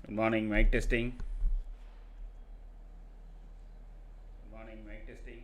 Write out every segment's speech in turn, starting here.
Good morning, mic testing. Good morning, mic testing.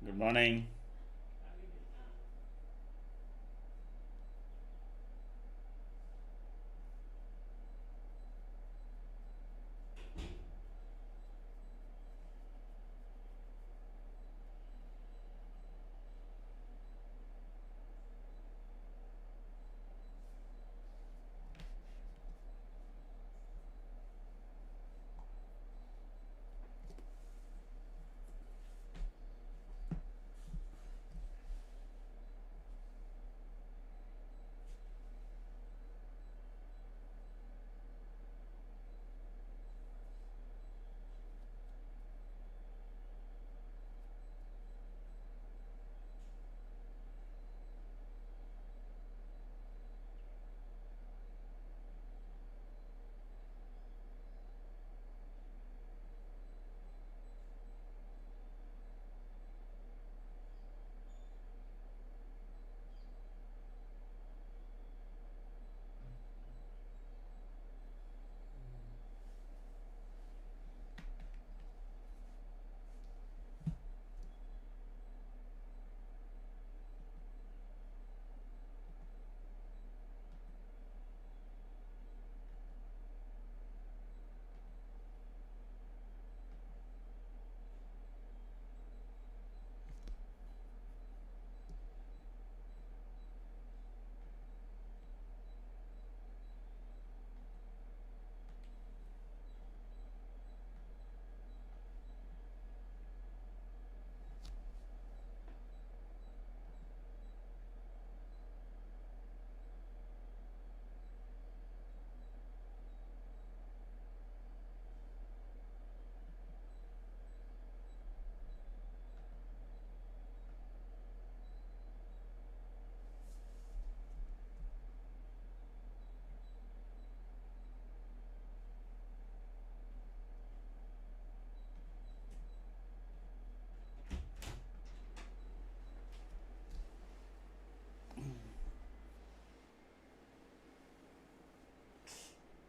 Good morning.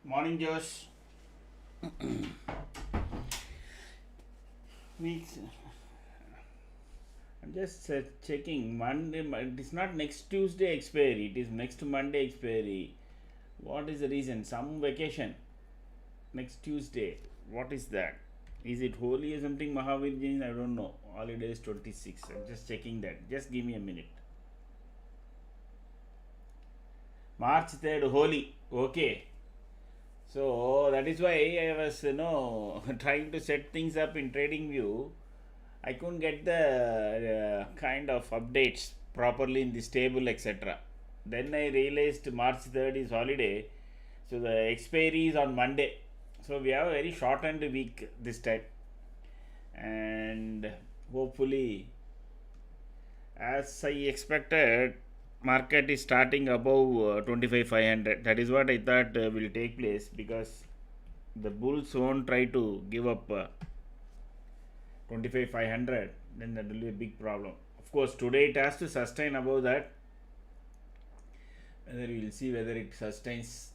Morning, Josh. Weeks. I'm just checking. Monday. It is not next Tuesday expiry. It is next Monday expiry. What is the reason? Some vacation next Tuesday. What is that? Is it holy or something? Mahavir Jain? I don't know. Holiday is 26. I'm just checking that. Just give me a minute. March 3rd, holy. Okay. So that is why I was trying to set things up in TradingView. I couldn't get the kind of updates properly in this table, etc. Then I realized March 3rd is holiday, so the expiry is on Monday. So we have a very shortened week this time, and hopefully, as I expected, market is starting above 25,500. That is what I thought will take place, because the bulls won't try to give up 25,500. Then that will be a big problem. Of course, today it has to sustain above that. Whether we will see whether it sustains.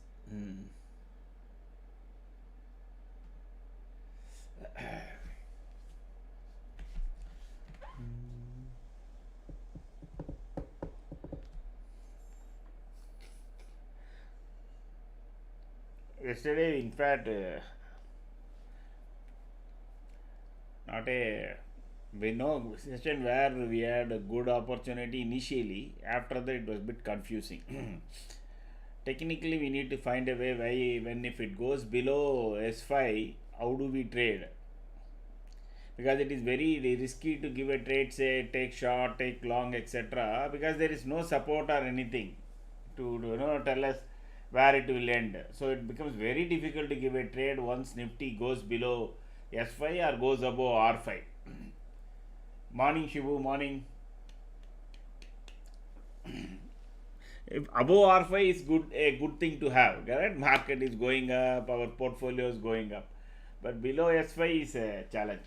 Yesterday, in fact, not a session where we had a good opportunity initially. After that, it was a bit confusing. Technically, we need to find a way why, when if it goes below S5, how do we trade? Because it is very risky to give a trade, say take short, take long, etc. Because there is no support or anything to tell us where it will end. So it becomes very difficult to give a trade once Nifty goes below S5 or goes above R5. Morning, Shivu, morning. If above R5 is a good thing to have, correct? Market is going up, our portfolio is going up, but below S5 is a challenge.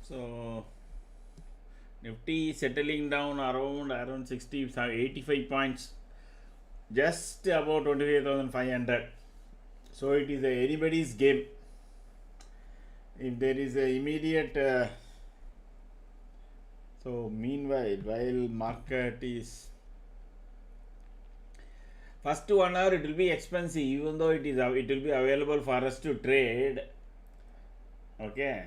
So Nifty settling down around 60, 85 points, just about 25,500. So it is anybody's game. If there is a immediate so meanwhile, while market is first 1 hour, it will be expensive, even though it will be available for us to trade. Okay.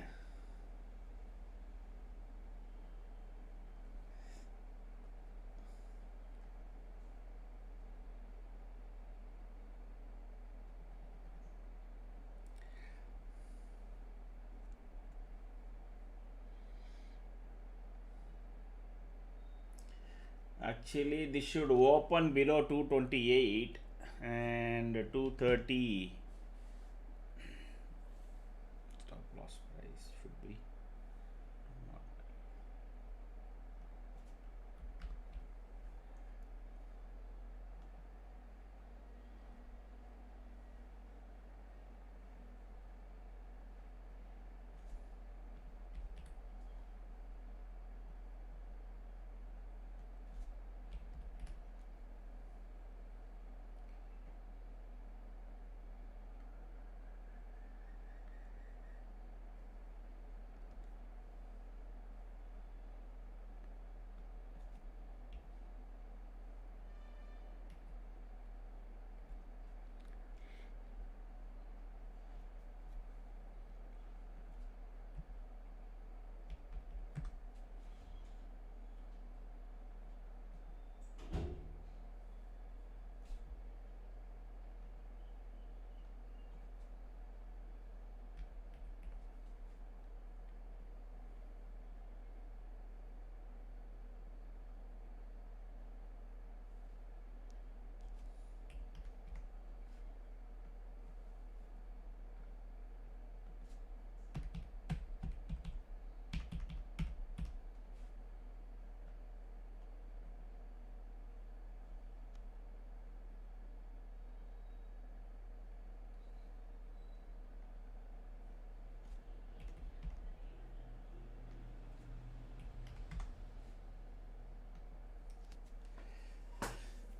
Actually, this should open below 228 and 230. Stop loss price should be.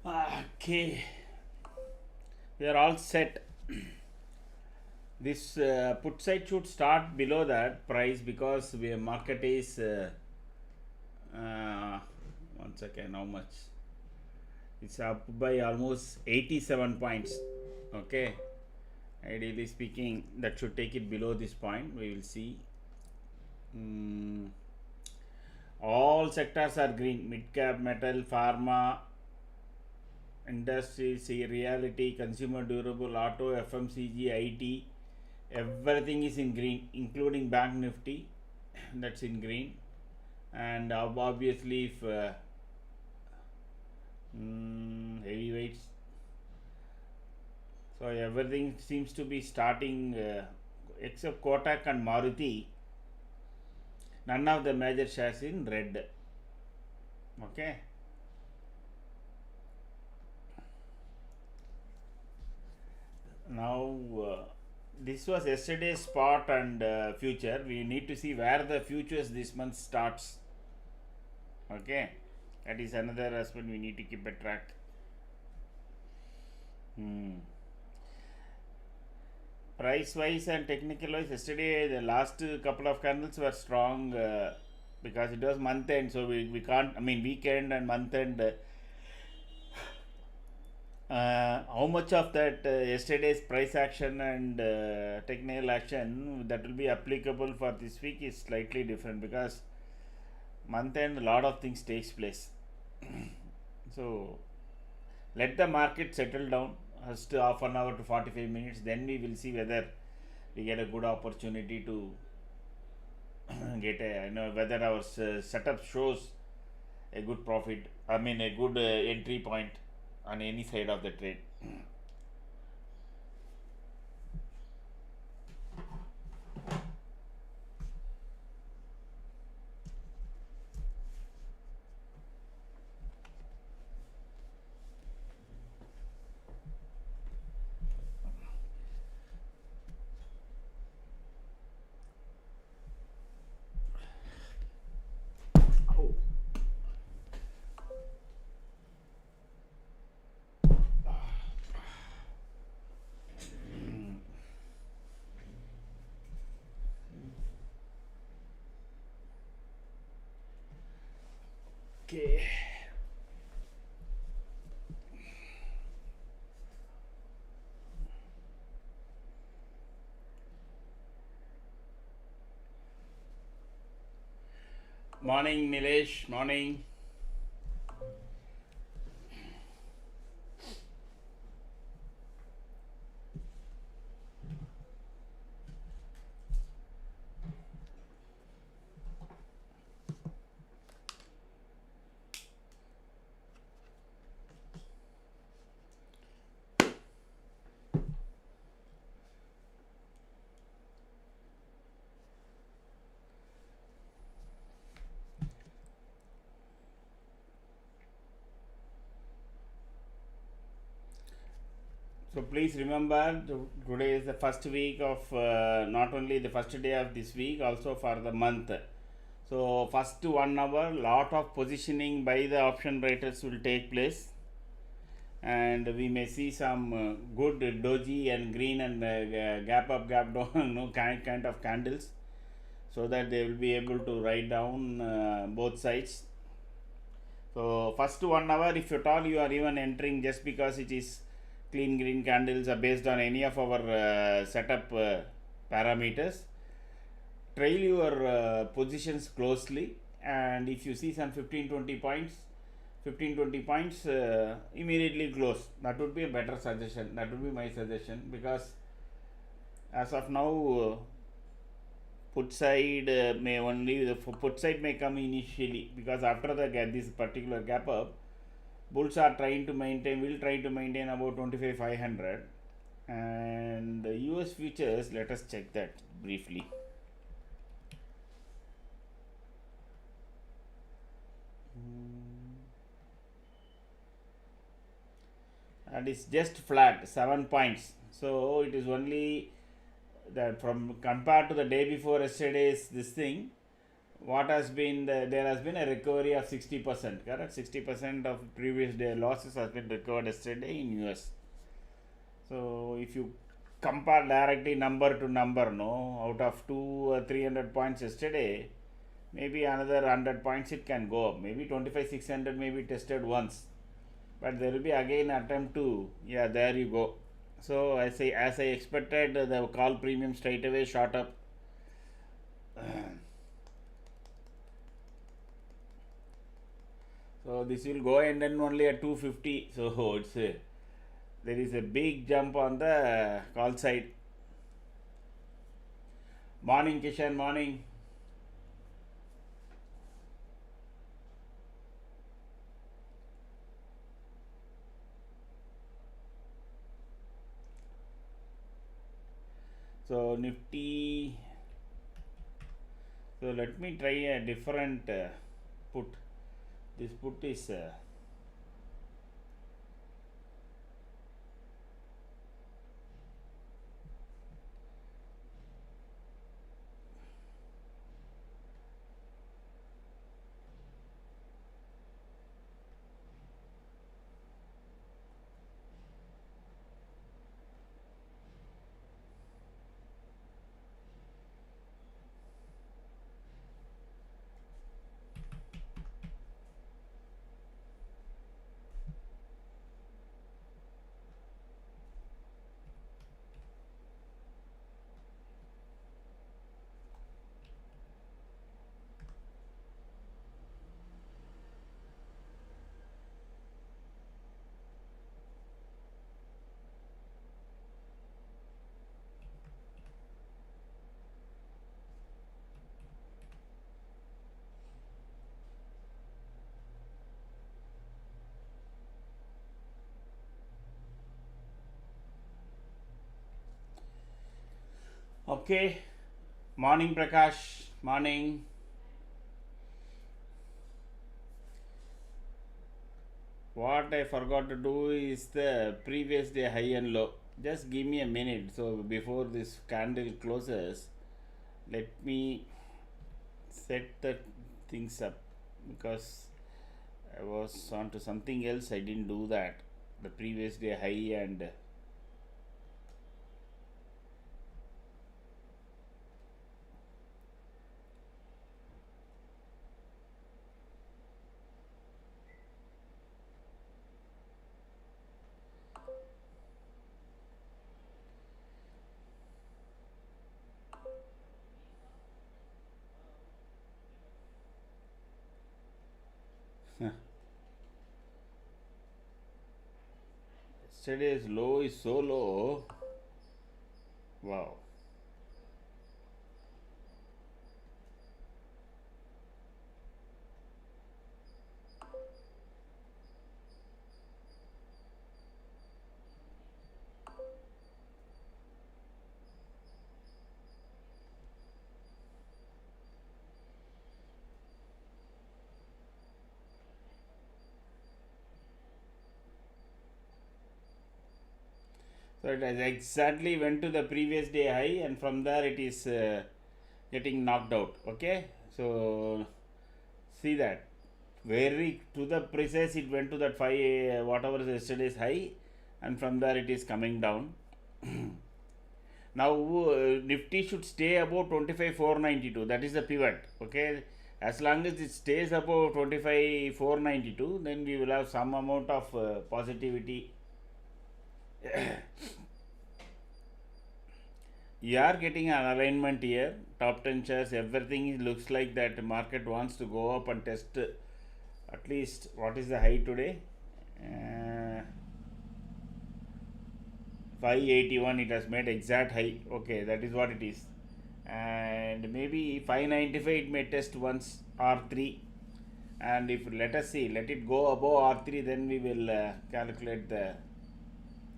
Okay, we are all set. This put side should start below that price because we market is uh, one second, how much? It's up by almost 87 points. Okay, ideally speaking, that should take it below this point. We will see. All sectors are green: mid cap, metal, pharma, industry, reality, consumer durable, auto, FMCG, IT. Everything is in green, including bank Nifty. That's in green. And obviously, if heavyweights, so everything seems to be starting except Kotak and Maruti. None of the major shares in red. Okay. Now this was yesterday's spot and future. We need to see where the futures this month starts. Okay, that is another aspect we need to keep a track. Price wise and technical wise, yesterday the last couple of candles were strong because it was month end, so we can't, I mean, weekend and month end. How much of that yesterday's price action and technical action that will be applicable for this week is slightly different because month end a lot of things takes place. So let the market settle down first half an hour to 45 minutes, then we will see whether we get a good opportunity to get a, whether our setup shows a good profit, I mean a good entry point on any side of the trade. Okay. Morning, Nilesh. Morning. So please remember, today is the first week of not only the first day of this week, also for the month. So first 1 hour, lot of positioning by the option writers will take place, and we may see some good doji and green and gap up, gap down, kind of candles, so that they will be able to write down both sides. So first 1 hour, if at all you are even entering just because it is clean green candles are based on any of our setup parameters, trail your positions closely, and if you see some 15-20 points, 15-20 points, immediately close. That would be a better suggestion. That would be my suggestion, because as of now put side may only, the put side may come initially, because after the this particular gap up, bulls are trying to maintain, will try to maintain about 25,500. And US futures, let us check that briefly. And it's just flat 7 points, so it is only that from compared to the day before yesterday's this thing, what has been there has been a recovery of 60%, correct? 60% of previous day losses has been recovered yesterday in US. So if you compare directly number to number, no, out of 300 points yesterday, maybe another 100 points it can go up. Maybe 25 600 maybe tested once, but there will be again attempt to, yeah, there you go. So as I expected, the call premium straight away shot up. So this will go and then only at 250. So it's there is a big jump on the call side. Morning, Kishan, morning. So Nifty. So let me try a different put. This put is okay. Morning, Prakash. Morning. What I forgot to do is the previous day high and low. Just give me a minute. So before this candle closes, let me set the things up, because I was on to something else. I didn't do that. The previous day high and yesterday's low is so low. Wow. So it has exactly went to the previous day high, and from there it is getting knocked out. Okay, so see that very to the precise it went to that 5 whatever is yesterday's high, and from there it is coming down. Now Nifty should stay above 25,492. That is the pivot. Okay, as long as it stays above 25,492, then we will have some amount of positivity. You are getting an alignment here. Top 10 shares, everything looks like that market wants to go up and test at least what is the high today. 581 it has made exact high. Okay, that is what it is. And maybe 595 it may test once R3. And if let us see, let it go above R3, then we will calculate the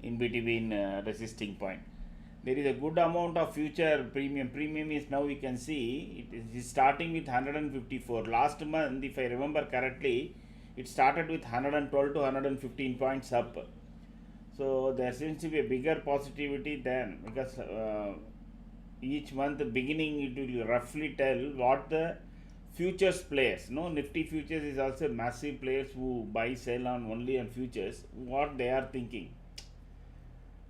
in between resisting point. There is a good amount of future premium. Premium is now we can see it is starting with 154. Last month, if I remember correctly, it started with 112 to 115 points up. So there seems to be a bigger positivity then, because each month beginning it will roughly tell what the futures players, no, Nifty futures is also massive players who buy sell on only on futures. What they are thinking,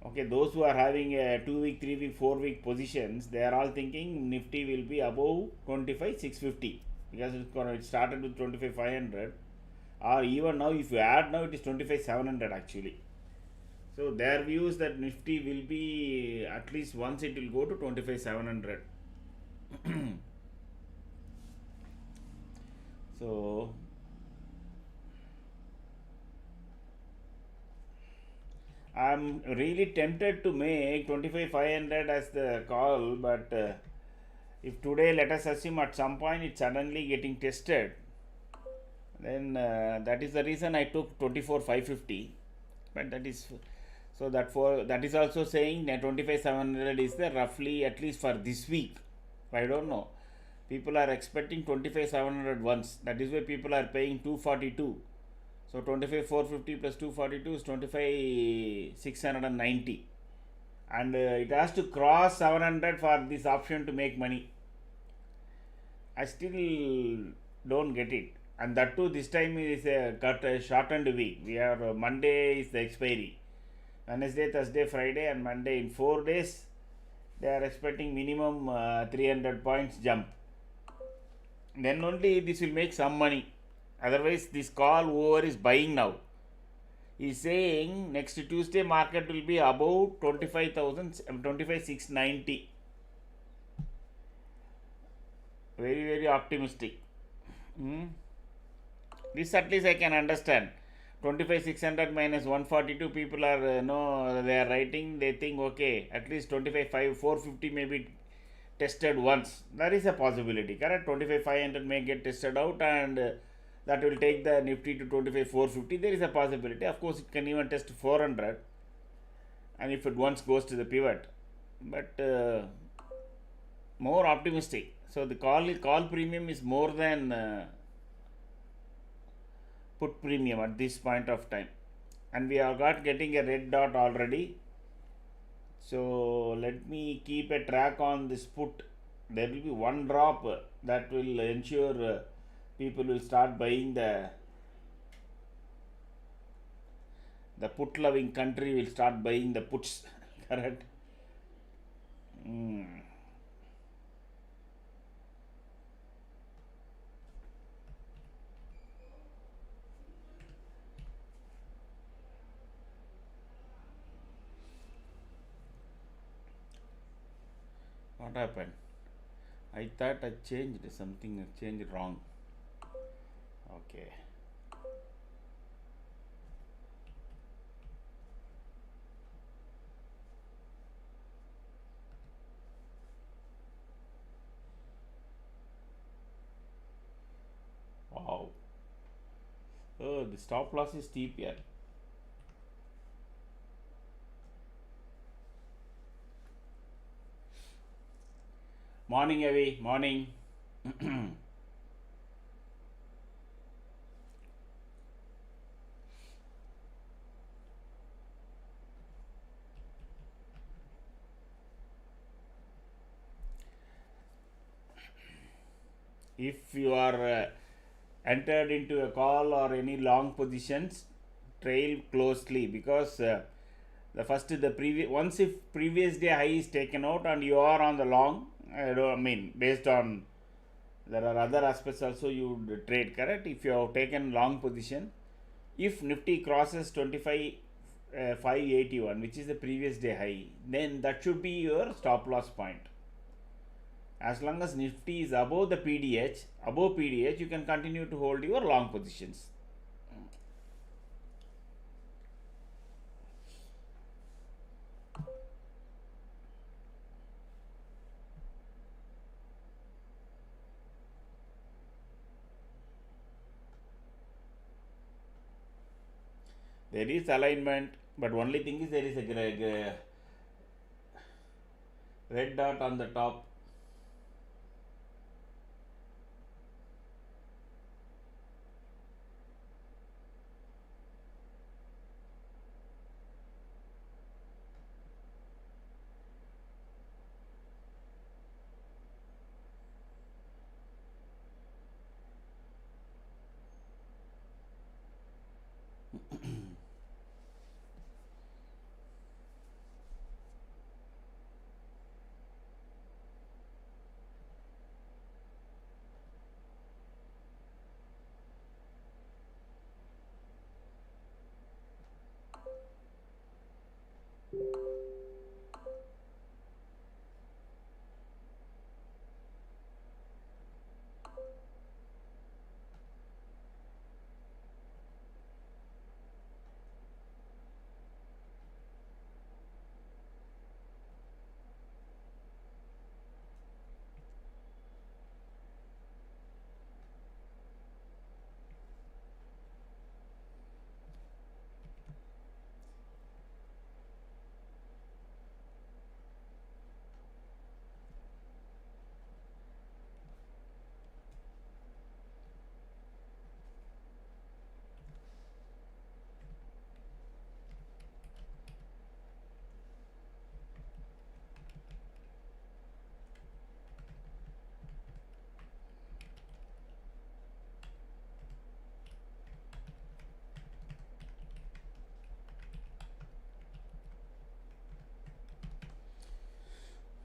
okay, those who are having a 2 week, 3 week, 4 week positions, they are all thinking Nifty will be above 25,650 because it started with 25,500, or even now if you add now it is 25,700 actually. So their view is that Nifty will be at least once it will go to 25,700. So I'm really tempted to make 25,500 as the call, but if today let us assume at some point it's suddenly getting tested, then that is the reason I took 24,550. But that is so that is also saying that 25,700 is the roughly at least for this week. I don't know. People are expecting 25,700 once. That is why people are paying 242. So 25,450 plus 242 is 25,690, and it has to cross 700 for this option to make money. I still don't get it, and that too this time is a shortened week. We are Monday is the expiry, Wednesday, Thursday, Friday, and Monday. In 4 days, they are expecting minimum 300 points jump. Then only this will make some money. Otherwise, this call over is buying now. He is saying next Tuesday market will be above 25,000, 25,690. Very, very optimistic. This at least I can understand. 25,600 minus 142 people are no, they are writing. They think okay, at least 25,450 may be tested once. There is a possibility, correct? 25,500 may get tested out, and that will take the Nifty to 25,450. There is a possibility. Of course, it can even test 400, and if it once goes to the pivot, but more optimistic. So the call premium is more than put premium at this point of time, and we are getting a red dot already. So let me keep a track on this put. There will be one drop that will ensure people will start buying the put loving country will start buying the puts. Correct. What happened? I thought I changed something. I changed wrong. Okay. Wow. Oh, the stop loss is steep here. Morning, Avi. Morning. If you are entered into a call or any long positions, trail closely, because the first the previous once if previous day high is taken out and you are on the long, I mean based on there are other aspects also you would trade, correct? If you have taken long position, if Nifty crosses 25,581, which is the previous day high, then that should be your stop loss point. As long as Nifty is above the PDH, you can continue to hold your long positions. There is alignment, but only thing is there is a red dot on the top.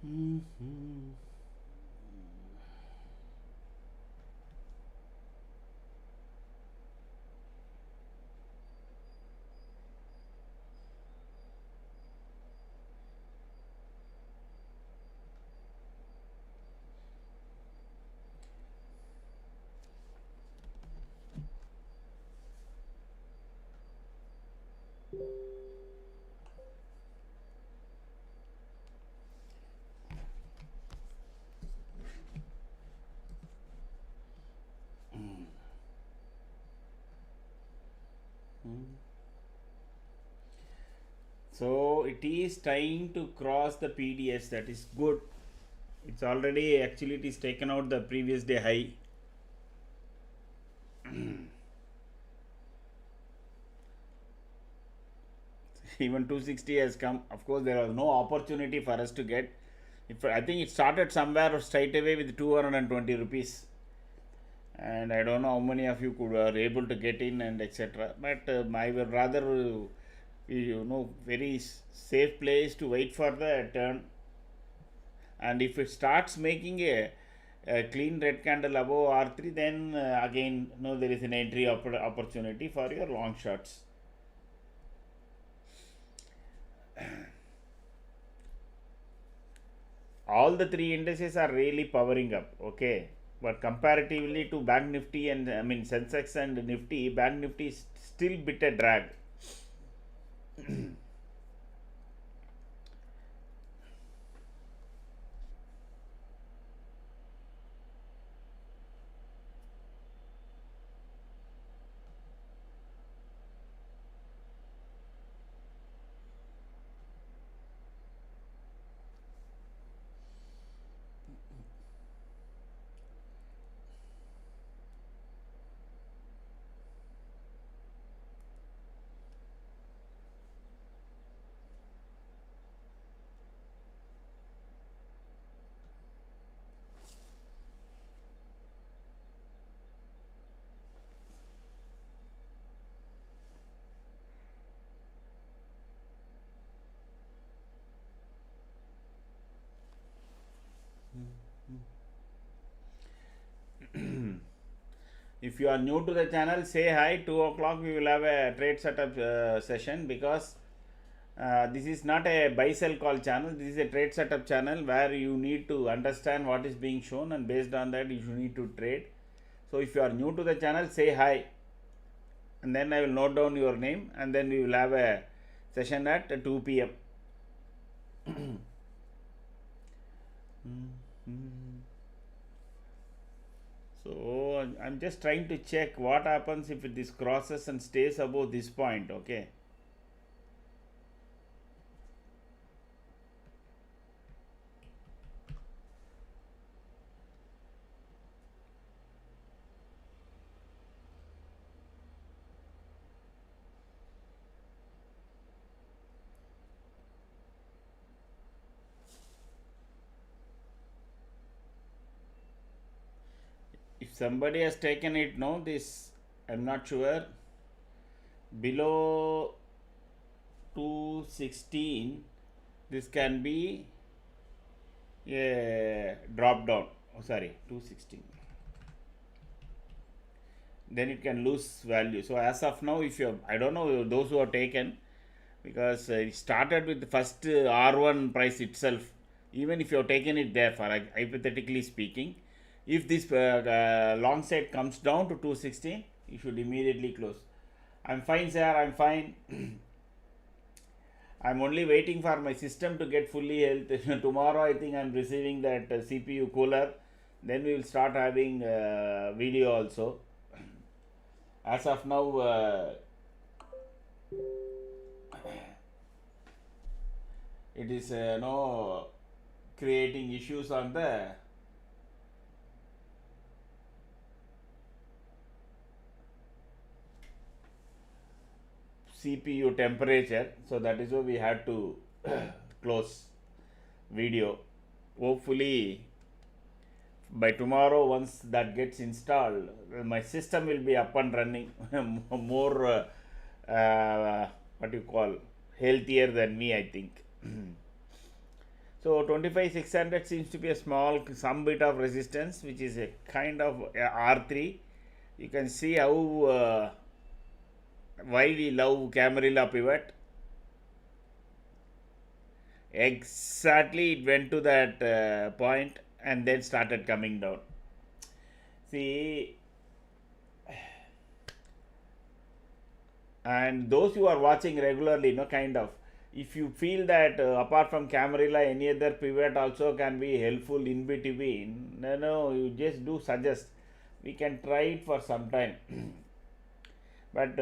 Mhm. So it is trying to cross the PDS. That is good. It's already actually it is taken out the previous day high. Even 260 has come. Of course, there was no opportunity for us to get. If I think it started somewhere straight away with 220 rupees, and I don't know how many of you could are able to get in and etc. But I would rather, very safe place to wait for the turn. And if it starts making a clean red candle above R3, then again, there is an entry opportunity for your long shots. All the three indices are really powering up, okay, but comparatively to Bank Nifty and Sensex and Nifty, Bank Nifty is still bit a drag. If you are new to the channel, say hi. 2 o'clock we will have a trade setup session, because this is not a buy sell call channel. This is a trade setup channel where you need to understand what is being shown, and based on that you need to trade. So if you are new to the channel, say hi, and then I will note down your name, and then we will have a session at 2 p.m. So I'm just trying to check what happens if this crosses and stays above this point, okay. If somebody has taken it, no, this I'm not sure, below 216, this can be a drop down. Oh, sorry, 216. Then it can lose value. So as of now, if you, I don't know those who have taken, because it started with the first R1 price itself. Even if you have taken it there, for hypothetically speaking, if this long side comes down to 216, you should immediately close. I'm fine, sir. I'm fine. I'm only waiting for my system to get fully health. Tomorrow, I think I'm receiving that CPU cooler. Then we will start having video also. As of now, it is no creating issues on the CPU temperature. So that is why we had to close video. Hopefully by tomorrow, once that gets installed, my system will be up and running. More what you call healthier than me, I think. So 25,600 seems to be a small, some bit of resistance, which is a kind of R3. You can see how why we love Camarilla pivot. Exactly, it went to that point and then started coming down. See, and those who are watching regularly, kind of, if you feel that apart from Camarilla, any other pivot also can be helpful in between, you just do suggest. We can try it for some time. But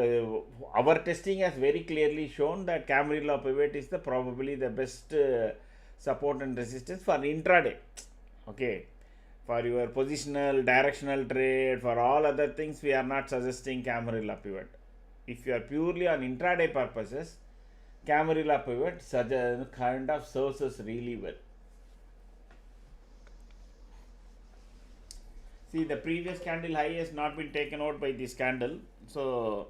our testing has very clearly shown that Camarilla pivot is the probably the best support and resistance for intraday. Okay, for your positional directional trade, for all other things, we are not suggesting Camarilla pivot. If you are purely on intraday purposes, Camarilla pivot such a kind of serves us really well. See, the previous candle high has not been taken out by this candle, so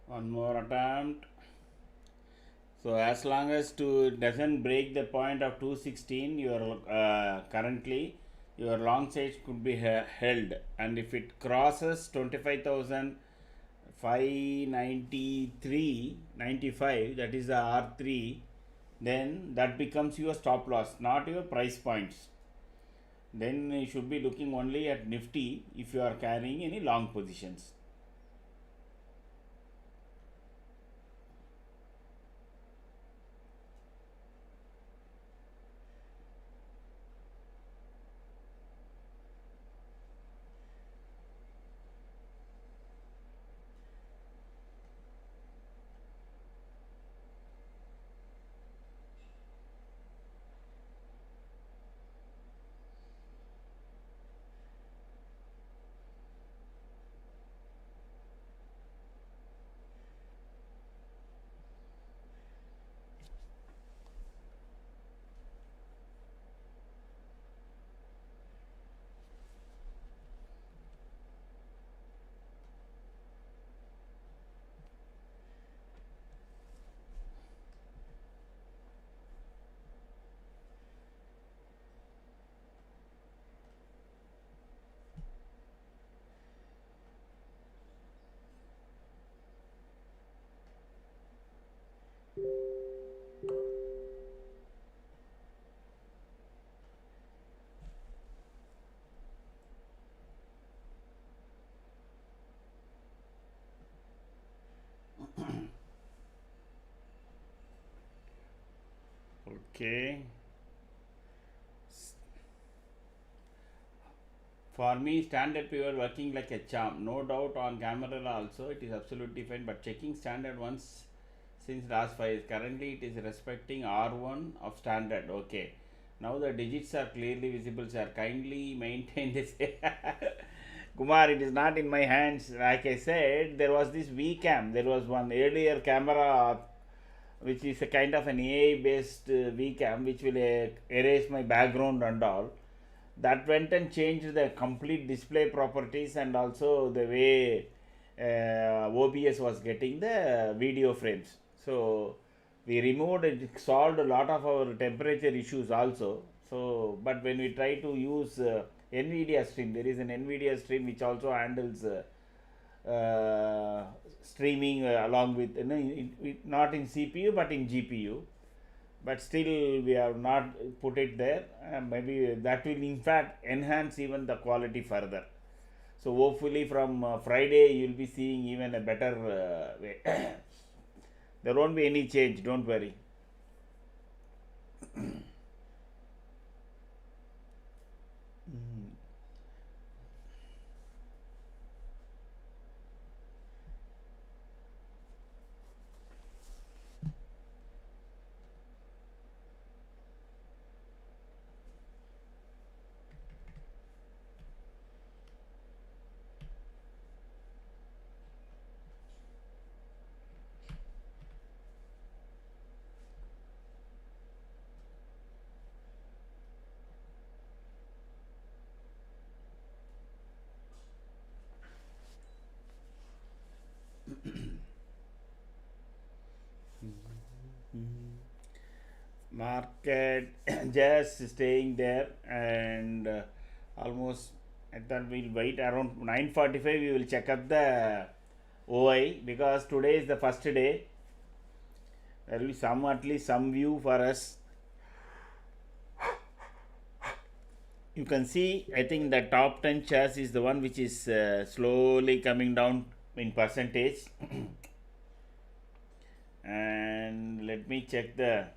one more attempt. So as long as it doesn't break the point of 216, your currently your long side could be held, and if it crosses 25,593.95, that is the R3, then that becomes your stop loss, not your price points. Then you should be looking only at Nifty if you are carrying any long positions. Okay. For me, standard pivot working like a charm. No doubt on camera also it is absolutely fine. But checking standard once since last 5 years. Currently it is respecting R1 of standard. Okay. Now the digits are clearly visible, sir. Kindly maintain this. Kumar, it is not in my hands. Like I said, there was this VCam. There was one earlier camera which is a kind of an AI based VCam which will erase my background and all. That went and changed the complete display properties and also the way OBS was getting the video frames. So we removed it, solved a lot of our temperature issues also. So, but when we try to use NVIDIA stream, there is an NVIDIA stream which also handles streaming along with, not in CPU but in GPU, but still we have not put it there. Maybe that will in fact enhance even the quality further. So hopefully from Friday you will be seeing even a better way. There won't be any change, don't worry. Market just staying there, and almost I thought we'll wait around 9:45. We will check up the OI because today is the first day. There will be some, at least some view for us. You can see, I think the top 10 shares is the one which is slowly coming down in percentage. And let me check the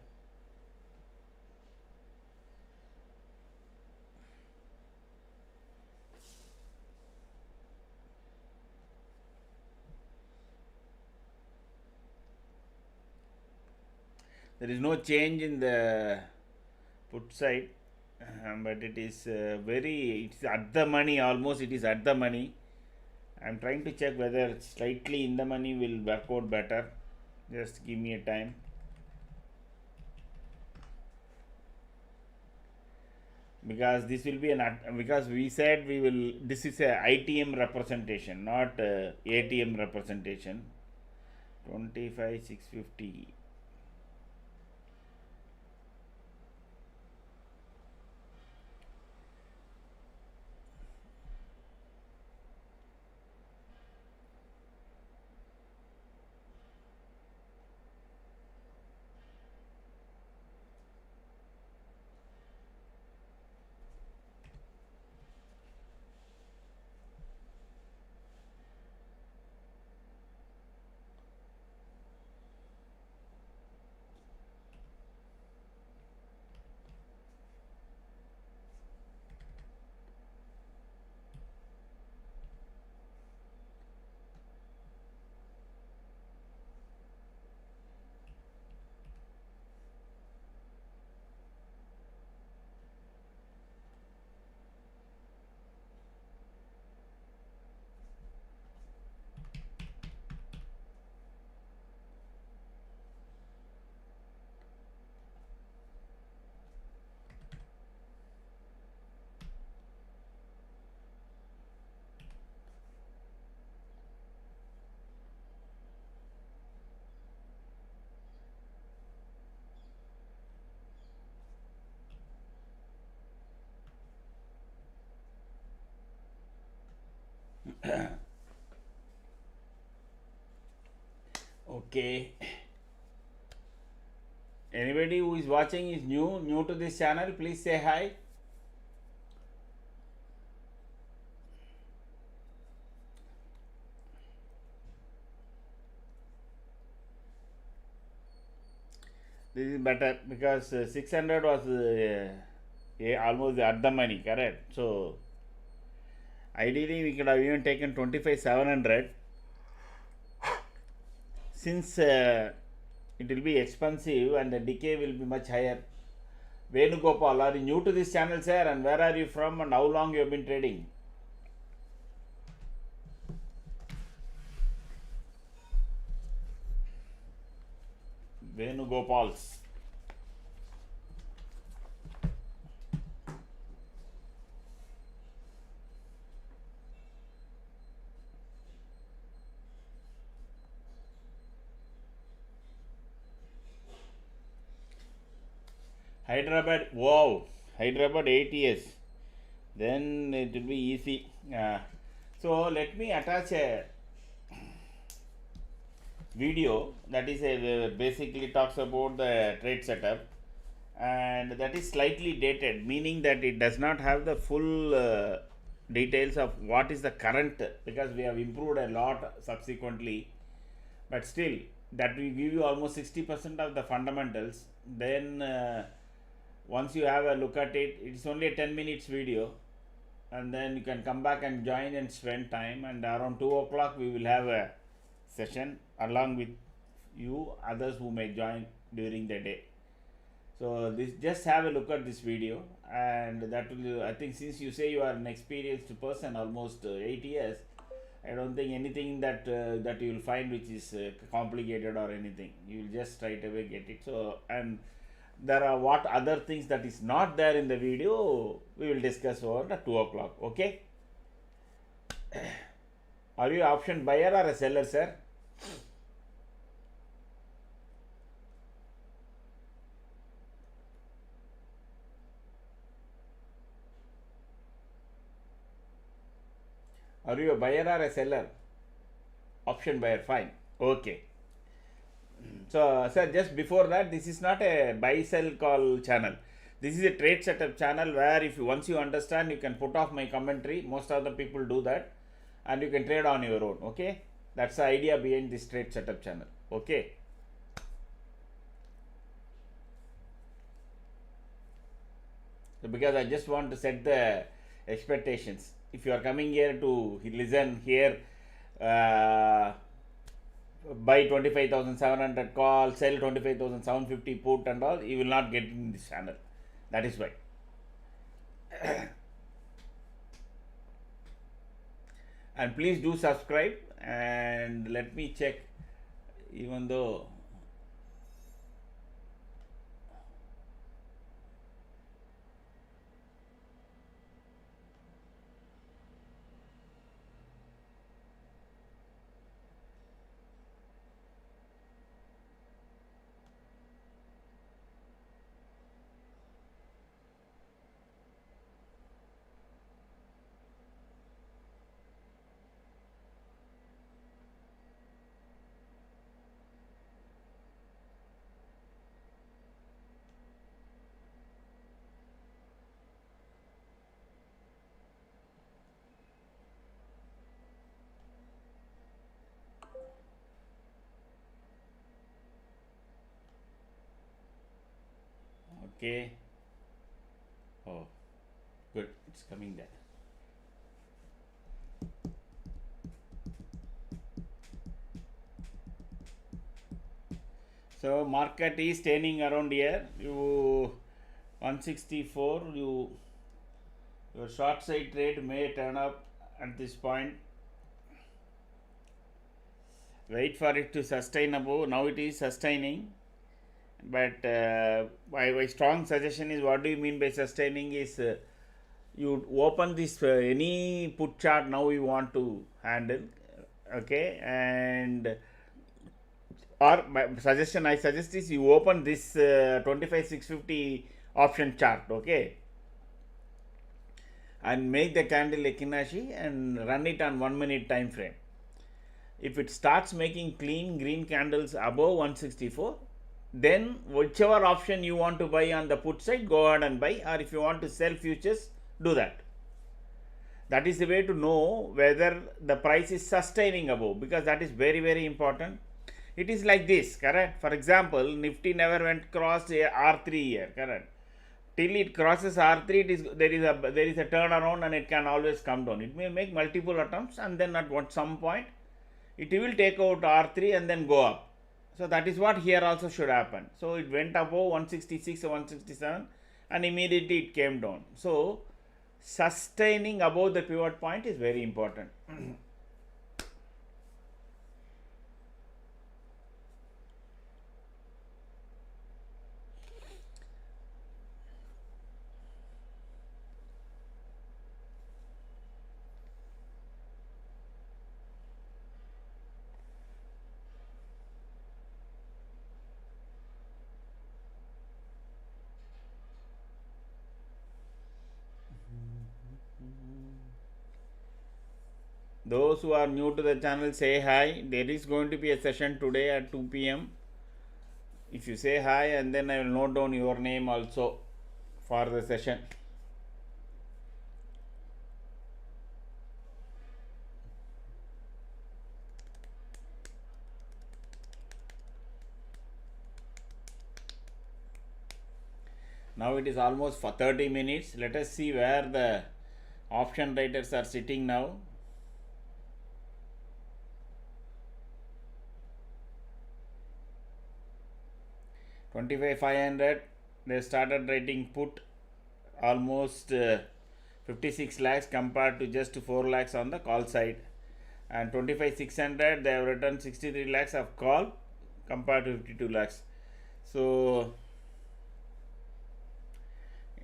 there is no change in the put side, but it is it's at the money, almost it is at the money. I'm trying to check whether slightly in the money will work out better. Just give me a time. Because this will be because we said we will, this is a ITM representation, not ATM representation. 25,650. Okay. Anybody who is watching is new to this channel, please say hi. This is better because 600 was almost at the money, correct? So ideally we could have even taken 25 700. Since it will be expensive and the decay will be much higher. Venugopal, are you new to this channel, sir? And where are you from and how long you have been trading? Venugopals. Hyderabad, wow, Hyderabad 8 years. Then it will be easy. So let me attach a video that is basically talks about the trade setup, and that is slightly dated, meaning that it does not have the full details of what is the current, because we have improved a lot subsequently, but still that will give you almost 60% of the fundamentals. Then once you have a look at it, it's only a 10 minutes video, and then you can come back and join and spend time, and around 2 o'clock we will have a session along with you others who may join during the day. So this, just have a look at this video, and that will, I think, since you say you are an experienced person, almost 8 years, I don't think anything that that you will find which is complicated or anything. You will just straight away get it. So, and there are what other things that is not there in the video, we will discuss over at 2 o'clock. Okay. Are you option buyer or a seller, sir? Are you a buyer or a seller? Option buyer, fine. Okay. So, sir, just before that, this is not a buy sell call channel. This is a trade setup channel where if you, once you understand, you can put off my commentary. Most of the people do that, and you can trade on your own. Okay, that's the idea behind this trade setup channel. Okay. So because I just want to set the expectations. If you are coming here to listen here, buy 25,700 call, sell 25,750 put and all, you will not get in this channel. That is why. And please do subscribe, and let me check, even though okay. Oh, good, it's coming there. So market is standing around here. You 164. Your short side trade may turn up at this point. Wait for it to sustain above. Now it is sustaining. But my strong suggestion is, what do you mean by sustaining is you open this any put chart now you want to handle, okay, and or my suggestion, I suggest is you open this 25,650 option chart, okay, and make the candle Ekinashi and run it on 1 minute time frame. If it starts making clean green candles above 164, then whichever option you want to buy on the put side, go ahead and buy, or if you want to sell futures, do that. That is the way to know whether the price is sustaining above, because that is very, very important. It is like this, correct? For example, Nifty never went crossed a R3 here, correct? Till it crosses R3, there is a turnaround and it can always come down. It may make multiple attempts and then at some point it will take out R3 and then go up. So that is what here also should happen. So it went above 166 or 167 and immediately it came down. So sustaining above the pivot point is very important. Those who are new to the channel, say hi. There is going to be a session today at 2 p.m. If you say hi, and then I will note down your name also for the session. Now it is almost for 30 minutes. Let us see where the option writers are sitting now. $25,500. They started writing put almost 56 lakhs compared to just 4 lakhs on the call side. And 25,600 they have written 63 lakhs of call compared to 52 lakhs. So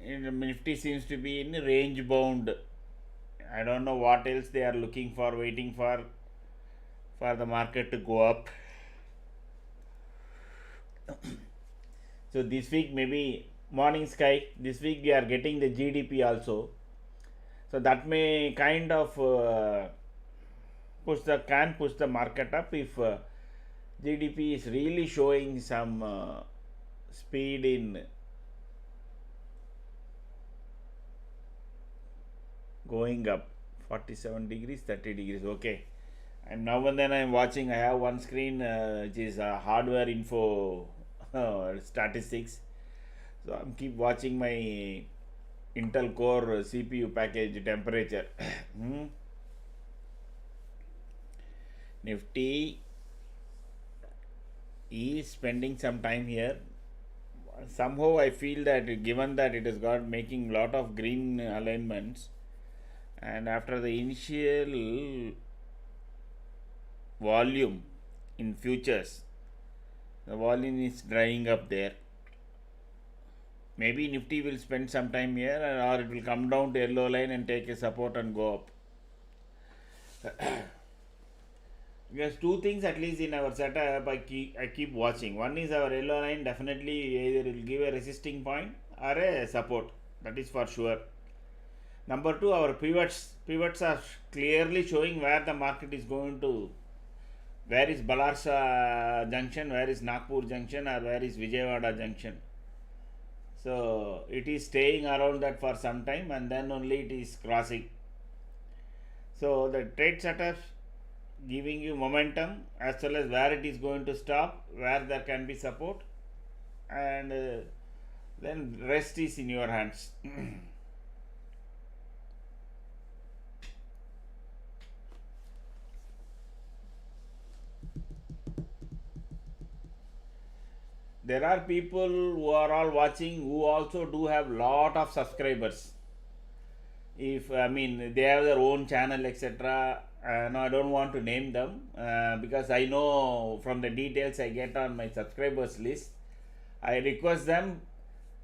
Nifty seems to be in range bound. I don't know what else they are looking for, waiting for the market to go up. So this week maybe morning sky. This week we are getting the GDP also. So that may kind of push the market up if GDP is really showing some speed in going up. 47 degrees, 30 degrees. Okay. And now and then I am watching. I have one screen which is hardware info statistics. So I'm keep watching my Intel Core CPU package temperature. Nifty is spending some time here. Somehow I feel that given that it has got making lot of green alignments, and after the initial volume in futures, the volume is drying up there. Maybe Nifty will spend some time here, or it will come down to yellow line and take a support and go up. Because two things at least in our setup I keep watching. One is our yellow line, definitely either it will give a resisting point or a support. That is for sure. Number two, our pivots are clearly showing where the market is going to. Where is Balarsa junction, where is Nagpur junction, or where is Vijayawada junction. So it is staying around that for some time and then only it is crossing. So the trade setups giving you momentum as well as where it is going to stop, where there can be support, and then rest is in your hands. There are people who are all watching who also do have lot of subscribers. If they have their own channel, etc. No, I don't want to name them because I know from the details I get on my subscribers list. I request them,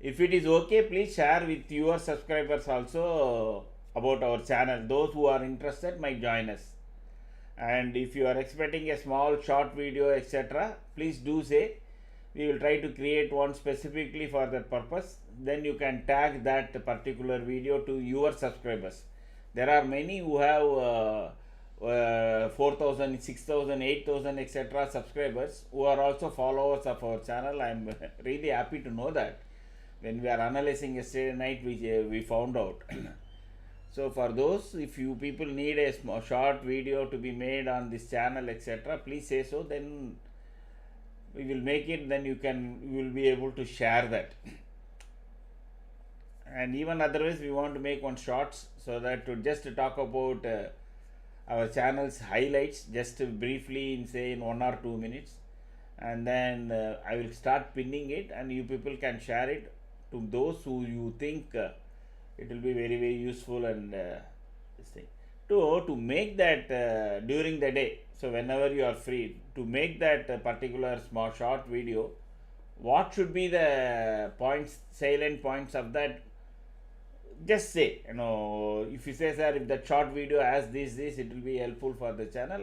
if it is okay, please share with your subscribers also about our channel. Those who are interested might join us. And if you are expecting a small short video, etc., please do say. We will try to create one specifically for that purpose. Then you can tag that particular video to your subscribers. There are many who have 4,000, 6,000, 8,000, etc. subscribers who are also followers of our channel. I am really happy to know that. When we are analyzing yesterday night, we found out. So for those, if you people need a short video to be made on this channel, etc., please say so. Then we will make it, then you will be able to share that. And even otherwise we want to make one shorts, so that to just talk about our channel's highlights just briefly in say in 1 or 2 minutes, and then I will start pinning it, and you people can share it to those who you think it will be very useful. And this thing to make that during the day, so whenever you are free, to make that particular small short video, what should be the points, salient points of that, just say, if you say, sir, if the short video has this, it will be helpful for the channel,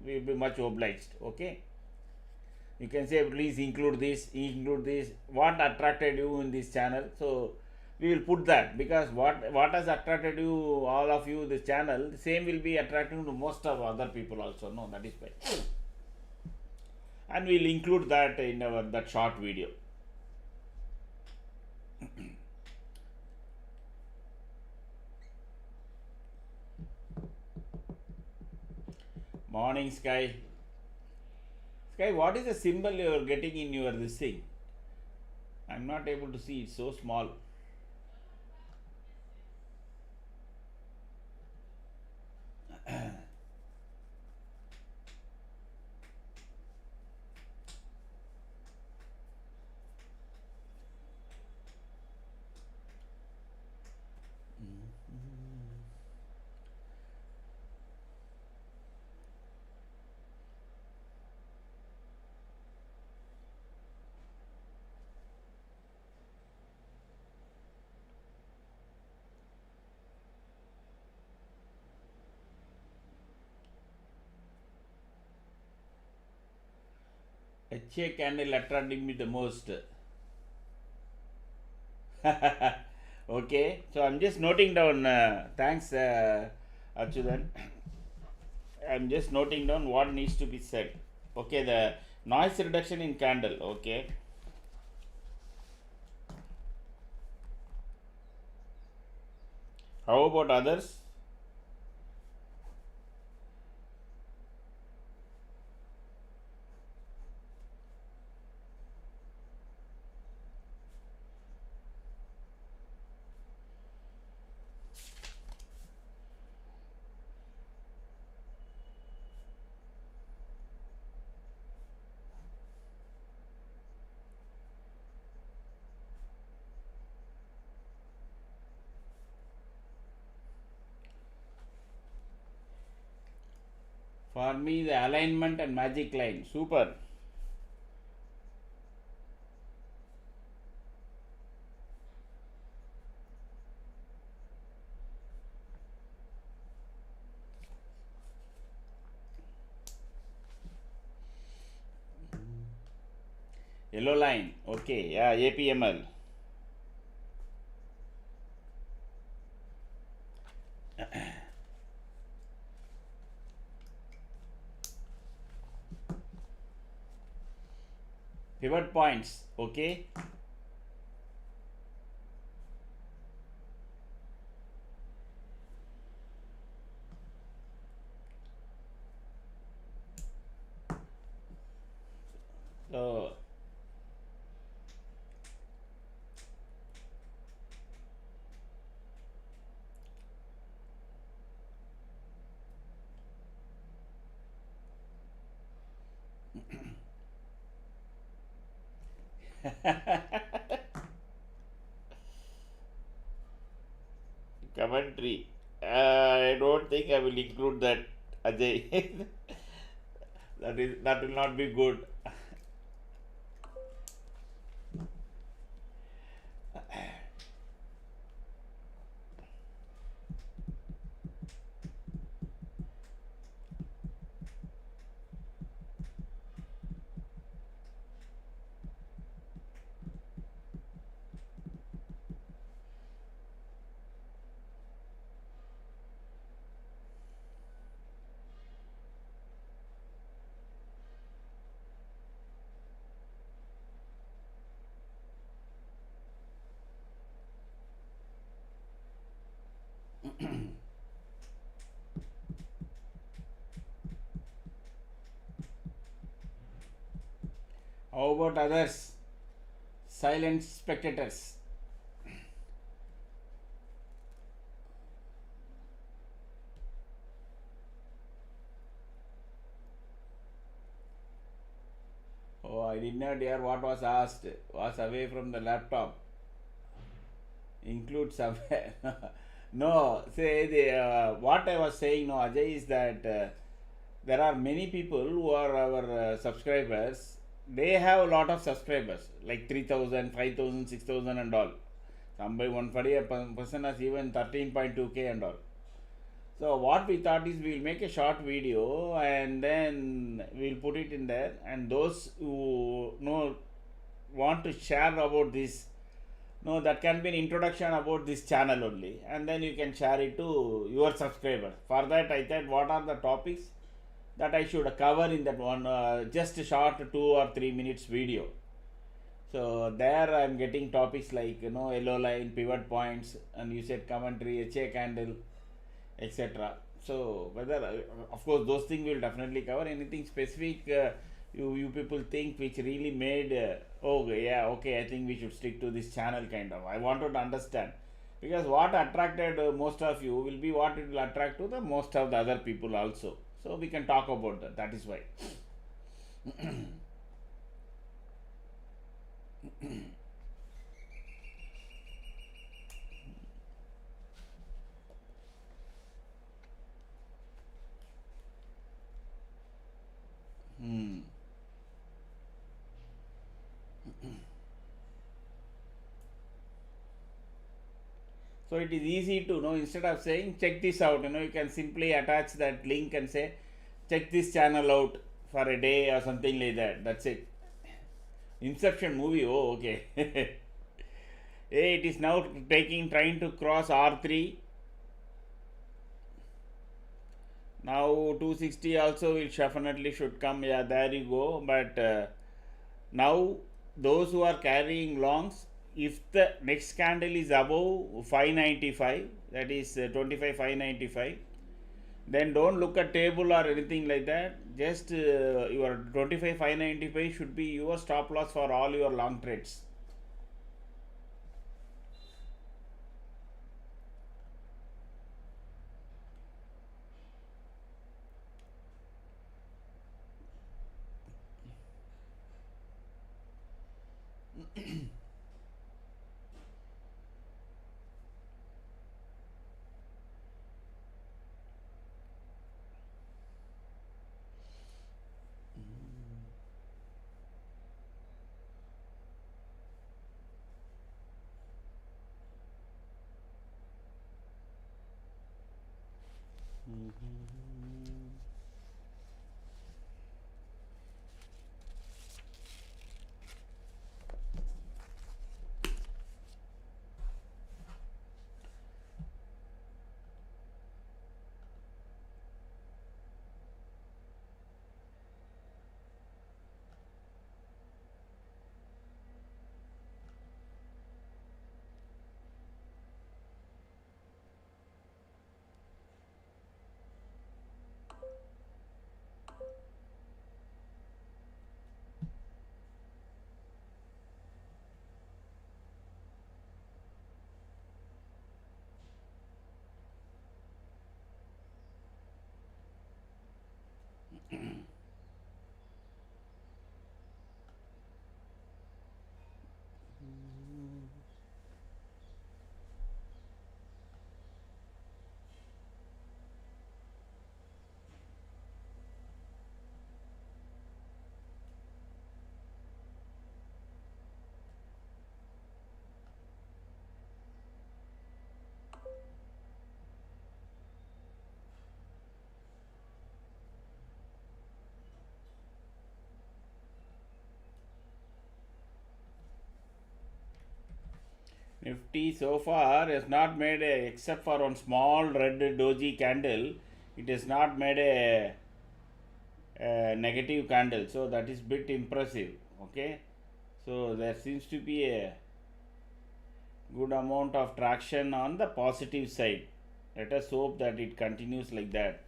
we will be much obliged. Okay, you can say please include this, what attracted you in this channel. So we will put that, because what has attracted you, all of you, this channel, the same will be attracting to most of other people also. No, that is why, and we'll include that in our that short video. Morning, Sky. Sky, what is the symbol you are getting in your this thing? I'm not able to see, it's so small. HA candle attracted me the most. Okay, so I'm just noting down. Thanks, Achudan. I'm just noting down what needs to be said. Okay, the noise reduction in candle. Okay. How about others? For me, the alignment and magic line. Super. Yellow line. Okay, yeah, APML. Pivot points. Okay. So commentary. I don't think I will include that, Ajay. That will not be good. How about others? Silent spectators. Oh, I did not hear what was asked. Was away from the laptop. Include somewhere. No, say what I was saying, no, Ajay, is that there are many people who are our subscribers. They have a lot of subscribers, like 3,000, 5,000, 6,000, and all. Somebody, one person has even 13.2k and all. So what we thought is we'll make a short video and then we'll put it in there, and those who know want to share about this, no, that can be an introduction about this channel only, and then you can share it to your subscriber. For that, I thought what are the topics that I should cover in that one, just a short 2 or 3 minutes video. So there I am getting topics like yellow line, pivot points, and you said commentary, HA candle, etc. So whether of course those things will definitely cover. Anything specific you people think which really made oh yeah, okay, I think we should stick to this channel, kind of, I wanted to understand, because what attracted most of you will be what it will attract to the most of the other people also, so we can talk about that. That is why. Hmm. So it is easy to know, instead of saying check this out, you can simply attach that link and say check this channel out for a day or something like that. That's it. Inception movie. Oh, okay. Hey, it is now trying to cross R3. Now 260 also will definitely should come. Yeah, there you go. But now those who are carrying longs, if the next candle is above 595, that is 25 595, then don't look at table or anything like that. Just your 25 595 should be your stop loss for all your long trades. Nifty so far has not made a, except for one small red doji candle, it has not made a negative candle. So that is bit impressive. Okay. So there seems to be a good amount of traction on the positive side. Let us hope that it continues like that.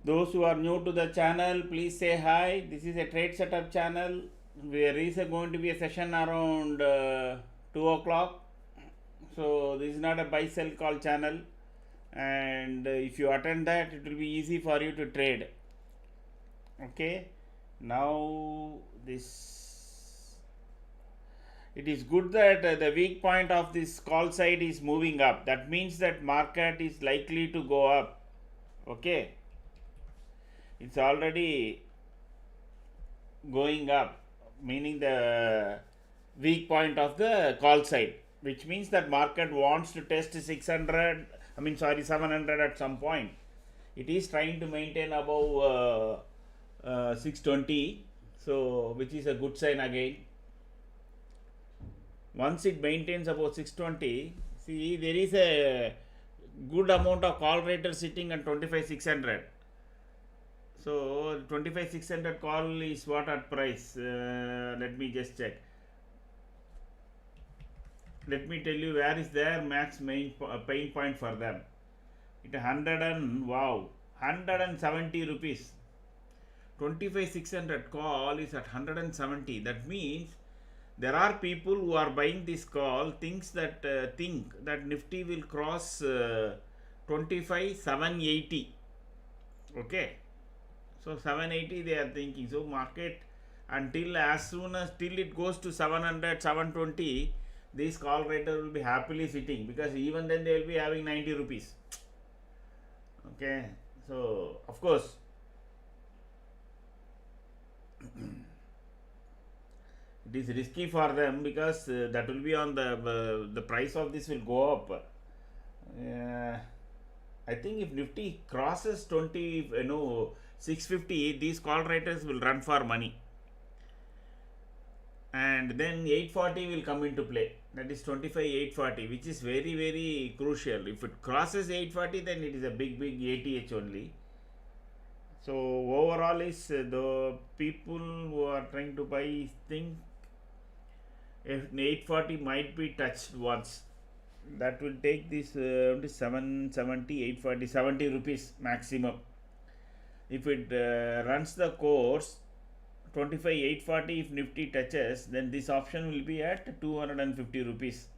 Those who are new to the channel, please say hi. This is a trade setup channel. There is going to be a session around 2 o'clock. So this is not a buy sell call channel, and if you attend that, it will be easy for you to trade. Okay, now this, it is good that the weak point of this call side is moving up. That means that market is likely to go up. Okay, it's already going up, meaning the weak point of the call side, which means that market wants to test 600, 700 at some point. It is trying to maintain above 620, so which is a good sign again. Once it maintains above 620, see, there is a good amount of call rater sitting at 25,600. So 25,600 call is what at price? Let me just check. Let me tell you where is their max main pain point for them. It 100 and wow, 170 rupees. 25,600 call is at 170. That means there are people who are buying this call think that Nifty will cross 25,780. Okay, so 780 they are thinking. So market, until as soon as till it goes to 700, 720, this call rater will be happily sitting, because even then they will be having 90 rupees. Okay, so of course it is risky for them, because that will be on the price of this will go up. I think if Nifty crosses 650, these call raters will run for money, and then 840 will come into play. That is 25,840, which is very, very crucial. If it crosses 840, then it is a big ATH only. So overall is the people who are trying to buy think if 840 might be touched once, that will take this 770, 840, 70 rupees maximum. If it runs the course 25,840, if Nifty touches, then this option will be at 250 rupees.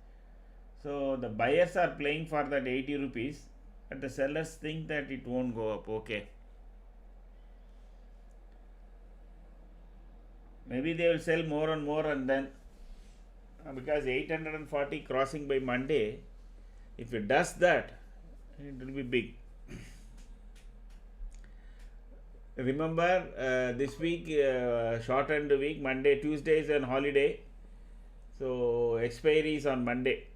So the buyers are playing for that 80 rupees, but the sellers think that it won't go up. Okay, maybe they will sell more and more, and then because 840 crossing by Monday, if it does that, it will be big. Remember, this week, shortened week, Monday, Tuesday is on holiday, so expiry is on Monday.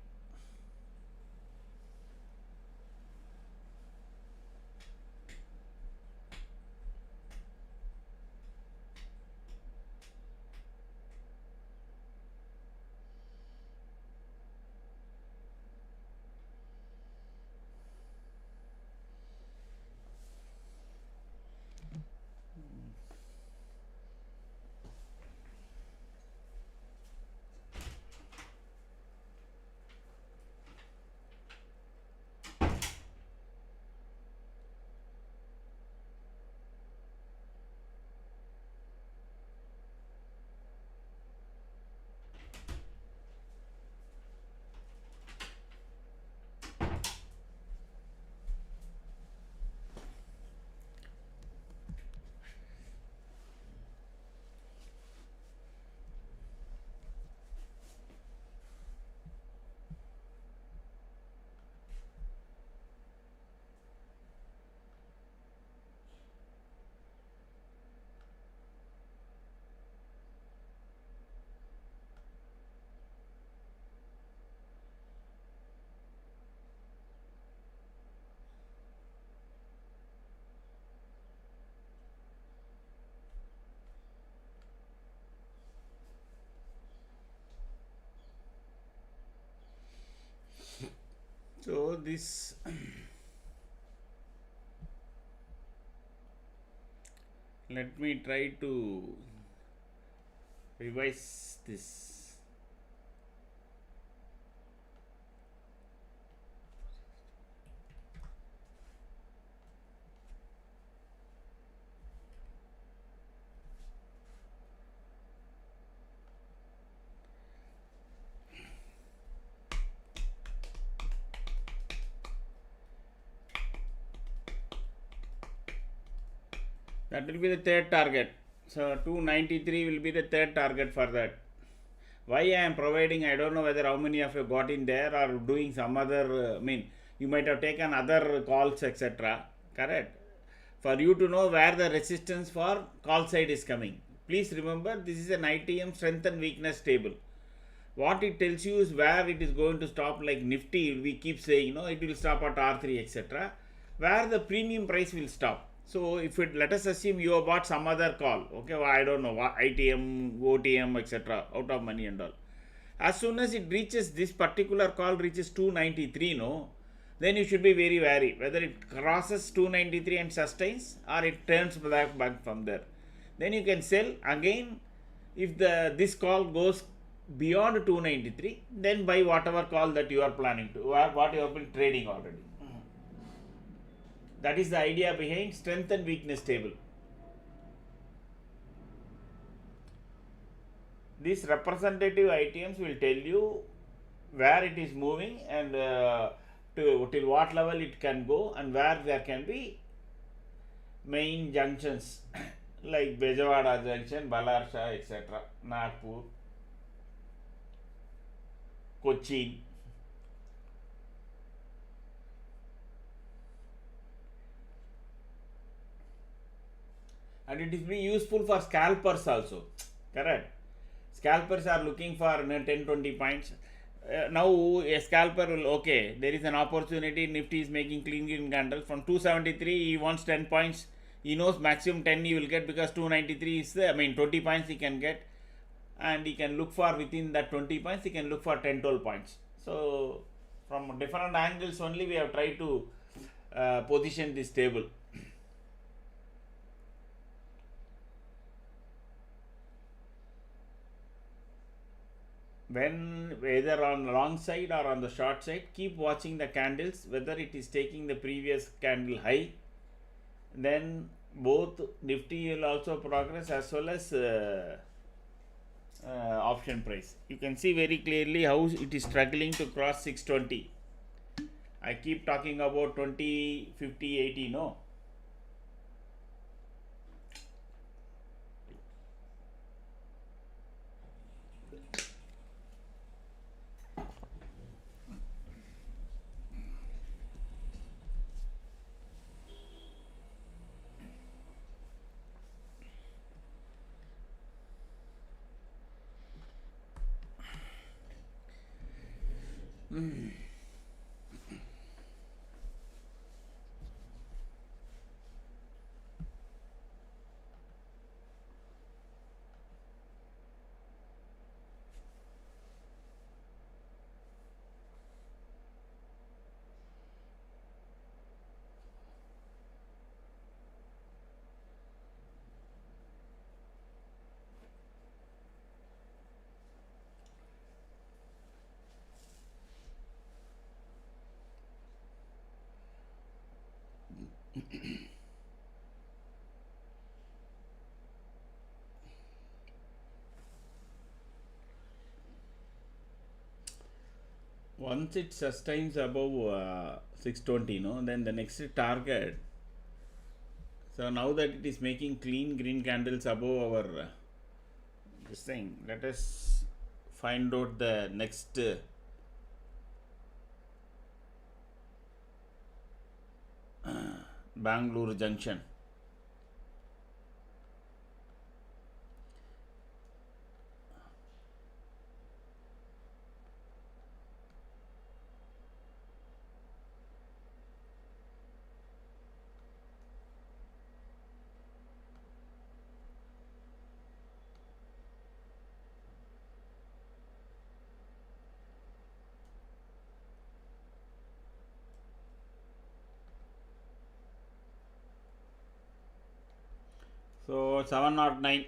So this let me try to revise this. That will be the third target. So 293 will be the third target for that. Why I am providing, I don't know whether how many of you got in there or doing some other, you might have taken other calls, etc. Correct? For you to know where the resistance for call side is coming. Please remember, this is an ITM strength and weakness table. What it tells you is where it is going to stop. Like Nifty, we keep saying, it will stop at R3, etc. Where the premium price will stop. So if it, let us assume you have bought some other call, okay, well, I don't know, ITM, OTM, etc., out of money and all. As soon as it reaches, this particular call reaches 293, no, then you should be very wary whether it crosses 293 and sustains or it turns back from there. Then you can sell again. If this call goes beyond 293, then buy whatever call that you are planning to, or what you have been trading already. That is the idea behind strength and weakness table. These representative items will tell you where it is moving and till what level it can go, and where there can be main junctions like Bejawada junction, Balarsha, etc., Nagpur, Cochin. And it is be useful for scalpers also. Correct? Scalpers are looking for 10-20 points. Now a scalper will, okay, there is an opportunity, Nifty is making clean green candle from 273, he wants 10 points, he knows maximum 10 he will get, because 293 is the, 20 points he can get, and he can look for within that 20 points, he can look for 10-12 points. So from different angles only we have tried to position this table. When either on the long side or on the short side, keep watching the candles whether it is taking the previous candle high. Then both Nifty will also progress as well as option price. You can see very clearly how it is struggling to cross 620. I keep talking about 20, 50, 80, no. Once it sustains above 620, no, then the next target. So now that it is making clean green candles above our this thing, let us find out the next Bangalore junction. So 709,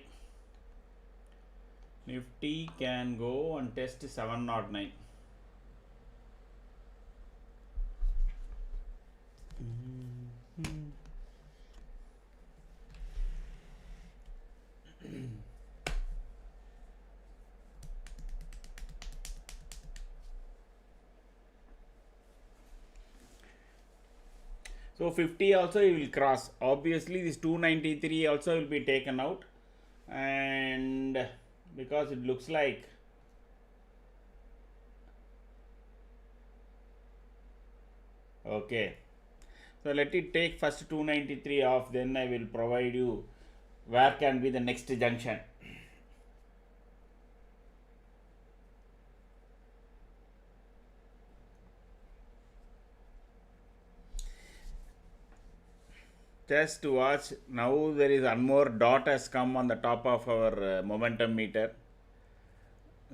Nifty can go and test 709. So 50 also you will cross. Obviously this 293 also will be taken out, and because it looks like okay. So let it take first 293 off, then I will provide you where can be the next junction. Just to watch, now there is one more dot has come on the top of our momentum meter.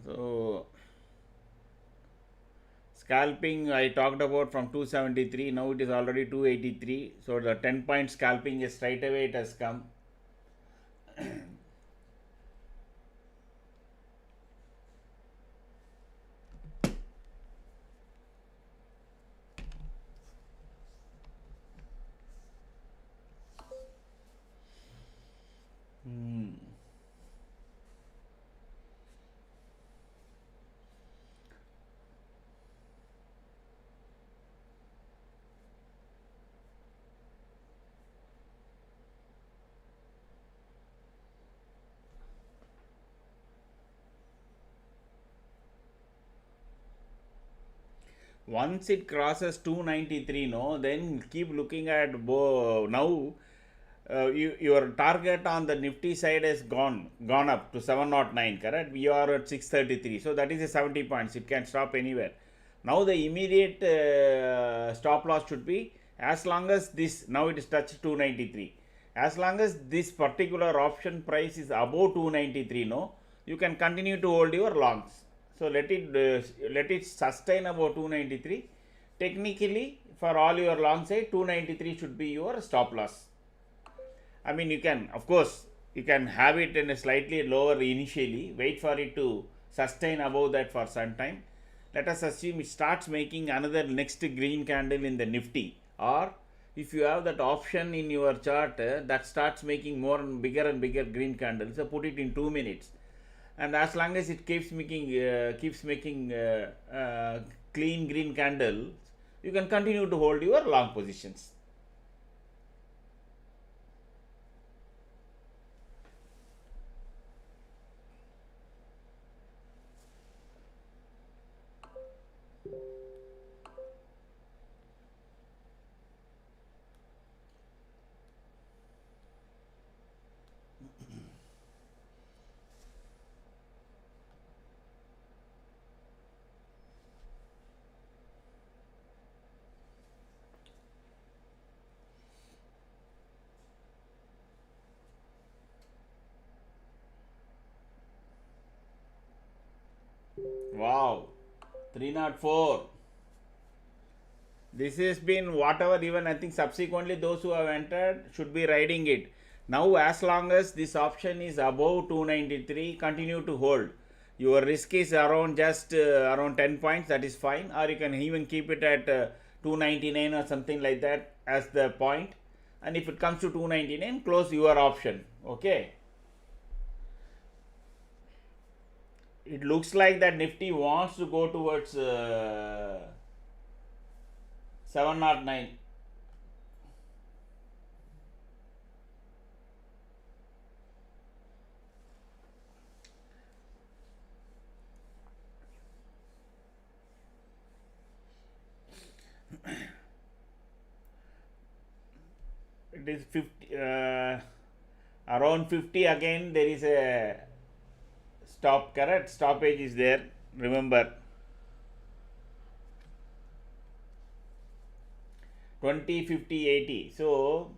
So scalping I talked about from 273, now it is already 283. So the 10 point scalping is straight away it has come. Once it crosses 293, no, then keep looking at now. Your target on the Nifty side has gone up to 709, correct? We are at 633, so that is a 70 points. It can stop anywhere. Now the immediate stop loss should be, as long as this, now it is touched 293, as long as this particular option price is above 293, no, you can continue to hold your longs. So let it sustain about 293. Technically, for all your long side, 293 should be your stop loss. I mean, you can, of course, you can have it in a slightly lower initially, wait for it to sustain above that for some time. Let us assume it starts making another next green candle in the Nifty, or if you have that option in your chart that starts making more and bigger green candles, so put it in 2 minutes, and as long as it keeps making clean green candles, you can continue to hold your long positions. Wow, 304. This has been whatever, even I think subsequently those who have entered should be riding it. Now, as long as this option is above 293, continue to hold. Your risk is around just around 10 points, that is fine, or you can even keep it at 299 or something like that as the point. And if it comes to 299, close your option. Okay. It looks like that Nifty wants to go towards 709. It is 50 around 50 again. There is a stop, correct? Stoppage is there, remember. 20, 50, 80. So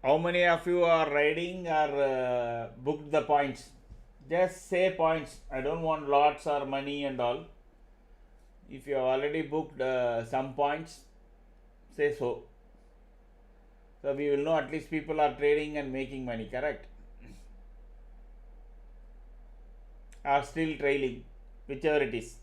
how many of you are riding or booked the points? Just say points. I don't want lots or money and all. If you have already booked some points, say so. So we will know at least people are trading and making money, correct? Are still trailing, whichever it is.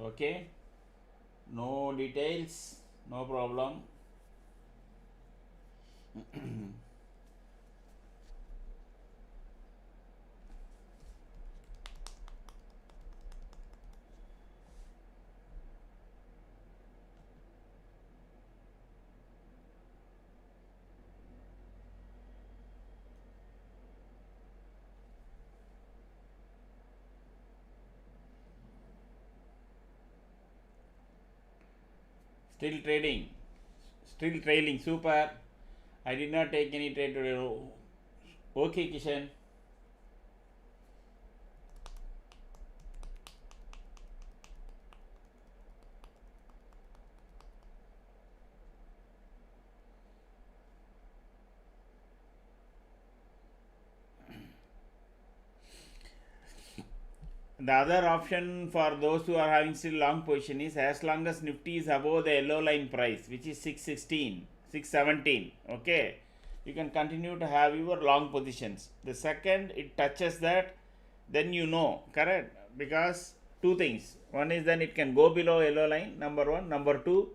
Okay, no details, no problem. Still trading, still trailing. Super. I did not take any trade today. Okay, Kishan. The other option for those who are having still long position is, as long as Nifty is above the yellow line price, which is 616, 617, okay, you can continue to have your long positions. The second it touches that, then you know, correct? Because two things. One is then it can go below yellow line, number one. Number two,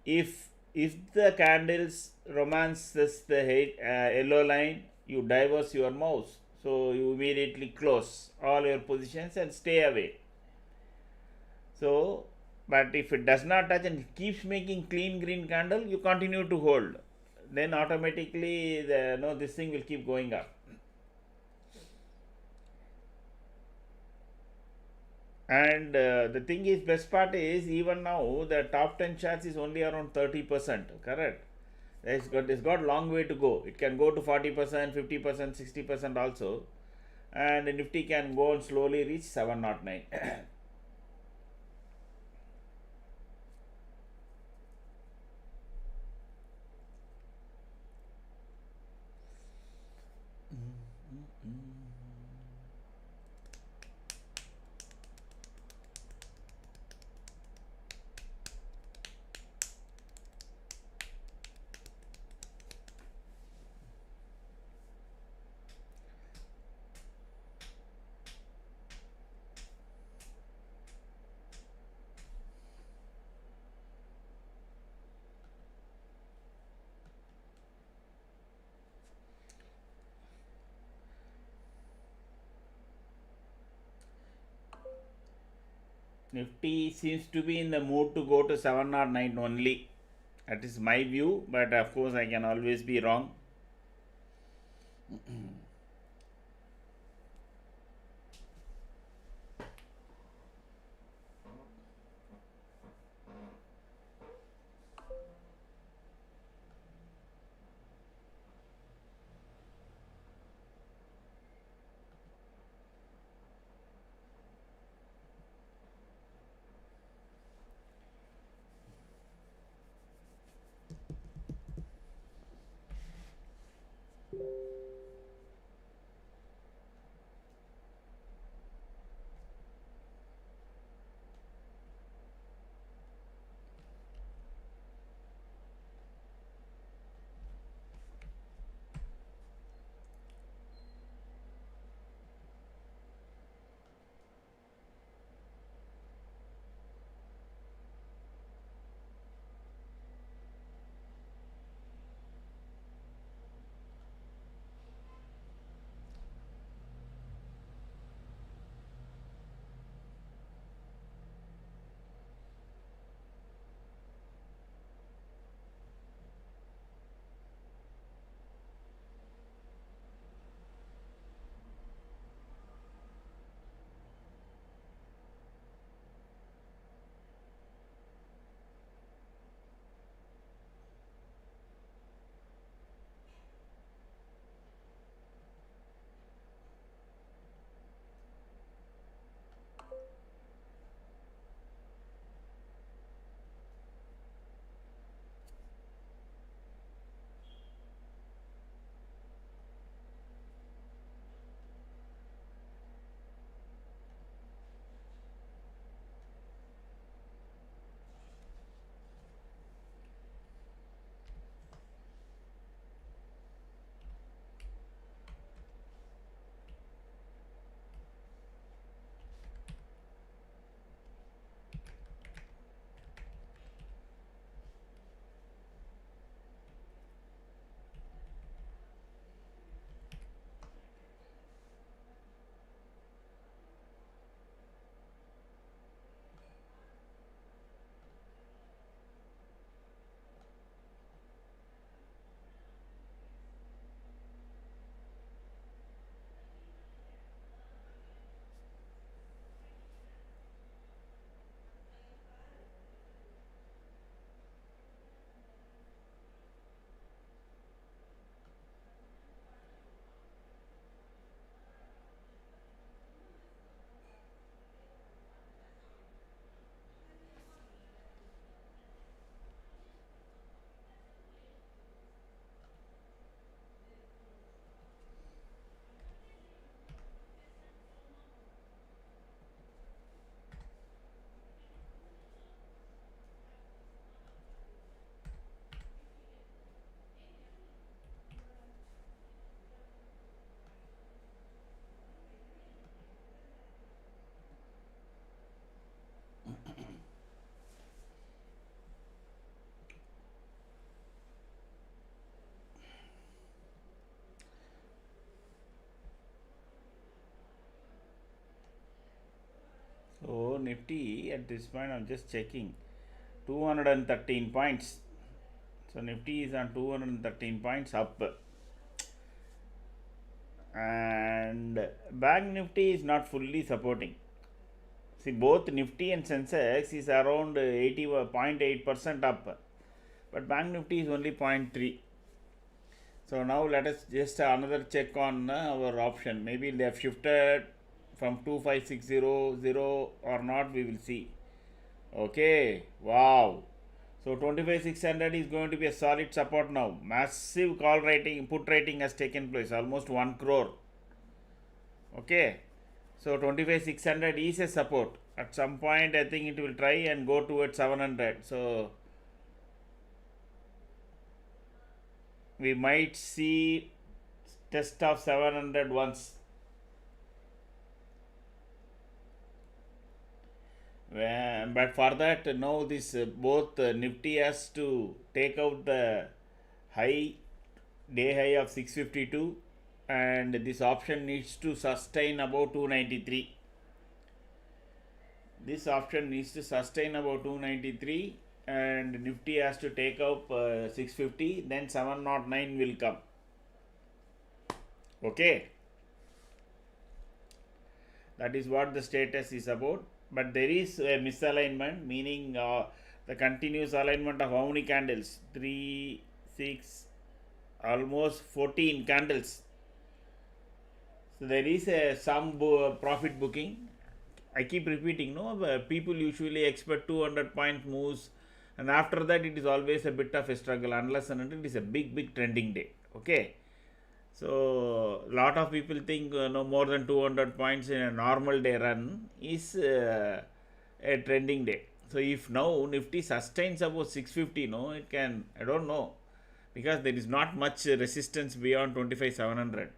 if the candles romances the yellow line, you diverse your mouse, so you immediately close all your positions and stay away. So but if it does not touch and it keeps making clean green candle, you continue to hold, then automatically the no this thing will keep going up. And the thing is, best part is, even now the top 10 charts is only around 30%, correct? It's got long way to go. It can go to 40%, 50%, 60% also, and Nifty can go and slowly reach 709. Nifty seems to be in the mood to go to 709 only. That is my view, but of course I can always be wrong. Nifty at this point, I'm just checking, 213 points. So Nifty is on 213 points up, and Bank Nifty is not fully supporting. See, both Nifty and Sensex is around 80.8% up, but Bank Nifty is only 0.3. So now let us just another check on our option. Maybe they have shifted from 25600 or not, we will see. Okay, wow. So 25,600 is going to be a solid support now. Massive call rating, put rating has taken place, almost 1 crore. Okay, so 25,600 is a support. At some point, I think it will try and go towards 700. So we might see test of 700 once. But for that, now this both Nifty has to take out the high, day high of 652, and this option needs to sustain about 293. This option needs to sustain about 293, and Nifty has to take up 650, then 709 will come. Okay, that is what the status is about. But there is a misalignment, meaning the continuous alignment of how many candles? 3, 6, almost 14 candles. So there is some profit booking. I keep repeating, no, people usually expect 200 point moves, and after that it is always a bit of a struggle unless and until it is a big trending day. Okay, so lot of people think no more than 200 points in a normal day run is a trending day. So if now Nifty sustains about 650, no, it can, I don't know, because there is not much resistance beyond 25,700.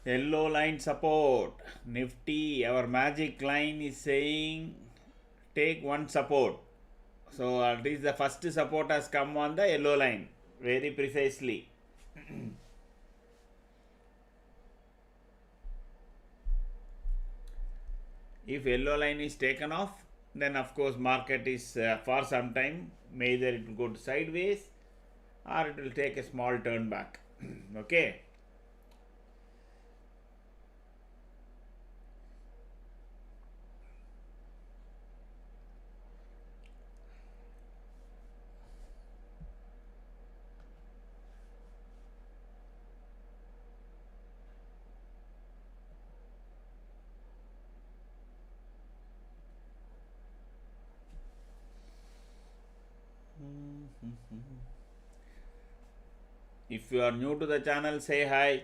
Yellow line support. Nifty, our magic line is saying take one support. So this the first support has come on the yellow line very precisely. If yellow line is taken off, then of course market is for some time, either it will go sideways or it will take a small turn back. Okay. If you are new to the channel, say hi.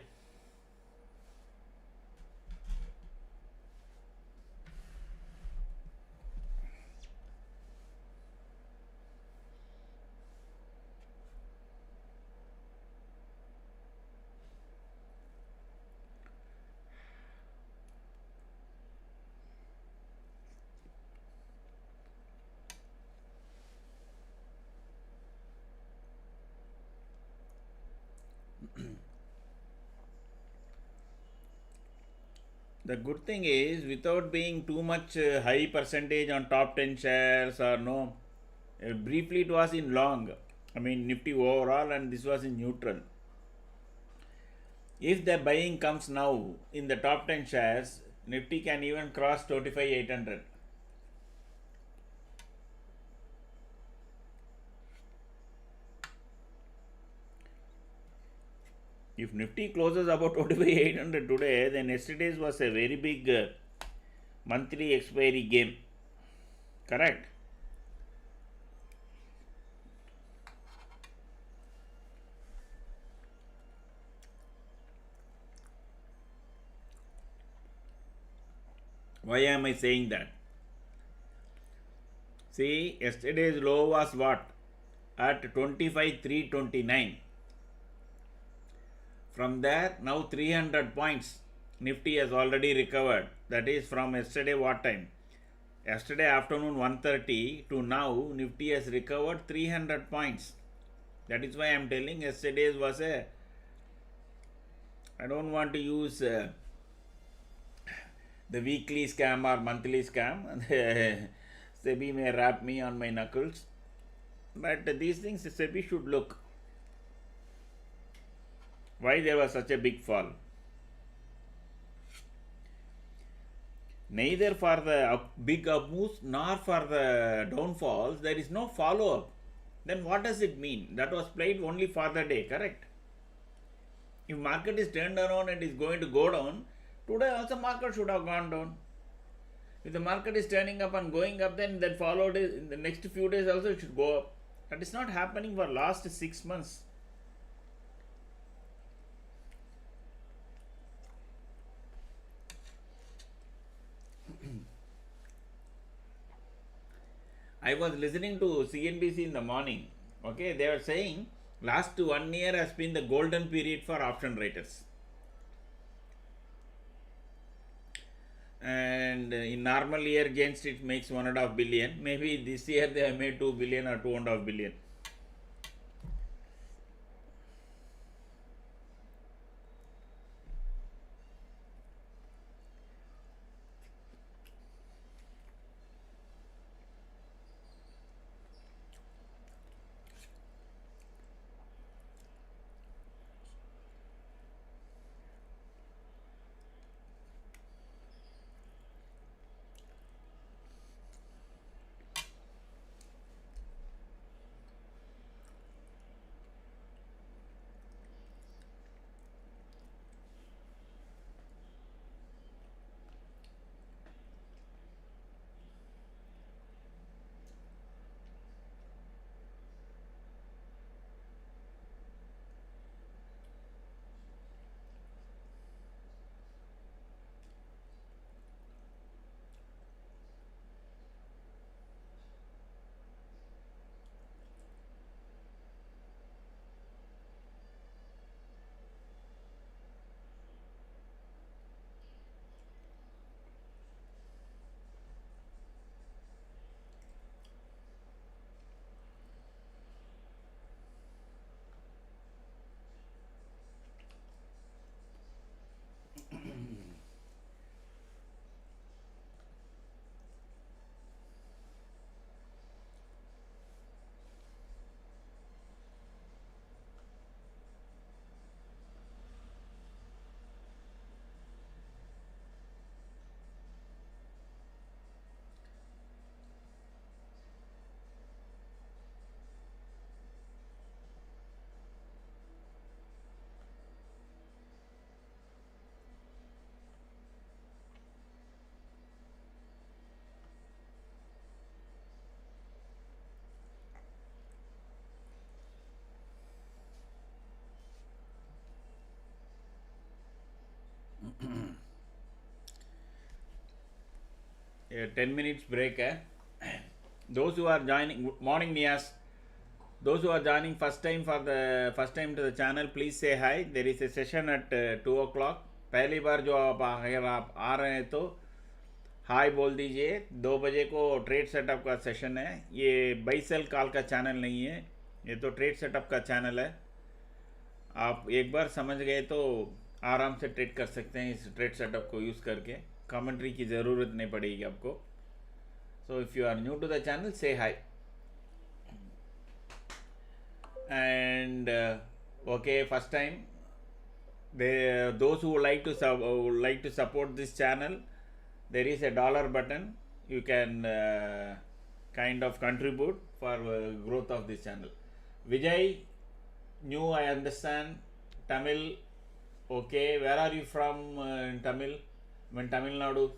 The good thing is, without being too much high percentage on top 10 shares or no, briefly it was in long. I mean Nifty overall, and this was in neutral. If the buying comes now in the top 10 shares, Nifty can even cross 25,800. If Nifty closes about 25,800 today, then yesterday's was a very big monthly expiry game. Correct? Why am I saying that? See, yesterday's low was what? At 25,329. From there, now 300 points. Nifty has already recovered. That is from yesterday what time? Yesterday afternoon 1:30 to now, Nifty has recovered 300 points. That is why I am telling yesterday's was a, I don't want to use the weekly scam or monthly scam. SEBI may rap me on my knuckles. But these things SEBI should look. Why there was such a big fall? Neither for the big up moves nor for the downfalls, there is no follow up. Then what does it mean? That was played only for the day, correct? If market is turned around and is going to go down, today also market should have gone down. If the market is turning up and going up, then that followed in the next few days also it should go up. That is not happening for last 6 months. I was listening to CNBC in the morning. Okay, they were saying last 1 year has been the golden period for option writers. And in normal year against it makes 1.5 billion. Maybe this year they have made 2 billion or 2.5 billion. A 10 minutes break. Those who are joining, good morning Nias. Those who are joining first time first time to the channel, please say hi. There is a session at 2 o'clock. पहली बार जो आप अगर आप आ रहे हैं तो हाय बोल दीजिए. 2 बजे को ट्रेड सेटअप का सेशन है. ये बाई सेल कॉल का चैनल नहीं है, ये तो ट्रेड सेटअप का चैनल है. आप एक बार समझ गए तो आराम से ट्रेड कर सकते हैं इस ट्रेड सेटअप को यूज़ करके. कमेंट्री की ज़रूरत नहीं पड़ेगी आपको. So if you are new to the channel, say hi. And okay, first time, those who would like to support this channel, there is a dollar button. You can kind of contribute for growth of this channel. Vijay, new, I understand, Tamil. Okay, where are you from in Tamil? In Tamil Nadu.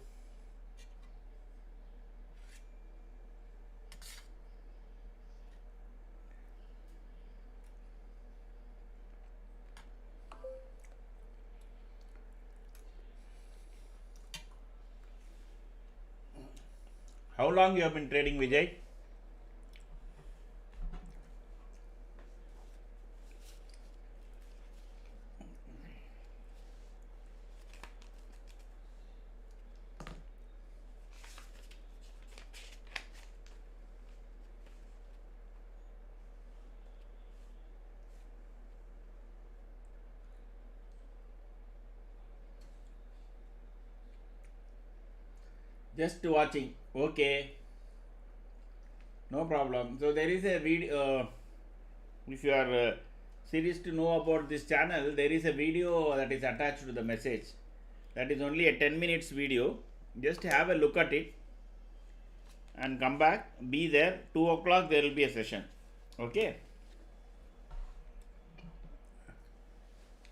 How long you have been trading, Vijay? Just watching. Okay, no problem. So there is a video. If you are serious to know about this channel, there is a video that is attached to the message. That is only a 10 minutes video. Just have a look at it and come back. Be there. 2 o'clock there will be a session. Okay.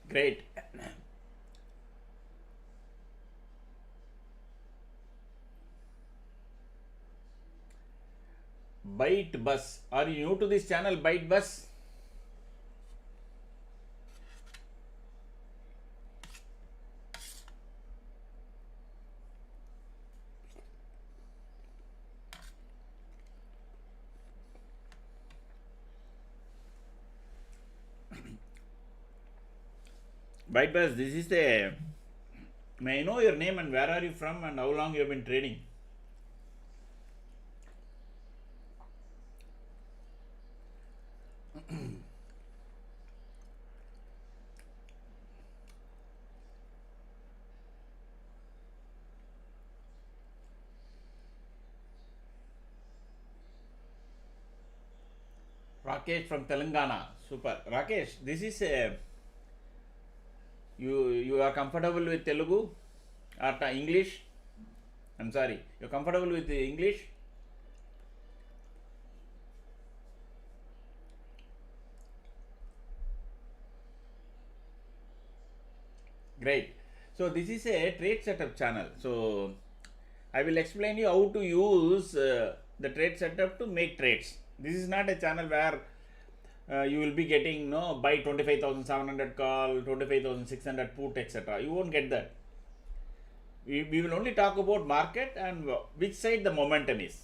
Great. Byte Bus. Are you new to this channel, Byte Bus? Byte Bus, this is the. May I know your name and where are you from and how long you have been trading? Rakesh from Telangana. Super. Rakesh, this is a. You are comfortable with Telugu or English? I'm sorry. You're comfortable with the English? Great. So this is a trade setup channel. So I will explain you how to use the trade setup to make trades. This is not a channel where you will be getting no buy 25,700 call, 25,600 put, etc. You won't get that. We will only talk about market and which side the momentum is.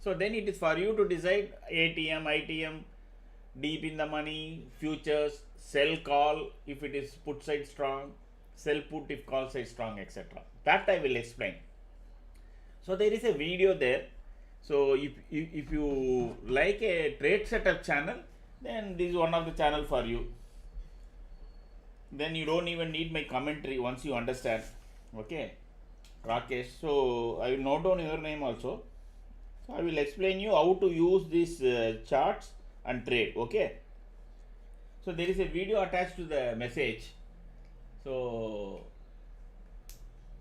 So then it is for you to decide ATM, ITM, deep in the money, futures, sell call if it is put side strong, sell put if call side strong, etc. That I will explain. So there is a video there. So if you like a trade setup channel, then this is one of the channel for you. Then you don't even need my commentary once you understand. Okay, Rakesh. So I will note down your name also. So I will explain you how to use these charts and trade. Okay. So there is a video attached to the message. So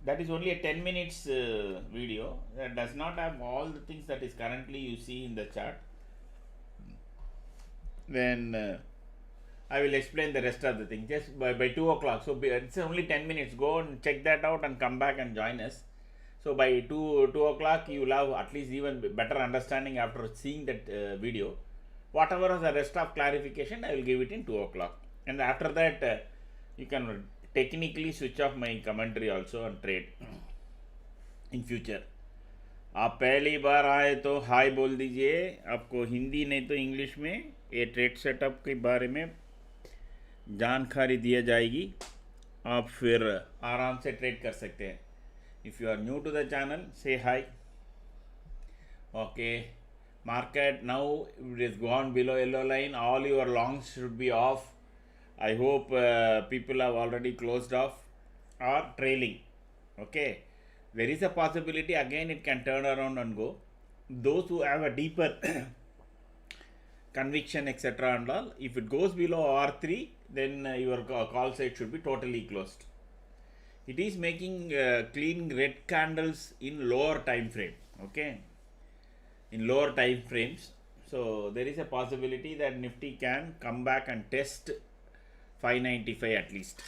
that is only a 10 minutes video that does not have all the things that is currently you see in the chart. Then I will explain the rest of the thing just by 2 o'clock. So it's only 10 minutes. Go and check that out and come back and join us. So by 2 o'clock you will have at least even better understanding after seeing that video. Whatever is the rest of clarification, I will give it in 2 o'clock. And after that you can technically switch off my commentary also and trade in future. आप पहली बार आए तो हाय बोल दीजिए. आपको हिंदी नहीं तो English में ये ट्रेड सेटअप के बारे में जानकारी दिया जाएगी. आप फिर आराम से ट्रेड कर सकते हैं. If you are new to the channel, say hi. Okay, market now it is gone below yellow line. All your longs should be off. I hope people have already closed off or trailing. Okay, there is a possibility again it can turn around and go. Those who have a deeper conviction, etc. and all, if it goes below R3, then your call side should be totally closed. It is making clean red candles in lower time frame. Okay, in lower time frames. So there is a possibility that Nifty can come back and test 595 at least.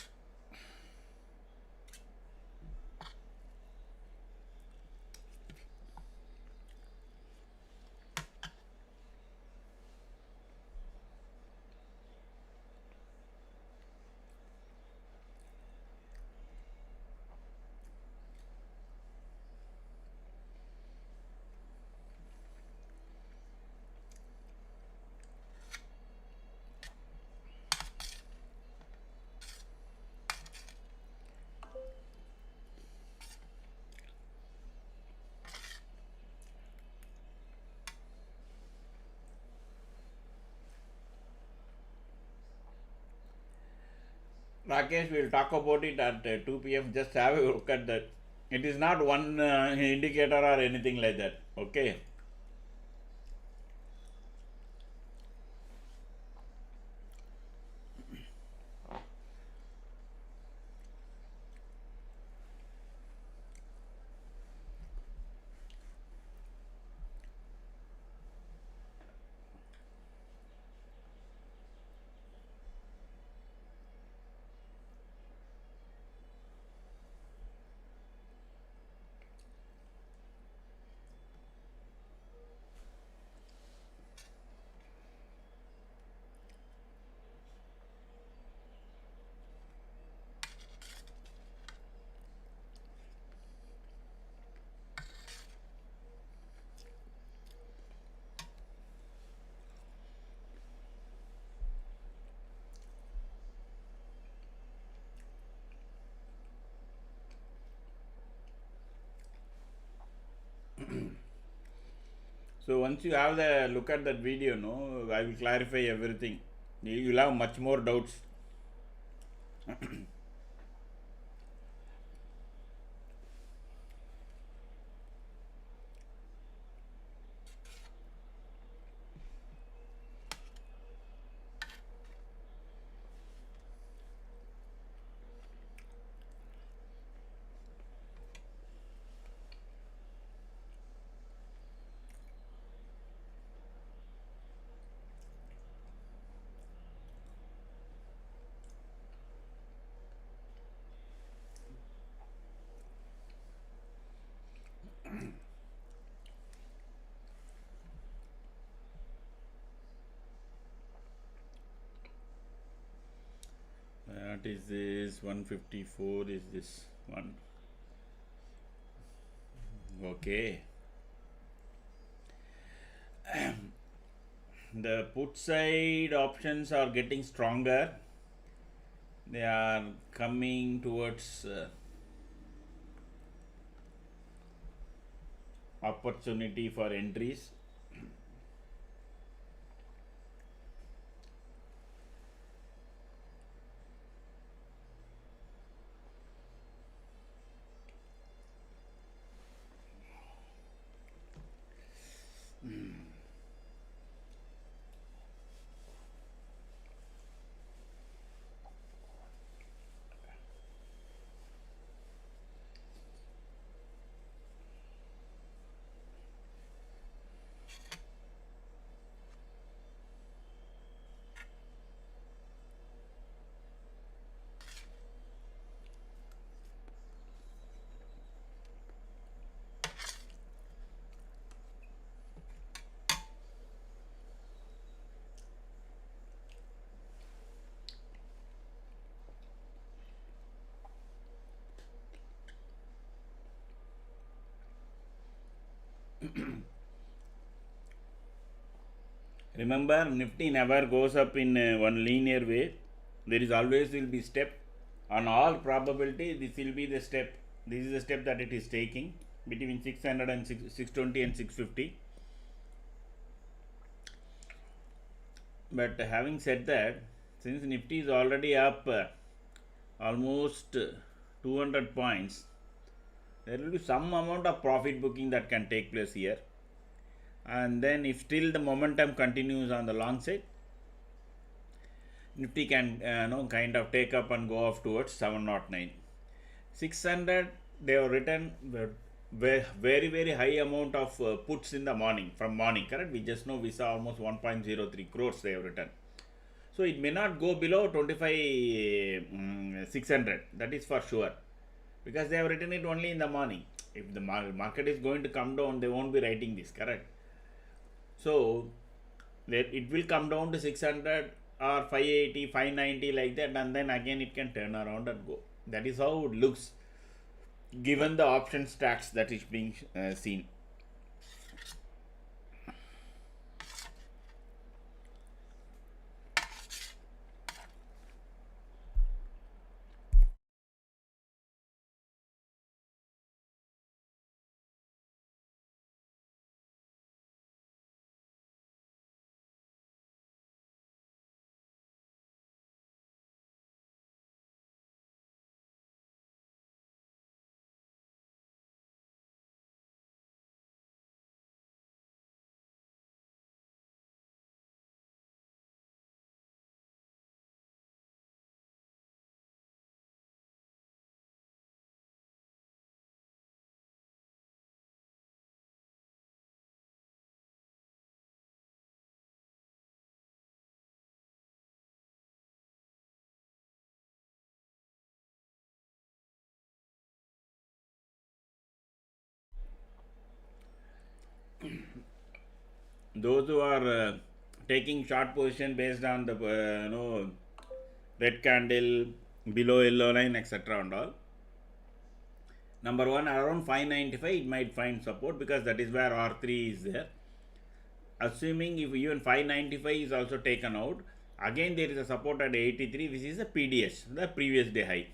Rakesh, we'll talk about it at 2 p.m. Just have a look at that. It is not one indicator or anything like that. Okay. So once you have the look at that video, no, I will clarify everything. You will have much more doubts. What is this? 154 is this one. Okay. The put side options are getting stronger. They are coming towards opportunity for entries. Remember, Nifty never goes up in one linear way. There is always will be step. On all probability, this will be the step. This is the step that it is taking between 600 and 620 and 650. But having said that, since Nifty is already up almost 200 points, there will be some amount of profit booking that can take place here. And then if still the momentum continues on the long side, Nifty can kind of take up and go off towards 709. 600, they have written very very high amount of puts in the morning, from morning, correct? We just know we saw almost 1.03 crores they have written. So it may not go below 25 600, that is for sure, because they have written it only in the morning. If the market is going to come down, they won't be writing this, correct? So it will come down to 600 or 580, 590 like that, and then again it can turn around and go. That is how it looks given the option stacks that is being seen. Those who are taking short position based on the red candle below yellow line, etc. and all, number one, around 595 it might find support, because that is where R3 is there. Assuming if even 595 is also taken out, again there is a support at 83, which is a PDS, the previous day high,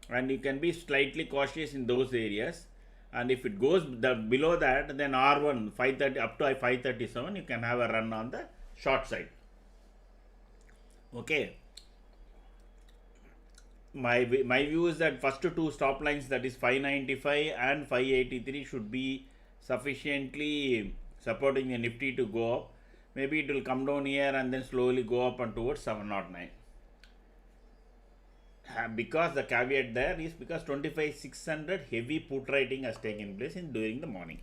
and you can be slightly cautious in those areas. And if it goes below that, then R1 530 up to 537, you can have a run on the short side. Okay, my view is that first two stop lines, that is 595 and 583, should be sufficiently supporting the Nifty to go up. Maybe it will come down here and then slowly go up and towards 709. Because the caveat there is because 25,600 heavy put writing has taken place during the morning.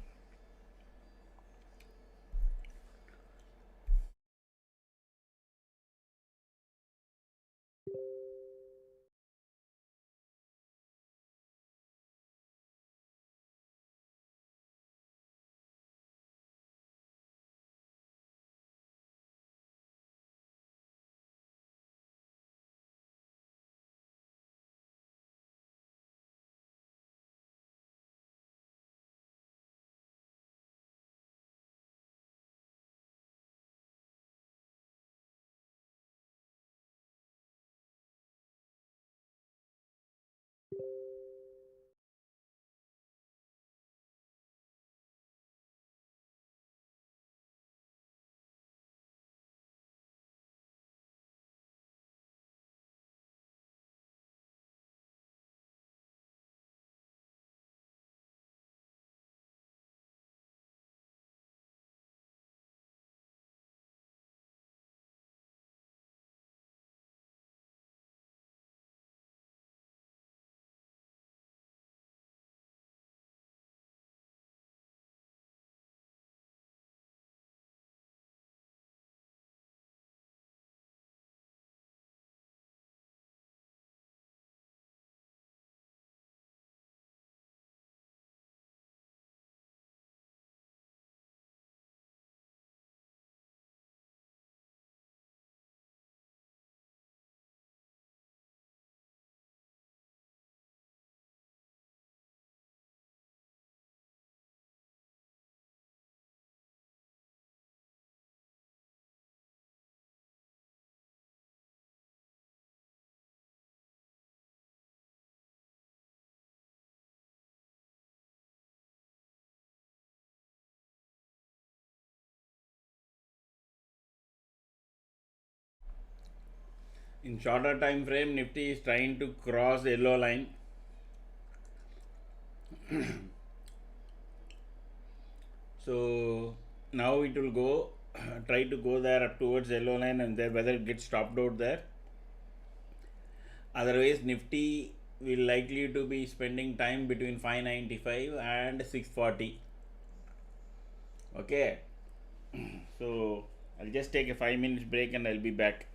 In shorter time frame, Nifty is trying to cross the yellow line. So now it will go try to go there up towards yellow line, and there whether it gets stopped out there. Otherwise, Nifty will likely to be spending time between 595 and 640. Okay, so I'll just take a 5 minutes break and I'll be back.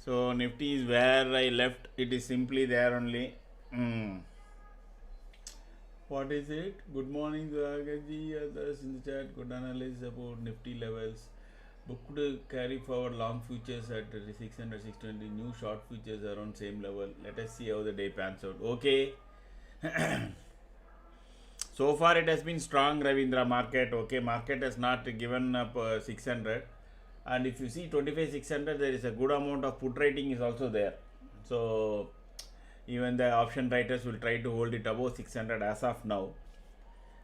So Nifty is where I left. It is simply there only. Hmm. What is it? Good morning, Dwagaji. Others in the chat. Good analysis about Nifty levels. Booked carry forward long futures at 600, 620. New short futures around same level. Let us see how the day pans out. Okay. So far it has been strong, Ravindra market. Okay, market has not given up 600. And if you see 25 600, there is a good amount of put rating is also there. So even the option writers will try to hold it above 600 as of now.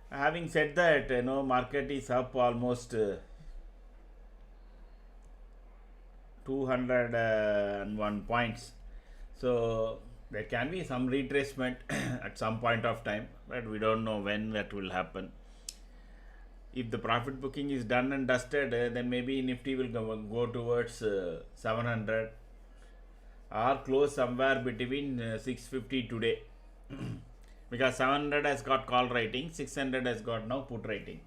Having said that, market is up almost 201 points. So there can be some retracement at some point of time, but we don't know when that will happen. If the profit booking is done and dusted, then maybe Nifty will go towards 700 or close somewhere between 650 today. Because 700 has got call rating, 600 has got now put rating.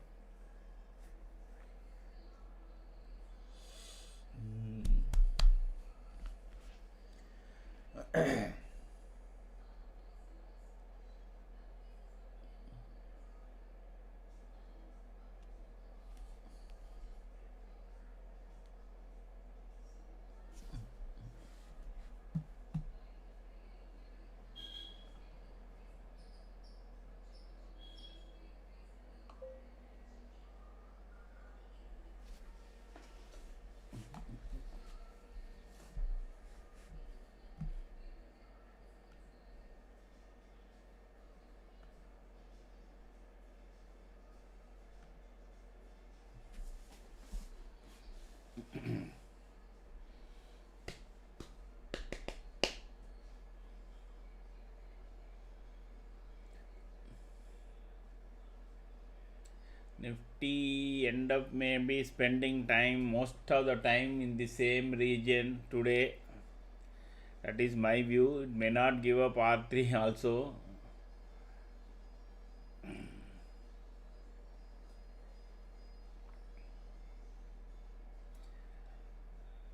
Nifty end up maybe spending time most of the time in the same region today. That is my view. It may not give up R3 also.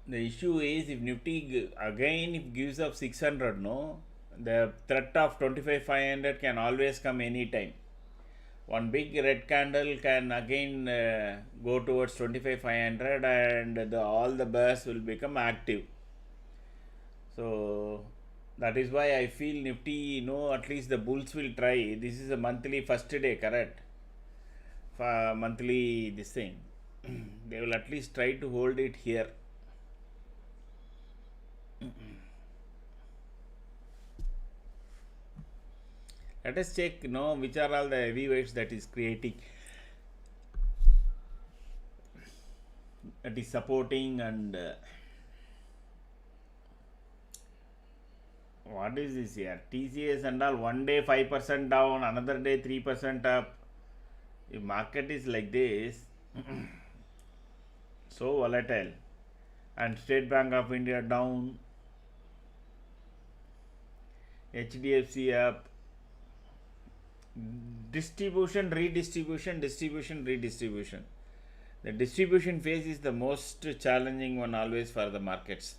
The issue is if Nifty again if gives up 600, no, the threat of 25 500 can always come anytime. One big red candle can again go towards 25 500 and all the bears will become active. So that is why I feel Nifty, at least the bulls will try. This is a monthly first day, correct? Monthly this thing. They will at least try to hold it here. Let us check, which are all the heavyweights that is creating, that is supporting, and what is this here? TCS and all, one day 5% down, another day 3% up. If market is like this, so volatile, and State Bank of India down, HDFC up, distribution, redistribution, distribution, redistribution. The distribution phase is the most challenging one always for the markets.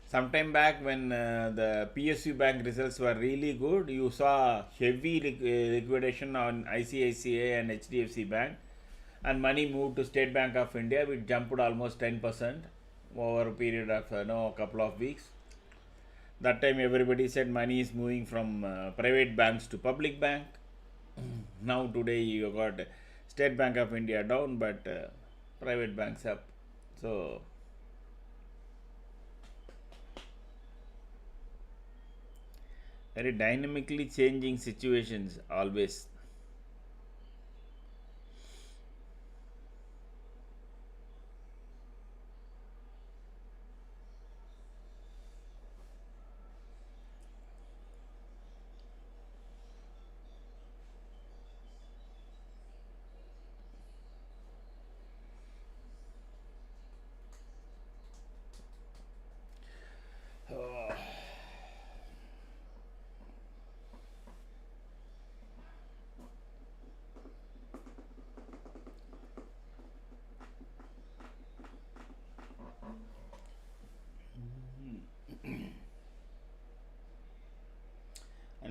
Sometime back when the PSU bank results were really good, you saw heavy liquidation on ICICI and HDFC bank, and money moved to State Bank of India, which jumped almost 10% over a period of a couple of weeks. That time everybody said money is moving from private banks to public bank. Now today you got State Bank of India down, but private banks up. So very dynamically changing situations always.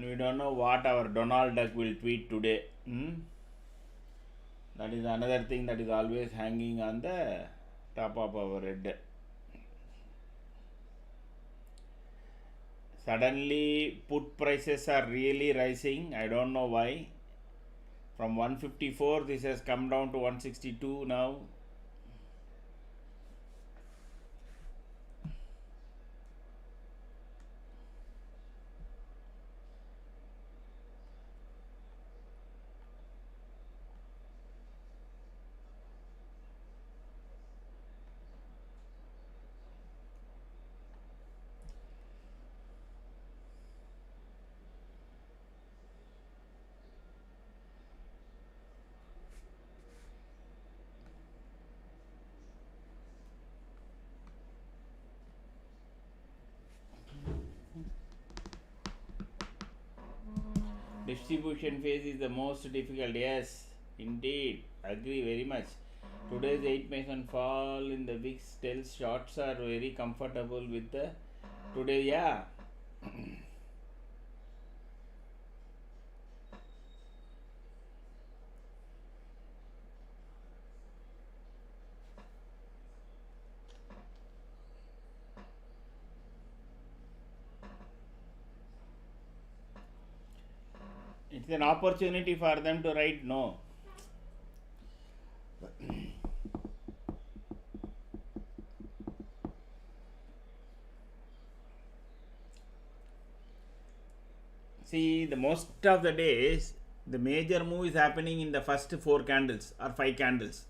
And we don't know what our Donald Duck will tweet today. That is another thing that is always hanging on the top of our head. Suddenly, put prices are really rising. I don't know why. From 154, this has come down to 162 now. Distribution phase is the most difficult. Yes, indeed. Agree very much. Today's 8 Mason fall in the VIX tells shorts are very comfortable with the today. Yeah. It's an opportunity for them to write no. See, the most of the days, the major move is happening in the first 4 candles or 5 candles.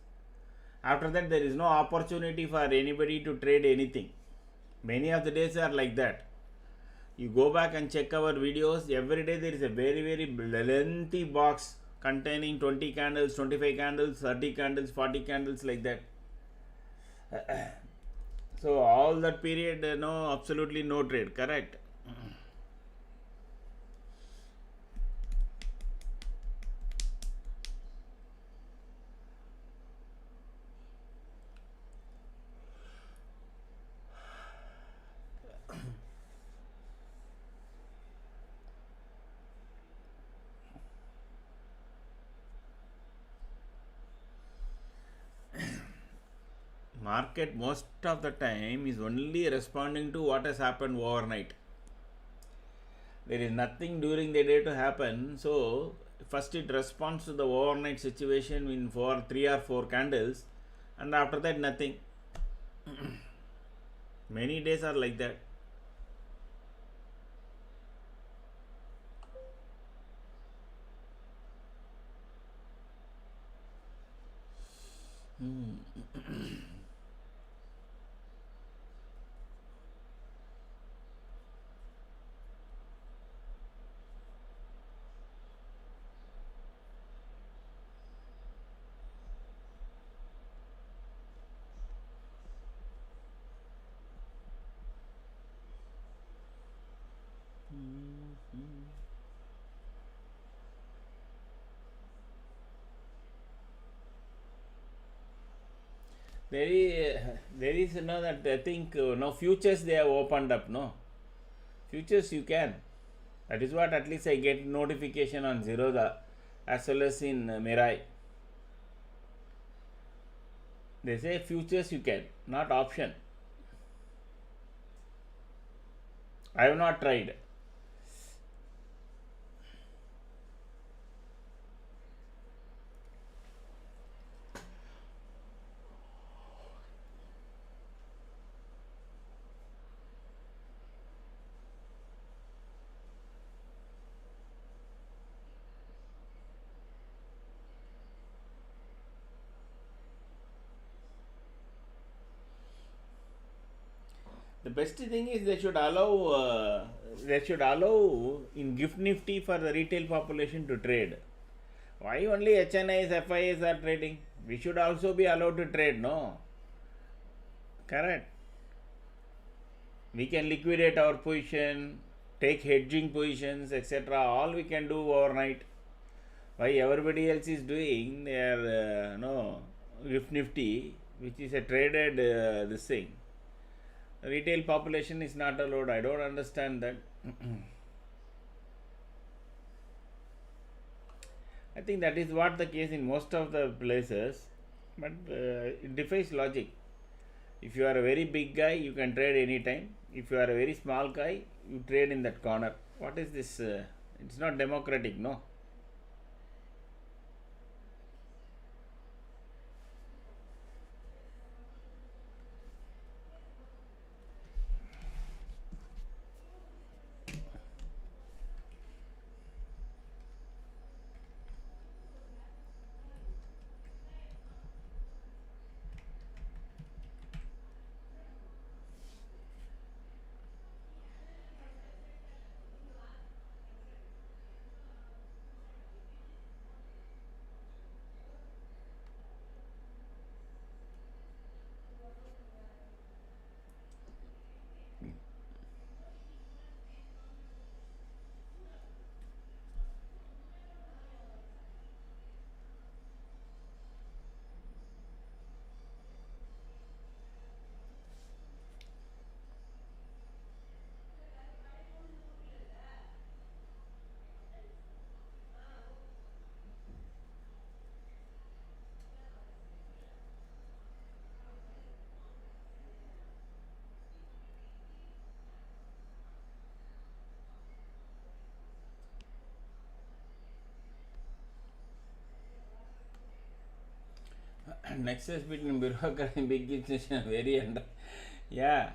After that, there is no opportunity for anybody to trade anything. Many of the days are like that. You go back and check our videos. Every day there is a very, very lengthy box containing 20 candles, 25 candles, 30 candles, 40 candles, like that. So all that period, no, absolutely no trade. Correct. Market most of the time is only responding to what has happened overnight. There is nothing during the day to happen. So first it responds to the overnight situation in 3 or 4 candles, and after that nothing. Many days are like that. There is no that I think no futures they have opened up. No futures you can. That is what at least I get notification on Zerodha as well as in Mirai. They say futures you can, not option. I have not tried. The best thing is they should allow in gift Nifty for the retail population to trade. Why only HNIs, FIs are trading? We should also be allowed to trade, no? Correct. We can liquidate our position, take hedging positions, etc. All we can do overnight. Why everybody else is doing their gift Nifty, which is a traded this thing. Retail population is not allowed. I don't understand that. I think that is what the case in most of the places, but it defies logic. If you are a very big guy, you can trade anytime. If you are a very small guy, you trade in that corner. What is this? It's not democratic, no. Nexus between bureaucracy and big institution very under. Yeah,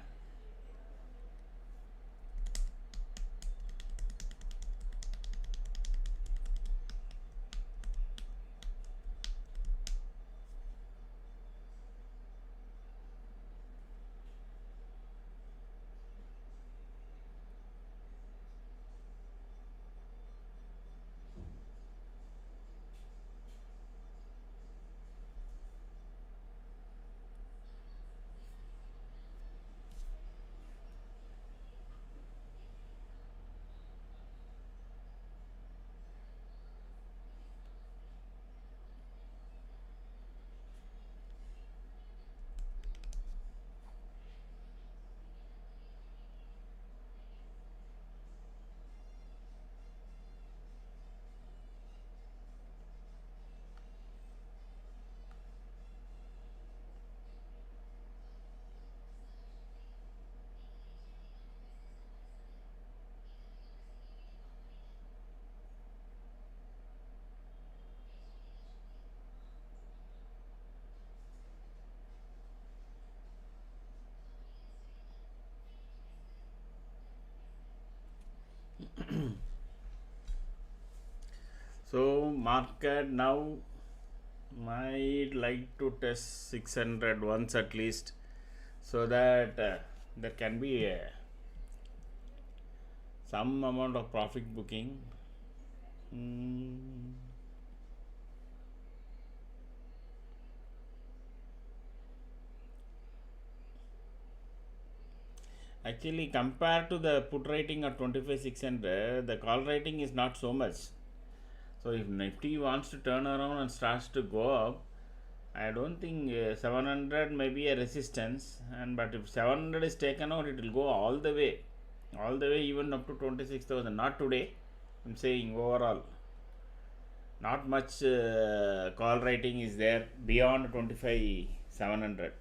so market now might like to test 600 once at least, so that there can be some amount of profit booking. Mm. Actually, compared to the put rating of 25,600, the call rating is not so much. So, if Nifty wants to turn around and starts to go up, I don't think 700 may be a resistance, and but if 700 is taken out, it will go all the way even up to 26,000. Not today, I'm saying overall. Not much call rating is there beyond 25,700.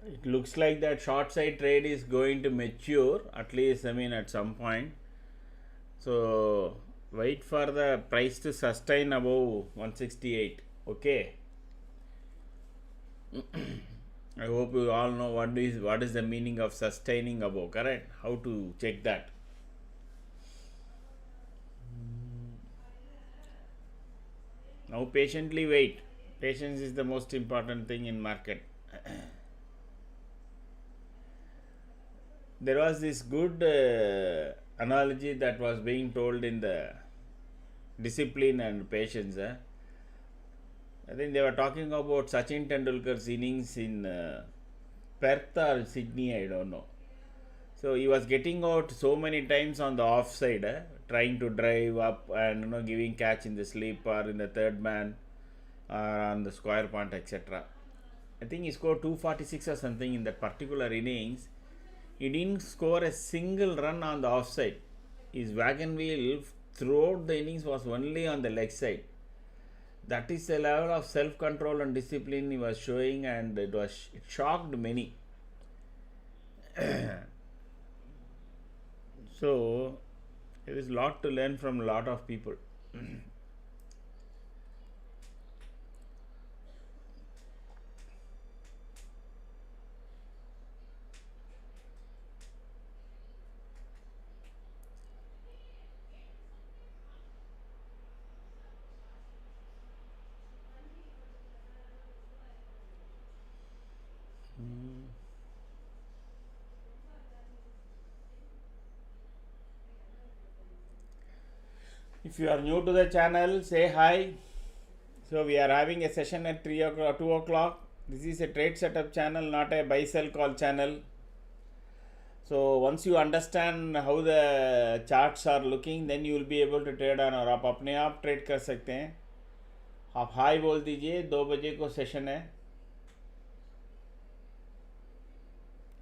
It looks like that short side trade is going to mature, at least I mean at some point. So wait for the price to sustain above 168. Okay. I hope you all know what is the meaning of sustaining above, correct? How to check that. Now patiently wait. Patience is the most important thing in market. There was this good analogy that was being told in the discipline and patience. I think they were talking about Sachin Tendulkar's innings in Perth or Sydney, I don't know. So he was getting out so many times on the offside, trying to drive up and giving catch in the slip or in the third man or on the square punt, etc. I think he scored 246 or something in that particular innings. He didn't score a single run on the offside. His wagon wheel throughout the innings was only on the leg side. That is the level of self-control and discipline he was showing, and it shocked many. So there is a lot to learn from a lot of people. If you are new to the channel, say hi. So we are having a session at 3 o'clock, 2 o'clock. This is a trade setup channel, not a buy sell call channel. So once you understand how the charts are looking, then you will be able to trade on, और आप अपने आप trade कर सकते हैं. आप high बोल दीजिए, 2 बजे को सेशन है.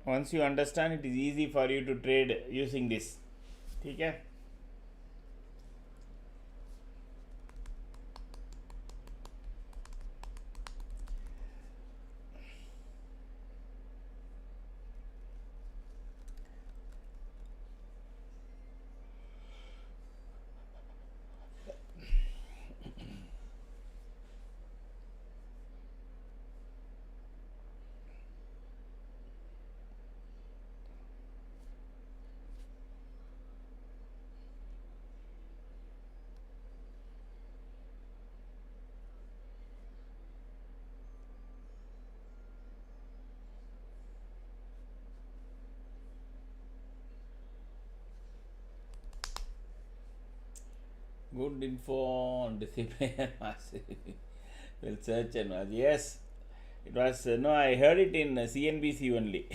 Once you understand, it is easy for you to trade using this. ठीक है. Good info on discipline. We'll search and watch. Yes, it was no. I heard it in CNBC only.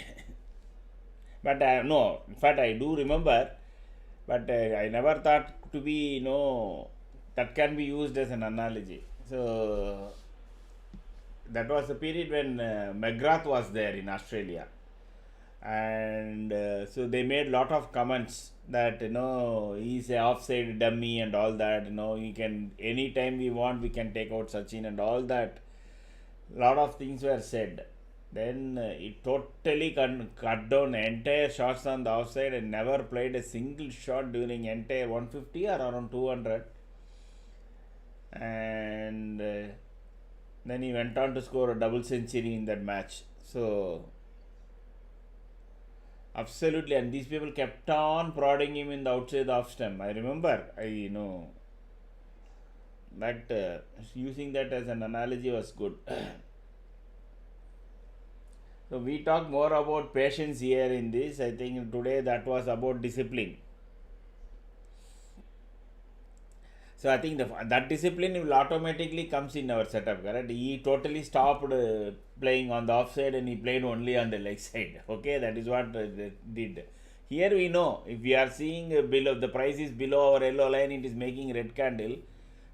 But no, in fact, I do remember. But I never thought to be that can be used as an analogy. So that was the period when McGrath was there in Australia, and so they made lot of comments that he's a offside dummy and all that. He can, anytime we want we can take out Sachin and all that. Lot of things were said. Then it totally cut down entire shots on the offside and never played a single shot during entire 150 or around 200. And then he went on to score a double century in that match. So absolutely, and these people kept on prodding him in the outside off stump. I remember, that using that as an analogy was good. So we talk more about patience here in this. I think today that was about discipline. So I think that discipline will automatically comes in our setup, correct? He totally stopped playing on the offside and he played only on the leg side. Okay, that is what they did. Here we know, if we are seeing below, the price is below our yellow line, it is making red candle.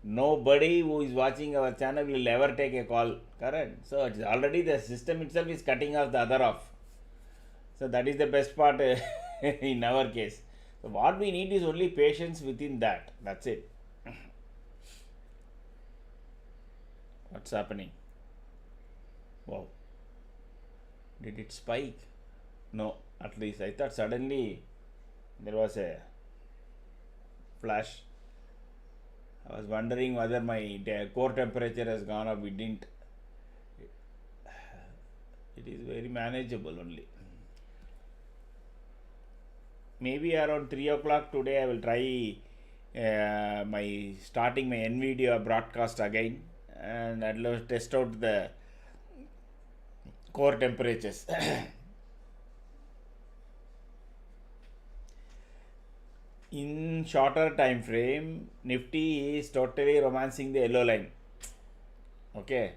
Nobody who is watching our channel will ever take a call, correct? So it is already the system itself is cutting off the other off. So that is the best part in our case. So what we need is only patience within that. That's it. What's happening? Wow. Did it spike? No, at least I thought suddenly there was a flash. I was wondering whether my core temperature has gone up. It didn't. It is very manageable only. Maybe around 3 o'clock today I will try my starting my NVIDIA broadcast again, and I'll test out the core temperatures. In shorter time frame, Nifty is totally romancing the yellow line. Okay.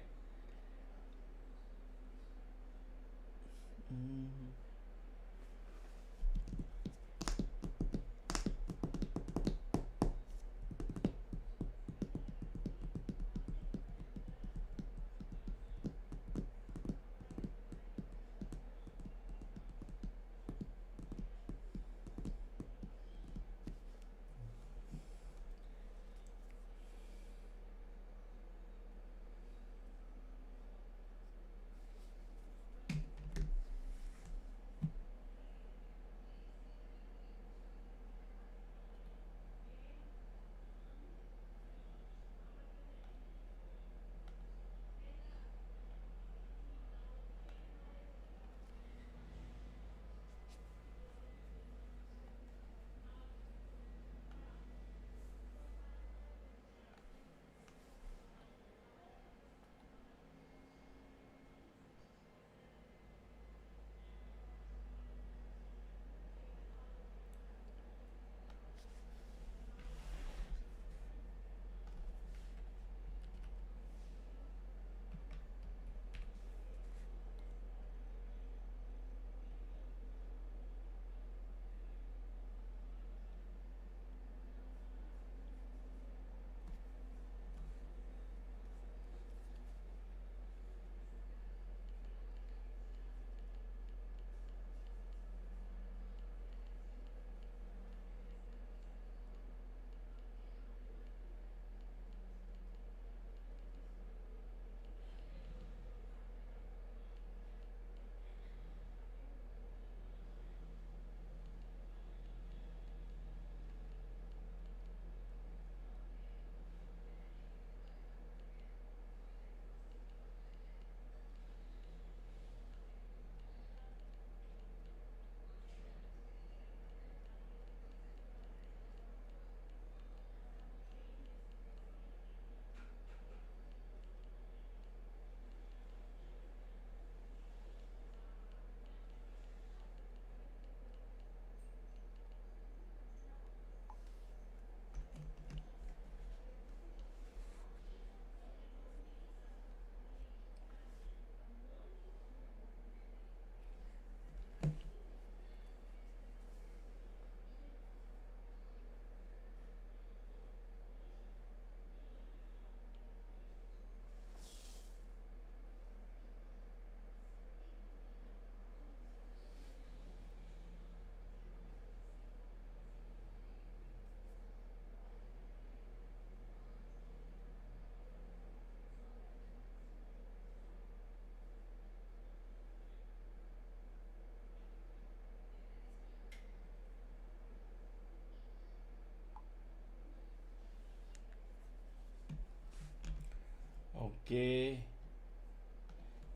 Okay.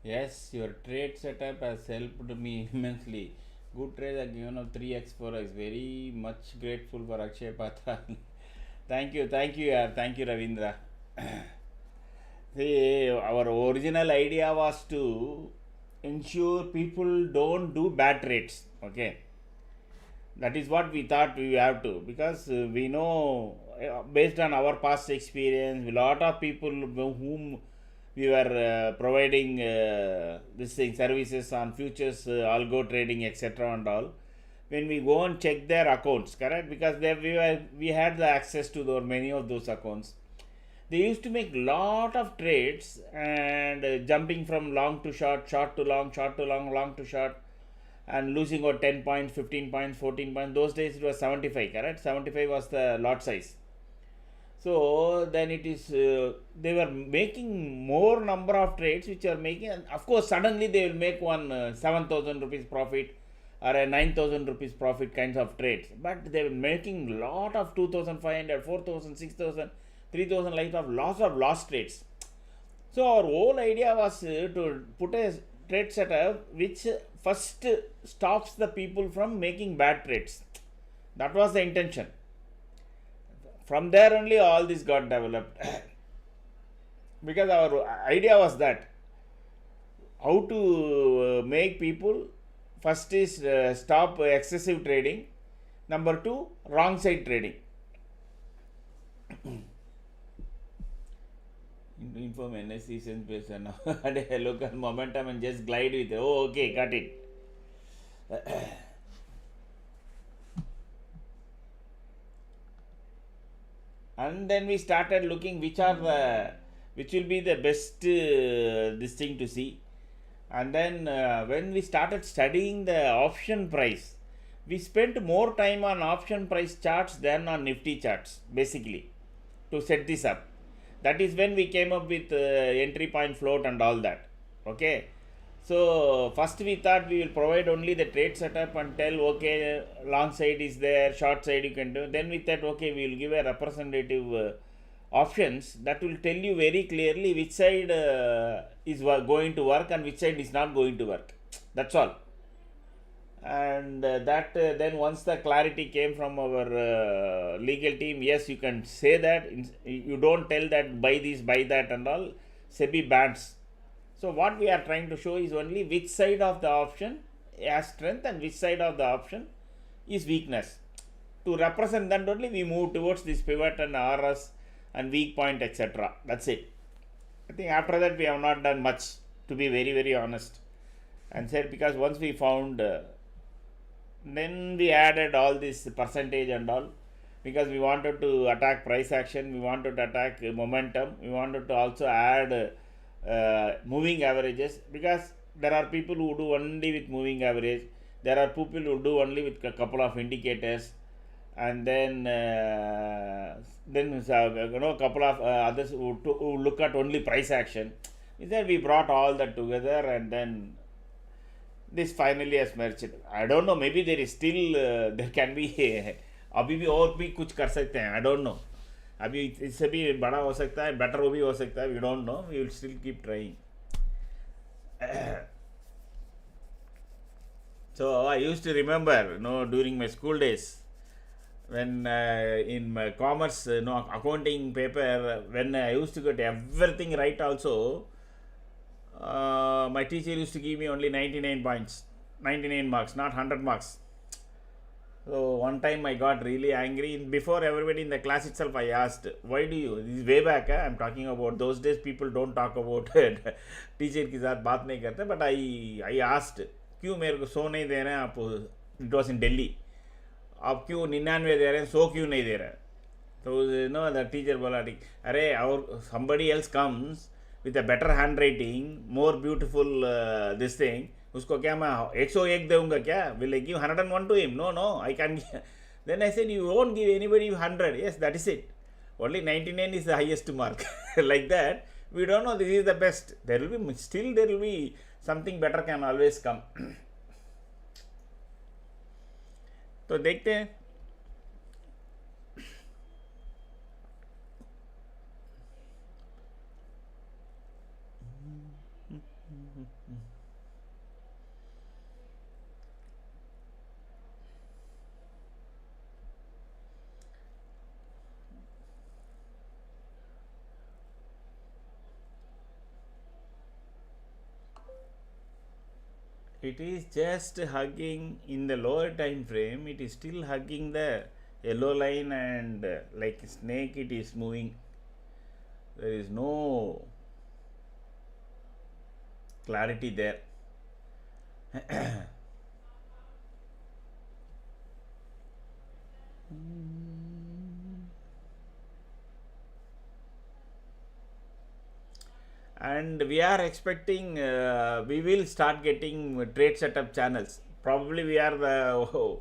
Yes, your trade setup has helped me immensely. Good trade have given up 3x 4x. Very much grateful for Akshay Patra. Thank you, yaar. Thank you, Ravindra. See, our original idea was to ensure people don't do bad trades. Okay, that is what we thought we have to, because we know, based on our past experience, a lot of people whom we were providing this thing services on futures, algo trading, etc. and all, when we go and check their accounts, correct, because we had the access to many of those accounts. They used to make lot of trades, and jumping from long to short, short to long, short to long, long to short, and losing about 10 points, 15 points, 14 points. Those days it was 75, correct? 75 was the lot size. So then it is, they were making more number of trades which are making, and of course suddenly they will make one 7,000 rupees profit or a 9,000 rupees profit kinds of trades, but they were making lot of 2,500, 4,000, 6,000, 3,000 like of loss trades. So our whole idea was to put a trade setup which first stops the people from making bad trades. That was the intention. From there only all this got developed. Because our idea was that how to make people, first is stop excessive trading, number two wrong side trading. Inform NSE sense based and look at momentum and just glide with it. Oh, okay, got it. And then we started looking which will be the best this thing to see. And then when we started studying the option price, we spent more time on option price charts than on Nifty charts, basically, to set this up. That is when we came up with entry point float and all that. Okay. So first we thought we will provide only the trade setup and tell, okay, long side is there, short side you can do. Then we thought, okay, we will give a representative options that will tell you very clearly which side is going to work and which side is not going to work. That's all. And then once the clarity came from our legal team, yes, you can say that. You don't tell that buy this, buy that and all. SEBI bans. So what we are trying to show is only which side of the option has strength and which side of the option is weakness. To represent that only we move towards this pivot and RS and weak point, etc. That's it. I think after that we have not done much, to be very, very honest. And said, because once we found, then we added all this percentage and all, because we wanted to attack price action, we wanted to attack momentum, we wanted to also add moving averages, because there are people who do only with moving average, there are people who do only with a couple of indicators, and then a couple of others who look at only price action. We brought all that together, and then this finally has merged. I don't know, maybe there is still there can be अभी भी और भी कुछ कर सकते हैं. I don't know. अभी इससे भी बड़ा हो सकता है, better वो भी हो सकता है. We don't know. We will still keep trying. So I used to remember, during my school days, when in my commerce, accounting paper, when I used to get everything right also, my teacher used to give me only 99 points, 99 marks, not 100 marks. So one time I got really angry. Before everybody in the class itself, I asked, why do you, this is way back, I'm talking about those days, people don't talk about teacher के साथ बात नहीं करते, but I asked, क्यों मेरे को 100 नहीं दे रहे हैं आप, it was in Delhi, आप क्यों 99 दे रहे हैं, 100 क्यों नहीं दे रहे हैं. So the teacher बोला, अरे somebody else comes with a better handwriting, more beautiful this thing, उसको क्या मैं 101 दूंगा क्या? Will I give 101 to him? No, I can't. Then I said, you won't give anybody 100. Yes, that is it. Only 99 is the highest mark. Like that, we don't know this is the best. There will be something better can always come. तो देखते हैं. It is just hugging in the lower time frame, it is still hugging the yellow line, and like a snake it is moving. There is no clarity there. And we are expecting we will start getting trade setup channels. Probably we are the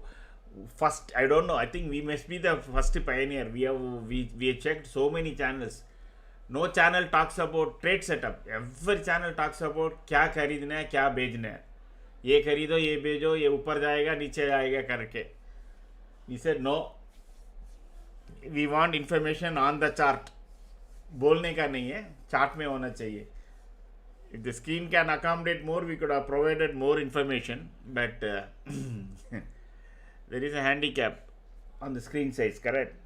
first. I don't know. I think we must be the first pioneer. We have checked so many channels. No channel talks about trade setup. Every channel talks about क्या खरीदना है, क्या बेचना है. ये खरीदो, ये बेचो, ये ऊपर जाएगा, नीचे जाएगा करके. We said no. We want information on the chart. बोलने का नहीं है, चार्ट में होना चाहिए. If the screen can accommodate more, we could have provided more information, but there is a handicap on the screen size, correct?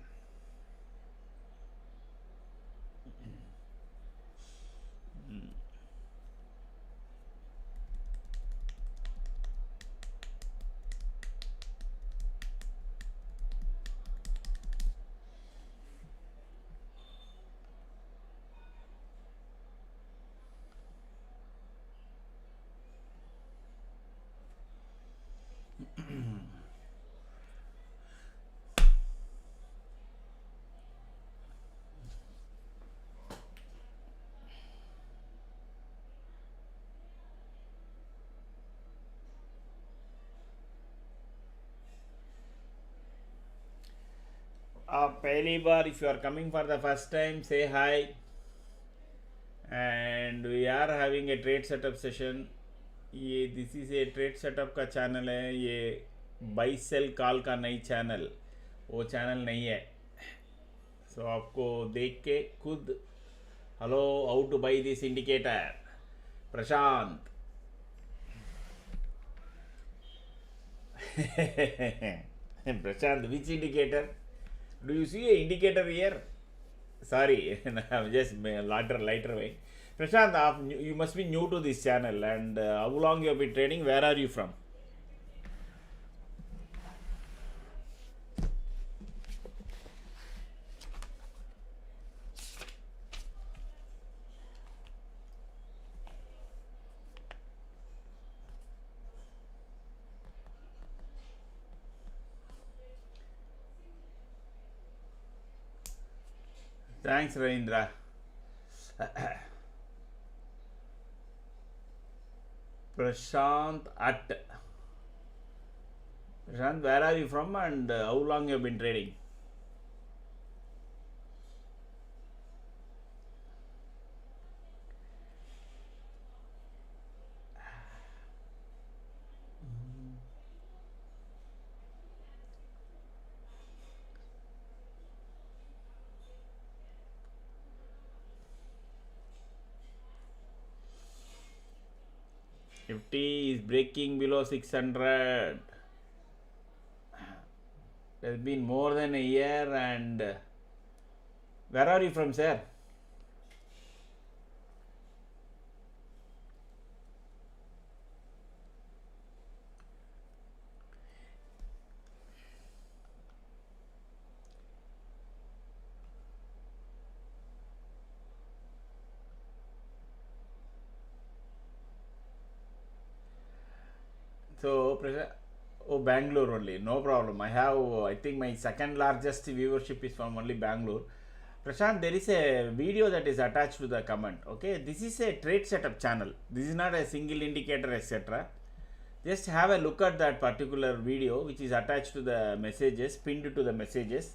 पहली बार, if you are coming for the first time, say hi. And we are having a trade setup session. ये this is a trade setup का channel है, ये by cell call का नई channel, वो channel नहीं है. सो आपको देख के खुद, hello how two by this indicator, Prashant. Prashant, which indicator? Do you see a indicator here? Sorry, I'm just lighter way. Prashant, you must be new to this channel, and how long you have been trading? Where are you from? Thanks, Ravindra. Prashant, where are you from, and how long you have been trading? Nifty is breaking below 600. It has been more than a year. And where are you from, sir? So, Bangalore only, no problem. I think my second largest viewership is from only Bangalore. Prashant, there is a video that is attached to the comment. Okay, this is a trade setup channel. This is not a single indicator, etc. Just have a look at that particular video, which is attached to the messages, pinned to the messages,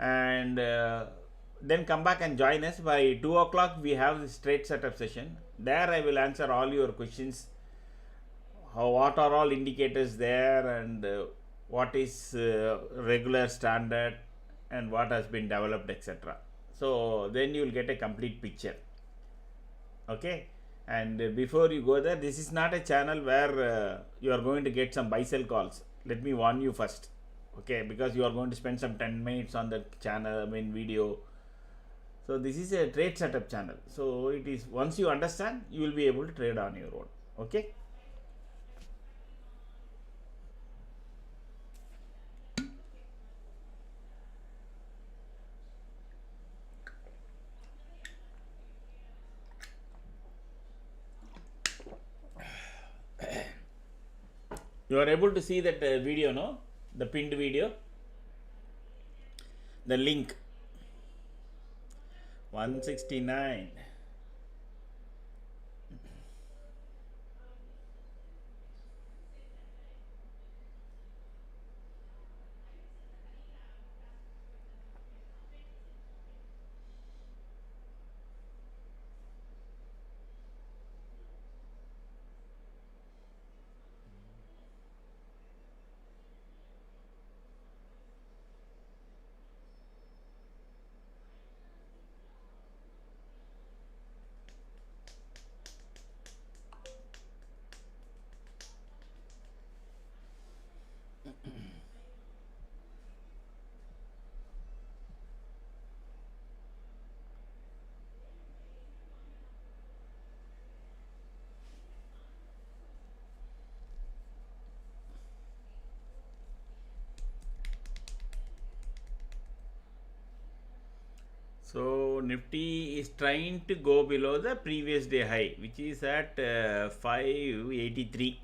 and then come back and join us by 2 o'clock. We have this trade setup session. There I will answer all your questions. What are all indicators there, and what is regular, standard, and what has been developed, etc. So then you will get a complete picture. Okay, and before you go there, this is not a channel where you are going to get some buy sell calls. Let me warn you first. Okay, because you are going to spend some 10 minutes on the channel, video. So this is a trade setup channel. So it is, once you understand, you will be able to trade on your own. Okay. You are able to see that video, no? The pinned video. The link. 169. So Nifty is trying to go below the previous day high, which is at 583.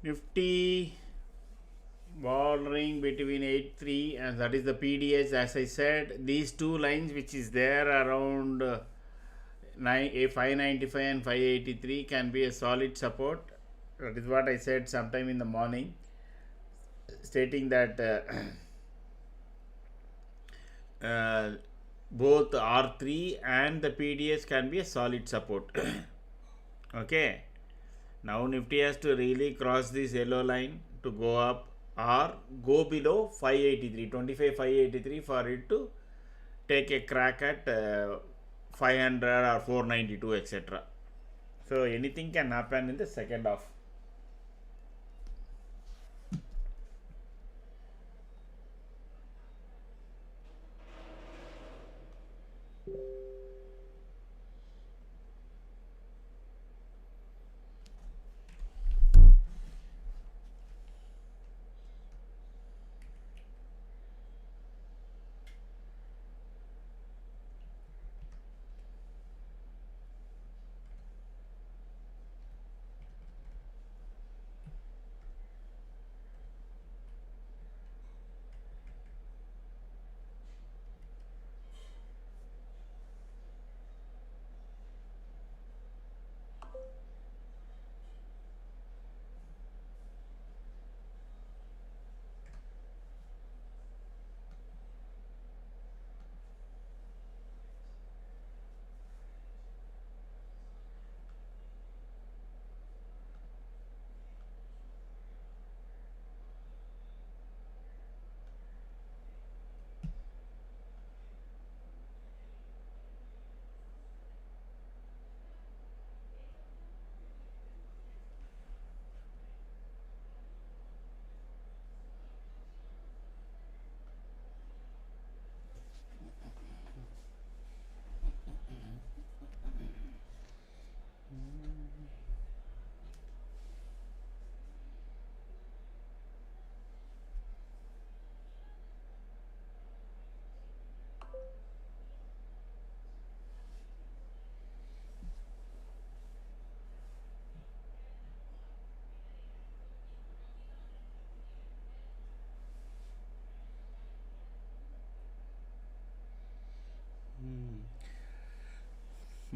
Nifty bordering between 83, and that is the PDS. As I said, these two lines which is there around 595 and 583 can be a solid support. That is what I said sometime in the morning, stating that both R3 and the PDS can be a solid support. Okay, now Nifty has to really cross this yellow line to go up or go below 583, 25 583 for it to take a crack at 500 or 492, etc. So anything can happen in the second half.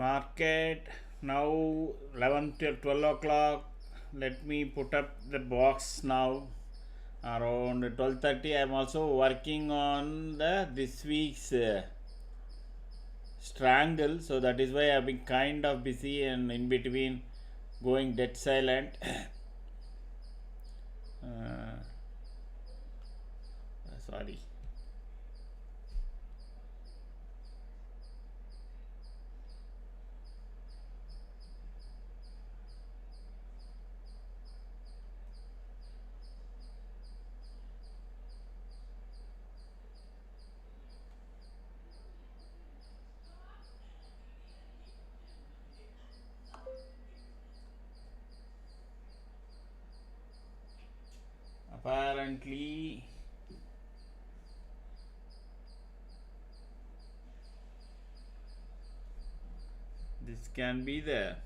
Market now 11 till 12 o'clock. Let me put up the box now. Around 12:30 I am also working on the this week's strangle, so that is why I have been kind of busy and in between going dead silent. uh, Sorry. Apparently this can be there.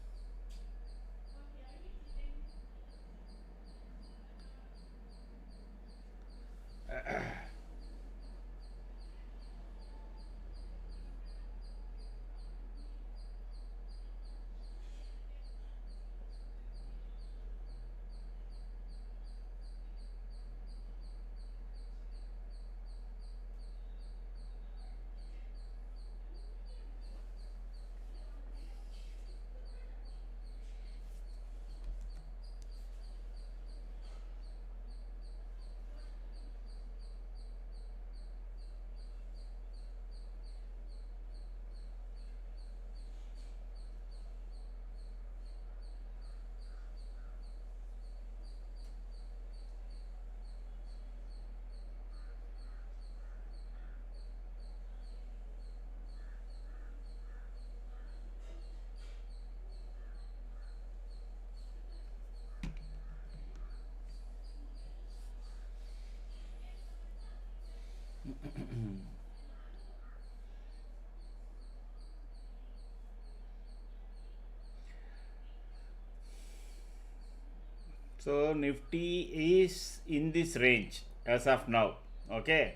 So Nifty is in this range as of now. Okay,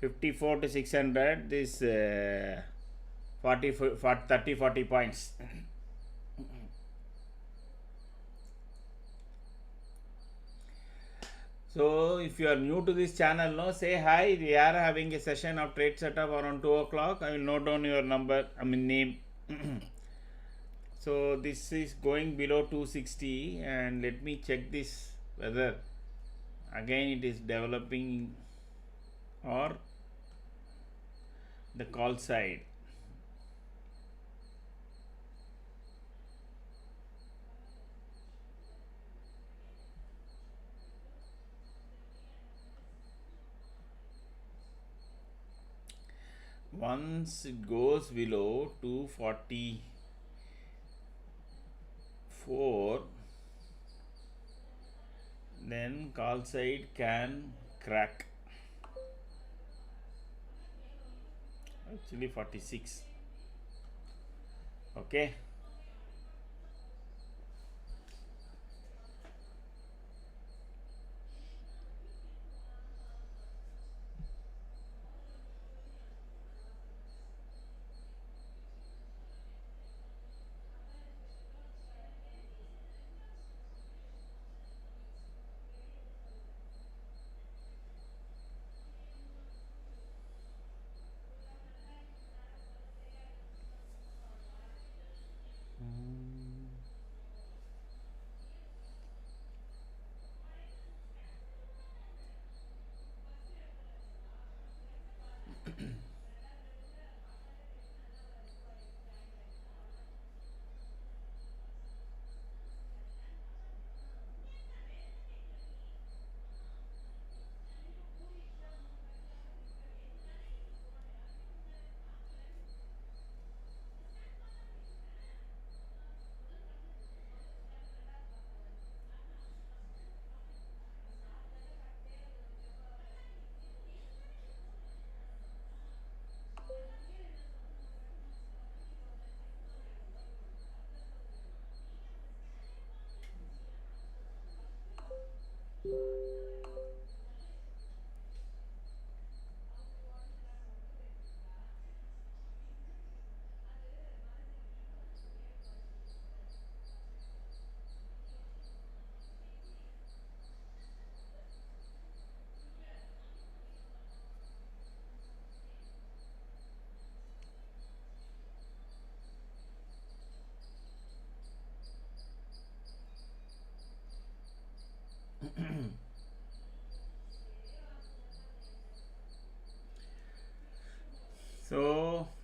54 to 600. This 40, 30, 40 points. So if you are new to this channel, no, say hi. We are having a session of trade setup around 2 o'clock. I will note down your number, I mean name. So this is going below 260, and let me check this whether again it is developing or the call side. Once it goes below 244, then call side can crack. Actually 46. Okay.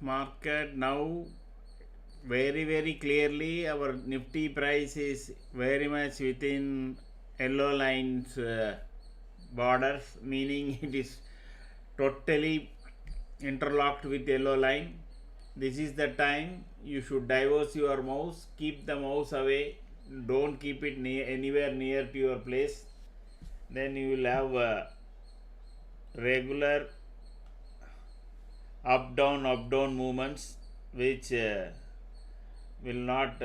market now, very clearly our Nifty price is very much within yellow lines borders, meaning it is totally interlocked with yellow line. This is the time you should diverse your mouse, keep the mouse away, don't keep it anywhere near to your place. Then you will have regular up down movements which will not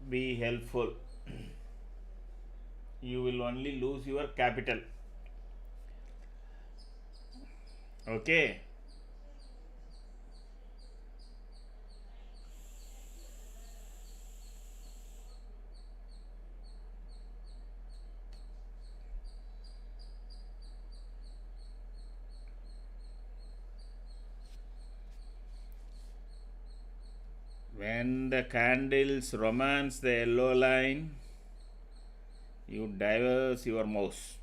be helpful. You will only lose your capital. Okay. When the candles romance the yellow line, you diverse your mouse.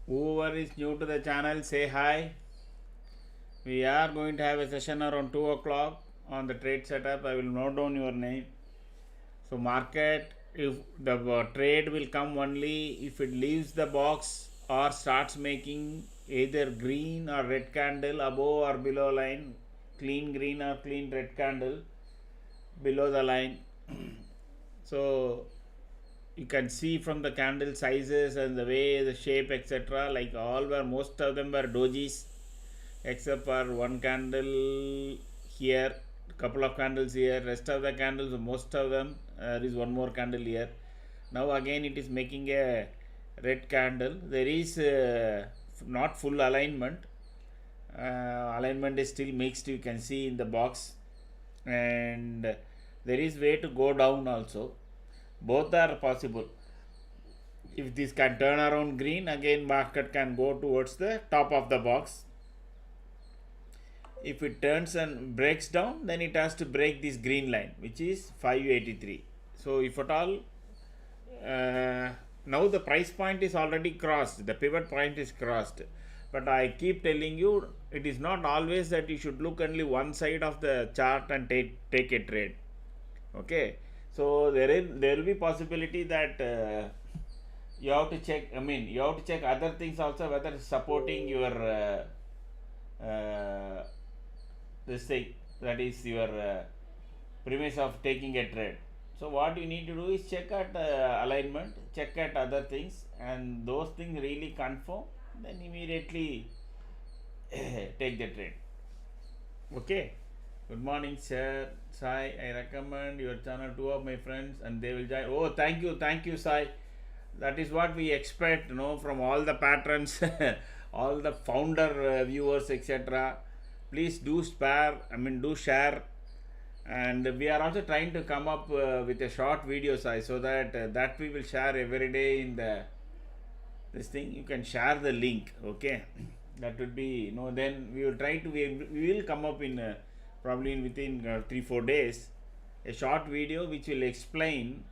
Whoever is new to the channel, say hi. We are going to have a session around 2 o'clock on the trade setup. I will note down your name. So market, if the trade will come only if it leaves the box or starts making either green or red candle above or below line, clean green or clean red candle below the line. So you can see from the candle sizes and the way the shape etc, like all were, most of them were dojis except for one candle here, couple of candles here, rest of the candles, most of them, there is one more candle here. Now again it is making a red candle. There is not full alignment, alignment is still mixed, you can see in the box, and There is way to go down also. Both are possible. If this can turn around green, again market can go towards the top of the box. If it turns and breaks down, then it has to break this green line, which is 583. So if at all, now the price point is already crossed, the pivot point is crossed, but I keep telling you, it is not always that you should look only one side of the chart and take a trade. Okay, so there will be possibility that you have to check, I mean, you have to check other things also, whether supporting your this thing, that is your premise of taking a trade. So what you need to do is check at alignment, check at other things, and those things really confirm, then immediately take the trade. Okay. Good morning, sir. Sai, I recommend your channel. Two of my friends, and they will join. Oh, thank you, Sai. That is what we expect, from all the patrons, all the founder viewers, etc. Please do spare. I mean, do share, and we are also trying to come up with a short video, Sai, so that we will share every day in the this thing. You can share the link. Okay, that would be then we will try to we will come up in probably within 3-4 days a short video which will explain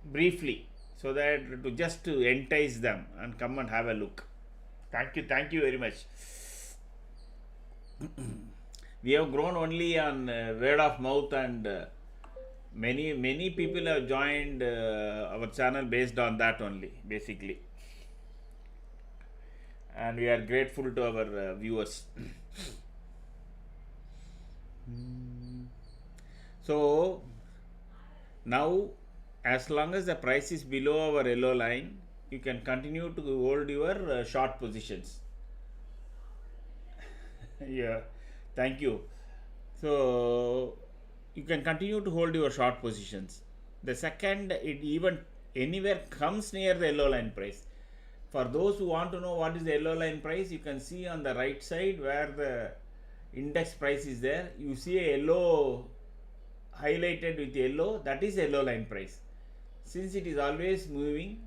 briefly, so that to just to entice them and come and have a look. Thank you very much. We have grown only on word of mouth, and many people have joined our channel based on that only, basically, and we are grateful to our viewers. So now, as long as the price is below our yellow line, you can continue to hold your short positions. Yeah, thank you. So you can continue to hold your short positions. The second it even anywhere comes near the yellow line price. For those who want to know what is the yellow line price, you can see on the right side where the index price is there. You see a yellow highlighted with yellow, that is yellow line price. Since it is always moving,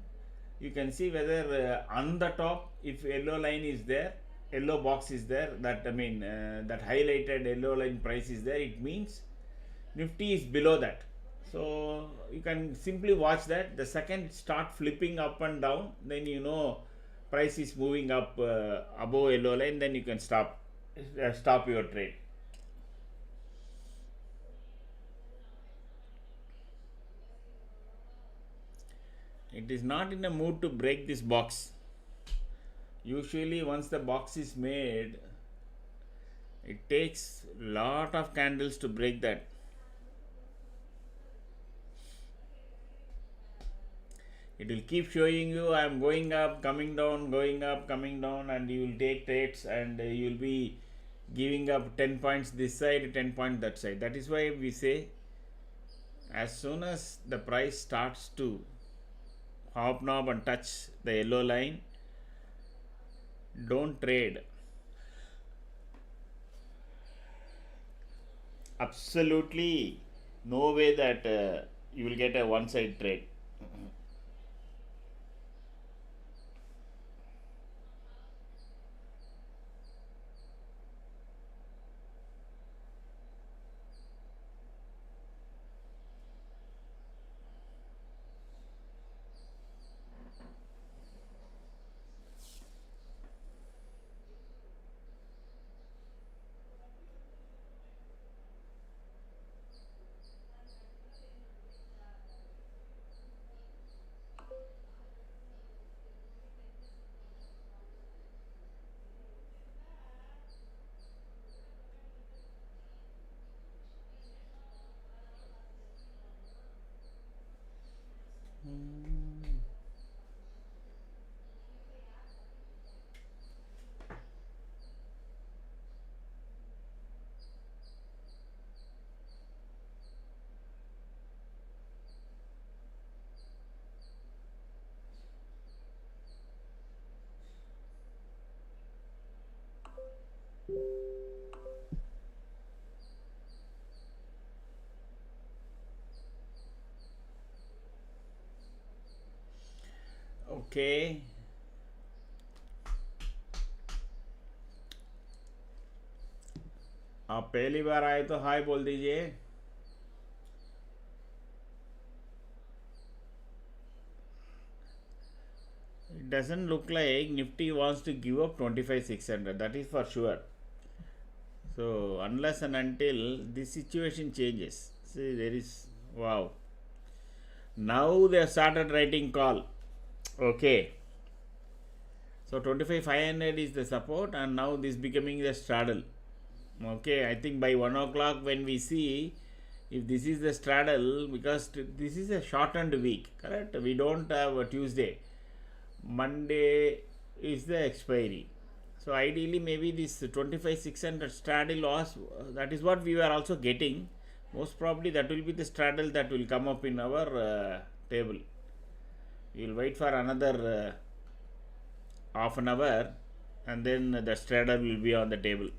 you can see whether on the top, if yellow line is there, yellow box is there, that that highlighted yellow line price is there, it means Nifty is below that. So you can simply watch that. The second start flipping up and down, then price is moving up above yellow line, then you can stop your trade. It is not in a mood to break this box. Usually once the box is made, it takes lot of candles to break that. It will keep showing you I am going up, coming down, going up, coming down, and you will take trades, and you will be giving up 10 points this side, 10 points that side. That is why we say, as soon as the price starts to hobnob and touch the yellow line, don't trade. Absolutely no way that you will get a one side trade. Okay, आप पहली बार आए तो हाय बोल दीजिए. It doesn't look like Nifty wants to give up 25,600. That is for sure. So unless and until this situation changes, see there is, wow. Now they have started writing call. Okay. So 25,500 is the support, and now this becoming the straddle. Okay, I think by 1 o'clock when we see if this is the straddle, because this is a shortened week, correct? We don't have a Tuesday. Monday is the expiry. So ideally, maybe this 25,600 straddle loss, that is what we were also getting. Most probably that will be the straddle that will come up in our table. We will wait for another half an hour, and then the straddle will be on the table.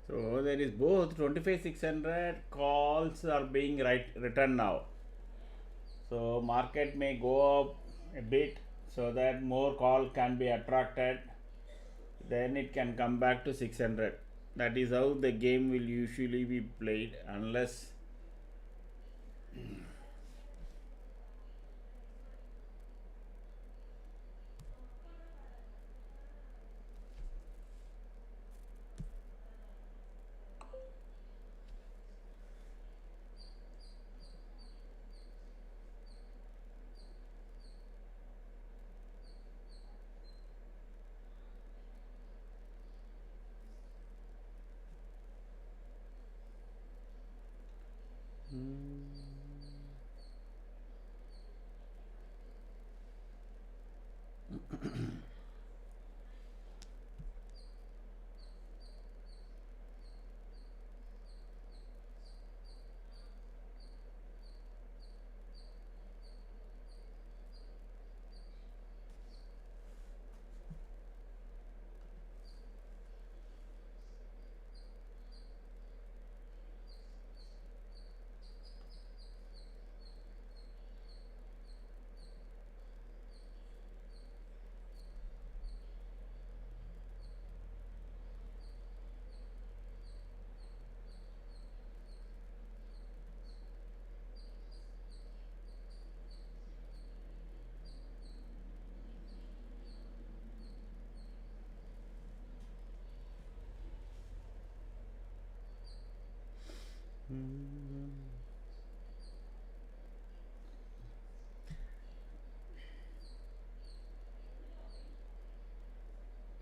So there is both 25,600 calls are being written now. So market may go up a bit so that more call can be attracted. Then it can come back to 600. That is how the game will usually be played, unless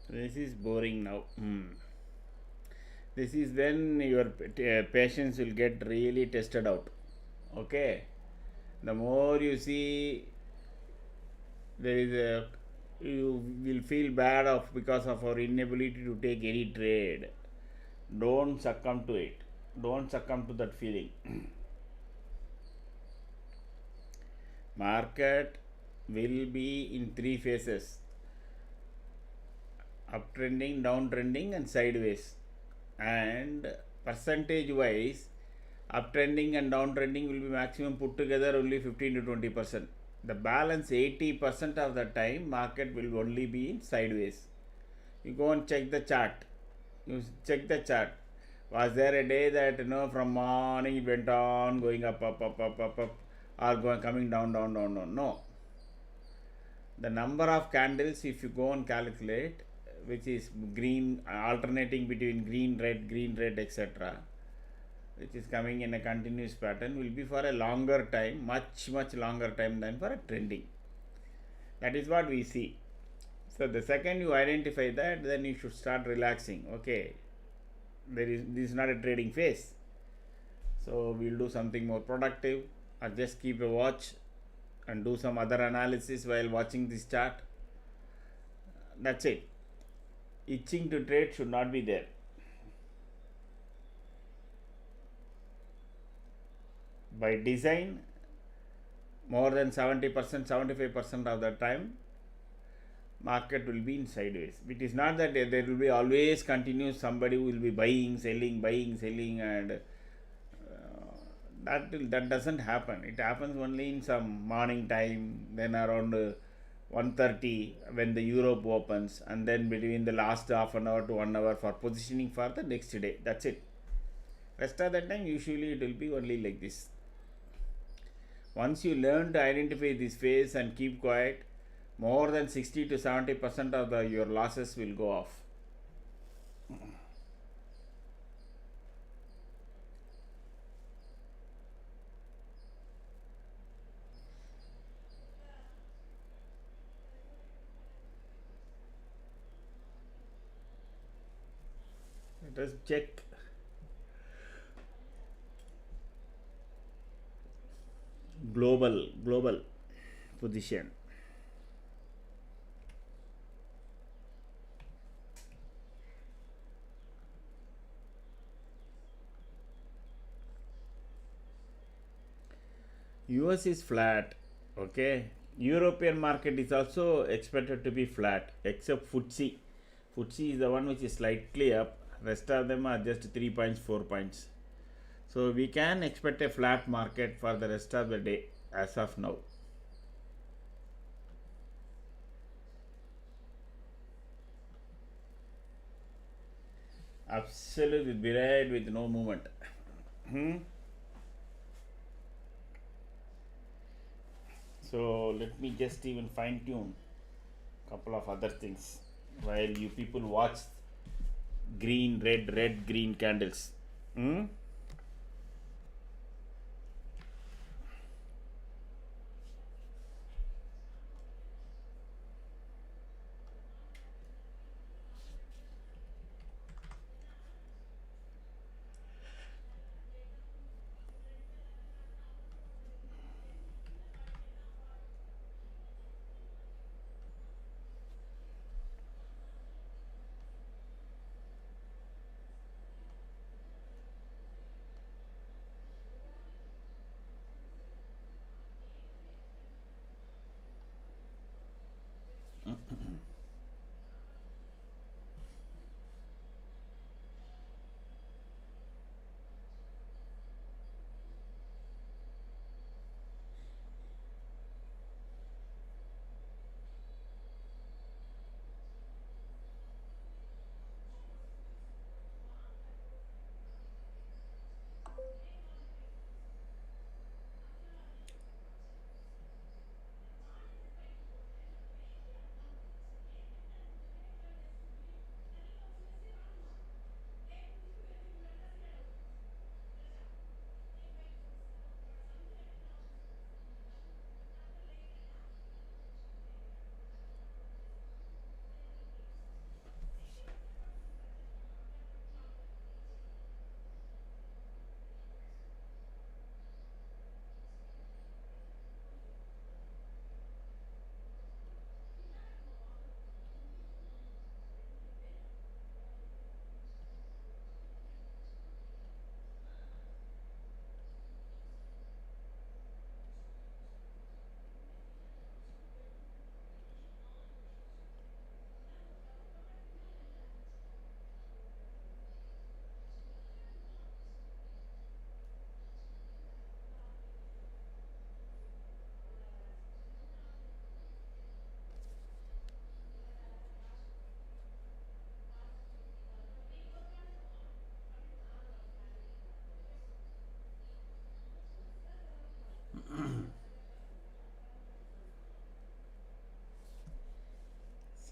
this is boring now. This is when your patience will get really tested out. Okay, the more you see, there is a, you will feel bad of because of our inability to take any trade. Don't succumb to it. Don't succumb to that feeling. Market will be in three phases: uptrending, downtrending, and sideways. And percentage wise, uptrending and downtrending will be maximum put together only 15 to 20%. The balance 80% of the time market will only be in sideways. You go and check the chart. You check the chart. Was there a day that from morning it went on going up, or going coming down? No. The number of candles, if you go and calculate, which is green alternating between green red, etc., which is coming in a continuous pattern, will be for a longer time, much longer time than for a trending. That is what we see. So the second you identify that, then you should start relaxing. Okay, this is not a trading phase, so we'll do something more productive, or just keep a watch and do some other analysis while watching this chart. That's it. Itching to trade should not be there. By design, more than 70%, 75% of the time, market will be in sideways. It is not that there will be always continuous somebody who will be buying, selling, and that doesn't happen. It happens only in some morning time, then around 1:30 when the Europe opens, and then between the last half an hour to 1 hour for positioning for the next day. That's it. Rest of the time, usually it will be only like this. Once you learn to identify this phase and keep quiet, more than 60 to 70% of your losses will go off. Let us check global position. US is flat. Okay, European market is also expected to be flat, except FTSE. FTSE is the one which is slightly up. Rest of them are just 3 points, 4 points. So we can expect a flat market for the rest of the day as of now. Absolutely buried with no movement. So let me just even fine tune couple of other things while you people watch green, red, green candles.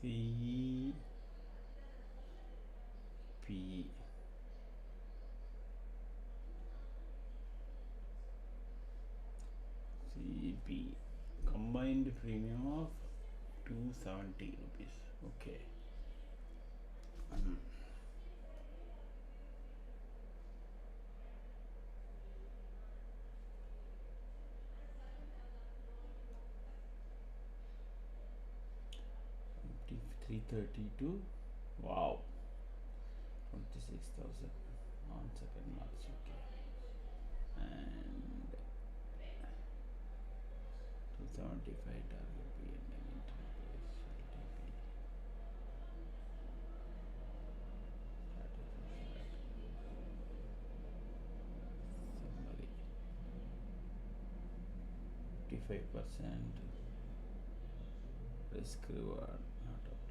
C P CP combined premium of 270 rupees. Okay. 332. Wow. 26,000 on 2nd March. Okay. And 275 target PNL interface LTP. Summary. 55% risk reward not applicable.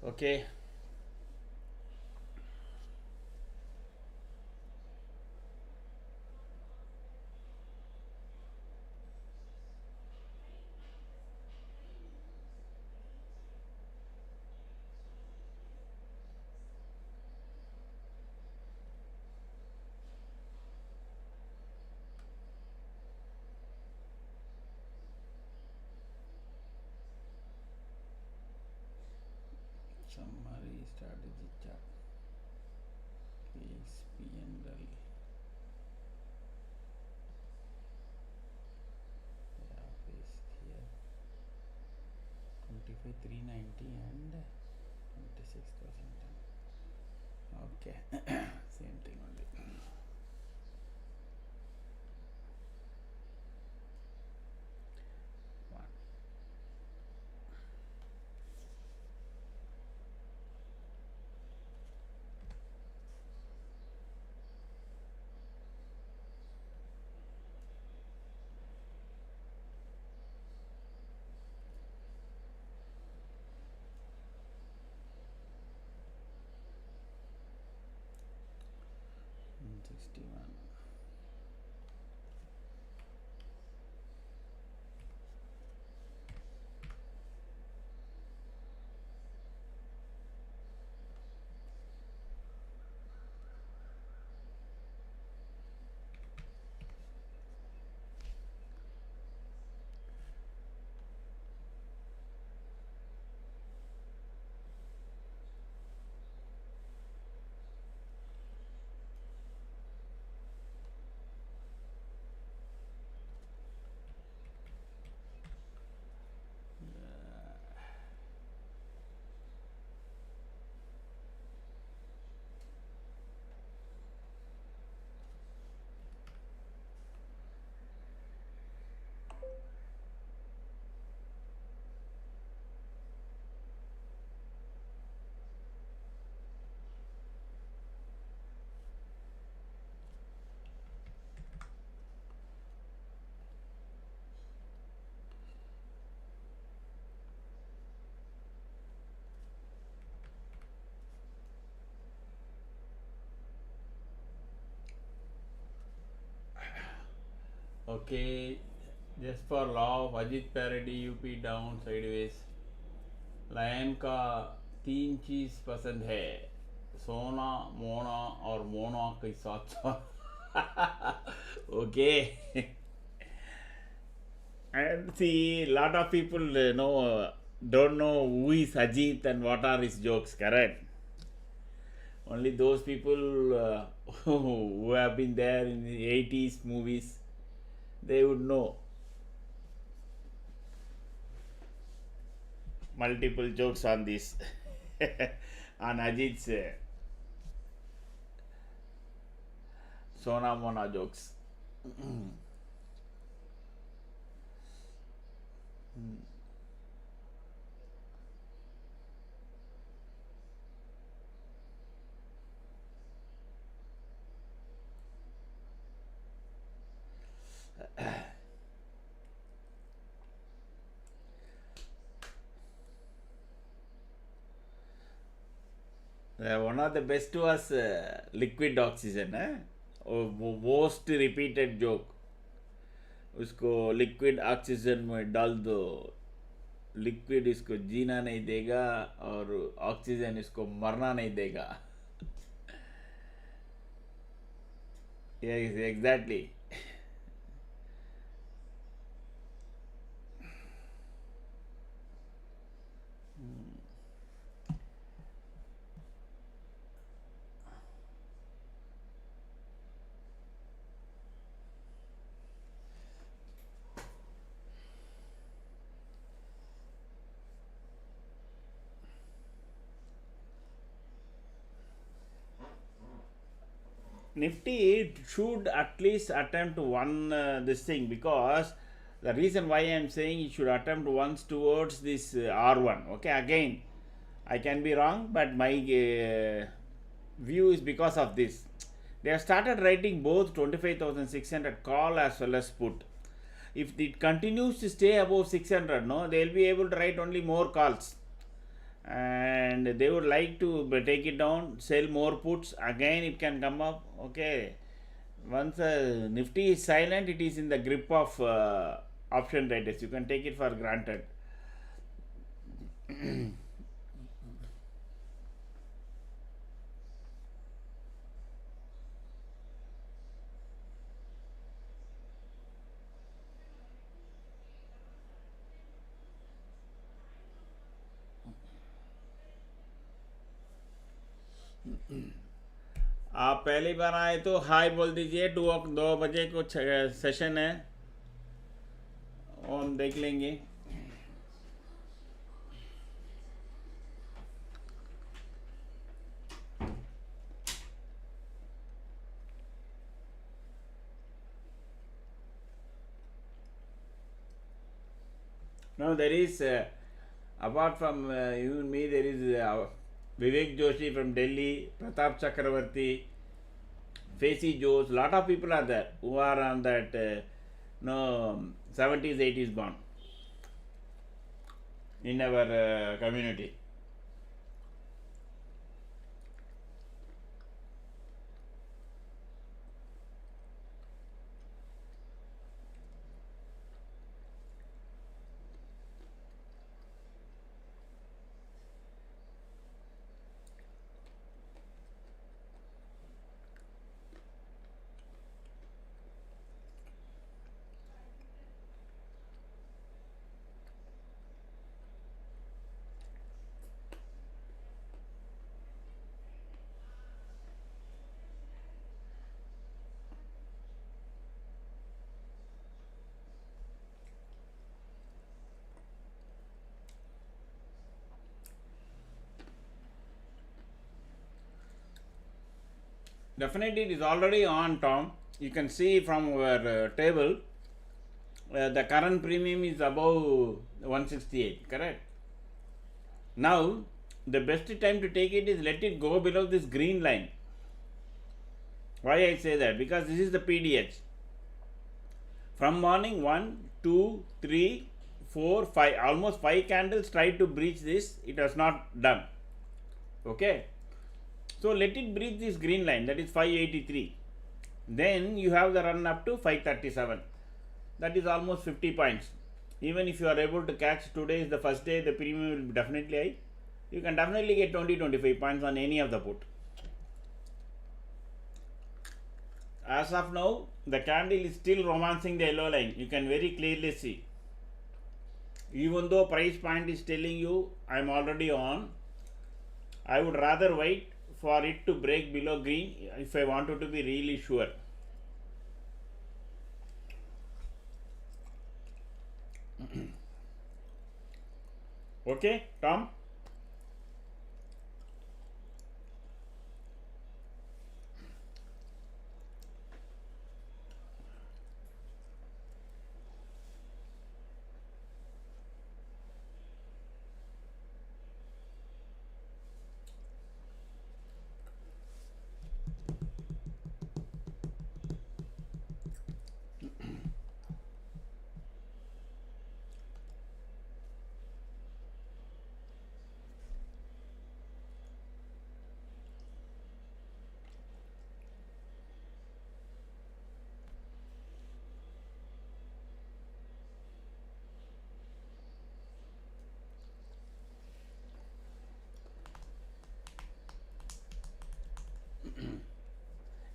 Okay. Summary strategy chart. Please PNL. Yeah, please here. 25,390 and 26,000. Okay. Same thing only. One. Mm, 61. Okay, just for law of Ajit parody UP down sideways. Lion का 3 चीज पसंद है, सोना मोना और मोना के साथ साथ okay. And see, lot of people don't know who is Ajit and what are his jokes, correct? Only those people who have been there in the 80s movies, they would know multiple jokes on this on Ajit's Sona Mona jokes. One of the best was liquid oxygen. Most repeated joke. उसको liquid oxygen में डाल दो, liquid इसको जीना नहीं देगा और oxygen इसको मरना नहीं देगा. Yes, exactly. Nifty should at least attempt one this thing, because the reason why I am saying it should attempt once towards this R1. Okay, again I can be wrong, but my view is because of this. They have started writing both 25,600 call as well as put. If it continues to stay above 600, no, they will be able to write only more calls, and they would like to take it down, sell more puts. Again, it can come up. Okay, once Nifty is silent, it is in the grip of option traders. You can take it for granted. आप पहली बार आए तो हाय बोल दीजिए. 2 बजे को session है, हम देख लेंगे. Now there is apart from you and me, there is Vivek Joshi from Delhi, Pratap Chakravarti, Facey Joes. Lot of people are there who are on that 70s 80s born in our community. Definitely it is already on, Tom. You can see from our table the current premium is above 168, correct? Now the best time to take it is let it go below this green line. Why I say that? Because this is the PDH. From morning 1, 2, 3, 4, 5, almost 5 candles tried to breach this, it has not done. Okay, so let it breach this green line, that is 583. Then you have the run up to 537. That is almost 50 points. Even if you are able to catch, today is the first day, the premium will be definitely high. You can definitely get 20-25 points on any of the put. As of now, the candle is still romancing the yellow line. You can very clearly see. Even though price point is telling you I am already on, I would rather wait for it to break below green if I wanted to be really sure. Okay, Tom?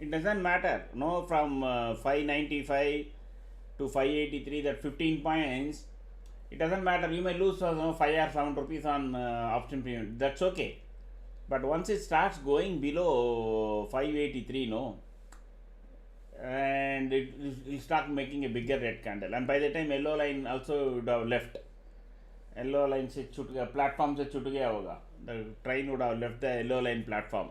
It doesn't matter. No, from 595 to 583, that 15 points, it doesn't matter. You may lose 5 or 7 rupees on option premium. That's okay. But once it starts going below 583, no, and it will start making a bigger red candle. And by the time yellow line also would have left. Yellow line से छूट गया, platform से छूट गया होगा. The train would have left the yellow line platform.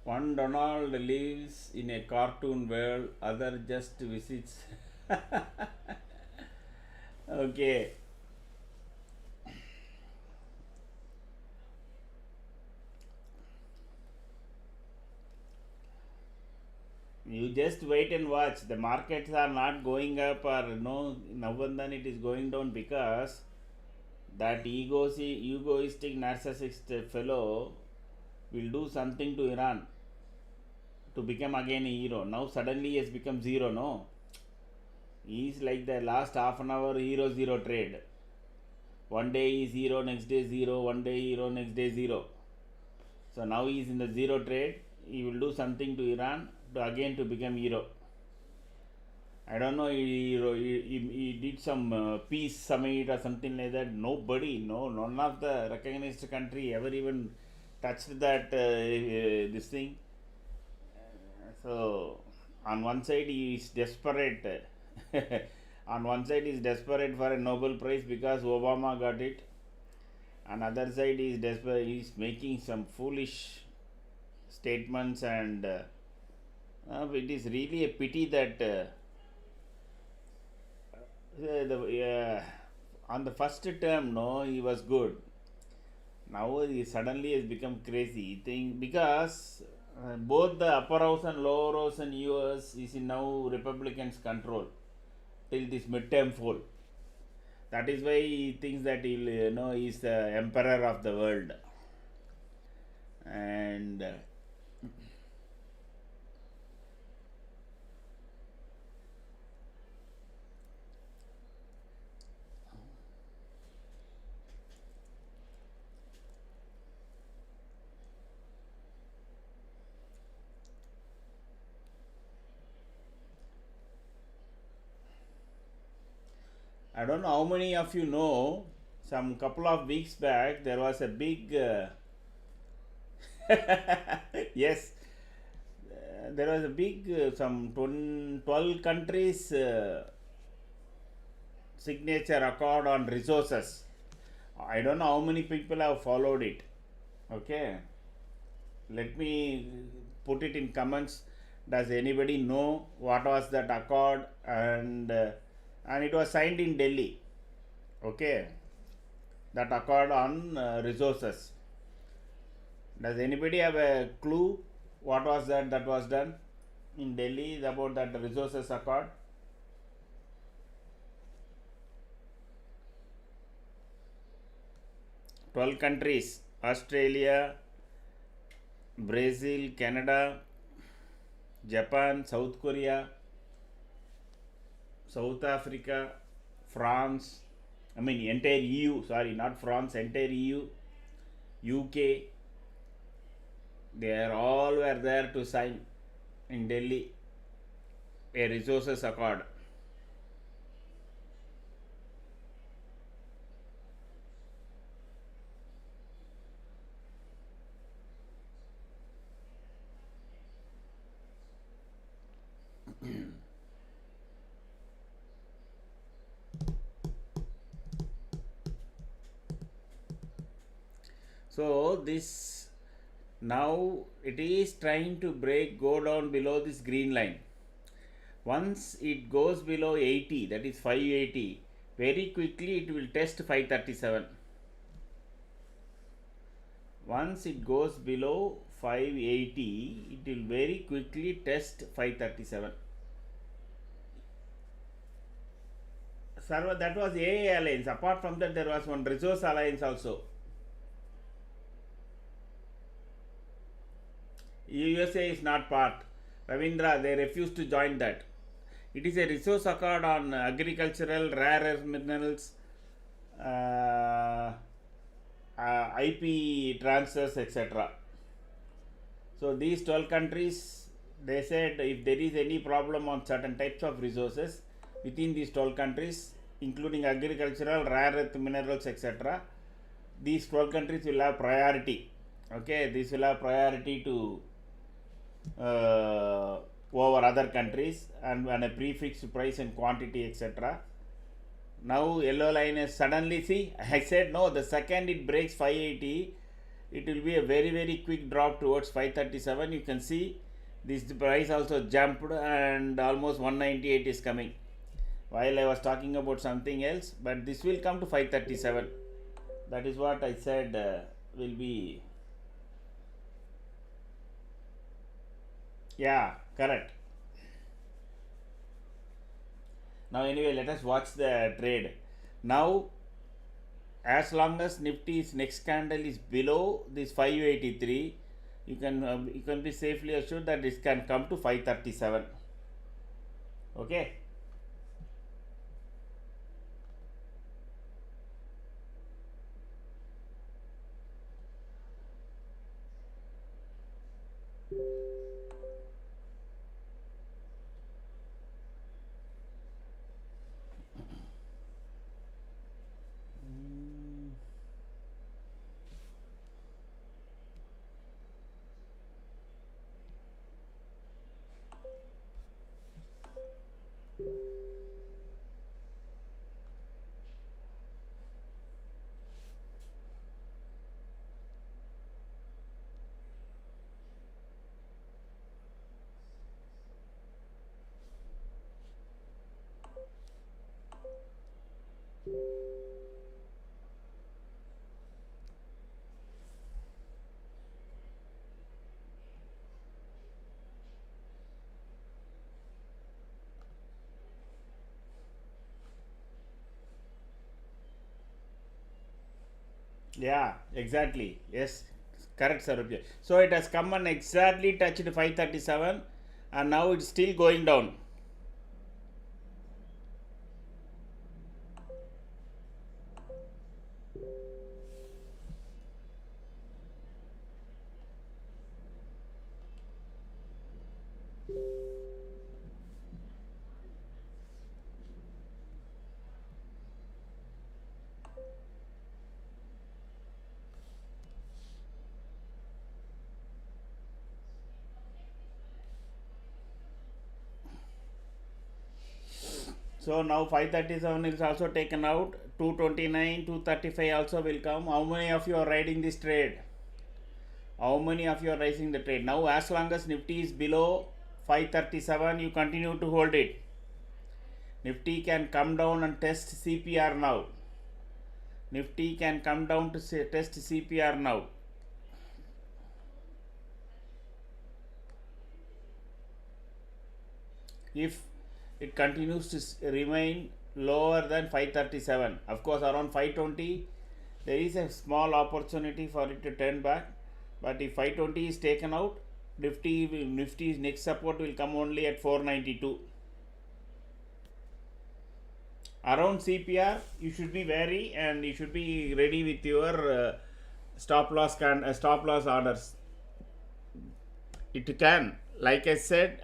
One Donald lives in a cartoon world, other just visits. Okay. You just wait and watch. The markets are not going up or no, now and then it is going down because that egoistic narcissist fellow will do something to Iran to become again a hero. Now suddenly he has become zero, no? He is like the last half an hour hero zero trade. One day he is zero, next day zero, one day hero, next day zero. So now he is in the zero trade. He will do something to Iran to become hero. I don't know, he did some peace summit or something like that. None of the recognized country ever even touched that this thing. So on one side he is desperate. On one side he is desperate for a Nobel Prize because Obama got it. On other side he is desperate. He is making some foolish statements, and it is really a pity that on the first term, no, he was good. Now he suddenly has become crazy thing because both the upper house and lower house in US is in now Republicans control till this midterm poll. That is why he thinks that he is the emperor of the world. And I don't know how many of you know, some couple of weeks back there was a big yes, there was a big some 12 countries signature accord on resources. I don't know how many people have followed it. Okay, let me put it in comments. Does anybody know what was that accord? And it was signed in Delhi. Okay, that accord on resources. Does anybody have a clue what was that was done in Delhi about that resources accord? Twelve countries: Australia, Brazil, Canada, Japan, South Korea, South Africa, France, entire EU, sorry, not France, entire EU, UK, they are all were there to sign. in Delhi, a resources accord. So this, now it is trying to go down below this green line. Once it goes below 80, that is 580, very quickly it will test 537. Once it goes below 580, it will very quickly test 537. Server, that was AA alliance. Apart from that, there was one resource alliance also. USA is not part. Ravindra, they refused to join that. It is a resource accord on agricultural, rare earth minerals, IP transfers, etc. So these 12 countries, they said if there is any problem on certain types of resources within these 12 countries, including agricultural, rare earth minerals, etc., these 12 countries will have priority. Okay, this will have priority to over other countries, and a prefixed price and quantity, etc. Now yellow line is suddenly, see, I said no, the second it breaks 580, it will be a very quick drop towards 537. You can see this price also jumped and almost 198 is coming, while I was talking about something else, but this will come to 537. That is what I said will be. Yeah, correct. Now anyway, let us watch the trade. Now as long as Nifty's next candle is below this 583, you can be safely assured that this can come to 537. Okay. Yeah, exactly. Yes, correct, Sarabhya. So it has come and exactly touched 537, and now it's still going down. So now 537 is also taken out. 229, 235 also will come. How many of you are riding this trade? How many of you are raising the trade? Now as long as Nifty is below 537, you continue to hold it. Nifty can come down and test CPR now. Nifty can come down to test CPR now. If it continues to remain lower than 537, of course around 520 there is a small opportunity for it to turn back, but if 520 is taken out, Nifty's next support will come only at 492. Around CPR you should be wary, and you should be ready with your stop loss orders. It can Like I said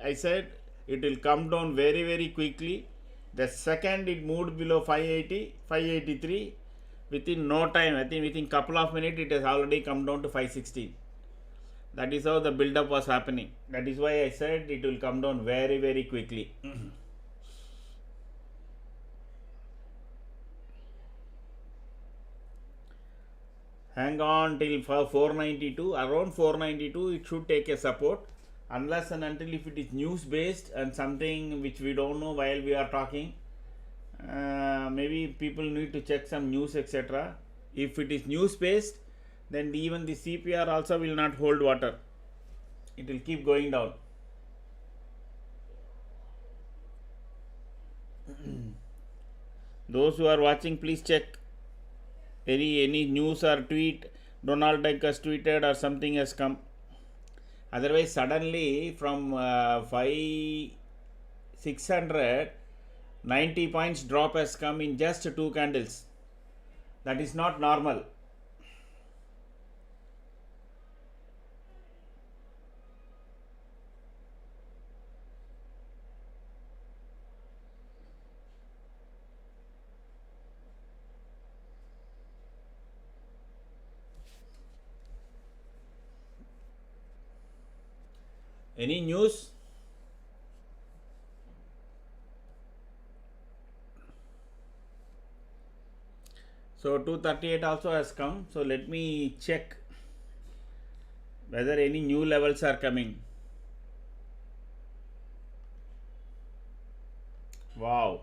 it will come down very very quickly. The second it moved below 580, 583, within no time, I think within couple of minutes it has already come down to 516. That is how the build up was happening. That is why I said it will come down very very quickly. Hang on till 492, around 492 it should take a support, unless and until if it is news based and something which we don't know while we are talking. Maybe people need to check some news, etc. If it is news based, then even the CPR also will not hold water, it will keep going down. Those who are watching, please check any news or tweet. Donald Duck has tweeted or something has come. Otherwise suddenly from 5 600 90 points drop has come in just two candles. That is not normal. Any news? So 238 also has come. So let me check whether any new levels are coming. Wow.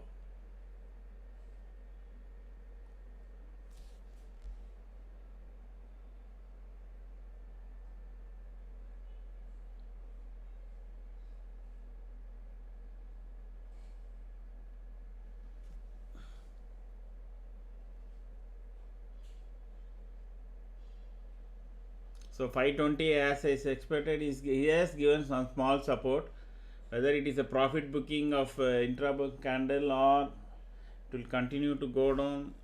So 520 as is expected, is he has given some small support. Whether it is a profit booking of intrabook candle or it will continue to go down.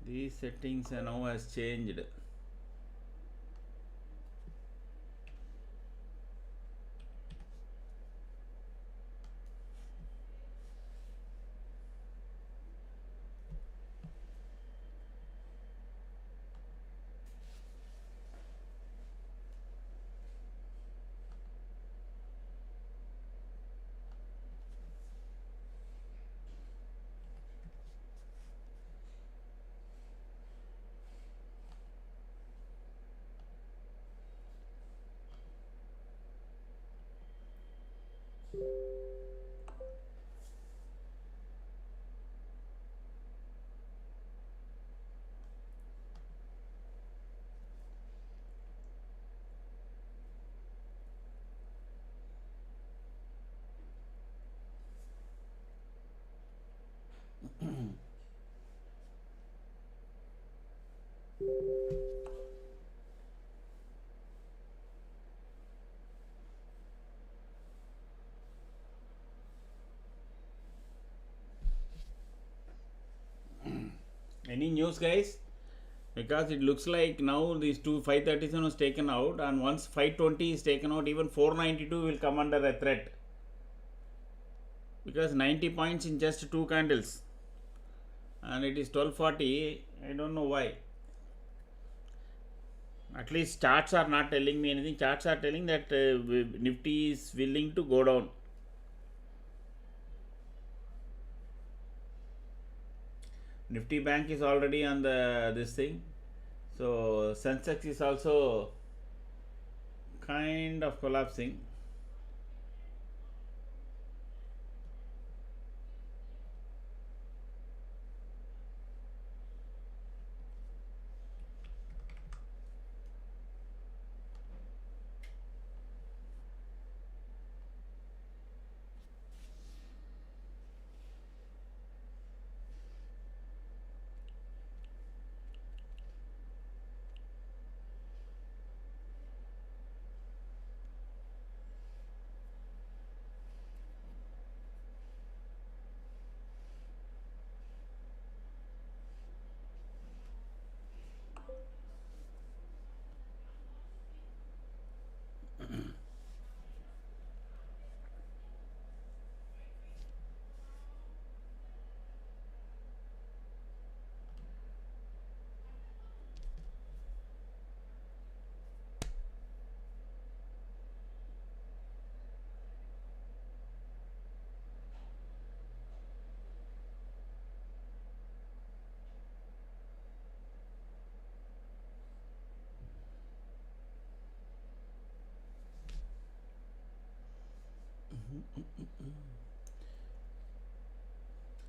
These settings now has changed. Any news, guys? Because it looks like now these two 537 was taken out, and once 520 is taken out, even 492 will come under a threat. Because 90 points in just two candles, and it is 1240. I don't know why. At least charts are not telling me anything. Charts are telling that Nifty is willing to go down. Nifty Bank is already on the this thing. So Sensex is also kind of collapsing.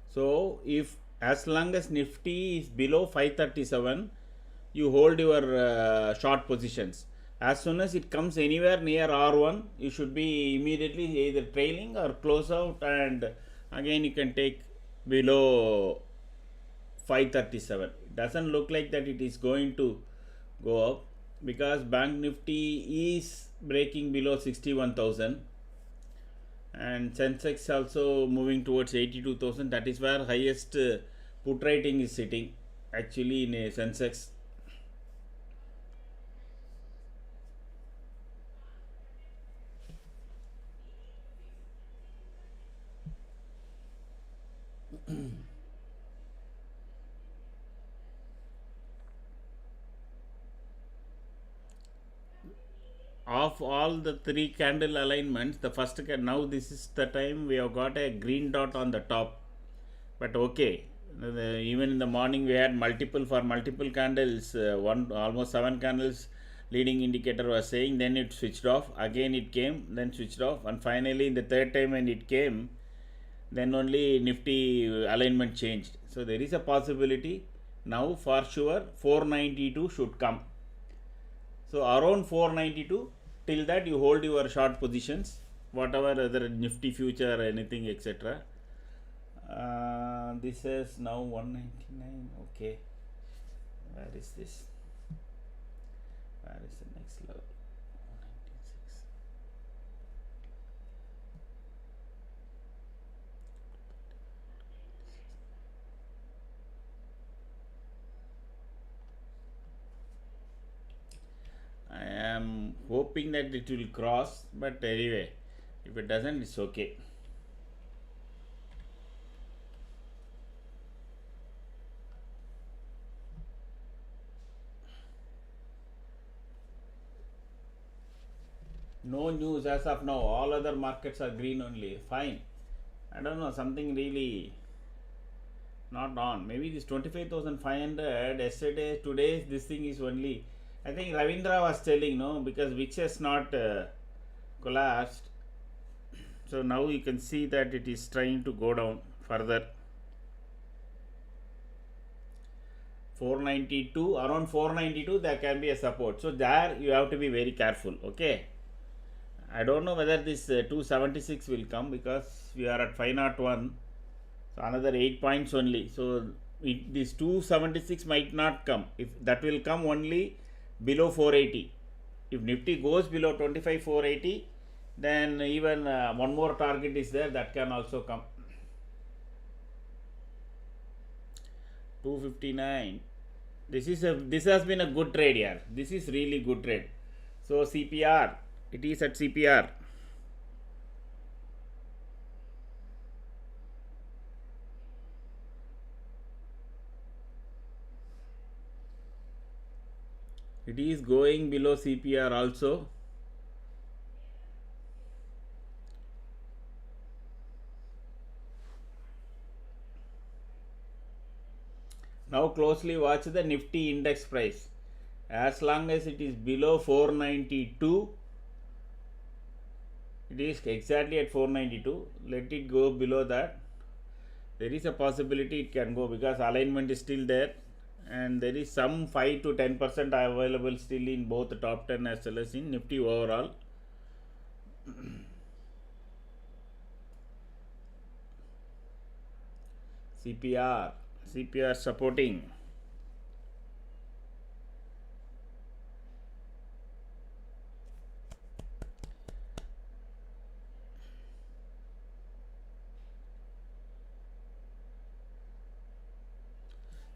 So if as long as Nifty is below 537, you hold your short positions. As soon as it comes anywhere near R1, you should be immediately either trailing or close out, and again you can take below 537. It doesn't look like that it is going to go up because Bank Nifty is breaking below 61,000 and Sensex also moving towards 82,000. That is where highest put rating is sitting actually in a Sensex. Of all the three candle alignments, the first now this is the time we have got a green dot on the top, but okay, even in the morning we had multiple candles, one almost 7 candles leading indicator was saying, then it switched off, again it came, then switched off, and finally in the third time when it came, then only Nifty alignment changed. So there is a possibility now for sure 492 should come. So around 492, till that you hold your short positions, whatever other Nifty future, anything, etc. This is now 199. Okay, where is this? Where is the next level? 196. I am hoping that it will cross, but anyway, if it doesn't, it's okay. No news as of now. All other markets are green only. Fine. I don't know, something really not on. Maybe this 25,500 yesterday, today this thing is only. I think Ravindra was telling, no, because which has not collapsed. So now you can see that it is trying to go down further. 492, around 492 there can be a support. So there you have to be very careful. Okay. I don't know whether this 276 will come because we are at 501. So another 8 points only. So this 276 might not come. If that will come only below 480. If Nifty goes below 25,480, then even one more target is there that can also come. 259. This has been a good trade here. This is really good trade. So CPR, it is at CPR. It is going below CPR also. Now closely watch the Nifty index price. As long as it is below 492, it is exactly at 492. Let it go below that. There is a possibility it can go because alignment is still there, and there is some 5 to 10% available still in both the top 10 as well as in Nifty overall. CPR supporting.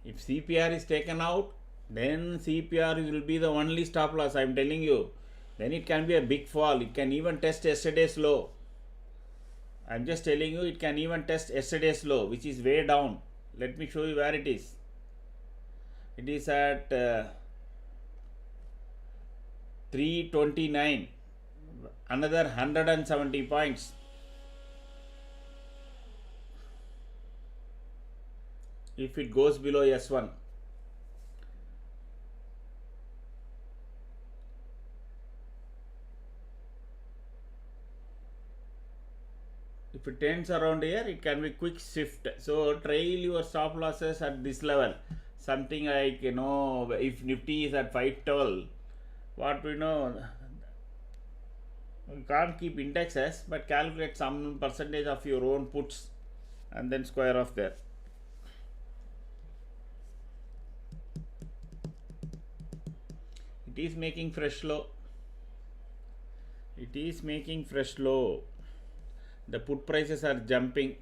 If CPR is taken out, then CPR will be the only stop loss, I am telling you. Then it can be a big fall. It can even test yesterday's low. I am just telling you, it can even test yesterday's low, which is way down. Let me show you where it is. It is at 329. Another 170 points. If it goes below S1. If it ends around here, it can be quick shift. So trail your stop losses at this level. Something like, if Nifty is at 512, what we know, you can't keep indexes, but calculate some percentage of your own puts and then square off there. It is making fresh low. It is making fresh low. The put prices are jumping.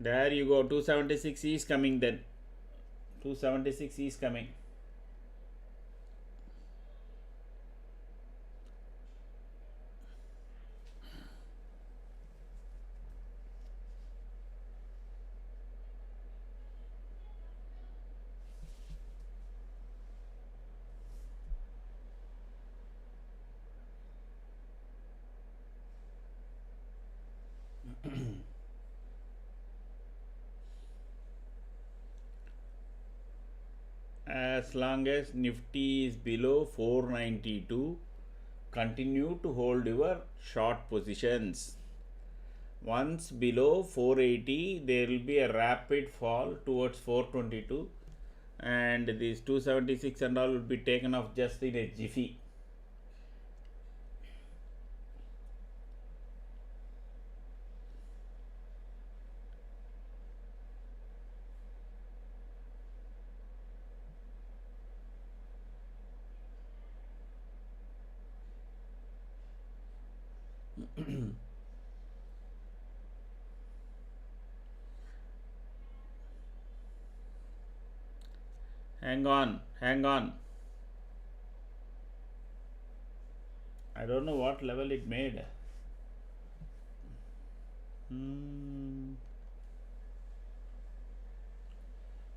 There you go. 276 is coming then. 276 is coming. As long as Nifty is below 492, continue to hold your short positions. Once below 480, there will be a rapid fall towards 422, and these 276 and all will be taken off just in a jiffy. Hang on. I don't know what level it made.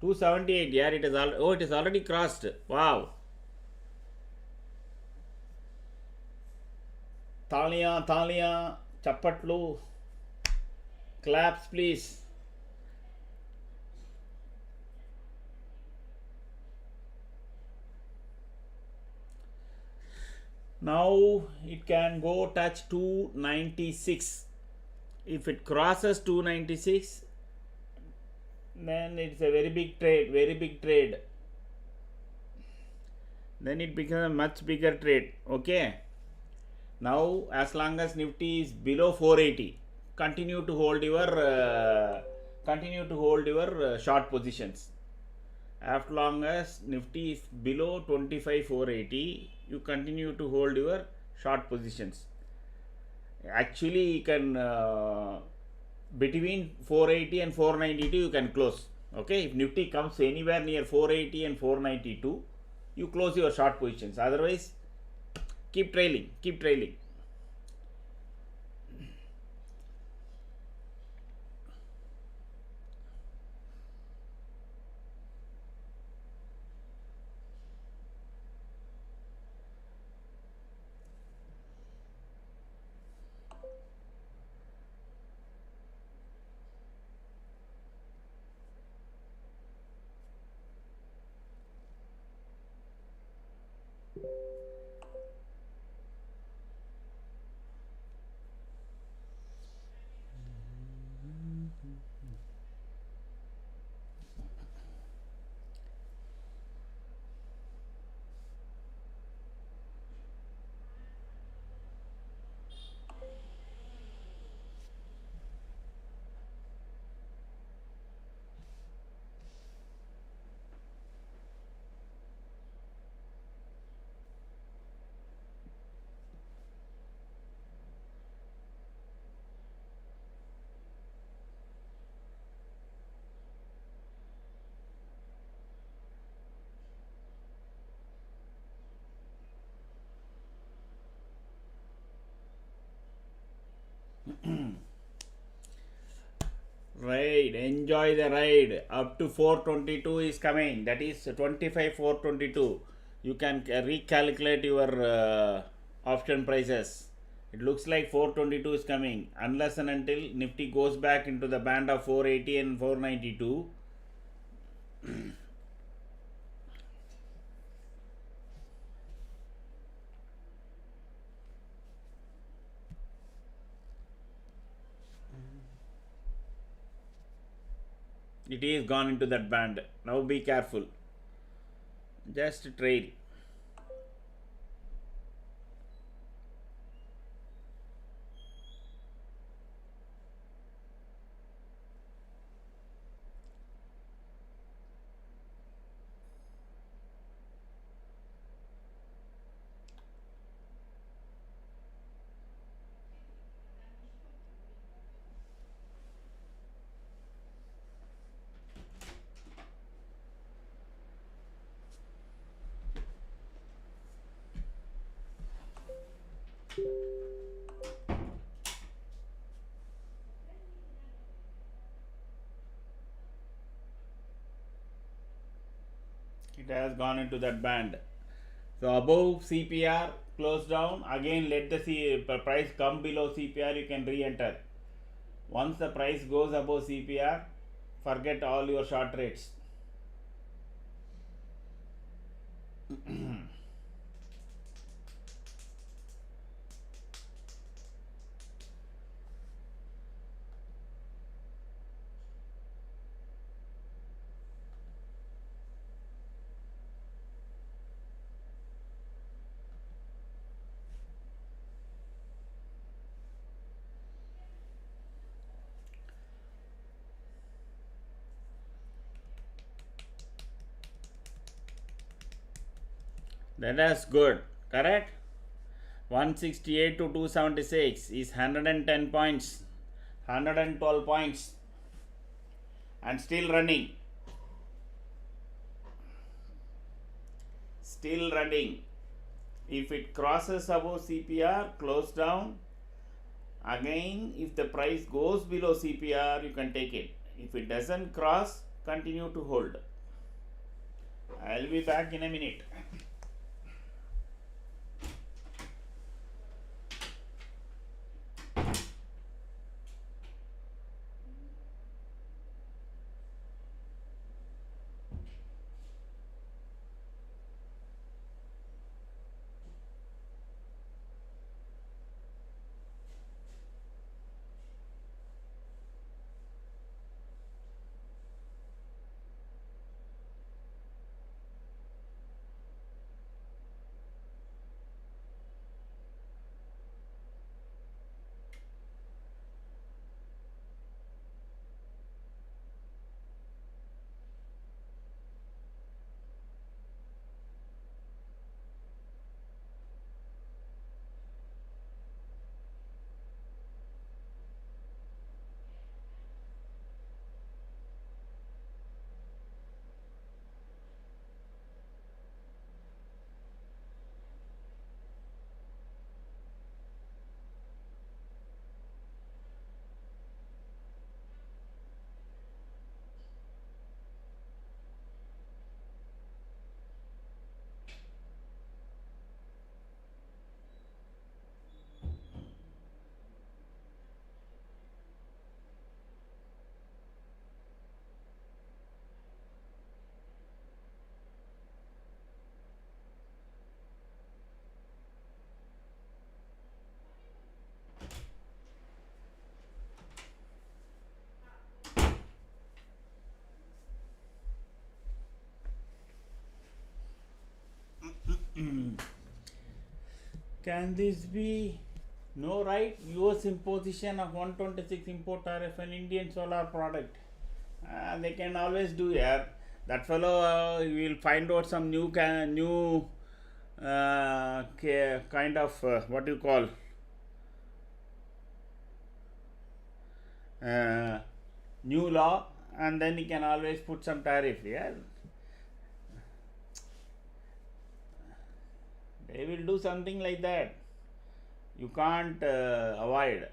278. Yeah, it is it is already crossed. Wow. Talia, chappatlu, claps please. Now it can go touch 296. If it crosses 296, then it's a very big trade. Then it becomes a much bigger trade. Okay. Now, as long as Nifty is below 480, continue to hold your short positions. As long as Nifty is below 25,480, you continue to hold your short positions. Actually, you can between 480 and 492 you can close. Okay, if Nifty comes anywhere near 480 and 492, you close your short positions. Otherwise, keep trailing. Ride, enjoy the ride. Up to 422 is coming. That is 25,422. You can recalculate your option prices. It looks like 422 is coming. Unless and until Nifty goes back into the band of 480 and 492. It is gone into that band. Now be careful. Just trail. It has gone into that band. So above CPR, close down. Again, let the price come below CPR. You can re-enter. Once the price goes above CPR, forget all your short rates. That is good, correct? 168 to 276 is 110 points, 112 points, and still running. Still running. If it crosses above CPR, close down. Again, if the price goes below CPR, you can take it. If it doesn't cross, continue to hold. I'll be back in a minute. Can this be no, right? US imposition of 126 import tariff on Indian solar product. They can always do here. That fellow will find out some new kind of what you call uh, new law, and then he can always put some tariff. Yeah, they will do something like that. You can't avoid.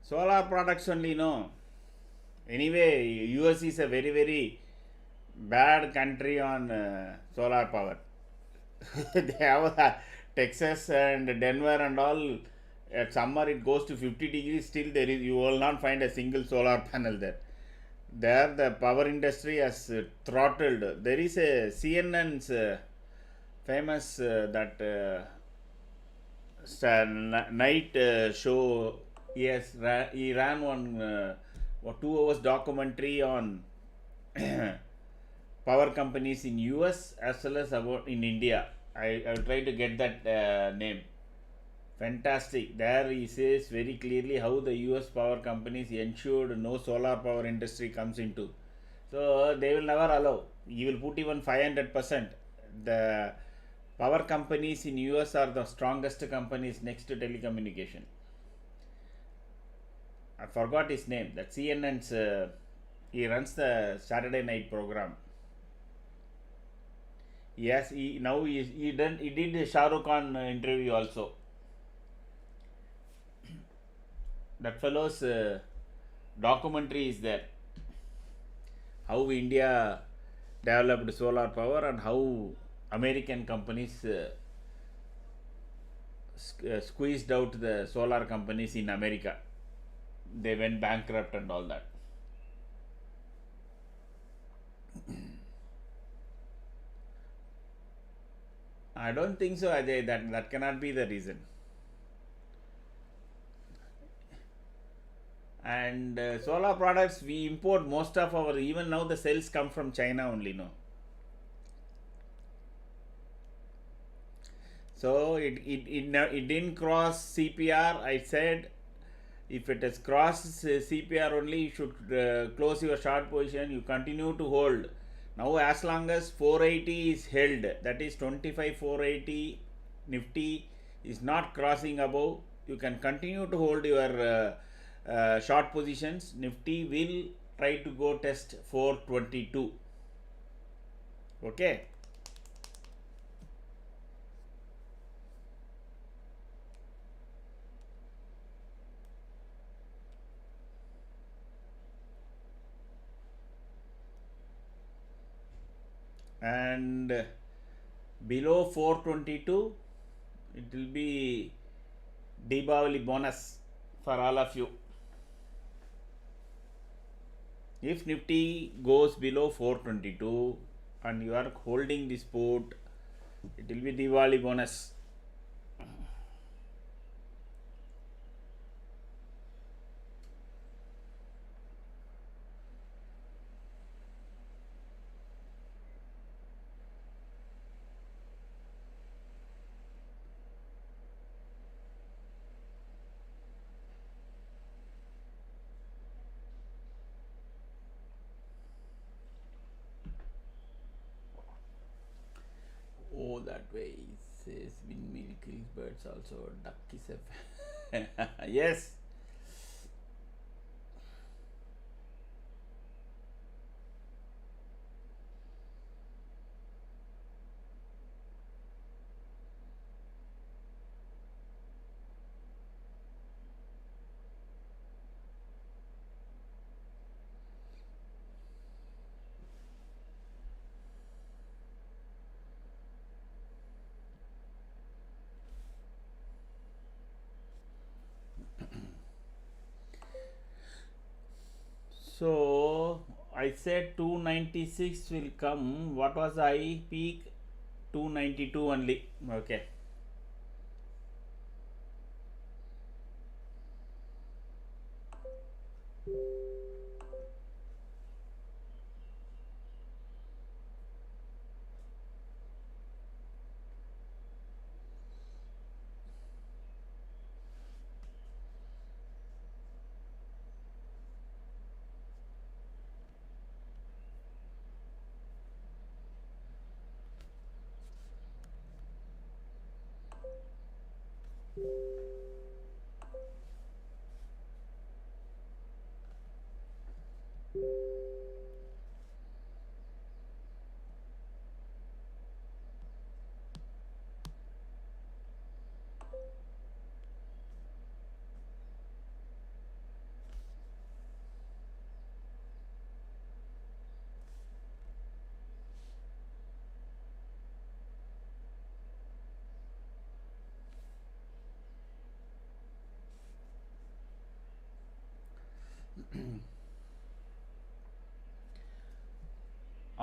Solar products only, no. Anyway, US is a very bad country on solar power. They have Texas and Denver and all. At summer it goes to 50 degrees. Still, you will not find a single solar panel there. There, the power industry has throttled. There is a CNN's famous that night show. Yes, he ran one or 2 hours documentary on power companies in US as well as about in India. I will try to get that name. Fantastic. There he says very clearly how the US power companies ensured no solar power industry comes into. So they will never allow. You will put even 500%. The power companies in US are the strongest companies next to telecommunication. I forgot his name. That CNN's he runs the Saturday night program. Yes, he did the Shah Rukh Khan interview also. That fellow's documentary is there. How India developed solar power and how American companies squeezed out the solar companies in America. They went bankrupt and all that. I don't think so, Ajay. That cannot be the reason. And solar products, we import most of our, even now the cells come from China only, no. So it didn't cross CPR. I said if it has crossed CPR only, you should close your short position. You continue to hold. Now as long as 480 is held, that is 25 480 Nifty is not crossing above, you can continue to hold your short positions. Nifty will try to go test 422. Okay. And below 422 it will be Deepavali bonus for all of you. If Nifty goes below 422 and you are holding this put, it will be Diwali bonus. Oh, that way it says windmill kills birds also. Duck is a yes. So I said 296 will come. What was I peak? 292 only. Okay.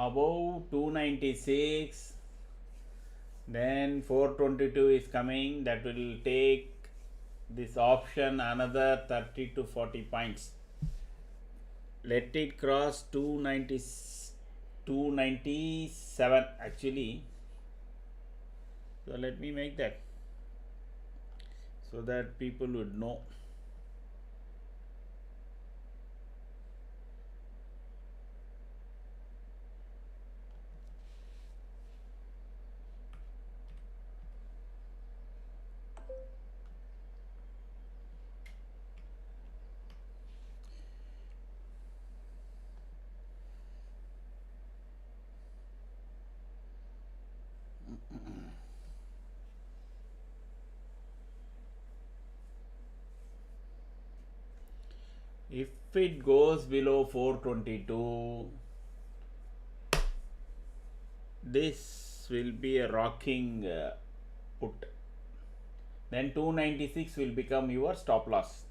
Above 296, then 422 is coming. That will take this option another 30 to 40 points. let it cross 290, 297 actually. So let me make that so that people would know. If it goes below 422, this will be a rocking put. Then 296 will become your stop loss.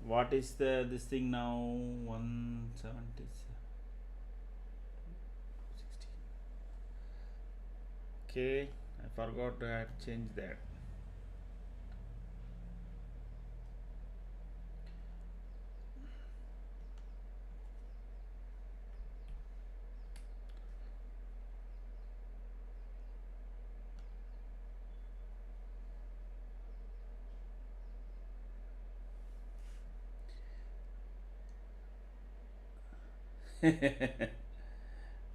What is the this thing now? 177. Okay, I forgot to change that.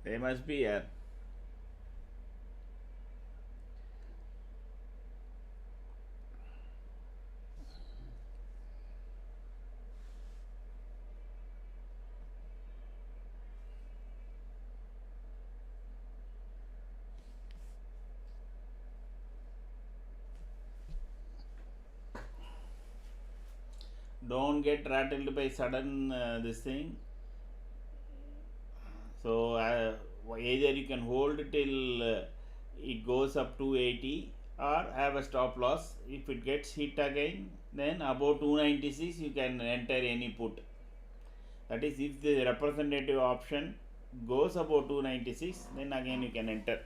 They must be here. Don't get rattled by sudden this thing. So either you can hold till it goes up to 80 or have a stop loss. If it gets hit again, then above 296 you can enter any put. That is, if the representative option goes above 296, then again you can enter.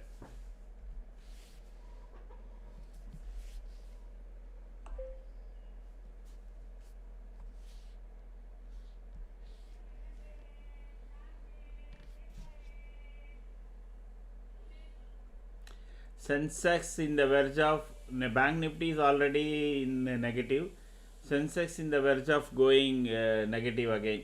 Sensex in the verge of Bank Nifty is already in negative. Sensex in the verge of going negative again.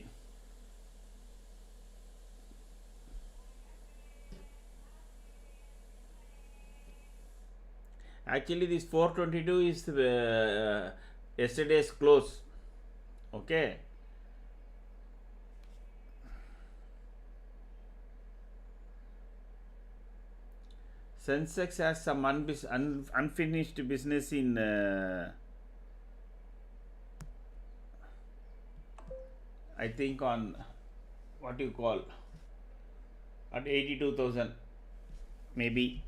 Actually, this 422 is yesterday's close. Okay. Sensex has some unfinished business in I think on what you call at 82,000 maybe.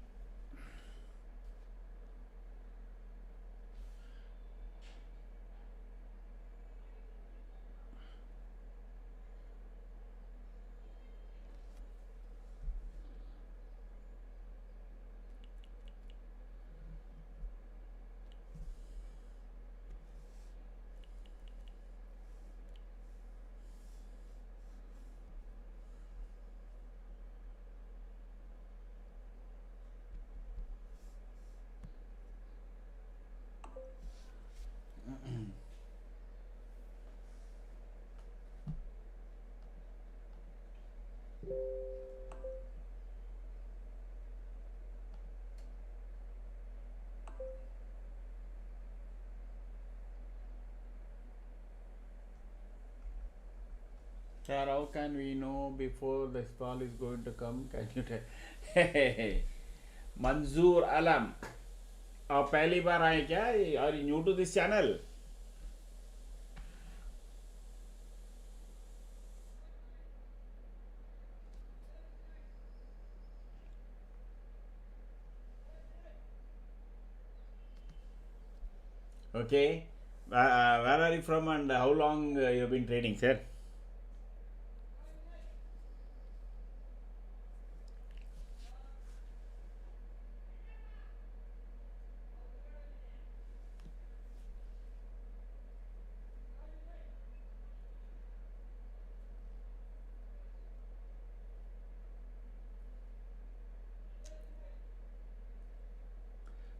Sir, how can we know before the fall is going to come? Can you tell? Hey, Manzoor Alam, आप पहली बार आए क्या? Are you new to this channel? Okay. Where are you from and how long you have been trading, sir?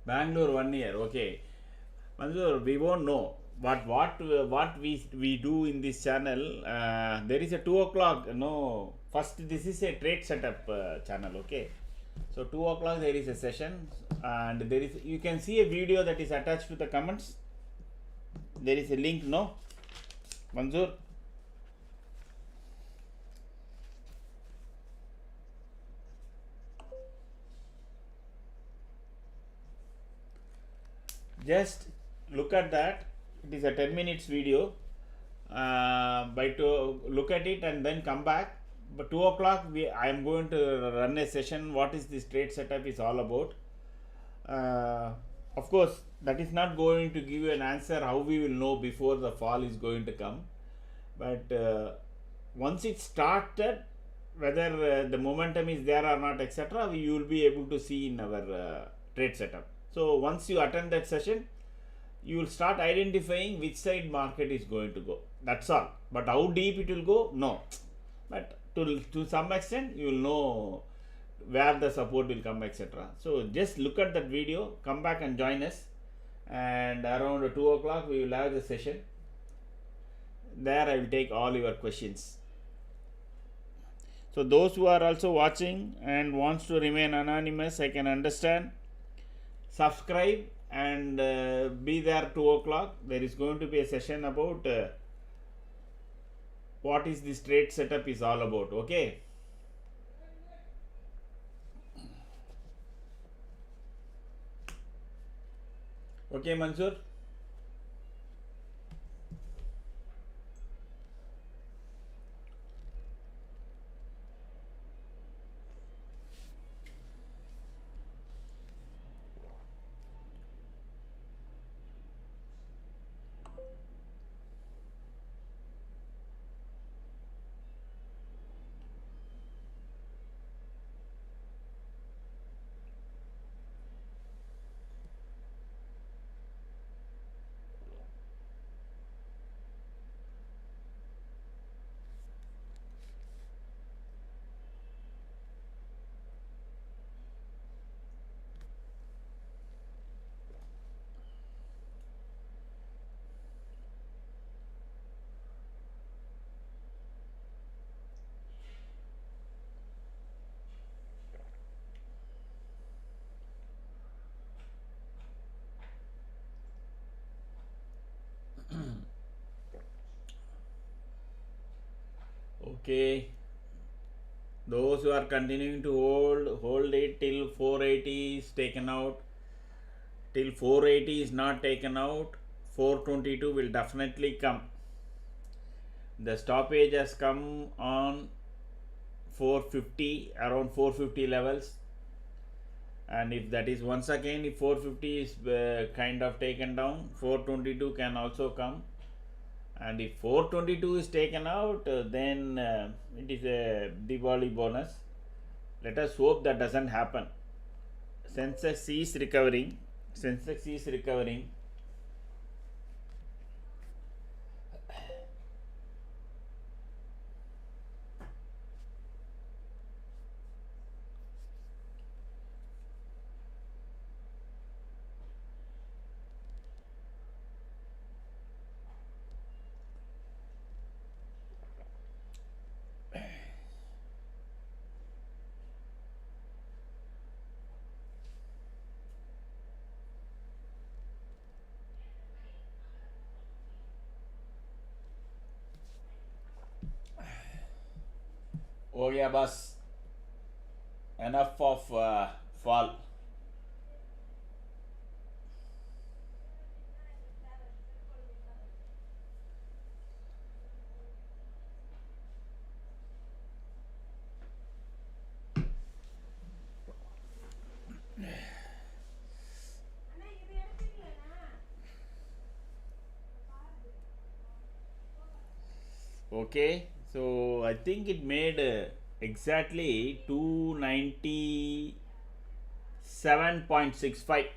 Bangalore 1 year. Okay, Manzoor, we won't know. But what we do in this channel, there is a 2 o'clock. No, first this is a trade setup channel. Okay, so 2 o'clock there is a session, and there is, you can see a video that is attached to the comments. There is a link. No, Manzoor. Just look at that. It is a 10 minutes video. By to look at it and then come back. But 2 o'clock, I am going to run a session. What is this trade setup is all about? Of course, that is not going to give you an answer how we will know before the fall is going to come. But once it started, whether the momentum is there or not, etc., you will be able to see in our trade setup. So once you attend that session, you will start identifying which side market is going to go. That's all. But how deep it will go, no. But to some extent, you will know where the support will come, etc. So just look at that video, come back and join us, and around 2 o'clock we will have the session. There I will take all your questions. So those who are also watching and wants to remain anonymous, I can understand. Subscribe and be there 2 o'clock. There is going to be a session about what is this trade setup is all about. Okay. Okay, Mansoor. Okay. Those who are continuing to hold it till 480 is taken out. Till 480 is not taken out, 422 will definitely come. The stoppage has come on 450, around 450 levels, and if that is once again, if 450 is kind of taken down, 422 can also come. And if 422 is taken out, then it is a Diwali bonus. Let us hope that doesn't happen. Sensex is recovering. Sensex is recovering. Oh yeah, boss. Enough of fall. Okay, so I think it made exactly 297.65.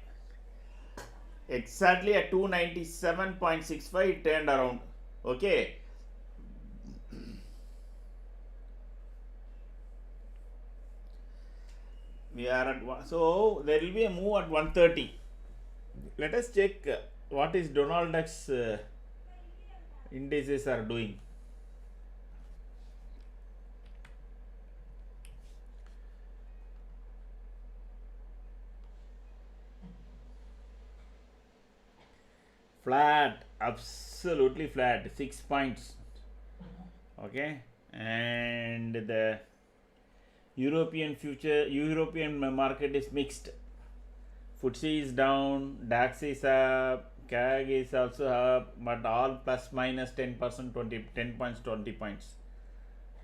Exactly at 297.65 it turned around. Okay. We are at so there will be a move at 130. Let us check what is Donald Duck's indices are doing. Flat, absolutely flat, 6 points. Okay, and the European market is mixed. FTSE is down, DAX is up, CAG is also up, but all plus minus 10%, 10 points, 20 points.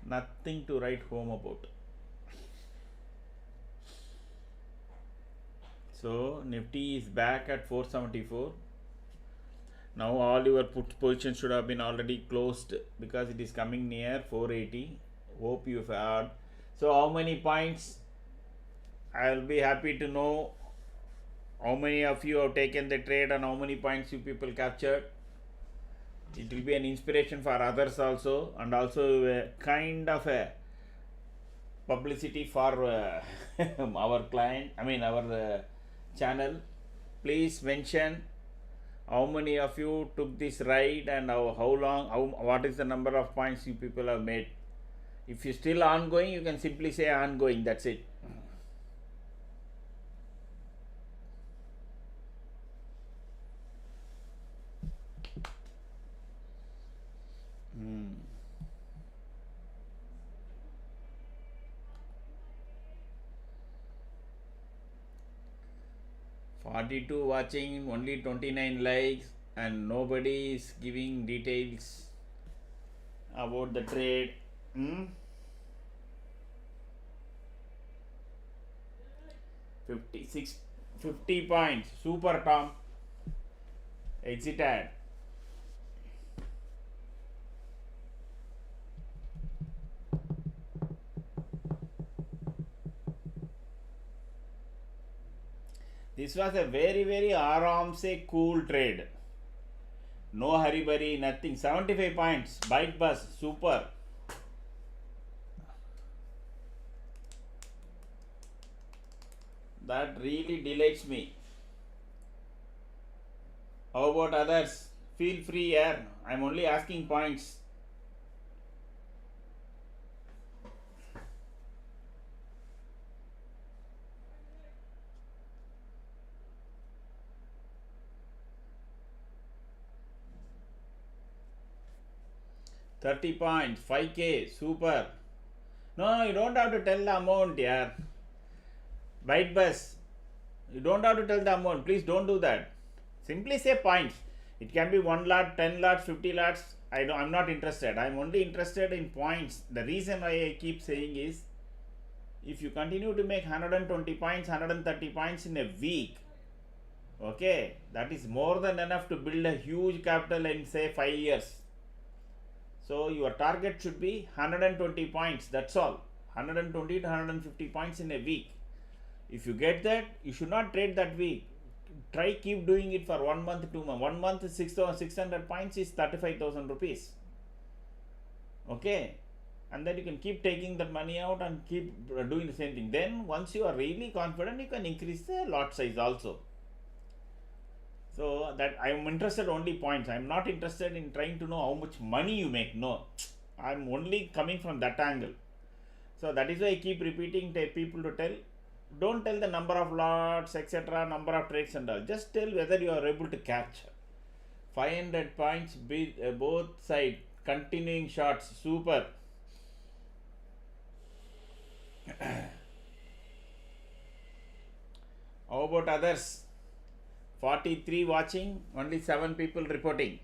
Nothing to write home about. So Nifty is back at 474. Now all your put positions should have been already closed because it is coming near 480. Hope you've had. So how many points? I'll be happy to know how many of you have taken the trade and how many points you people captured. It will be an inspiration for others also, and also a kind of a publicity for our client, our channel. Please mention how many of you took this ride and how long, what is the number of points you people have made. If you still ongoing, you can simply say ongoing, that's it. Hmm. 42 watching, only 29 likes, and nobody is giving details about the trade. 50 points. Super Tom. Exited. This was a very, very aram se cool trade. No hurry burry, nothing. 75 points. Bite bus. Super. That really delights me. How about others? Feel free here. I'm only asking points. $30 points, 5K, super. No, you don't have to tell the amount, yeah. Byte bus. You don't have to tell the amount. Please don't do that. Simply say points. It can be 1 lot, 10 lots, 50 lots. I'm not interested. I'm only interested in points. The reason why I keep saying is, if you continue to make 120 points, 130 points in a week, okay, that is more than enough to build a huge capital in say 5 years. So your target should be 120 points. That's all. 120 to 150 points in a week. If you get that, you should not trade that week. Try keep doing it for 1 month, 2 months. 1 month 600 points is 35,000 rupees. Okay, and then you can keep taking that money out and keep doing the same thing. Then once you are really confident, you can increase the lot size also. So that I am interested only points. I am not interested in trying to know how much money you make. No, I am only coming from that angle. So that is why I keep repeating to people to tell. Don't tell the number of lots, etc., number of trades and all. Just tell whether you are able to catch. 500 points, both side, continuing shots, super. How about others? 43 watching, only 7 people reporting.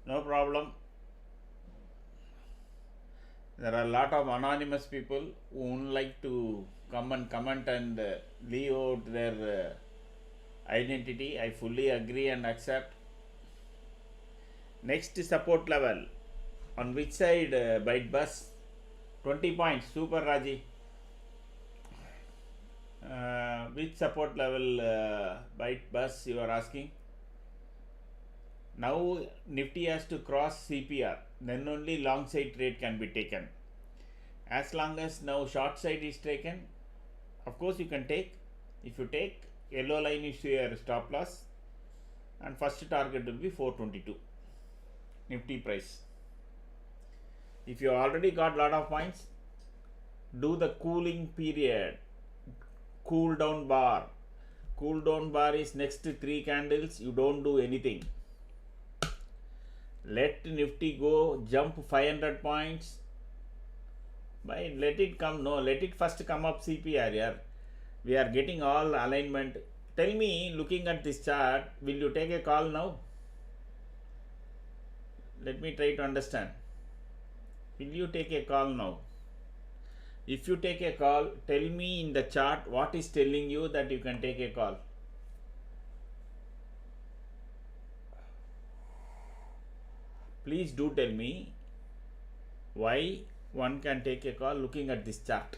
No problem. There are a lot of anonymous people who won't like to come and comment and leave out their identity. I fully agree and accept. Next support level. On which side, Byte Bus? 20 points, super Raji. Which support level, Byte Bus, you are asking? Now Nifty has to cross CPR, then only long side trade can be taken. As long as now short side is taken, of course you can take. If you take, yellow line is your stop loss, and first target will be 422 Nifty price. If you already got lot of points, do the cooling period, cool down bar. Cool down bar is next 3 candles, you don't do anything. Let Nifty go jump 500 points. By let it come, no, let it first come up CPR here. We are getting all alignment. Tell me, looking at this chart, will you take a call now? Let me try to understand. Will you take a call now? If you take a call, tell me in the chart what is telling you that you can take a call. Please do tell me why one can take a call looking at this chart.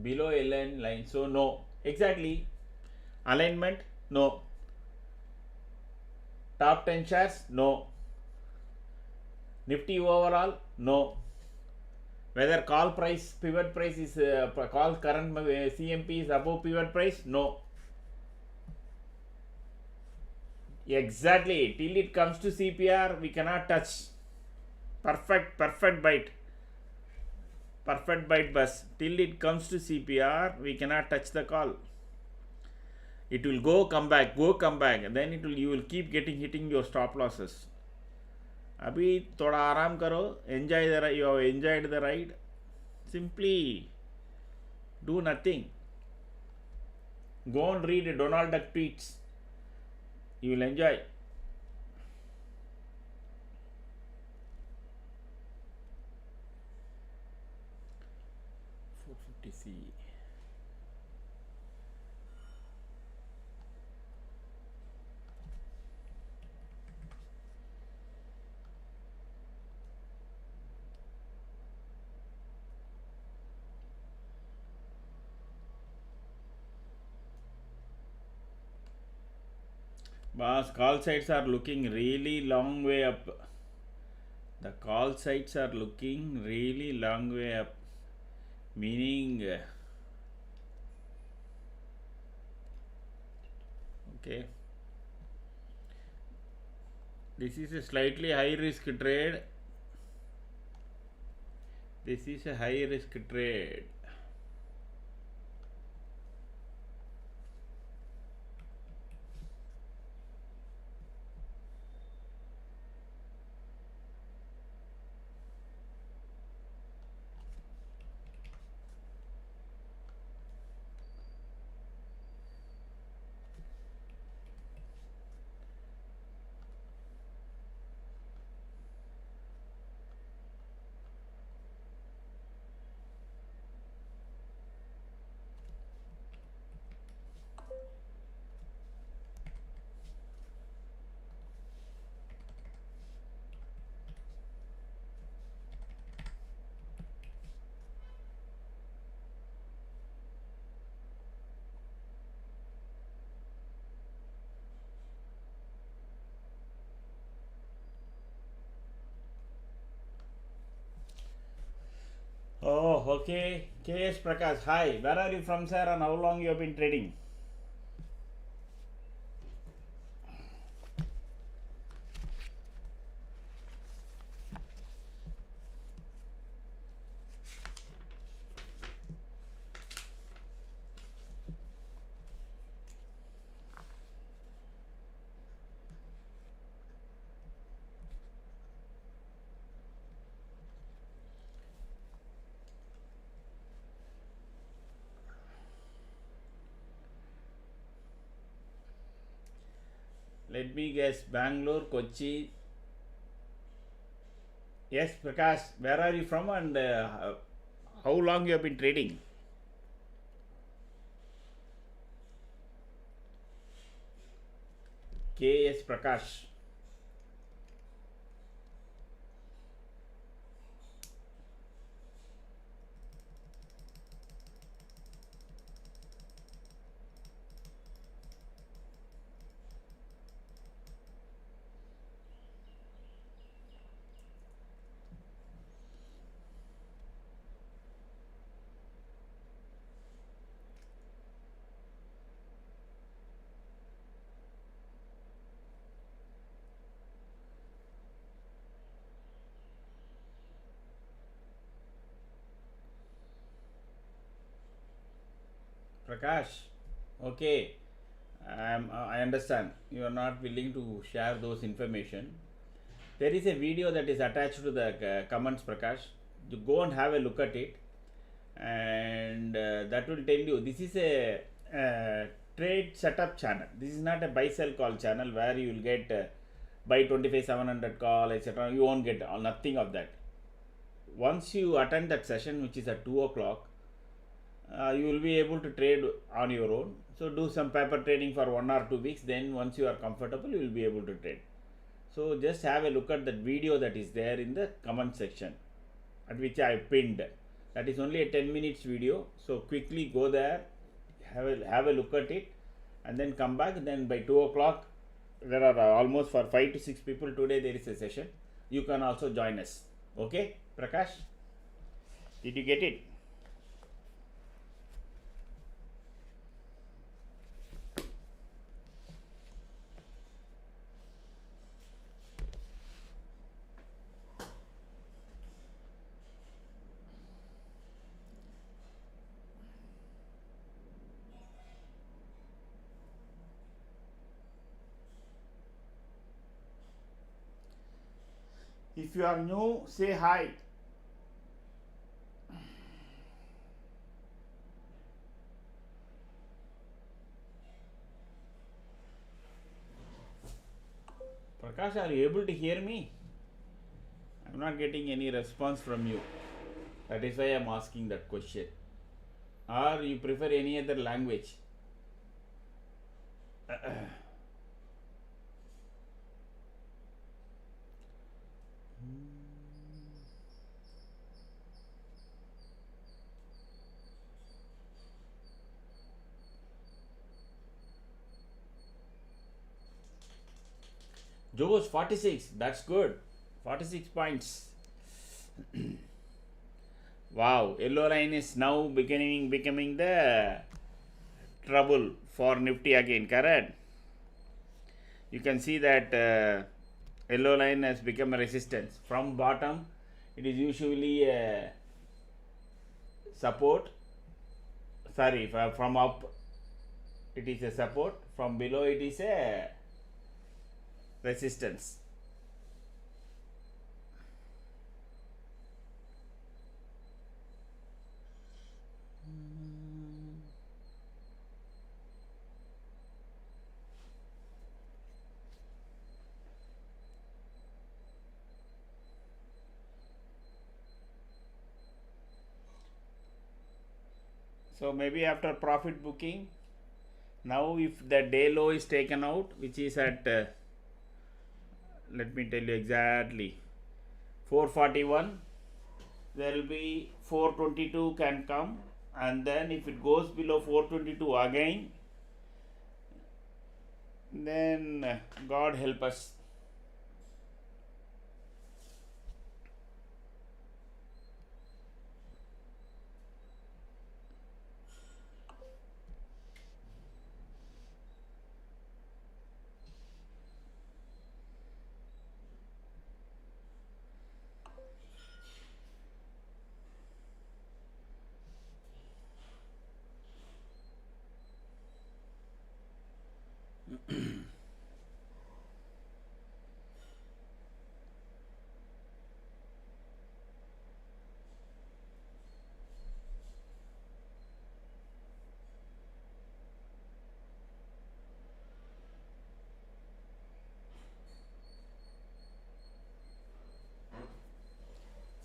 Below LN line, so no. Exactly. Alignment, no. Top 10 shares, no. Nifty overall, no. Whether call price, pivot price is call current CMP is above pivot price, no. Exactly. Till it comes to CPR, we cannot touch. Perfect bite. Perfect bite bus. Till it comes to CPR, we cannot touch the call. It will go, come back, then you will keep hitting your stop losses. Abhi thoda aaram karo, enjoy the ride. You have enjoyed the ride. Simply do nothing. Go and read Donald Duck tweets. You will enjoy. C. Boss, call sites are looking really long way up. The call sites are looking really long way up. Meaning, okay, this is a slightly high risk trade. This is a high risk trade. Oh, okay. KS Prakash, hi. Where are you from, sir, and how long you have been trading? Let me guess, Bangalore, Kochi. Yes, Prakash, where are you from and how long you have been trading? KS Prakash. Prakash, okay, I understand you are not willing to share those information. There is a video that is attached to the comments, Prakash. You go and have a look at it, and that will tell you this is a trade setup channel. This is not a buy sell call channel where you will get buy 25,700 call, etc. You won't get nothing of that. Once you attend that session, which is at 2 o'clock, you will be able to trade on your own. So do some paper trading for 1 or 2 weeks. Then once you are comfortable, you will be able to trade. So just have a look at that video that is there in the comment section, at which I pinned. That is only a 10 minutes video. So quickly go there, have a look at it, and then come back. Then by 2 o'clock, there are almost for 5 to 6 people today there is a session. You can also join us. Okay, Prakash? Did you get it? If you are new, say hi. Prakash, are you able to hear me? I'm not getting any response from you. That is why I'm asking that question. Or you prefer any other language? Joe's 46. That's good. 46 points. Wow. Yellow line is now becoming the trouble for Nifty again. Correct? You can see that yellow line has become a resistance. From bottom, it is usually a support. Sorry, from up, it is a support. From below, it is a resistance. So maybe after profit booking, now if the day low is taken out, which is at let me tell you exactly 441, there will be 422 can come, and then if it goes below 422 again, then God help us.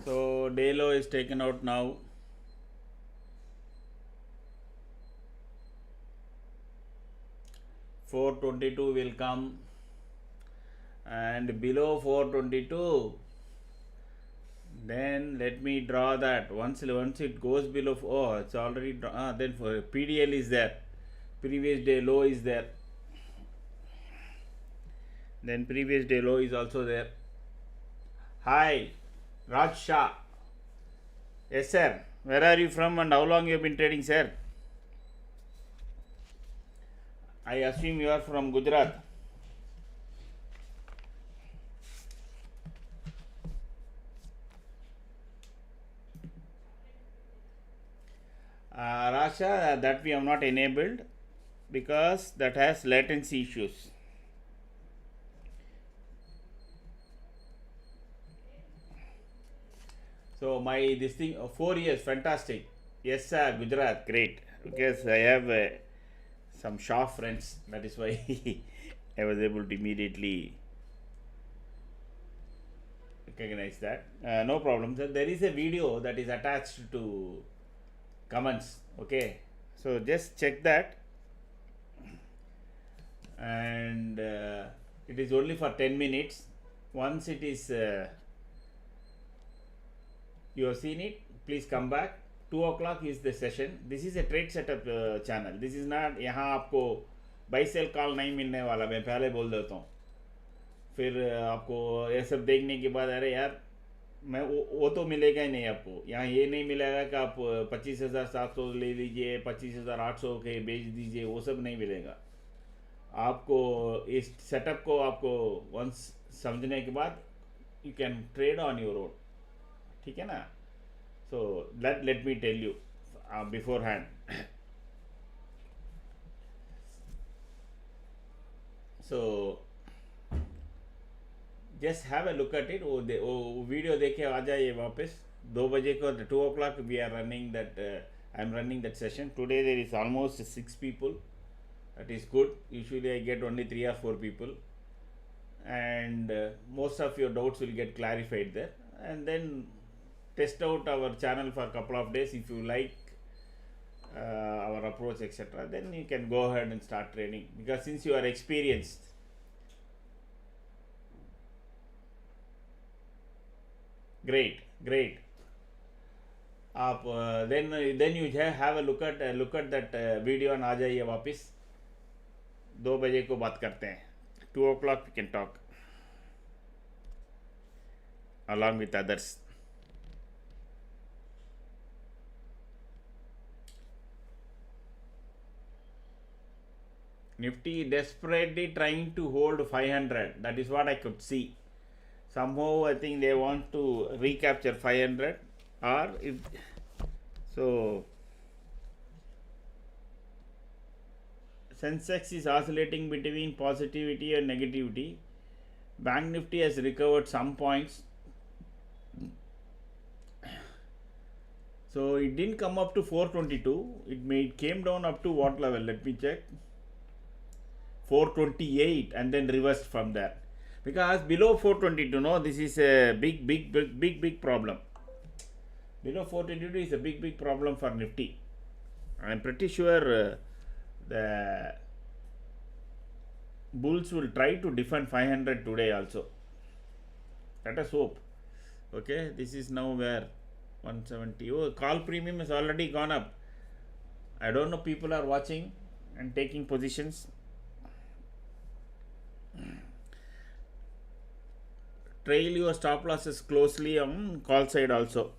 So day low is taken out now. $422 will come, and below 422, then let me draw that. Once it goes below, oh, it's already then for PDL is there, previous day low is there, then previous day low is also there. Hi, Raj Shah. Yes, sir. Where are you from and how long you have been trading, sir? I assume you are from Gujarat. Sasha, that we have not enabled because that has latency issues. So my this thing 4 years, fantastic. Yes, sir, Gujarat, great. Because I have some sharp friends. That is why I was able to immediately recognize that. No problem. So there is a video that is attached to comments. Okay, so just check that, and it is only for 10 minutes. Once it is you have seen it, please come back. 2 o'clock is the session. This is a trade setup channel. This is not यहाँ आपको by cell call नहीं मिलने वाला, मैं पहले बोल देता हूँ. फिर आपको ये सब देखने के बाद अरे यार मैं वो तो मिलेगा ही नहीं आपको. यहाँ ये नहीं मिलेगा कि आप 25,700 ले लीजिए, 25,800 के बेच दीजिए, वो सब नहीं मिलेगा आपको. इस सेटअप को आपको वंस समझने के बाद you can trade on your own. ठीक है ना. So let me tell you before. So just have a look at it. वो वीडियो देखे आ जाइए वापस. 2 बजे को 2 o'clock we are running that. I am running that session. Today there is almost 6 people. That is good. Usually I get only 3 or 4 people, and most of your doubts will get clarified there. And then test out our channel for a couple of days. If you like our approach, etc., then you can go ahead and start trading, because since you are experienced. Great. आप then you have a look at that video and आ जाइए वापस. 2 बजे को बात करते हैं. 2 o'clock we can talk along with others. Nifty desperately trying to hold 500. That is what I could see. Somehow I think they want to recapture 500, or if so. Sensex is oscillating between positivity and negativity. Bank Nifty has recovered some points. So it didn't come up to 422. It came down up to what level? Let me check. 428, and then reversed from there. Because below 422, no, this is a big problem. Below 422 is a big problem for Nifty. I am pretty sure the bulls will try to defend 500 today also. Let us hope. Okay, this is now where 170. Oh, call premium has already gone up. I don't know, people are watching and taking positions. Trail your stop losses closely on call side also.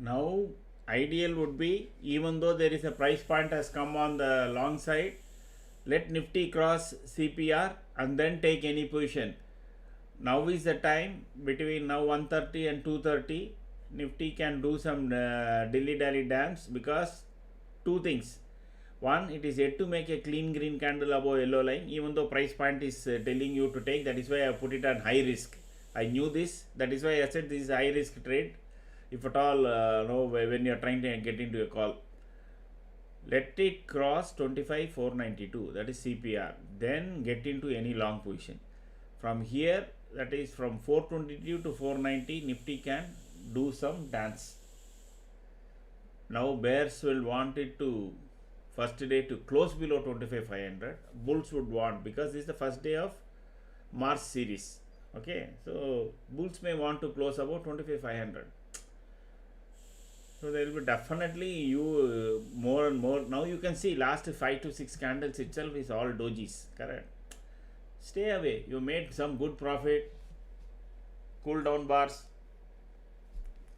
Now ideal would be, even though there is a price point has come on the long side, let Nifty cross CPR and then take any position. Now is the time. Between now 130 and 230, Nifty can do some dilly-dally dance, because two things. One, it is yet to make a clean green candle above yellow line, even though price point is telling you to take. That is why I put it on high risk. I knew this. That is why I said this is high risk trade. If at all, when you are trying to get into a call, let it cross 25,492, that is CPR, then get into any long position. From here, that is from 422 to 490, Nifty can do some dance. Now bears will want it to first day to close below 25,500. Bulls would want, because this is the first day of Mars series. Okay, so bulls may want to close about 25,500. So there will be definitely you more and more. Now you can see last 5 to 6 candles itself is all dojis. Correct. Stay away. You made some good profit. Cool down bars.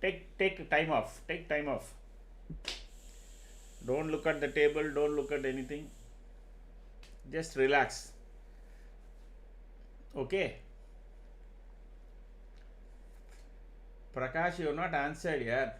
Take time off. Take time off. Don't look at the table. Don't look at anything. Just relax. Okay. Prakash, you have not answered yet.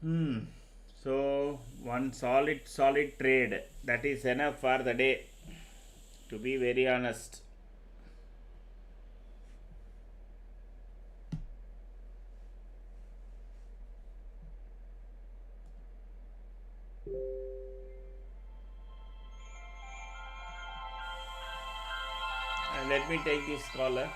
Hmm. So one solid trade, that is enough for the day. To be very honest. Let me take this caller.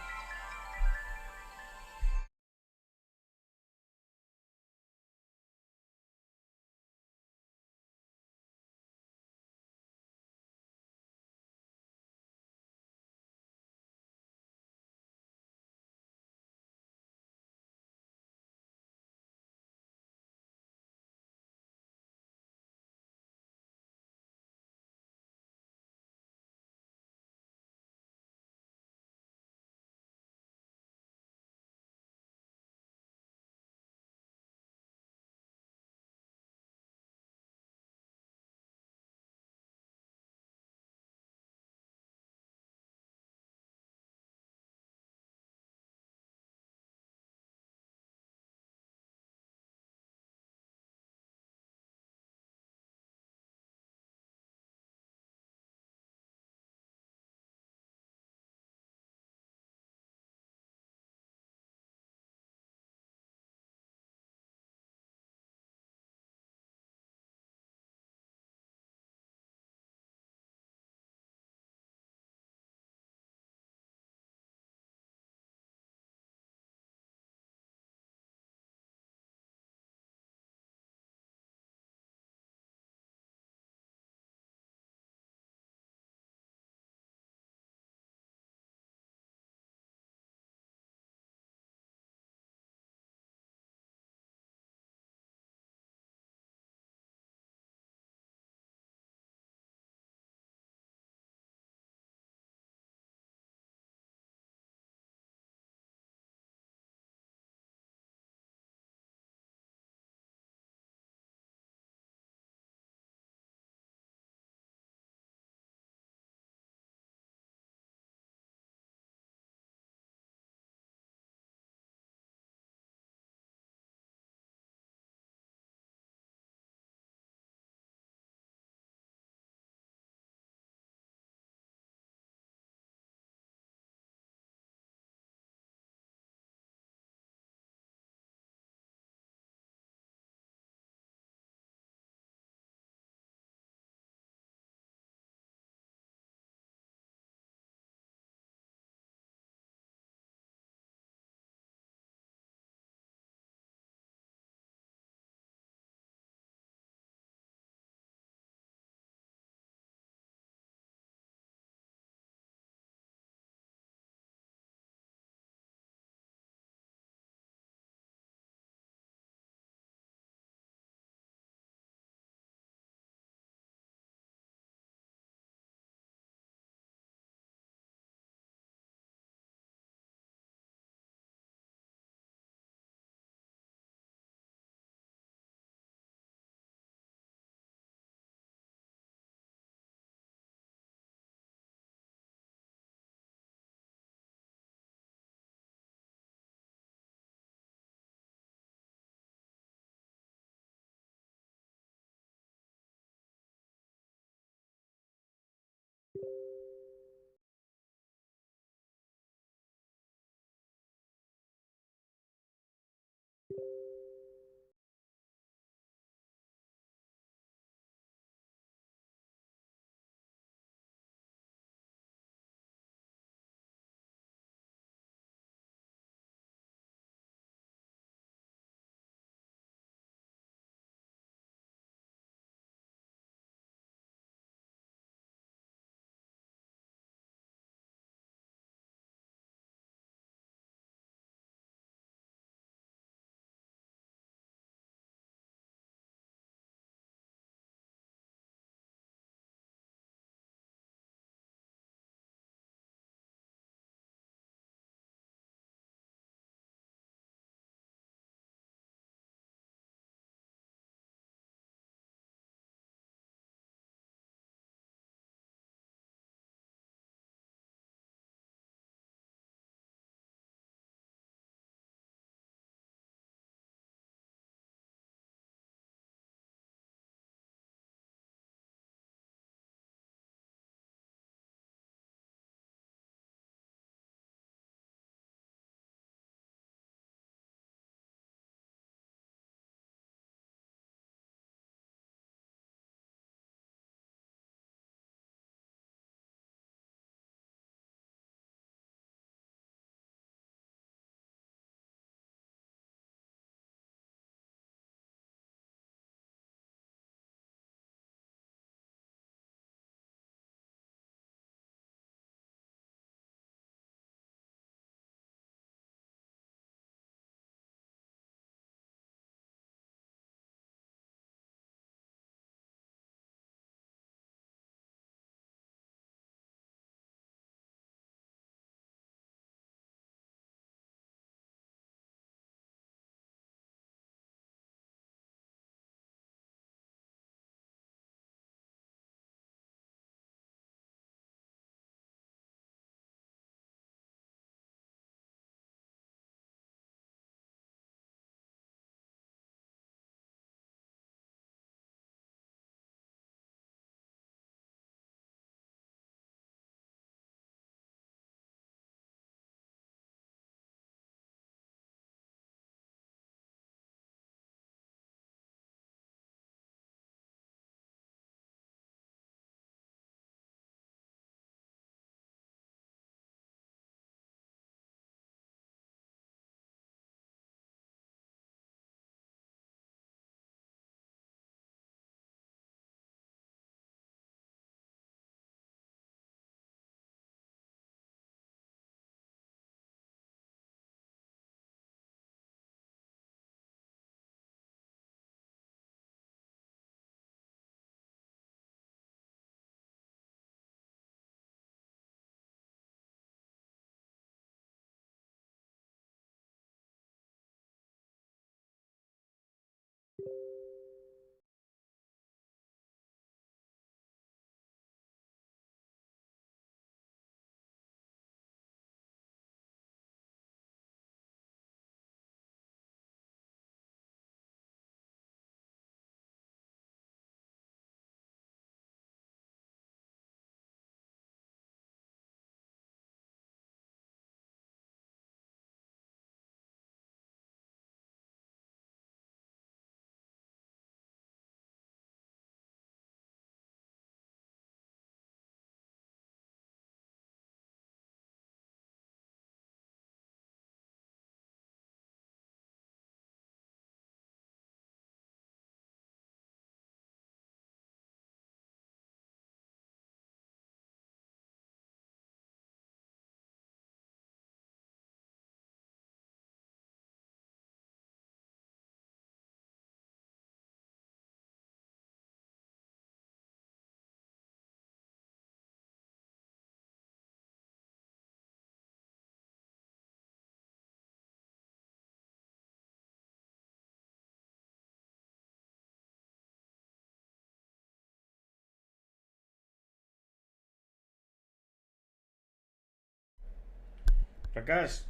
Prakash,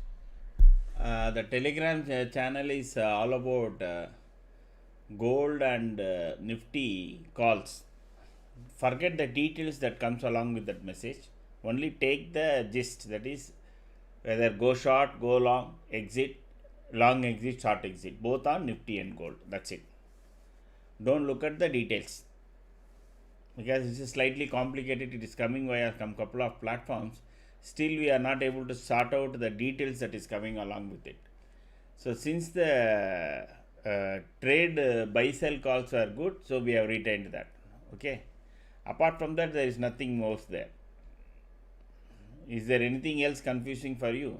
the Telegram channel is all about gold and Nifty calls. Forget the details that comes along with that message. Only take the gist. That is whether go short, go long, exit, long exit, short exit. Both are Nifty and gold. That's it. Don't look at the details because this is slightly complicated. It is coming via some couple of platforms. Still, we are not able to sort out the details that is coming along with it. So since the trade buy sell calls are good, so we have retained that. Okay. Apart from that, there is nothing else there. Is there anything else confusing for you?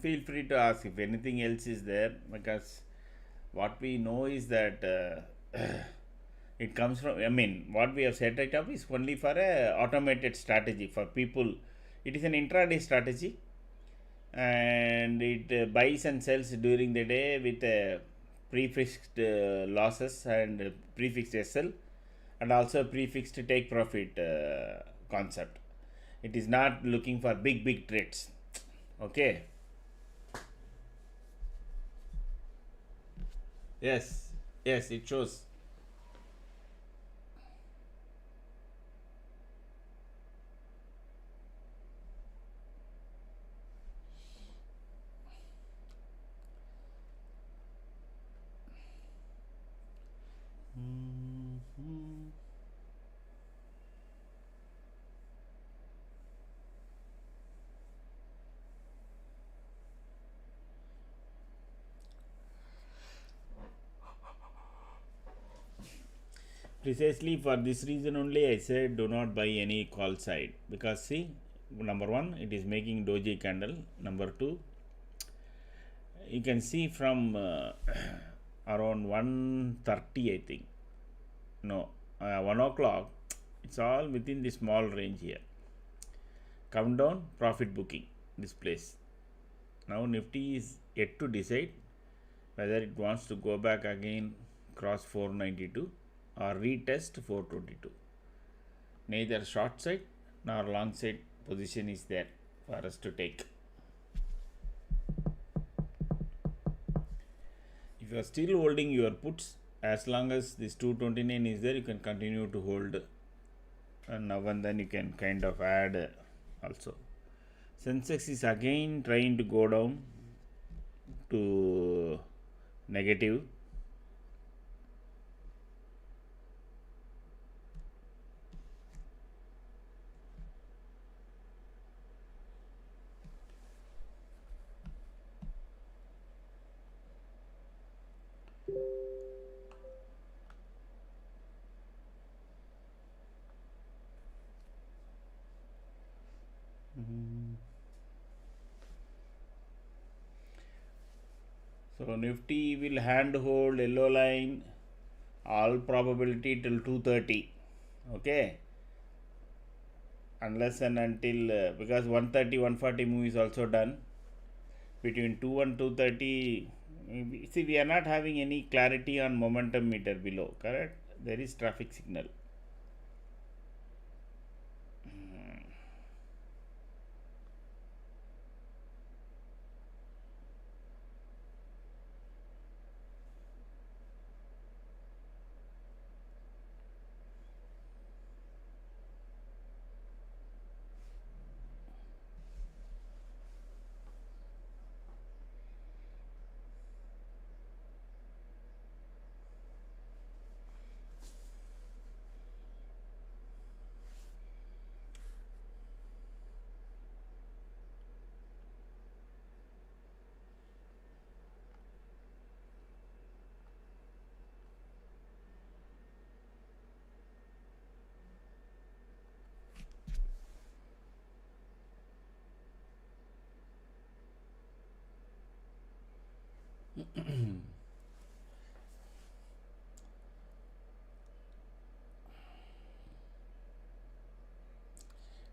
Feel free to ask if anything else is there, because what we know is that it comes from, I mean, what we have set it up is only for a automated strategy for people. It is an intraday strategy, and it buys and sells during the day with prefixed losses and prefixed SL, and also prefixed take profit concept. It is not looking for big trades. Okay. Yes, yes, it shows. Precisely for this reason only, I said do not buy any call side, because see, number one, it is making doji candle. Number two, you can see from around 1:30, I think. No, 1 o'clock. It's all within the small range here. Come down, profit booking this place. Now Nifty is yet to decide whether it wants to go back again, cross 492 or retest 422. Neither short side nor long side position is there for us to take. If you are still holding your puts, as long as this 229 is there, you can continue to hold, and now and then you can kind of add also. Sensex is again trying to go down to negative. So Nifty will hand hold yellow line, all probability till 230. Okay, unless and until because 130 140 move is also done between 2 and 230. See, we are not having any clarity on momentum meter below, correct? There is traffic signal.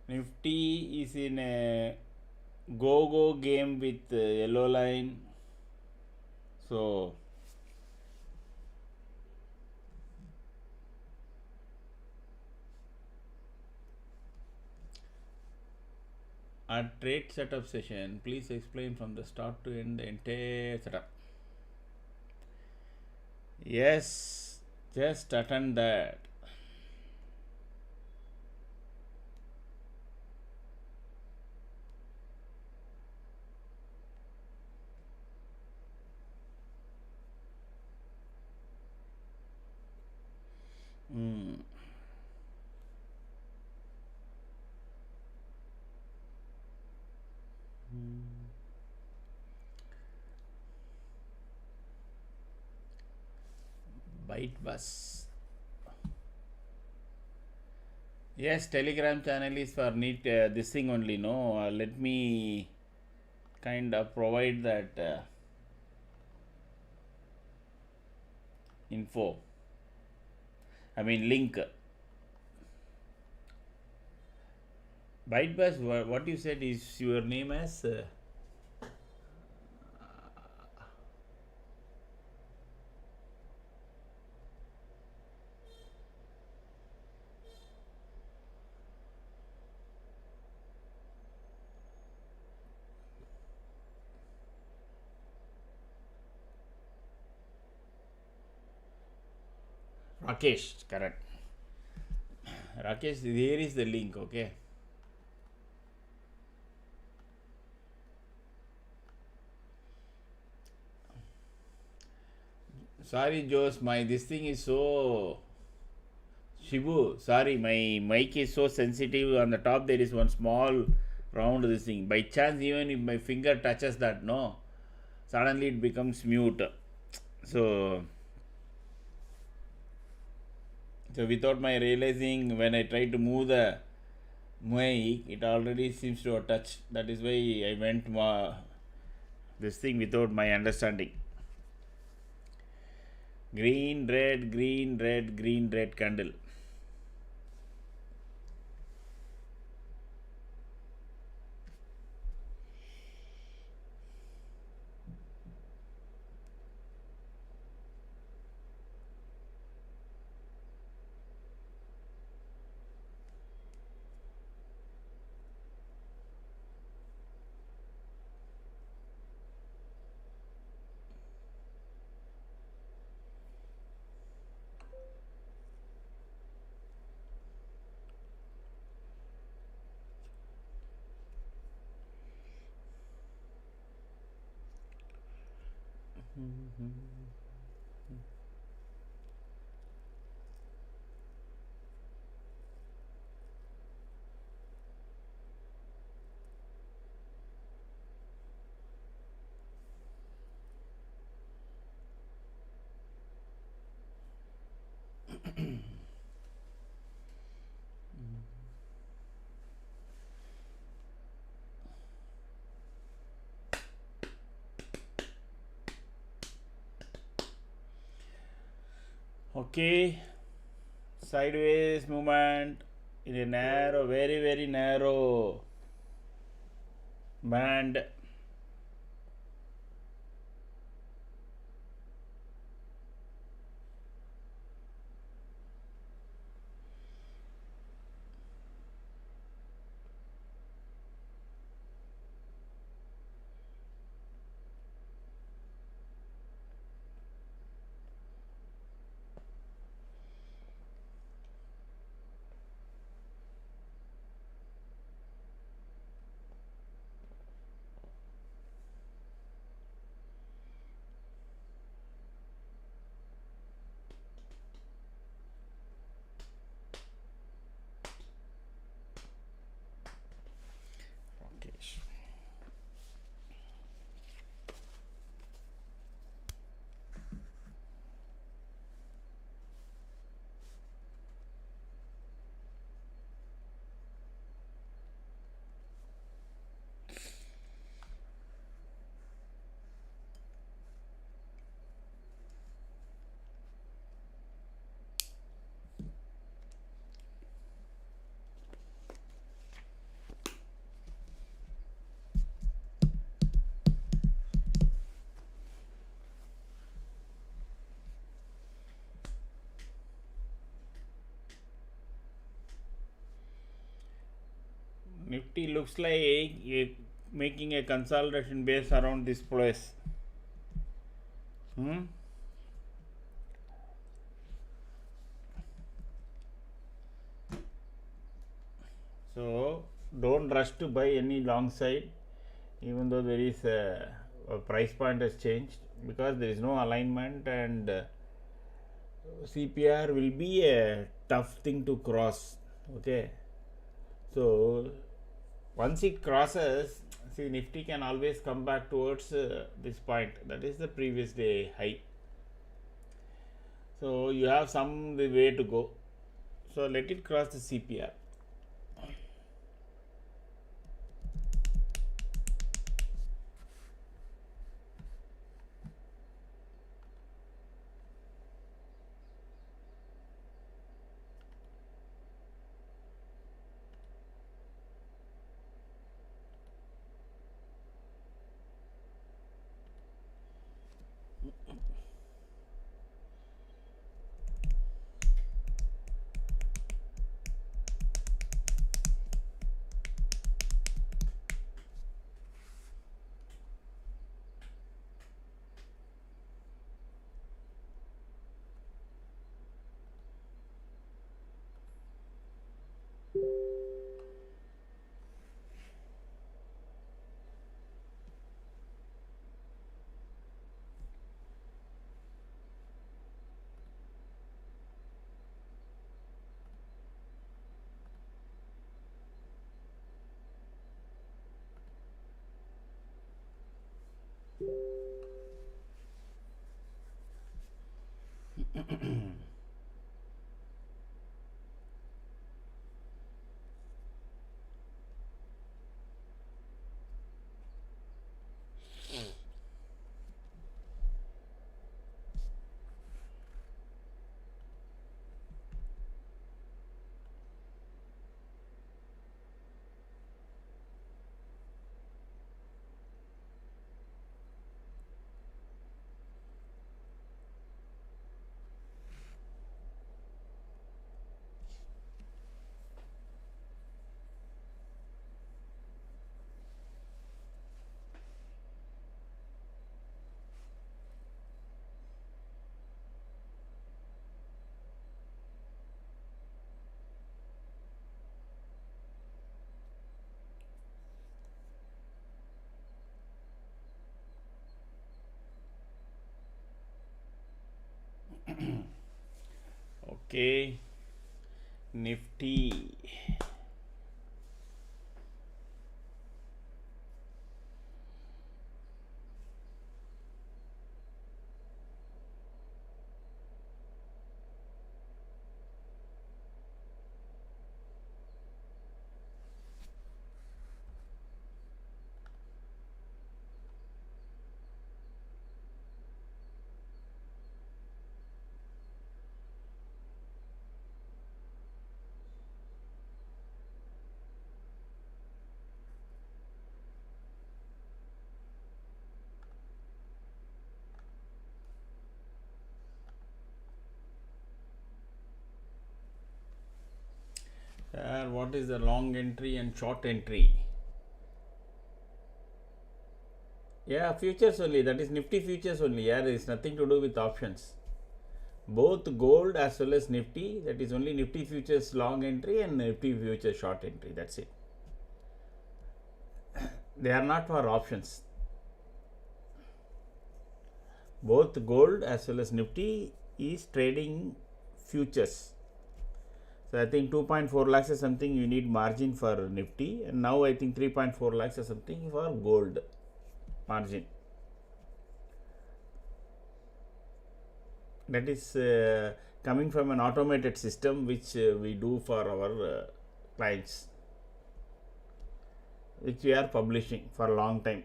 Nifty is in a go game with yellow line. So at trade setup session, please explain from the start to end the entire setup. Yes, just attend that. Mm. Byte bus. Yes, Telegram channel is for need this thing only. No, let me kind of provide that info. I mean link. Bytebus, what you said is your name as Rakesh, correct. Rakesh, here is the link, okay? Sorry, Jose, my this thing is so. Shibu, sorry, my mic is so sensitive. On the top, there is one small round this thing. By chance, even if my finger touches that, no, suddenly it becomes mute. So, so without my realizing, when I try to move the mic, it already seems to have touched. That is why I went this thing without my understanding. Green, red, green, red, green, red candle. Okay, sideways movement in a narrow, very, very narrow band. Nifty looks like making a consolidation base around this place. So don't rush to buy any long side, even though there is a price point has changed, because there is no alignment, and CPR will be a tough thing to cross. Okay, so once it crosses, see, Nifty can always come back towards this point, that is the previous day high. So you have some way to go. So let it cross the CPR. Okay, Nifty. What is the long entry and short entry? Yeah, futures only. That is Nifty futures only. Yeah, there is nothing to do with options. Both gold as well as Nifty. That is only Nifty futures long entry and Nifty futures short entry. That's it. They are not for options. Both gold as well as Nifty is trading futures. So I think 2.4 lakhs is something you need margin for Nifty, and now I think 3.4 lakhs is something for gold margin. That is coming from an automated system which we do for our clients, which we are publishing for a long time.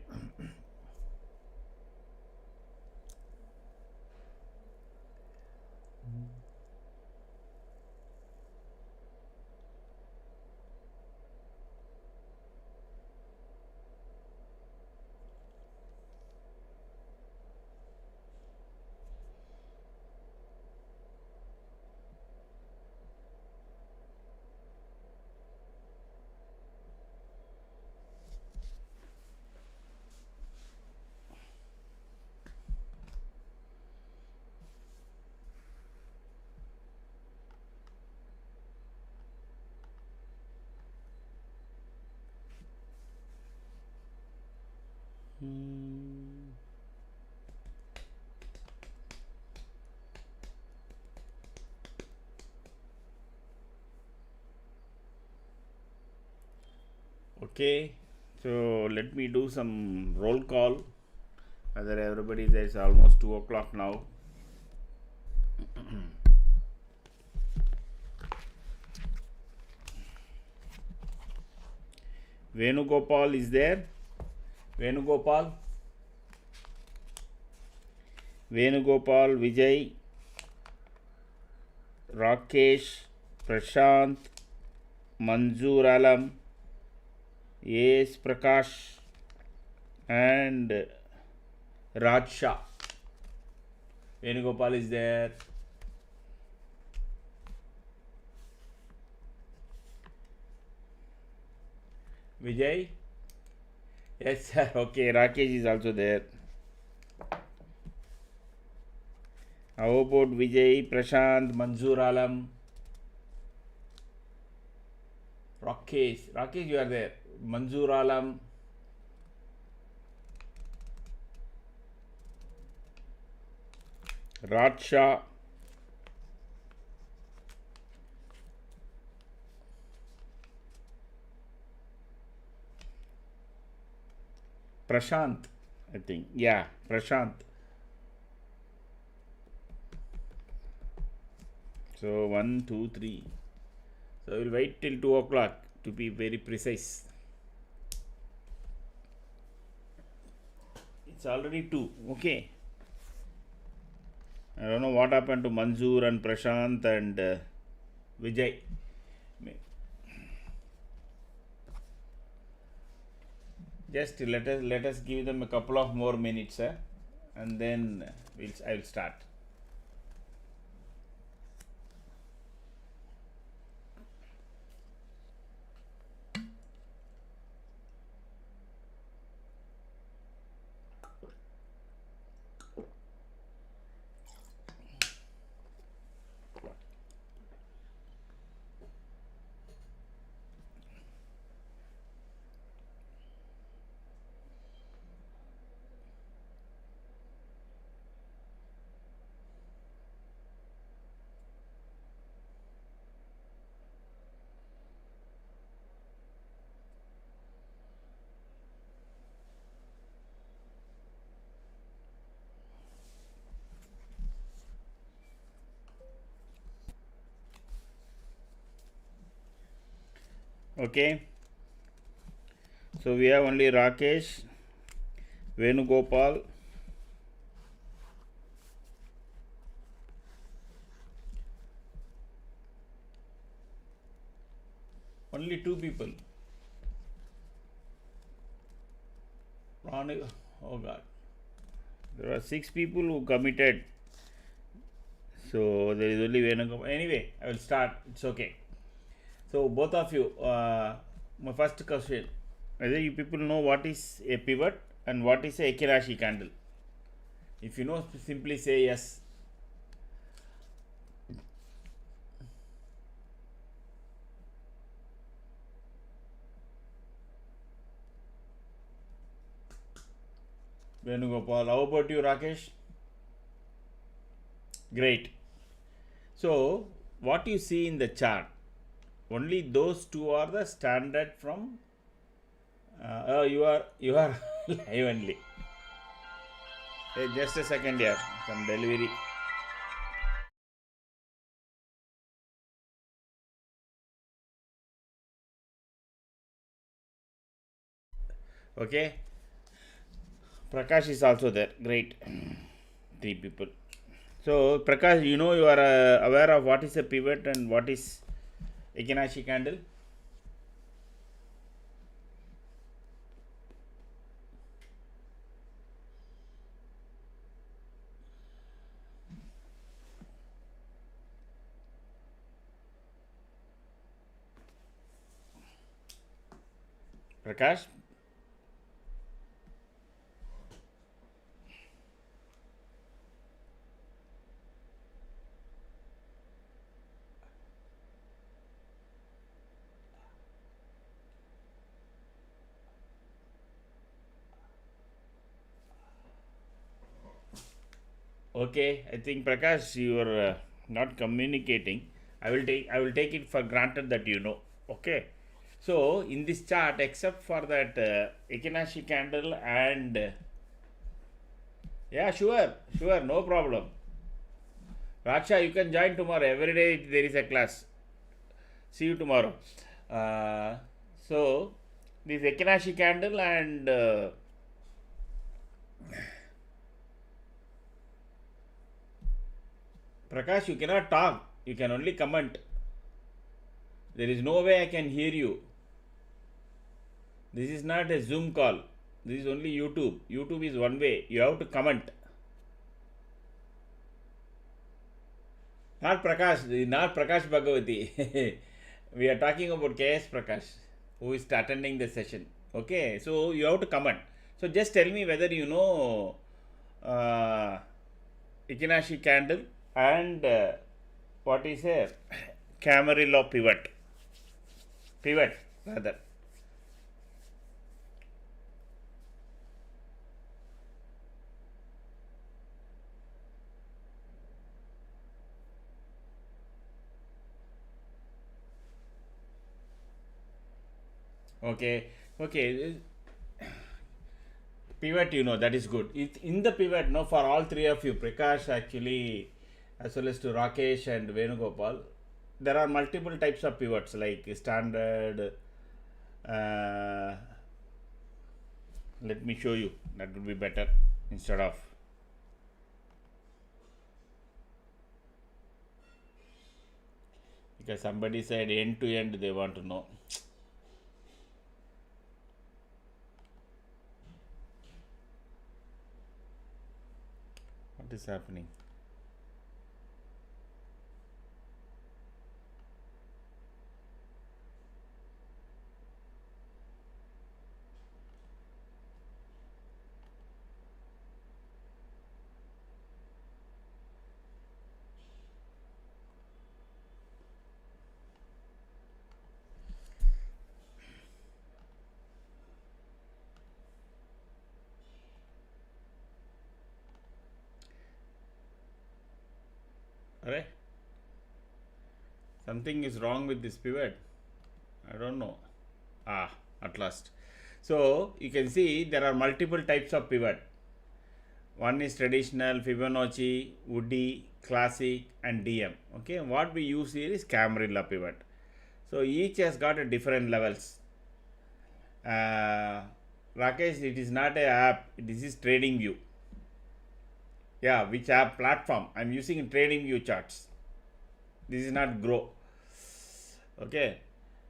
Hmm. Okay, so let me do some roll call. Whether everybody there is almost 2 o'clock now. Venugopal is there. Venugopal, Venugopal, Vijay, Rakesh, Prashant, Manzoor Alam, Yes Prakash, and Raj Shah. Venugopal is there. Vijay? Yes, sir. Okay, Rakesh is also there. How about Vijay, Prashant, Manzoor Alam, Rakesh? Rakesh, you are there. Manzoor Alam, Raj Shah, Prashant, I think. Yeah, Prashant. So 1, 2, 3. So we'll wait till 2 o'clock to be very precise. It's already 2. Okay. I don't know what happened to Manzoor and Prashant and Vijay. Just let us give them a couple of more minutes, and then I will start. Okay. So we have only Rakesh, Venugopal, only 2 people. Oh God. There are 6 people who committed. So there is only Venugopal. Anyway, I will start. It's okay. So both of you, my first question: whether you people know what is a pivot and what is a Ekirashi candle? If you know, simply say yes. Venugopal. How about you, Rakesh? Great. So what you see in the chart, only those two are the standard from. You are live only. Hey, just a second here. Some delivery. Okay. Prakash is also there. Great. 3 people. So Prakash, you are aware of what is a pivot and what is Ekinashi candle? Prakash? Okay, I think Prakash, you are not communicating. I will take it for granted that you know. Okay. So in this chart, except for that Ekinashi candle and yeah, sure, no problem. Raksha, you can join tomorrow. Every day there is a class. See you tomorrow. Uh, so this Ekinashi candle and Prakash, you cannot talk. You can only comment. There is no way I can hear you. This is not a Zoom call. This is only YouTube. YouTube is one way. You have to comment. Not Prakash Bhagavati. We are talking about KS Prakash, who is attending the session. Okay, so you have to comment. So just tell me whether you know uh, Ikinashi candle and what is a Camarillo pivot. Pivot, rather. Okay, okay. Pivot, you know, that is good. It, in the pivot, no, for all three of you, Prakash actually, as well as to Rakesh and Venugopal, there are multiple types of pivots like standard. Uh, Let me show you. That would be better instead of. Because somebody said end to end, they want to know. What is happening? Alright? Something is wrong with this pivot. I don't know. At last. So you can see there are multiple types of pivot. One is traditional, Fibonacci, Woody, Classic, and DM. Okay, what we use here is Camarilla pivot. So each has got a different levels. Rakesh, it is not a app. This is Trading View. Yeah, which app platform? I'm using Trading View charts. This is not Grow. Okay,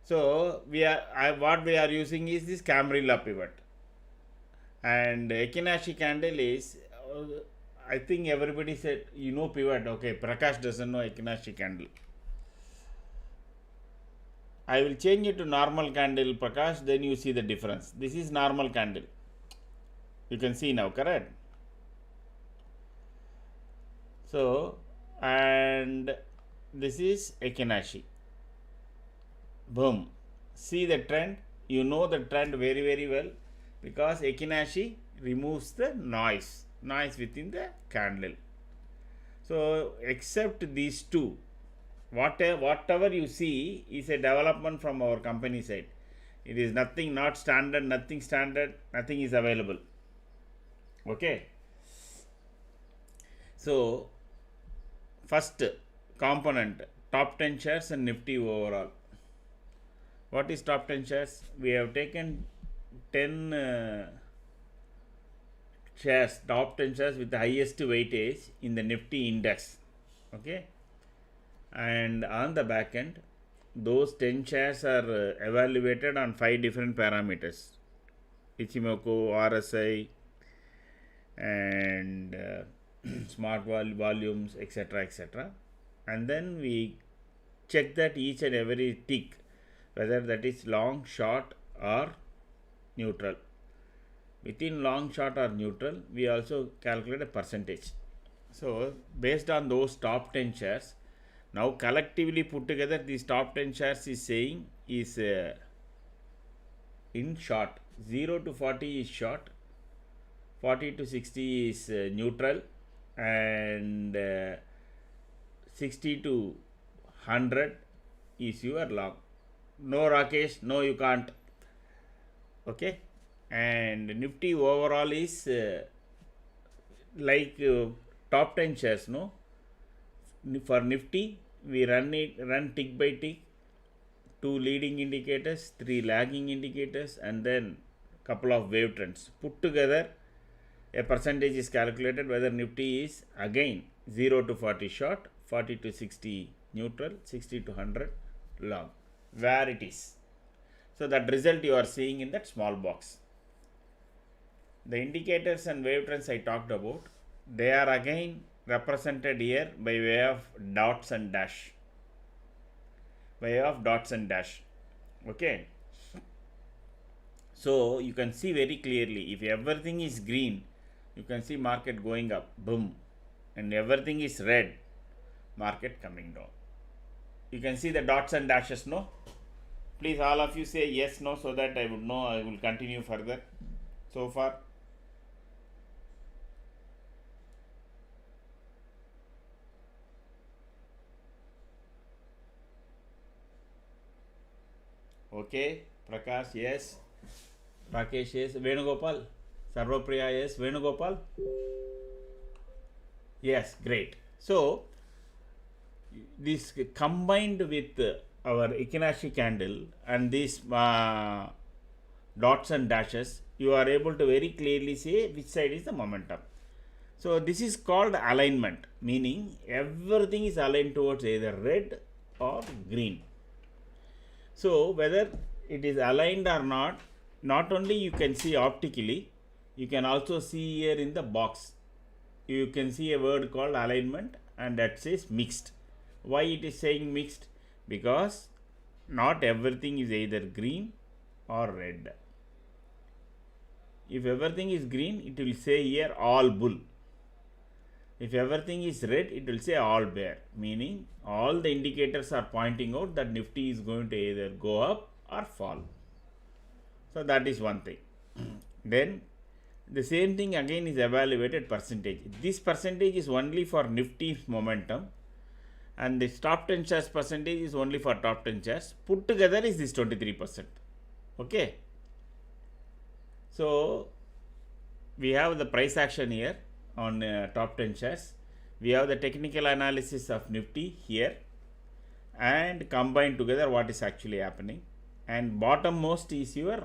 so what we are using is this Camarilla pivot, and Ekinashi candle is. I think everybody said you know pivot. Okay, Prakash doesn't know Ekinashi candle. I will change it to normal candle, Prakash. Then you see the difference. This is normal candle. You can see now, correct? So, and this is Ekinashi. Boom. See the trend. You know the trend very well because Ekinashi removes the noise within the candle. So except these two, whatever you see is a development from our company side. It is nothing not standard, nothing is available. Okay. So first component, top 10 shares and Nifty overall. What is top 10 shares? We have taken 10 shares, top 10 shares with the highest weightage in the Nifty index. Okay, and on the back end, those 10 shares are evaluated on 5 different parameters: Ichimoku, RSI, and smart volumes, etc. And then we check that each and every tick, whether that is long, short, or neutral. Within long, short, or neutral, we also calculate a percentage. So based on those top 10 shares, now collectively put together, these top 10 shares is saying is in short. 0 to 40 is short, 40 to 60 is neutral, and 60 to 100 is your long. No, Rakesh, no, you can't. Okay, and Nifty overall is like top 10 shares. No, for Nifty we run tick by tick, 2 leading indicators, 3 lagging indicators, and then couple of wave trends put together. A percentage is calculated whether Nifty is again 0 to 40 short, 40 to 60 neutral, 60 to 100 long, where it is. So that result you are seeing in that small box. The indicators and wave trends I talked about, they are again represented here by way of dots and dash. Okay. So you can see very clearly, if everything is green, you can see market going up, boom, and everything is red, market coming down. You can see the dots and dashes, no? Please all of you say yes, no, so that I would know I will continue further. So far, okay. Prakash, yes. Rakesh, yes. Venugopal, Sarvapriya, yes. Venugopal, yes. Great. So this combined with our Ikinashi candle and these dots and dashes, you are able to very clearly say which side is the momentum. So this is called alignment, meaning everything is aligned towards either red or green. So whether it is aligned or not only you can see optically, you can also see here in the box. You can see a word called alignment, and that says mixed. Why it is saying mixed? Because not everything is either green or red. If everything is green, it will say here all bull. If everything is red, it will say all bear, meaning all the indicators are pointing out that Nifty is going to either go up or fall. So that is one thing. Then the same thing again is evaluated percentage. This percentage is only for Nifty's momentum, and the top 10 shares percentage is only for top 10 shares. Put together is this 23%. Okay. So we have the price action here on top 10 shares. We have the technical analysis of Nifty here, and combined together what is actually happening. And bottom most is your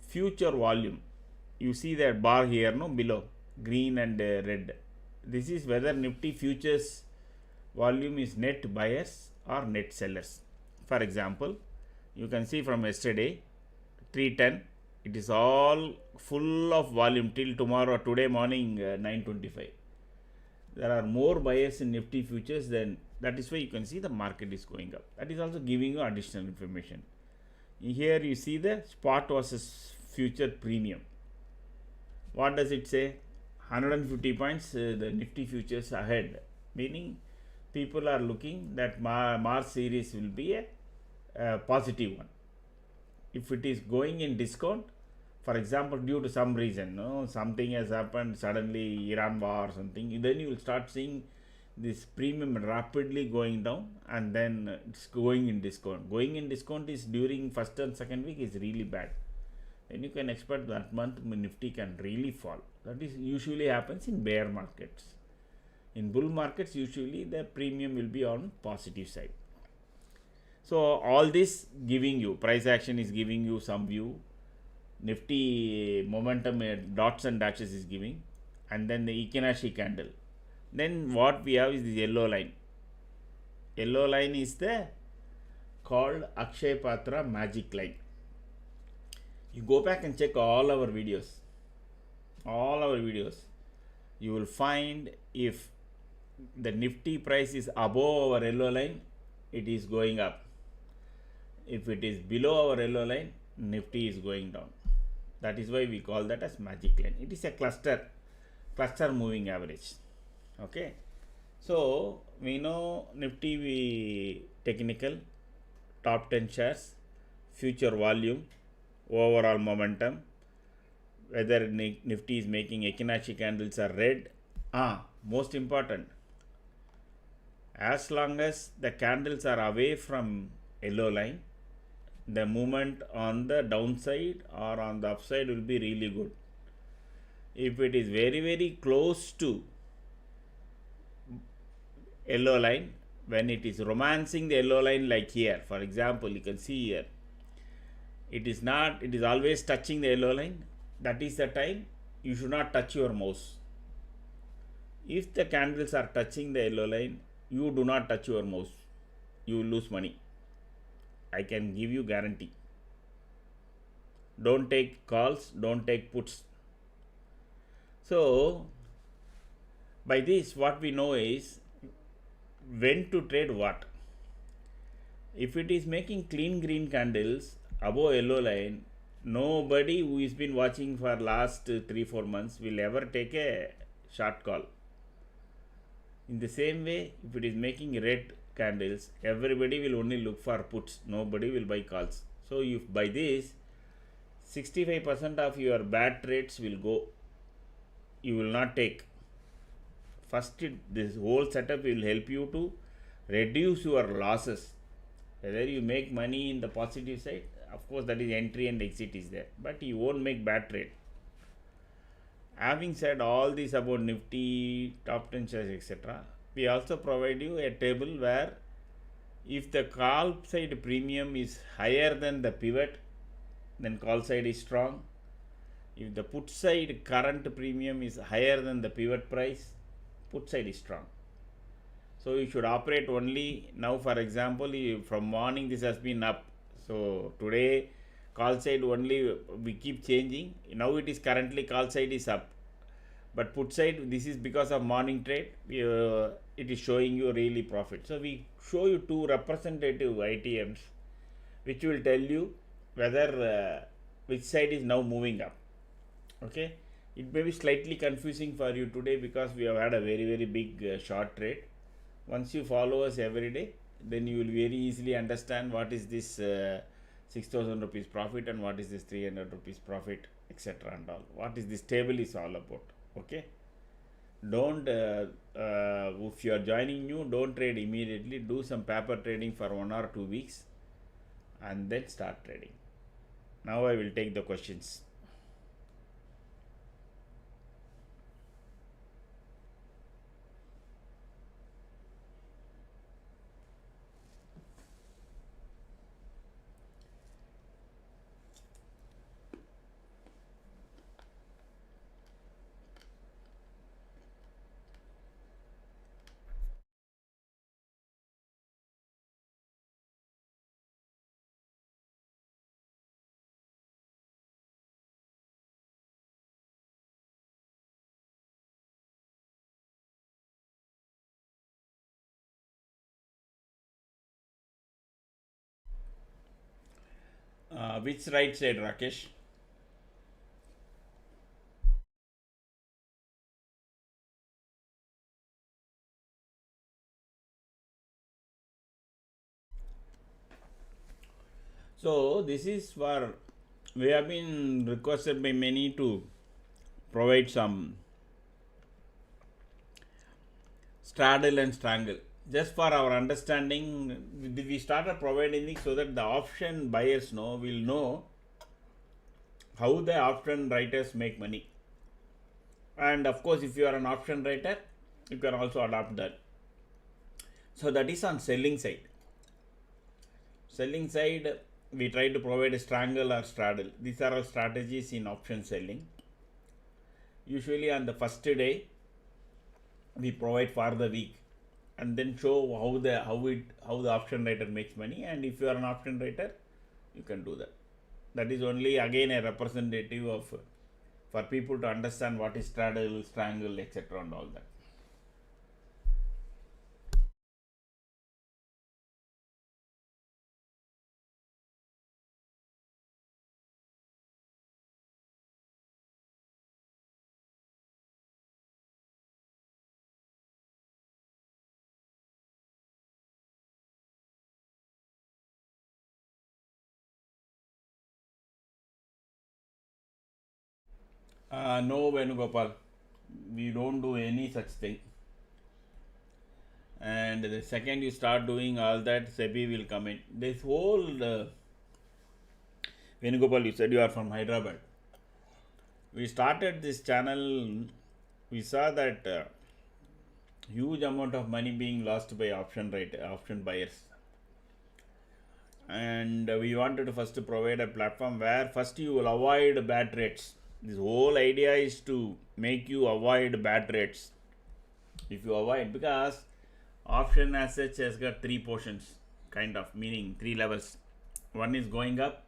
future volume. You see that bar here, no, below, green and red. This is whether Nifty futures volume is net buyers or net sellers. For example, you can see from yesterday 310, it is all full of volume till tomorrow, today morning 9:25. There are more buyers in Nifty futures than, that is why you can see the market is going up. That is also giving you additional information. Here you see the spot versus future premium. What does it say? 150 points the Nifty futures ahead, meaning people are looking that March series will be a positive one. If it is going in discount, for example, due to some reason, no, something has happened, suddenly Iran war or something, then you will start seeing this premium rapidly going down, and then it's going in discount. Going in discount is during first and second week is really bad. Then you can expect that month Nifty can really fall. That is usually happens in bear markets. In bull markets, usually the premium will be on positive side. So all this giving you, price action is giving you some view. Nifty momentum dots and dashes is giving, and then the Ikinashi candle. Then what we have is the yellow line. Yellow line is the called Akshay Patra magic line. You go back and check all our videos. You will find if the Nifty price is above our yellow line, it is going up. If it is below our yellow line, Nifty is going down. That is why we call that as magic line. It is a cluster moving average. Okay. So we know Nifty technical, top 10 shares, future volume, overall momentum, whether Nifty is making Ikinashi candles are red Most important, as long as the candles are away from yellow line, the movement on the downside or on the upside will be really good. If it is very close to yellow line, when it is romancing the yellow line, like here for example, you can see here, it is not, it is always touching the yellow line, that is the time you should not touch your mouse. If the candles are touching the yellow line, you do not touch your mouse, you will lose money. I can give you guarantee. Don't take calls, don't take puts. So by this, what we know is when to trade what. If it is making clean green candles above yellow line, nobody who has been watching for last 3-4 months will ever take a short call. In the same way, if it is making red candles, everybody will only look for puts, nobody will buy calls. So if by this 65% of your bad trades will go, you will not take. First, this whole setup will help you to reduce your losses. Whether you make money in the positive side, of course that is entry and exit is there, but you won't make bad trade. Having said all this about Nifty, top 10 shares, etc., we also provide you a table where if the call side premium is higher than the pivot, then call side is strong. If the put side current premium is higher than the pivot price, put side is strong. So you should operate only now. For example, from morning this has been up, so today call side only we keep changing. Now it is currently call side is up, but put side, this is because of morning trade, it is showing you really profit. So we show you two representative ITMs which will tell you whether which side is now moving up. Okay, it may be slightly confusing for you today because we have had a very big short trade. Once you follow us every day, then you will very easily understand what is this 6,000 rupees profit and what is this 300 rupees profit, etc., and all. What is this table is all about. Okay, don't if you are joining new, don't trade immediately. Do some paper trading for 1 or 2 weeks and then start trading. Now I will take the questions. Which right side, Rakesh? So this is for, we have been requested by many to provide some straddle and strangle. Just for our understanding, we started providing it so that the option buyers will know how the option writers make money. And of course, if you are an option writer, you can also adopt that. So that is on selling side. Selling side, we try to provide a strangle or straddle. These are all strategies in option selling. Usually on the first day, we provide for the week and then show how the option writer makes money. And if you are an option writer, you can do that. That is only again a representative of for people to understand what is straddle, strangle, etc., and all that. No, Venugopal. We don't do any such thing. And the second you start doing all that, SEBI will come in. This whole Venugopal, you said you are from Hyderabad. We started this channel. We saw that huge amount of money being lost by option buyers, and we wanted to first provide a platform where first you will avoid bad trades. This whole idea is to make you avoid bad trades. If you avoid, because option as such has got three portions, kind of, meaning three levels. One is going up,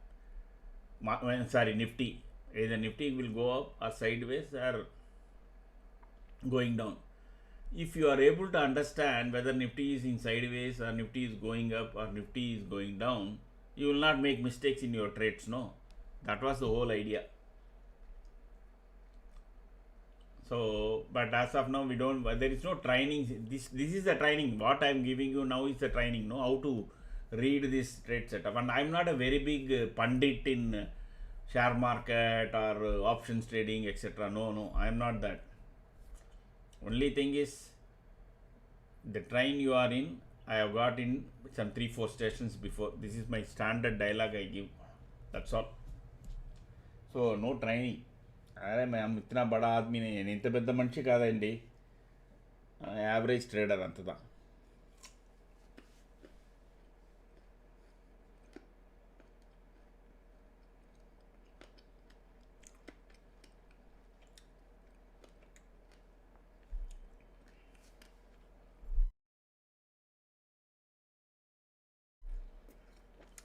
Nifty. Either Nifty will go up or sideways or going down. If you are able to understand whether Nifty is in sideways or Nifty is going up or Nifty is going down, you will not make mistakes in your trades. No, that was the whole idea. So, but as of now, we don't. There is no training. This is the training. What I am giving you now is the training. No, how to read this trade setup. And I am not a very big pundit in share market or options trading, etc. No, I am not that. Only thing is, the train you are in, I have got in some 3-4 stations before. This is my standard dialogue I give. That's all. So, no training. అరే మేము ఇతనా బడా ఆద్మీ నేను ఇంత పెద్ద మనిషి కాదండి, average trader అంతదా.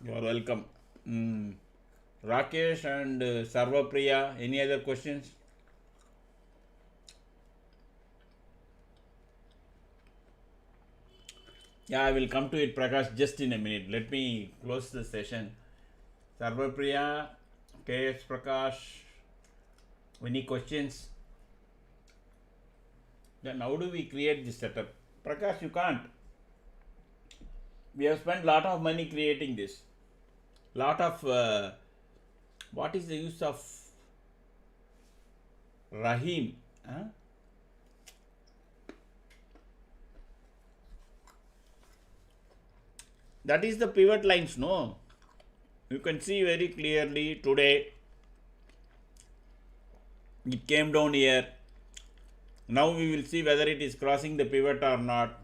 You are welcome. Rakesh and Sarvapriya, any other questions? Yeah, I will come to it, Prakash, just in a minute. Let me close the session. Sarvapriya, KS Prakash, any questions? Then how do we create this setup? Prakash, you can't. We have spent lot of money creating this. Lot of what is the use of Rahim? Huh? That is the pivot lines, no? You can see very clearly today it came down here. Now we will see whether it is crossing the pivot or not.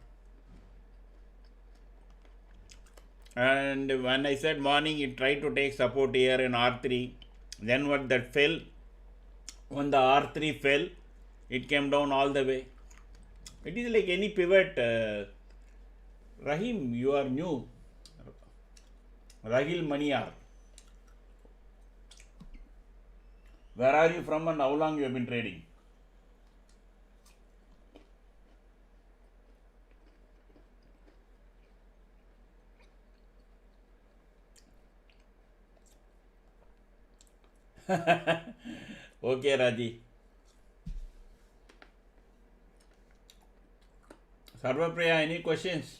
And when I said morning, it tried to take support here in R3. Then what that fell, when the R3 fell, it came down all the way. It is like any pivot. Rahim, you are new. Rahil Maniyar. Where are you from and how long you have been trading? Okay, Raji. Sarvapriya, any questions?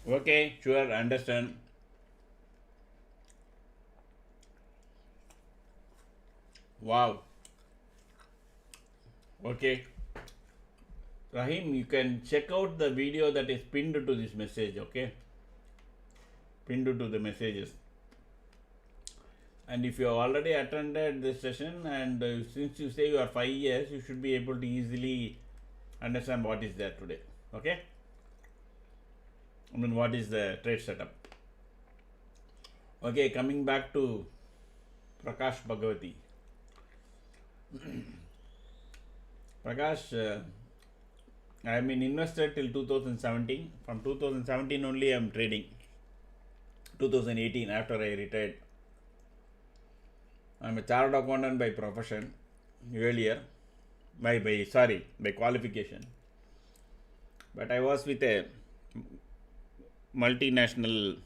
Okay, sure, understand. Wow. Okay. Rahim, you can check out the video that is pinned to this message, okay? Pinned to the messages. And if you have already attended this session, and since you say you are 5 years, you should be able to easily understand what is there today, okay? I mean, what is the trade setup? Okay, coming back to Prakash Bhagavati. Prakash, I have been invested till 2017. From 2017 only I am trading. 2018, after I retired. I am a chartered accountant by profession, earlier, by qualification. But I was with a multinational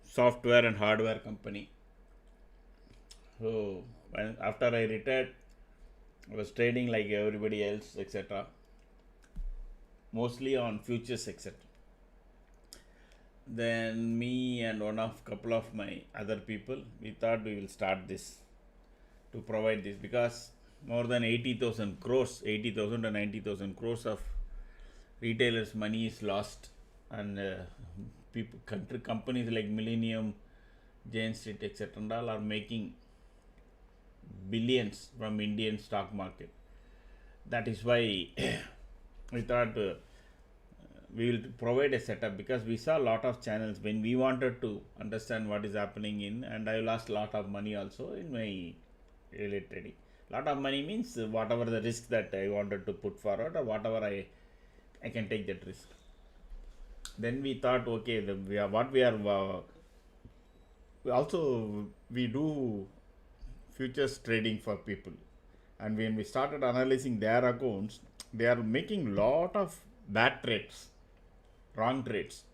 software and hardware company. So When after I retired, I was trading like everybody else, etc. Mostly on futures, etc. Then me and couple of my other people, we thought we will start this to provide this, because more than 80,000 crores, 80,000 to 90,000 crores of retailers' money is lost, and companies like Millennium, Jane Street, etc., and all are making billions from Indian stock market. That is why we thought we will provide a setup, because we saw a lot of channels when we wanted to understand what is happening in, and I lost a lot of money also in my real trading. Lot of money means whatever the risk that I wanted to put forward, or whatever I can take that risk. Then we thought, okay, we do futures trading for people, and when we started analyzing their accounts, they are making lot of bad trades, wrong trades.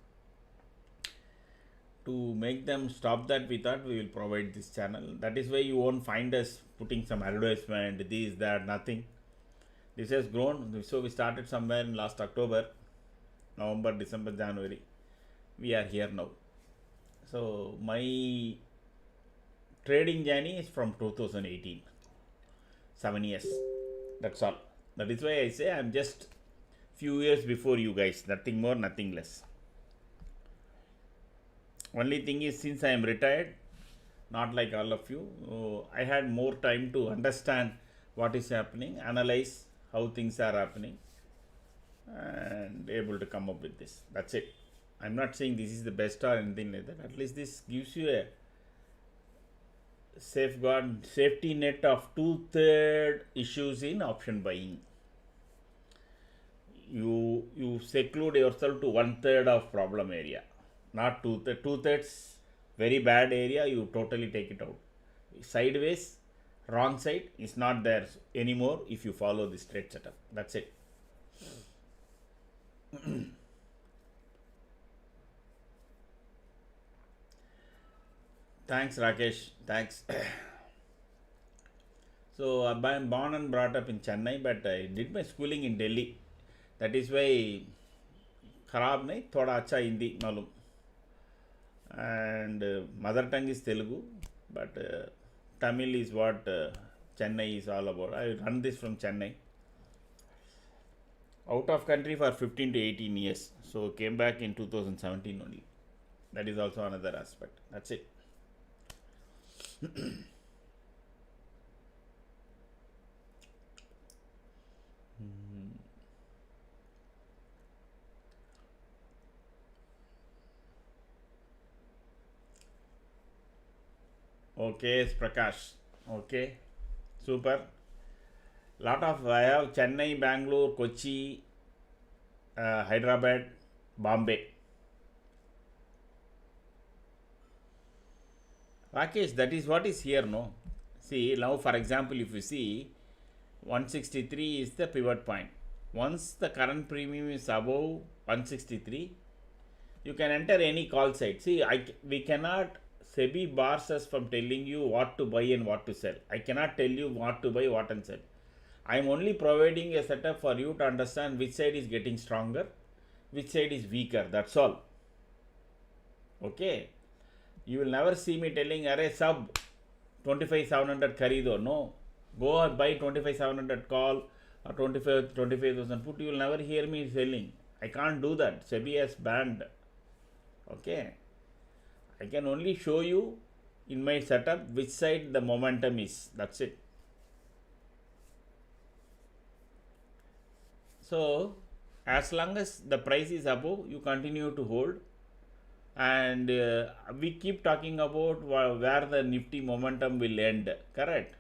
To make them stop that, we thought we will provide this channel. That is why you won't find us putting some advertisement, this, that, nothing. This has grown. So we started somewhere in last October, November, December, January. We are here now. So my trading journey is from 2018. 7 years. That's all. That is why I say I'm just few years before you guys. Nothing more, nothing less. Only thing is, since I am retired, not like all of you, I had more time to understand what is happening, analyze how things are happening, and able to come up with this. That's it. I'm not saying this is the best or anything like that. At least this gives you a safety net of 2/3 issues in option buying. You seclude yourself to 1/3 of problem area. Not 2/3. 2/3 very bad area, you totally take it out. Sideways, wrong side is not there anymore if you follow this trade setup. That's it. Thanks, Rakesh. Thanks. So I'm born and brought up in Chennai, but I did my schooling in Delhi. That is why खराब नहीं, थोड़ा अच्छा हिंदी मालूम. And mother tongue is Telugu, but Tamil is what Chennai is all about. I run this from Chennai. Out of country for 15 to 18 years. So came back in 2017 only. That is also another aspect. That's it. Okay, it's Prakash. Okay, super. Lot of I have Chennai, Bangalore, Kochi, Hyderabad, Bombay. Rakesh, that is what is here, no? See, now for example, if you see 163 is the pivot point. Once the current premium is above 163, you can enter any call site. See, we cannot, SEBI bars us from telling you what to buy and what to sell. I cannot tell you what to buy, what and sell. I am only providing a setup for you to understand which side is getting stronger, which side is weaker. That's all. Okay. You will never see me telling, array sub 25,700 kharido. No. Go and buy 25,700 call or 25,000 put. You will never hear me selling. I can't do that. SEBI has banned. Okay. I can only show you in my setup which side the momentum is. That's it. So, as long as the price is above, you continue to hold. And we keep talking about where the Nifty momentum will end. Correct?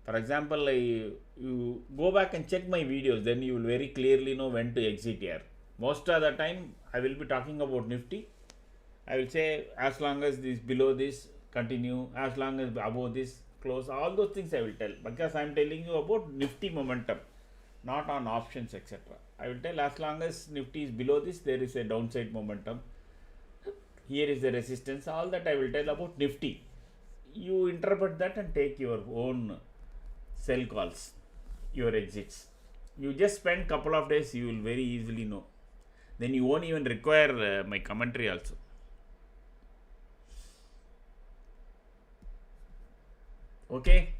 For example, you go back and check my videos, then you will very clearly know when to exit here. Most of the time, I will be talking about Nifty. I will say as long as this below this, continue. As long as above this, close. All those things I will tell, because I am telling you about Nifty momentum, not on options, etc. I will tell as long as Nifty is below this, there is a downside momentum. Here is the resistance. All that I will tell about Nifty. you interpret that and take your own sell calls, your exits. You just spend couple of days, you will very easily know. Then you won't even require my commentary also. Okay,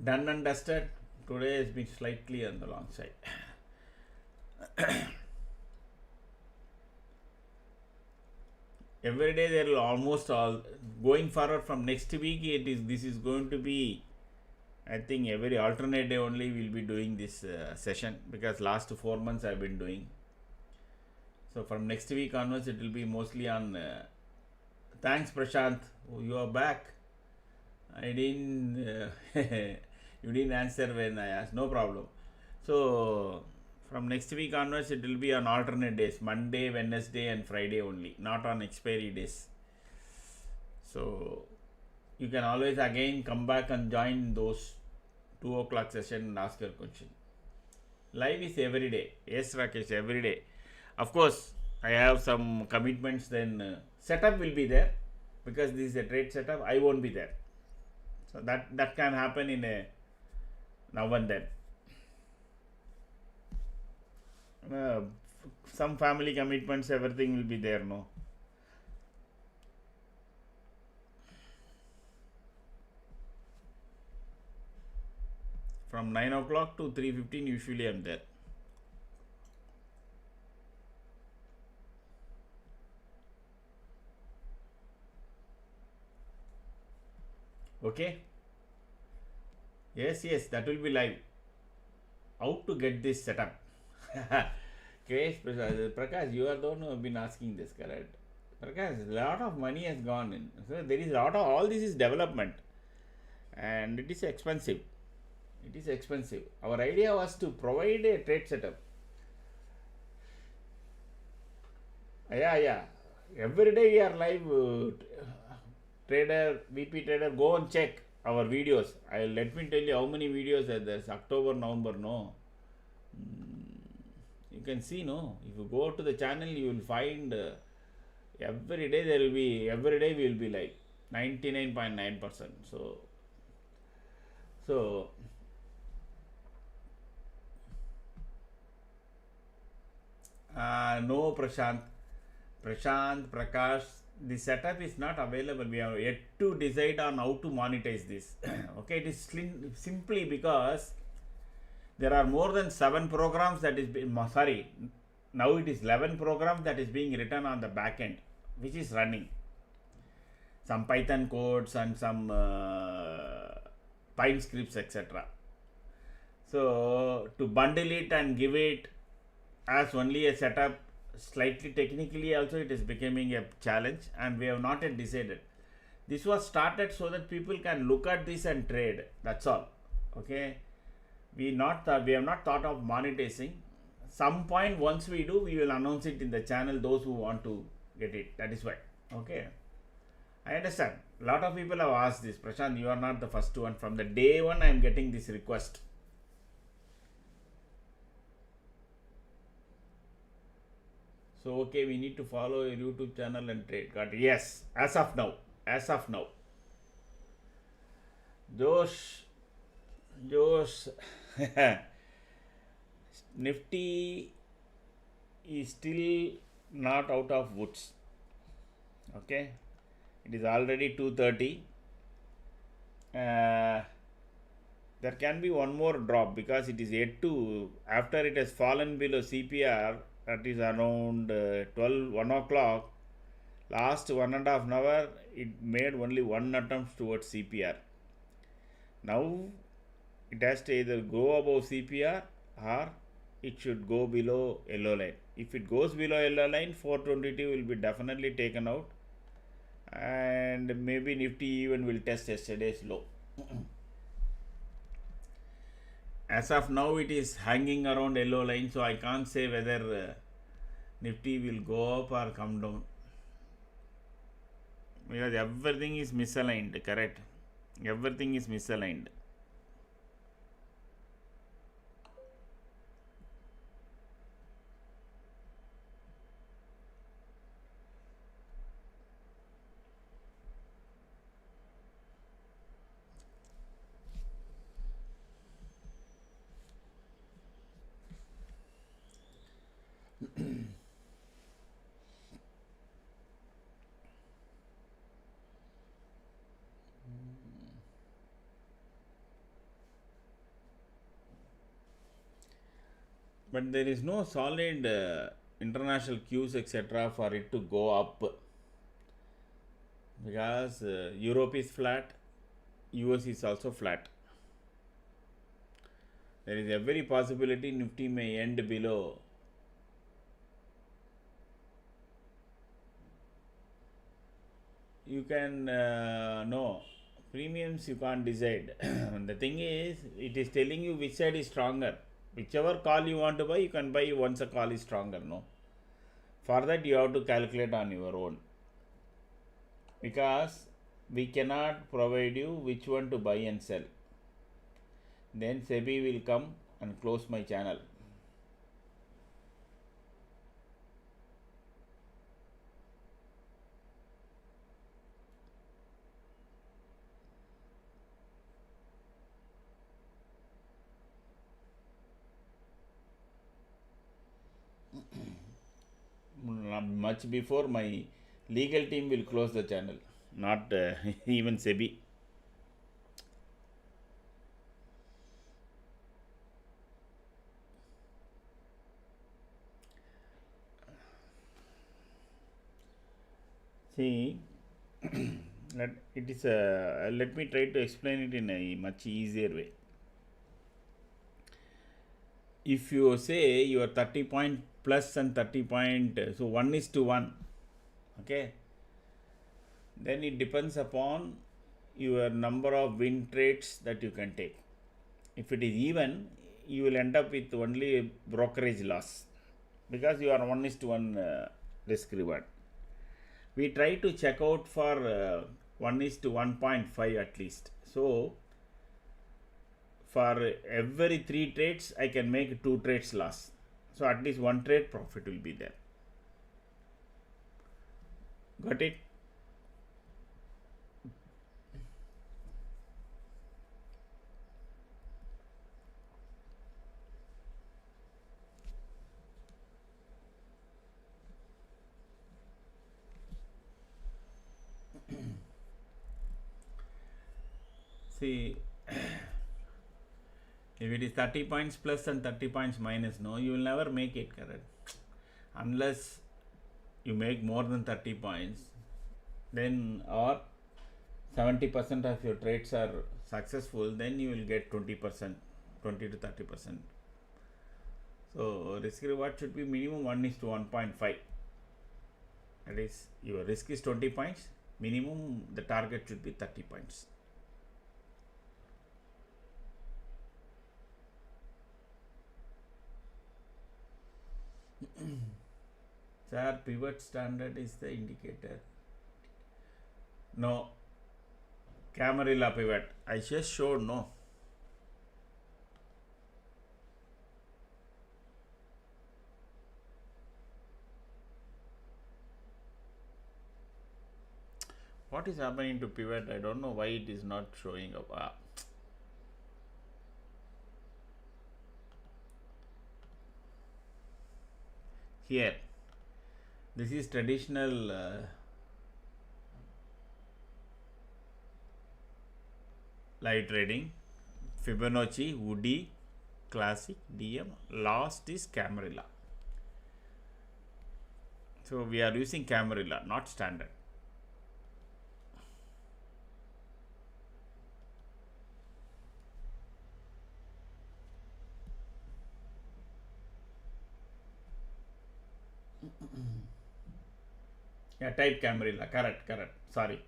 done and dusted. Today has been slightly on the long side. Every day there will almost all going forward from next week. This is going to be, I think, every alternate day only we'll be doing this session, because last 4 months I've been doing. So from next week onwards it will be mostly on. Thanks Prashant, you are back. I didn't you didn't answer when I asked. No problem. So from next week onwards it will be on alternate days, Monday, Wednesday and Friday only, not on expiry days. So you can always again come back and join those 2 o'clock session and ask your question. Live is every day. Yes Rakesh, every day. Of course I have some commitments, then setup will be there, because this is a trade setup. I won't be there. So that can happen in a now and then. Some family commitments, everything will be there, no? From 9 o'clock to 3:15 usually I'm there. Okay? Yes, that will be live. How to get this setup? Okay, Prakash, you are the one who have been asking this, correct? Prakash, a lot of money has gone in. So there is a lot of, all this is development, and it is expensive. It is expensive. Our idea was to provide a trade setup. Yeah. Every day we are live. Trader, VP trader, go and check our videos. Let me tell you how many videos are there. October, November, no. You can see, no. If you go to the channel, you will find every day there will be, every day we will be live. 99.9%. So no, Prashant, Prakash, the setup is not available. We have yet to decide on how to monetize this. Okay, it is simply because there are more than 7 programs that is now it is 11 programs that is being written on the back end, which is running. Some Python codes and some Pine scripts, etc. So to bundle it and give it as only a setup, slightly technically also it is becoming a challenge, and we have not yet decided. This was started so that people can look at this and trade. That's all. Okay, we have not thought of monetizing. Some point once we do, we will announce it in the channel, those who want to get it. That is why. Okay, I understand. A lot of people have asked this. Prashant, you are not the first one. From the day one I am getting this request. So okay, we need to follow your YouTube channel and trade. Got it? Yes, as of now. Josh, Nifty is still not out of woods. Okay, it is already 2:30. There can be one more drop, because it is yet to, after it has fallen below CPR, that is around 1 o'clock, last 1.5 hour it made only one attempt towards CPR. Now it has to either go above CPR or it should go below yellow line. If it goes below yellow line, 422 will be definitely taken out, and maybe Nifty even will test yesterday's low. As of now it is hanging around yellow line, so I can't say whether Nifty will go up or come down, because everything is misaligned. Correct, everything is misaligned. but there is no solid international cues etc for it to go up, because Europe is flat, US is also flat. There is every possibility Nifty may end below. You can no premiums you can't decide. The thing is, it is telling you which side is stronger. Whichever call you want to buy, you can buy once a call is stronger. No, for that you have to calculate on your own, because we cannot provide you which one to buy and sell. Then SEBI will come and close my channel. Much before my legal team will close the channel, not even SEBI. See, let me try to explain it in a much easier way. If you say your 30 point plus and 30 point, so 1:1, okay, then it depends upon your number of win trades that you can take. If it is even, you will end up with only brokerage loss, because you are 1:1 risk reward. We try to check out for 1:1.5 at least. So for every 3 trades, I can make 2 trades loss. So at least 1 trade profit will be there. Got it? See, if it is 30 points plus and 30 points minus, no, you will never make it, correct? Unless you make more than 30 points, then or 70% of your trades are successful, then you will get 20%, 20 to 30%. So risk reward should be minimum 1:1.5. That is, your risk is 20 points, minimum the target should be 30 points. Sir, pivot standard is the indicator. No, Camarilla pivot. I just showed, no. What is happening to pivot? I don't know why it is not showing up. Here, this is traditional live trading. Fibonacci, Woody, Classic, DM. Last is Camarilla. So we are using Camarilla, not standard. Yeah, type Camarilla. Correct. Sorry,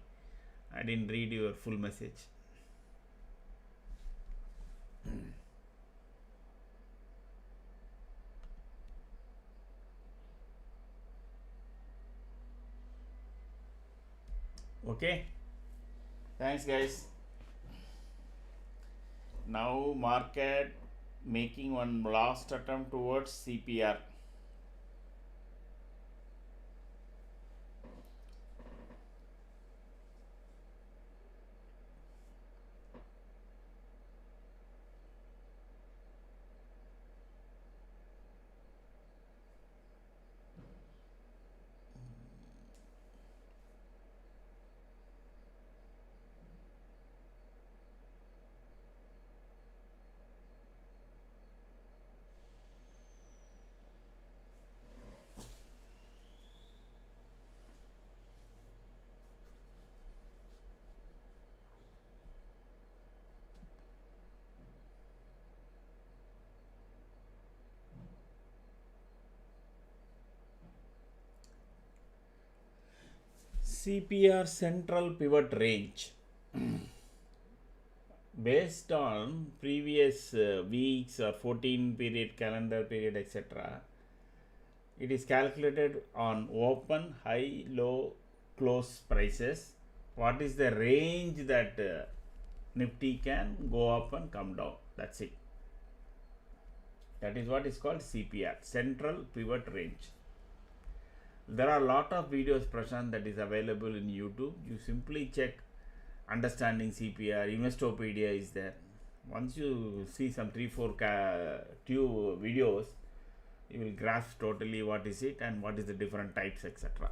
I didn't read your full message. Okay. Thanks, guys. Now market making one last attempt towards CPR. CPR central pivot range. Based on previous weeks or 14 period, calendar period, etc., it is calculated on open, high, low, close prices. What is the range that Nifty can go up and come down? That's it. That is what is called CPR, central pivot range. There are a lot of videos, Prashant, that is available in YouTube. You simply check understanding CPR. Investopedia is there. Once you see some 3-4 two videos, you will grasp totally what is it and what is the different types, etc.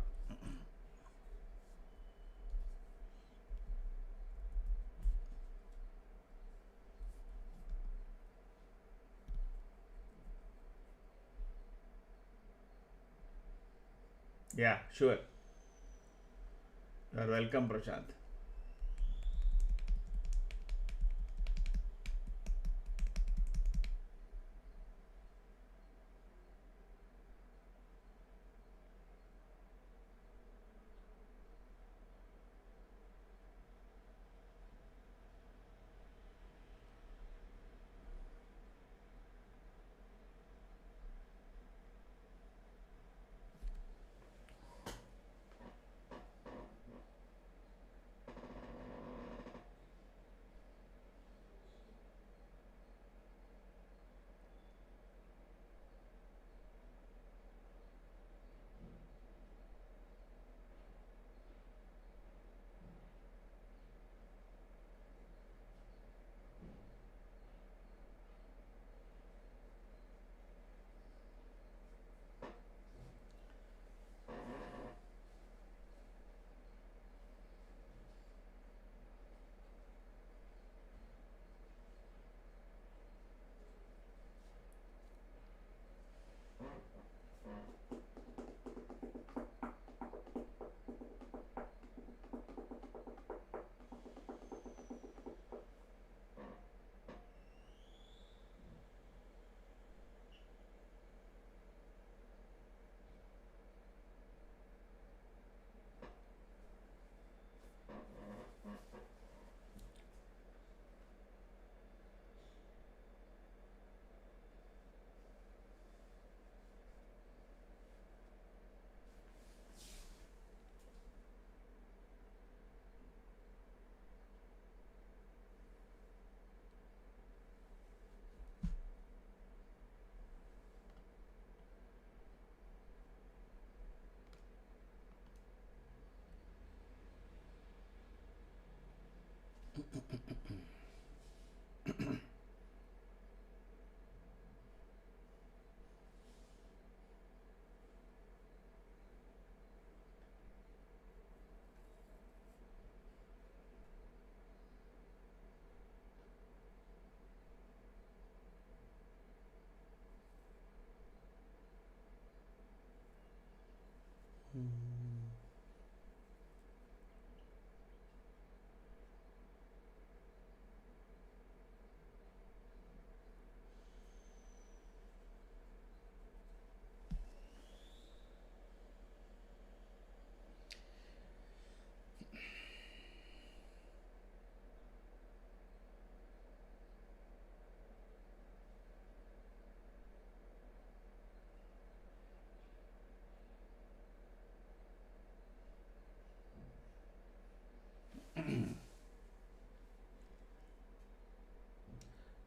Yeah, sure. You are welcome, Prashant.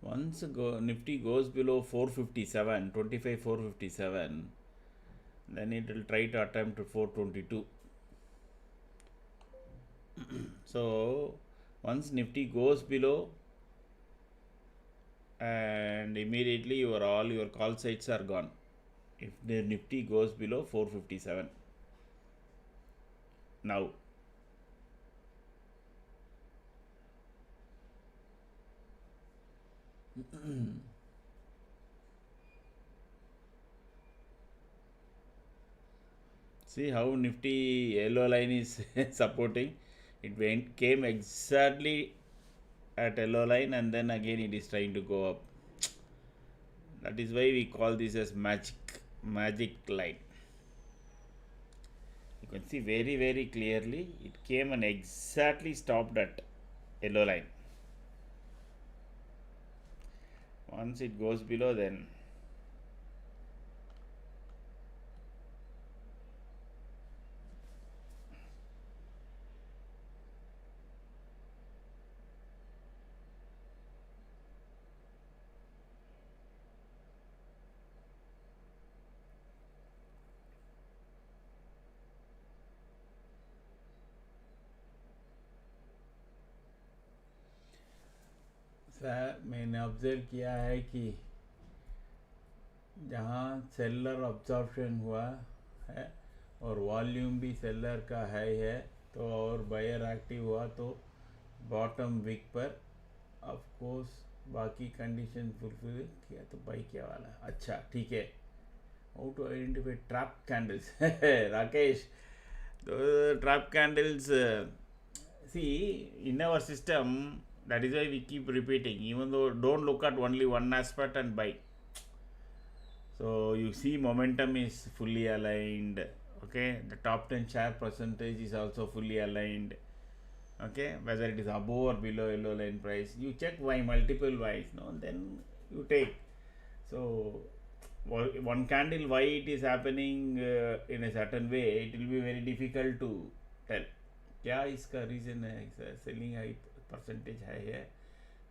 Once Nifty goes below 457, 25 457, then it will try to attempt 422. So once Nifty goes below, and immediately all your call sites are gone. If the Nifty goes below 457 now. See how Nifty yellow line is supporting. It came exactly at yellow line, and then again it is trying to go up. That is why we call this as magic line. You can see very clearly it came and exactly stopped at yellow line. Once it goes below, then sir मैंने observe किया है कि जहाँ seller absorption हुआ है और volume भी seller का हाई है तो और बायर एक्टिव हुआ तो बॉटम वीक पर ऑफ कोर्स बाकी कंडीशन फुलफिल किया तो बाई क्या वाला है. अच्छा ठीक है. How to identify trap candles Rakesh. Trap candles, see, in our system, that is why we keep repeating, even though don't look at only one aspect and buy. So you see momentum is fully aligned, okay, the top 10 share percentage is also fully aligned, okay, whether it is above or below yellow line price, you check why multiple whys, no, then you take. So one candle why it is happening in a certain way, it will be very difficult to tell. क्या इसका reason है. Selling high percentage high है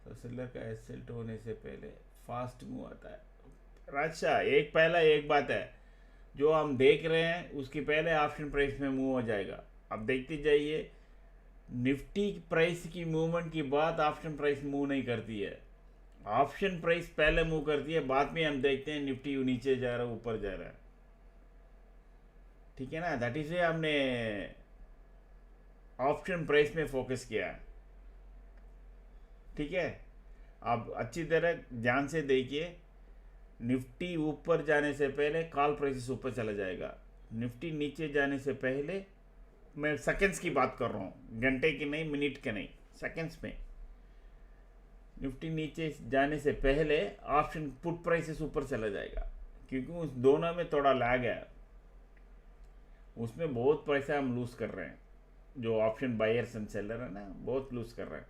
तो seller का एसेल्ट होने से पहले fast move आता है. अच्छा, एक पहला एक बात है, जो हम देख रहे हैं उसकी पहले ऑप्शन प्राइस में मूव हो जाएगा. अब देखते जाइए, निफ्टी प्राइस की मूवमेंट की बाद ऑप्शन प्राइस मूव नहीं करती है. ऑप्शन प्राइस पहले मूव करती है, बाद में हम देखते हैं निफ्टी नीचे जा रहा है ऊपर जा रहा है. ठीक है ना. दैट इज हमने ऑप्शन प्राइस में फोकस किया है. ठीक है. आप अच्छी तरह ध्यान से देखिए, निफ्टी ऊपर जाने से पहले कॉल प्राइस ऊपर चला जाएगा. निफ्टी नीचे जाने से पहले, मैं सेकंड्स की बात कर रहा हूँ, घंटे की नहीं, मिनट के नहीं, सेकंड्स में. निफ्टी नीचे जाने से पहले ऑप्शन पुट प्राइसेस ऊपर चला जाएगा, क्योंकि उस दोनों में थोड़ा लैग है. उसमें बहुत पैसा हम लूज कर रहे हैं. जो ऑप्शन बायर्स एंड सेलर है ना, बहुत लूज कर रहे हैं.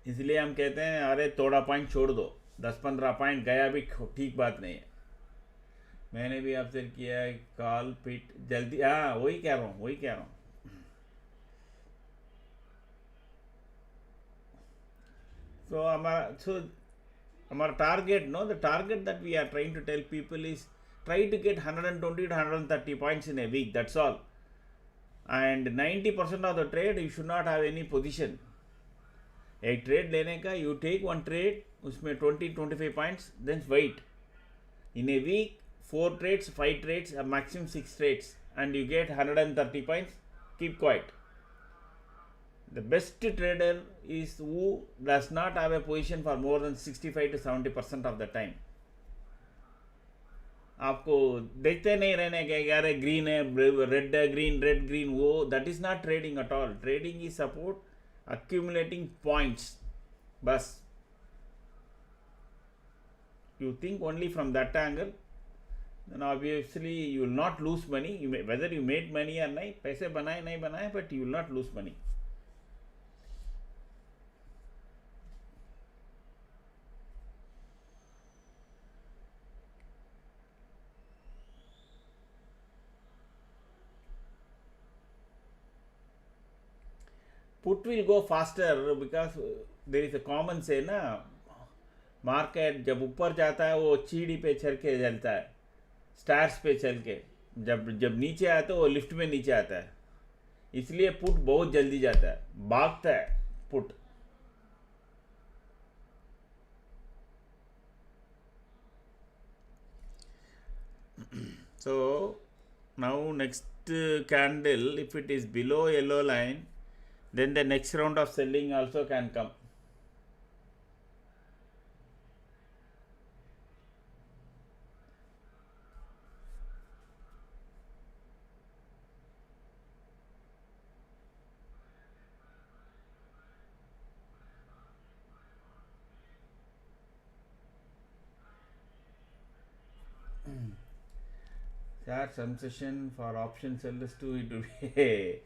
इसलिए हम कहते हैं अरे थोड़ा पॉइंट छोड़ दो, 10-15 पॉइंट गया भी ठीक बात नहीं है. मैंने भी आपसे किया है कॉल पिट जल्दी. हाँ, वही कह रहा हूँ. So हमारा target, no, the target that we are trying to tell people is try to get 120 to 130 points in a week, that's all. And 90% of the trade you should not have any position. एक trade लेने का, you take one trade, उसमें 20-25 points, then wait. In a week 4 trades, 5 trades, maximum 6 trades, and you get 130 points. Keep quiet. The best trader is who does not have a position for more than 65 to 70% of the time. आपको देखते नहीं रहने के यार green है, red है, green, red green, वो that is not trading at all. Trading is support accumulating points, बस. You think only from that angle, then obviously you will not lose money. Whether you made money or नहीं, पैसे बनाए नहीं बनाए, but you will not lose money. Put will go faster because there is a common say ना, market जब ऊपर जाता है वो सीढ़ी पे चढ़ के चलता है, स्टार्स पे चल के. जब जब नीचे आता है वो लिफ्ट में नीचे आता है. इसलिए पुट बहुत जल्दी जाता है, भागता है put. So now next candle, if it is below yellow line, then the next round of selling also can come. Share some session for option sellers too. It will be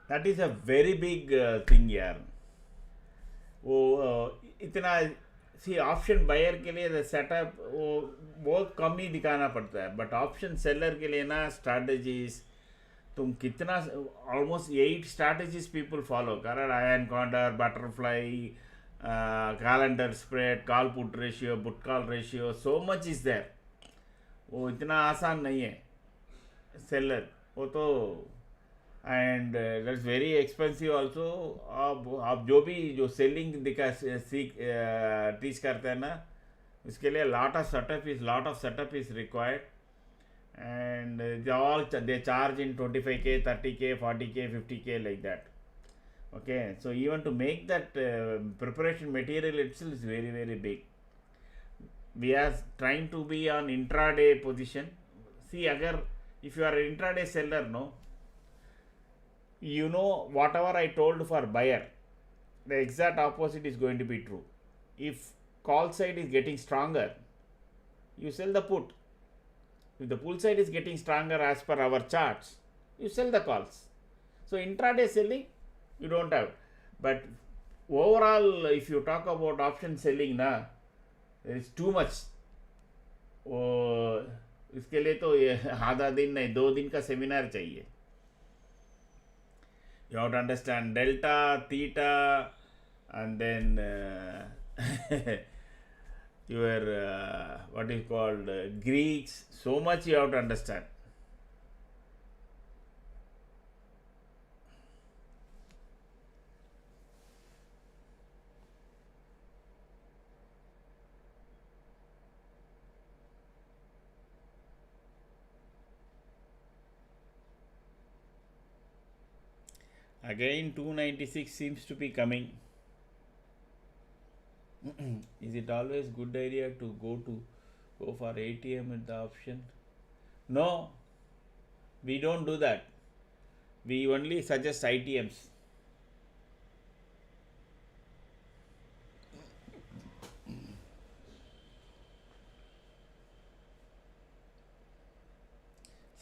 that is a very big thing यार. वो इतना C option buyer के लिए the setup वो बहुत कम ही दिखाना पड़ता है, बट ऑप्शन सेलर के लिए ना स्ट्रैटेजीज तुम कितना ऑलमोस्ट 8 स्ट्रैटेजीज पीपल फॉलो कर iron condor butterfly calendar spread call put ratio put call ratio so much is there. वो इतना आसान नहीं है सेलर वो तो, and that's very expensive also. आप जो भी जो सेलिंग दिखा सीख टीच करते हैं ना उसके लिए lot of setup is required, and they charge in 25k 30k 40k 50k like that. Okay, so even to make that preparation material itself is very very big. We are trying to be on intraday position. See, agar if you are an intraday seller, no, you know whatever I told for buyer, the exact opposite is going to be true. If call side is getting stronger, you sell the put. If the pull side is getting stronger as per our charts, you sell the calls. So intraday selling, you don't have. But overall, if you talk about option selling, na, there is too much. इसके लिए तो ये आधा दिन नहीं 2 दिन का seminar चाहिए. You have to understand delta, theta, and then your what is called Greeks. So much you have to understand. Again 296 seems to be coming. Is it always good idea to go for ATM with the option? No, we don't do that. We only suggest ITMs.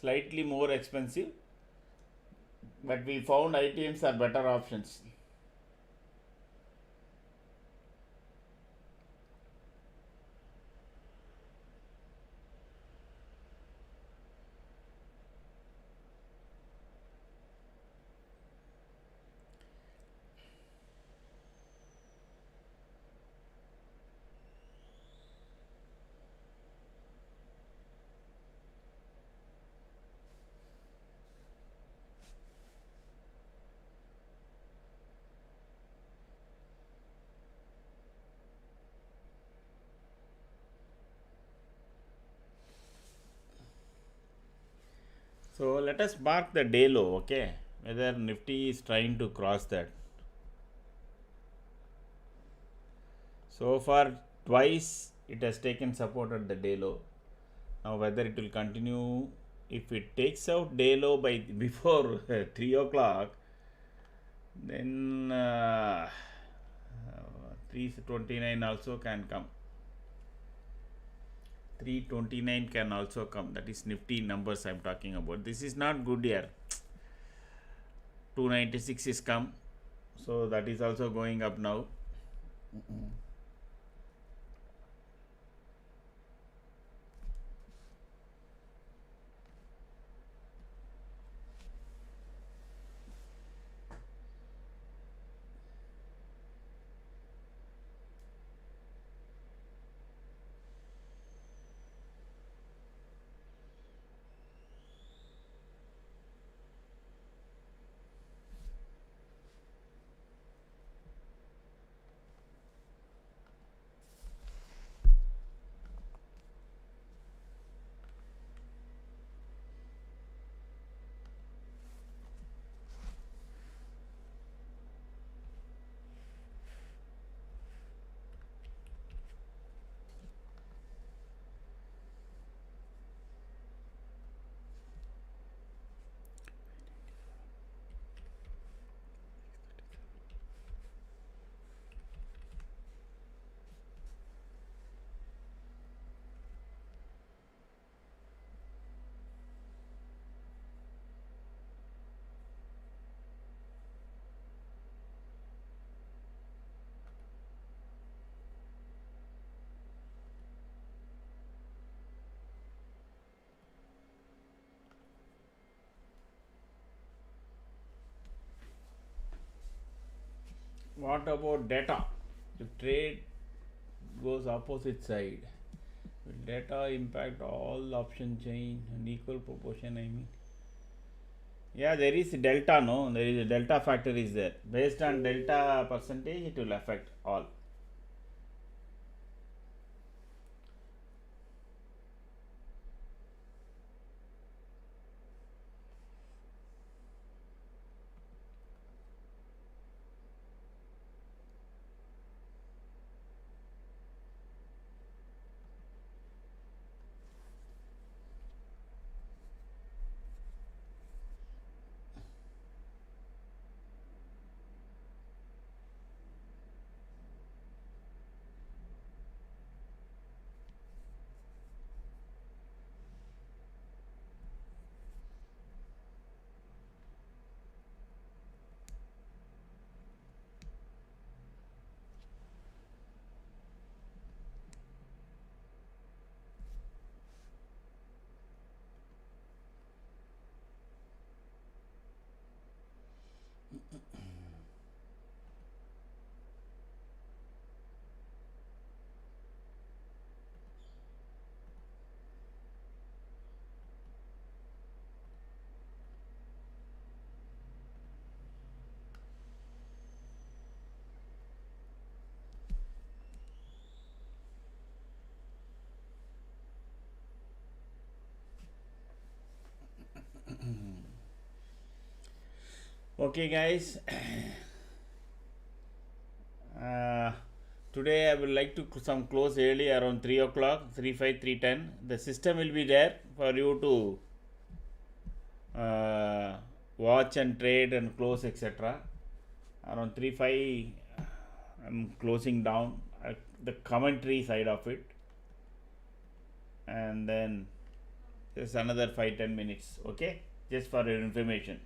Slightly more expensive, but we found ITMs are better options. So let us mark the day low, okay? Whether Nifty is trying to cross that. So far, twice it has taken support at the day low. Now whether it will continue, if it takes out day low by before 3 o'clock, then 329 also can come. 329 can also come. That is Nifty numbers I am talking about. This is not good here. 296 is come, so that is also going up now. What about data? If trade goes opposite side, will data impact all option chain in equal proportion? I mean, Yeah, there is delta, no? There is a delta factor is there. Based on delta percentage, it will affect all. Okay, guys. uh, Today I would like to some close early around 3 o'clock, 3:05, 3:10. The system will be there for you to watch and trade and close, etc. Around 3:05, I'm closing down the commentary side of it, and then just another 5-10 minutes. Okay, just for your information.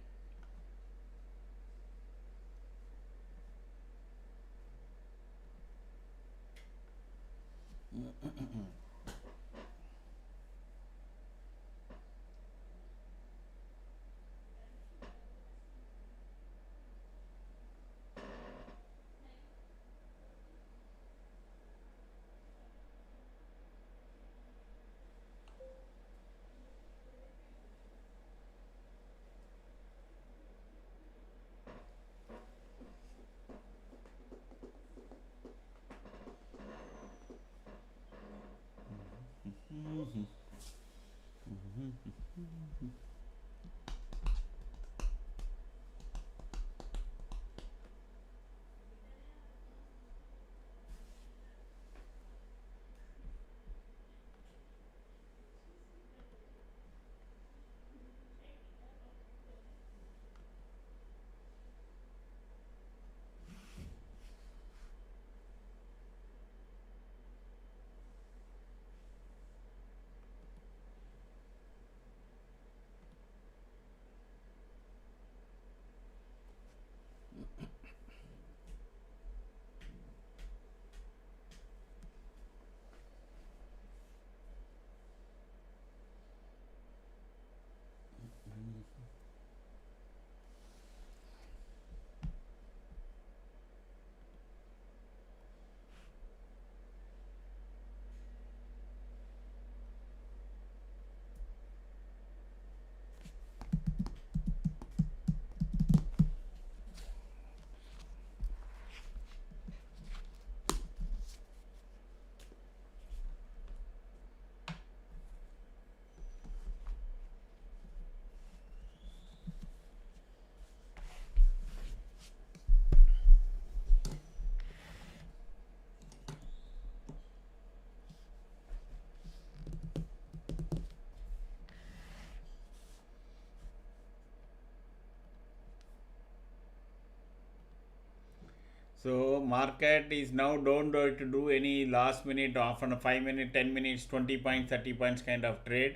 So market is now don't do any last minute, often a 5 minute, 10 minutes, 20 points, 30 points kind of trade.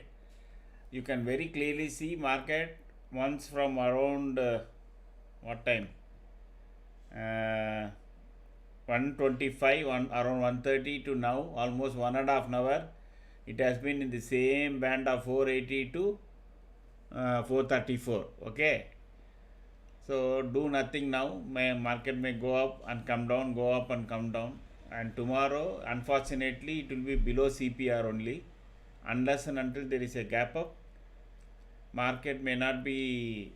You can very clearly see market once from around what time? 125, around 1:30 to now, almost 1.5 hours. It has been in the same band of 480 to 434. Okay. So do nothing now. My market may go up and come down, go up and come down. And tomorrow, unfortunately, it will be below CPR only, unless and until there is a gap up. Market may not be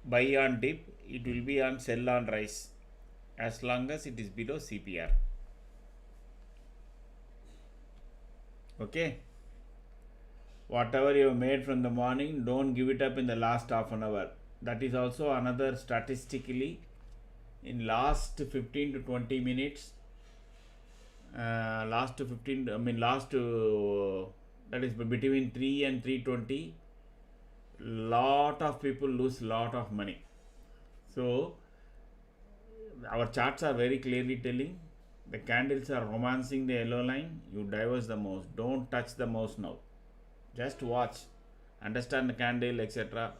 buy on dip, it will be on sell on rise, as long as it is below CPR. Okay. Whatever you have made from the morning, don't give it up in the last half an hour. That is also another statistically, in last 15 to 20 minutes, last 15, I mean last that is between 3 and 3:20, lot of people lose lot of money. So our charts are very clearly telling, the candles are romancing the yellow line, you diverge the mouse, don't touch the mouse now, just watch, understand the candle, etc.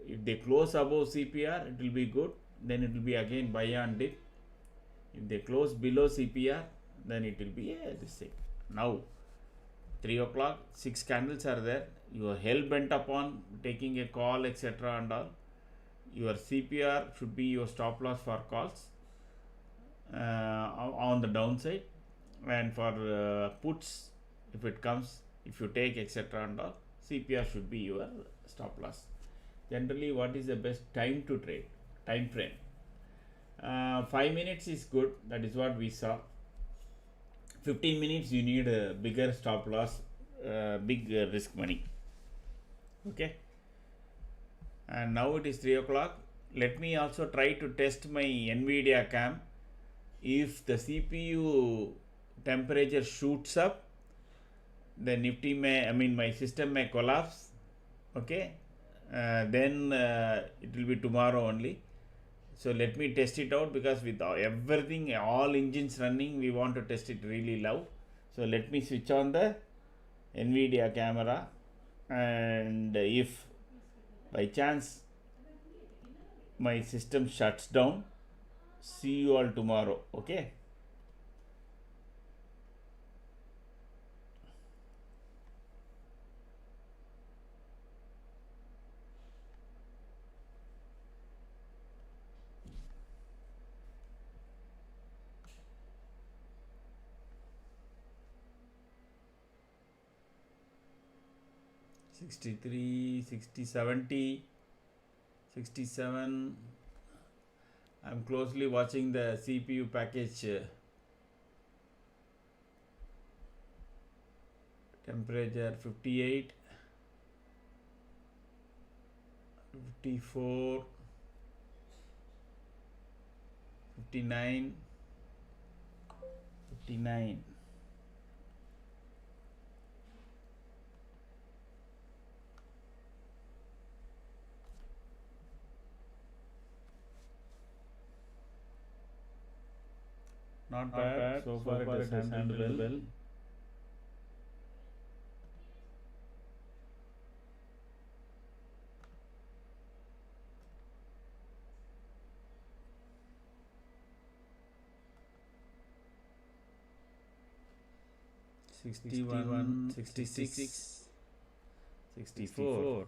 If they close above CPR, it will be good, then it will be again buy and dip. If they close below CPR, then it will be this thing. Now 3 o'clock, 6 candles are there, you are hell bent upon taking a call, etc. and all. Your CPR should be your stop loss for calls on the downside, and for puts, if it comes, if you take, etc. and all, CPR should be your stop loss. Generally, what is the best time to trade? Time frame. 5 minutes is good, that is what we saw. 15 minutes you need a bigger stop loss, big risk money. Okay. And now it is 3 o'clock. Let me also try to test my Nvidia cam. If the CPU temperature shoots up, the Nifty may, I mean my system may collapse. Okay. Then it will be tomorrow only. So let me test it out, because with everything, all engines running, we want to test it really loud. So let me switch on the Nvidia camera, and if by chance my system shuts down, see you all tomorrow. Okay. $63, $60, $70, $67. I'm closely watching the CPU package temperature. 58, 54, 59, 59. Not bad. So far it has handled well. $61, $66, $64.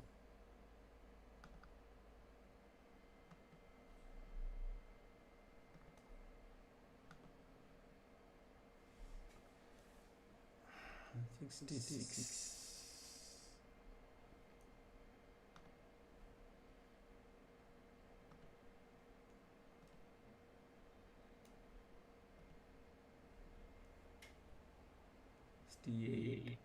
$66. $68.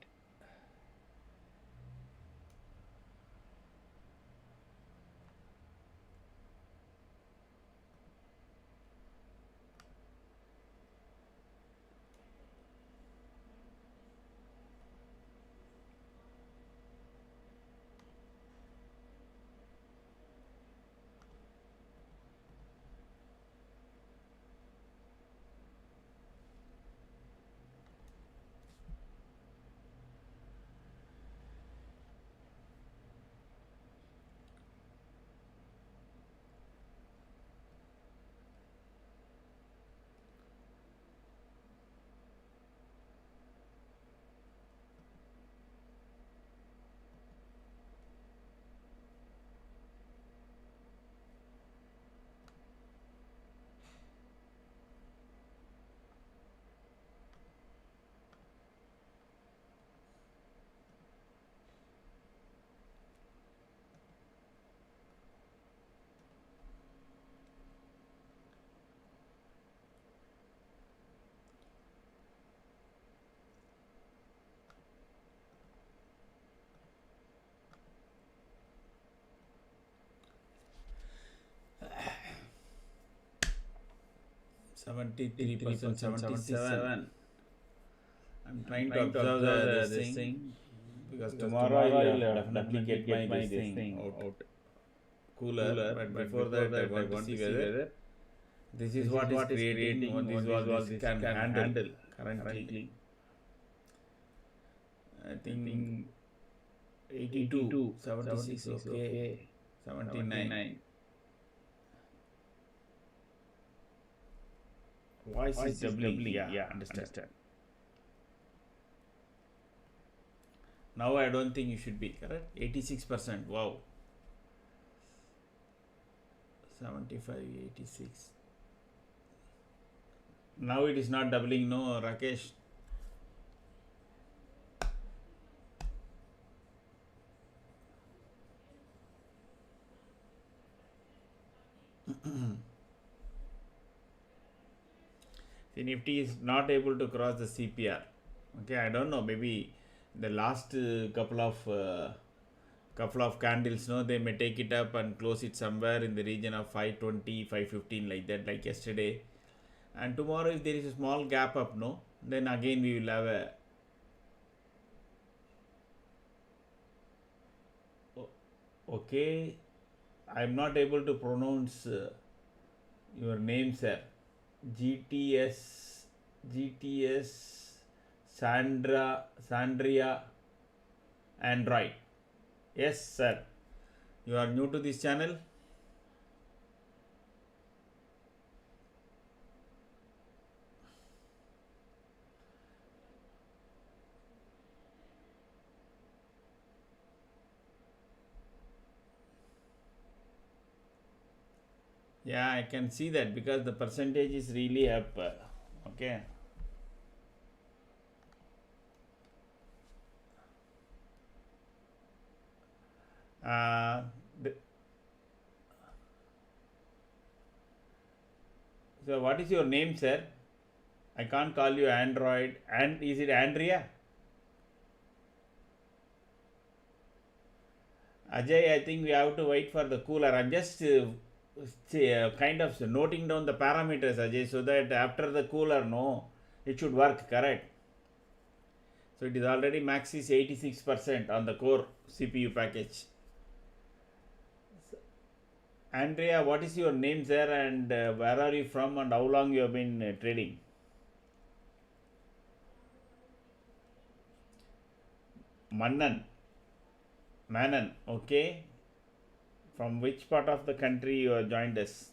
73%, 77. I'm trying to observe this thing because tomorrow I'll definitely get my this thing out cooler. But before that, I want to see whether this is what is creating or this is what this can handle currently. I think 82, 76, okay, 79. Voice is doubling. Yeah, understand. Now I don't think you should be correct. 86%. Wow. 75, 86. Now it is not doubling, no, Rakesh. The Nifty is not able to cross the CPR. Okay, I don't know. Maybe the last couple of candles, no, they may take it up and close it somewhere in the region of 520, 515 like that, like yesterday. And tomorrow, if there is a small gap up, no, then again we will have a okay. I am not able to pronounce your name, sir. GTS Sandria Android. Yes, sir. You are new to this channel? Yeah, I can see that because the percentage is really up. Okay. So what is your name, sir? I can't call you Android. And is it Andrea? Ajay, I think we have to wait for the cooler. I'm just kind of noting down the parameters, Ajay, so that after the cooler, no, it should work, correct? So it is already max is 86% on the core CPU package. Andrea, what is your name, sir, and where are you from, and how long you have been trading? Manan, okay. From which part of the country you have joined us?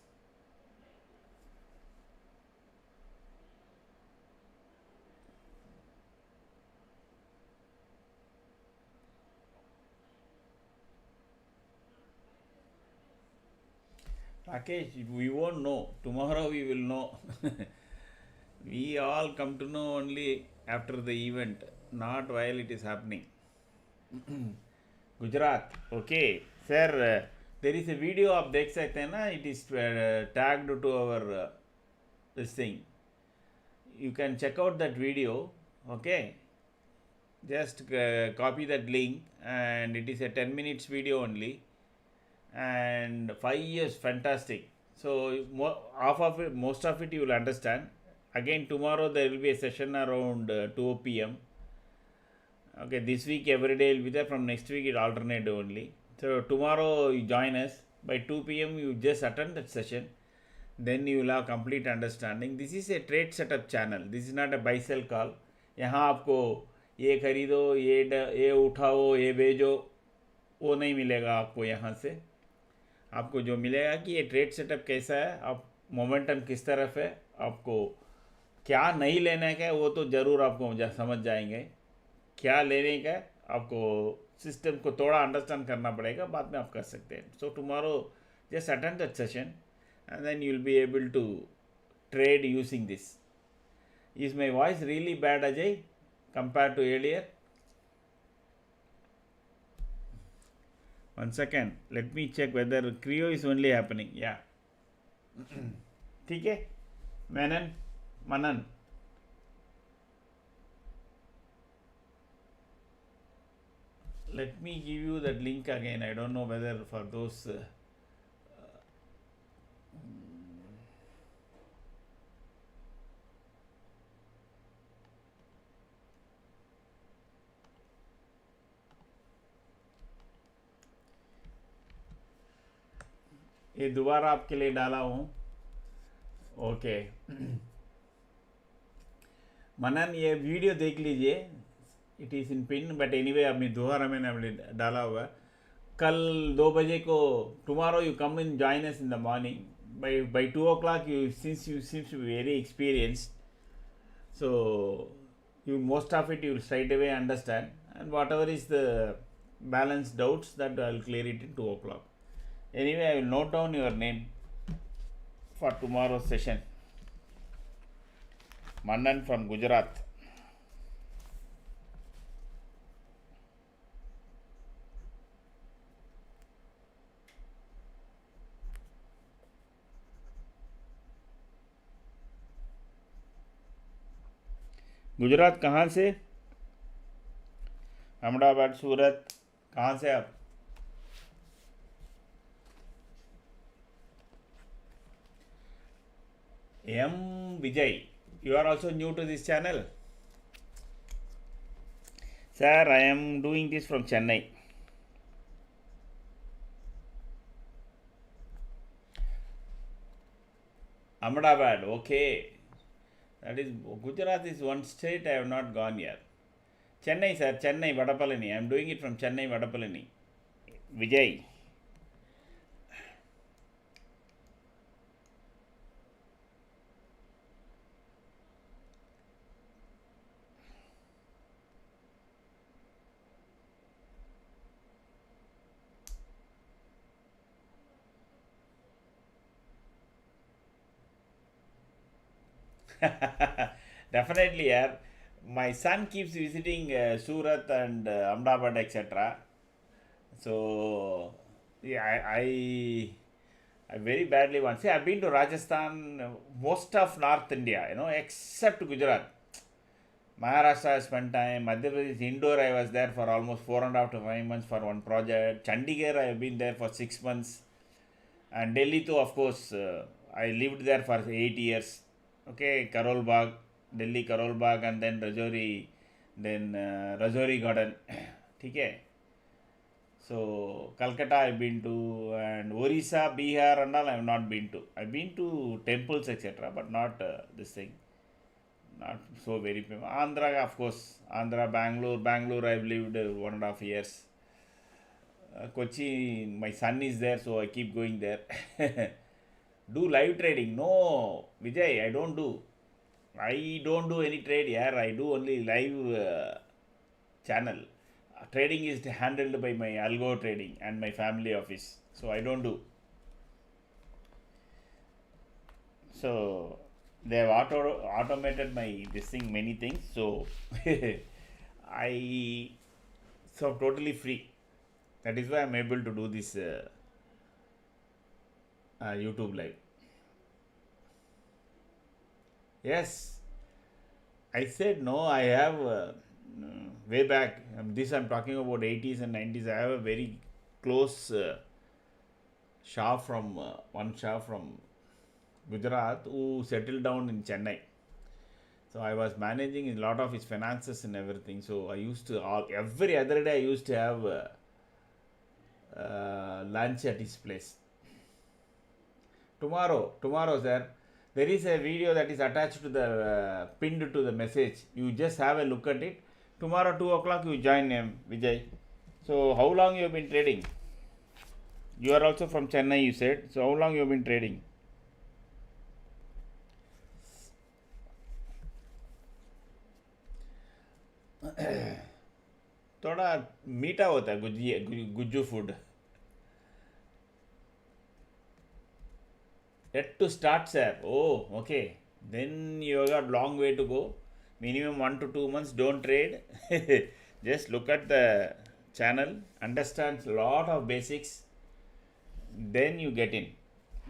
Rakesh, we won't know. Tomorrow we will know. We all come to know only after the event, not while it is happening. Gujarat, okay. Sir, there is a video of देख सकते हैं ना, it is tagged to our this thing. You can check out that video, okay. Just copy that link, and it is a 10 minutes video only, and 5 years, fantastic. So most of it you will understand. Again, tomorrow there will be a session around 2 p.m. Okay, this week every day will be there. From next week it alternate only. So tomorrow you join us by 2 p.m. You just attend that session. Then you will have complete understanding. This is a trade setup channel. This is not a buy sell call. यहाँ आपको ये खरीदो, ये उठाओ, ये भेजो, वो नहीं मिलेगा आपको यहाँ से. आपको जो मिलेगा कि ये ट्रेड सेटअप कैसा है, आप मोमेंटम किस तरफ है, आपको क्या नहीं लेने का है वो तो ज़रूर आपको समझ जाएंगे. क्या लेने का है आपको सिस्टम को थोड़ा अंडरस्टैंड करना पड़ेगा, बाद में आप कर सकते हैं. So tomorrow just attend that session and then you will be able to trade using this. Is my voice really bad, Ajay, compared to earlier? One second, let me check whether Creo is only happening. Yeah. ठीक है, Manan. Let me give you that link again. I don't know whether for those ये दोबारा आपके लिए डाला हूँ. Okay. मनन ये video देख लीजिए. It is in pin but anyway अभी दोबारा मैंने अपने डाला हुआ है. कल 2 बजे को tomorrow you come in join us in the morning by 2 o'clock. You since you seems to be very experienced, so you most of it you will straight away understand, and whatever is the balance doubts that I will clear it in 2 o'clock. Anyway, I will note down your name for tomorrow's session. Mannan from Gujarat. Gujarat कहाँ से? अहमदाबाद, सूरत, कहाँ से आप? M. Vijay, you are also new to this channel? Sir, I am doing this from Chennai. Ahmedabad, okay. That is, Gujarat is one state I have not gone yet. Chennai, sir, Chennai, Vadapalani. I am doing it from Chennai, Vadapalani. Vijay. Definitely, yeah. My son keeps visiting Surat and Ahmedabad, etc. So, yeah, I very badly want. See, I've been to Rajasthan, most of North India, except Gujarat. Maharashtra, I spent time. Madhya Pradesh, Indore, I was there for almost 4.5 to 5 months for one project. Chandigarh, I have been there for 6 months. And Delhi, too, of course, I lived there for 8 years. Okay, Karol Bagh, Delhi Karol Bagh, and then Rajouri, then Rajouri Garden. Okay. So, Calcutta I've been to, and Orissa, Bihar, and all I have not been to. I've been to temples, etc., but not this thing. Not so very famous. Andhra, of course, Andhra, Bangalore, I've lived 1.5 years. Kochi, my son is there, so I keep going there. Do live trading? No, Vijay, I don't do. I don't do any trade here. I do only live channel. Trading is handled by my algo trading and my family office. So I don't do. So they have automated my this thing many things. So I so totally free. That is why I'm able to do this YouTube live. Yes, I said no. I have way back. This I'm talking about 80s and 90s. I have a very close Shah from one Shah from Gujarat who settled down in Chennai. So I was managing a lot of his finances and everything. So I used to every other day I used to have lunch at his place. Tomorrow, sir, there is a video that is attached to the pinned to the message. You just have a look at it. Tomorrow 2 o'clock you join him, Vijay. So how long you have been trading? You are also from Chennai, you said. So how long you have been trading? थोड़ा मीठा होता है Gujju food. Yet to start, sir. Oh, okay. Then you got long way to go. Minimum 1 to 2 months. Don't trade. Just look at the channel, understand a lot of basics. Then you get in.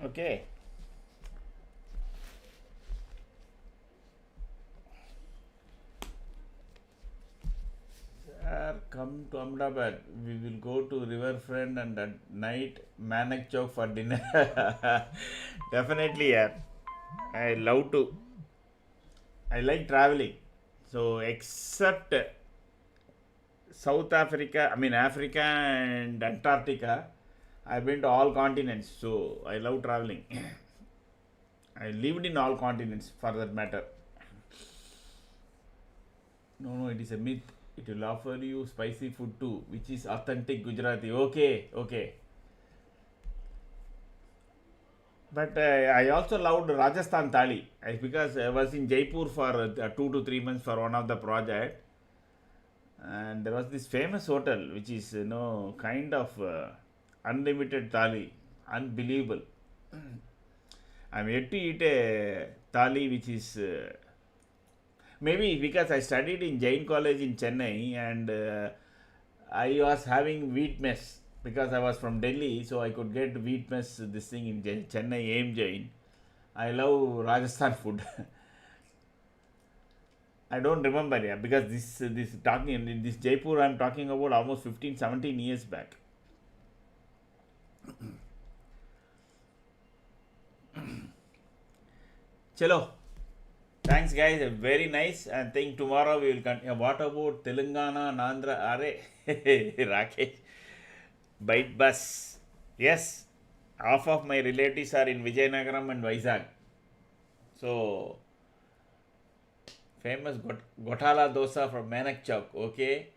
Okay. Sir, come to Ahmedabad. We will go to Riverfront and at night Manak Chowk for dinner. Definitely, yeah. I love to. I like traveling. So, except South Africa, Africa and Antarctica, I've been to all continents, so I love traveling. I lived in all continents for that matter. No, it is a myth. It will offer you spicy food too, which is authentic Gujarati. Okay. But I also loved Rajasthan thali because I was in Jaipur for 2 to 3 months for one of the project, and there was this famous hotel which is kind of unlimited thali, unbelievable. I'm yet to eat a thali which is maybe because I studied in Jain College in Chennai, and I was having wheat mess because I was from Delhi, so I could get wheat mess this thing in Chennai AIM Jain. I love Rajasthan food. I don't remember, yeah, because this talking in this Jaipur I'm talking about almost 15-17 years back. Chalo. Thanks, guys. Very nice. And think tomorrow we will continue. What about Telangana and Andhra? Are Rakesh. Bite bus. Yes. Half of my relatives are in Vijayanagaram and Vizag. So, famous Gotala dosa from Manak Chowk. Okay.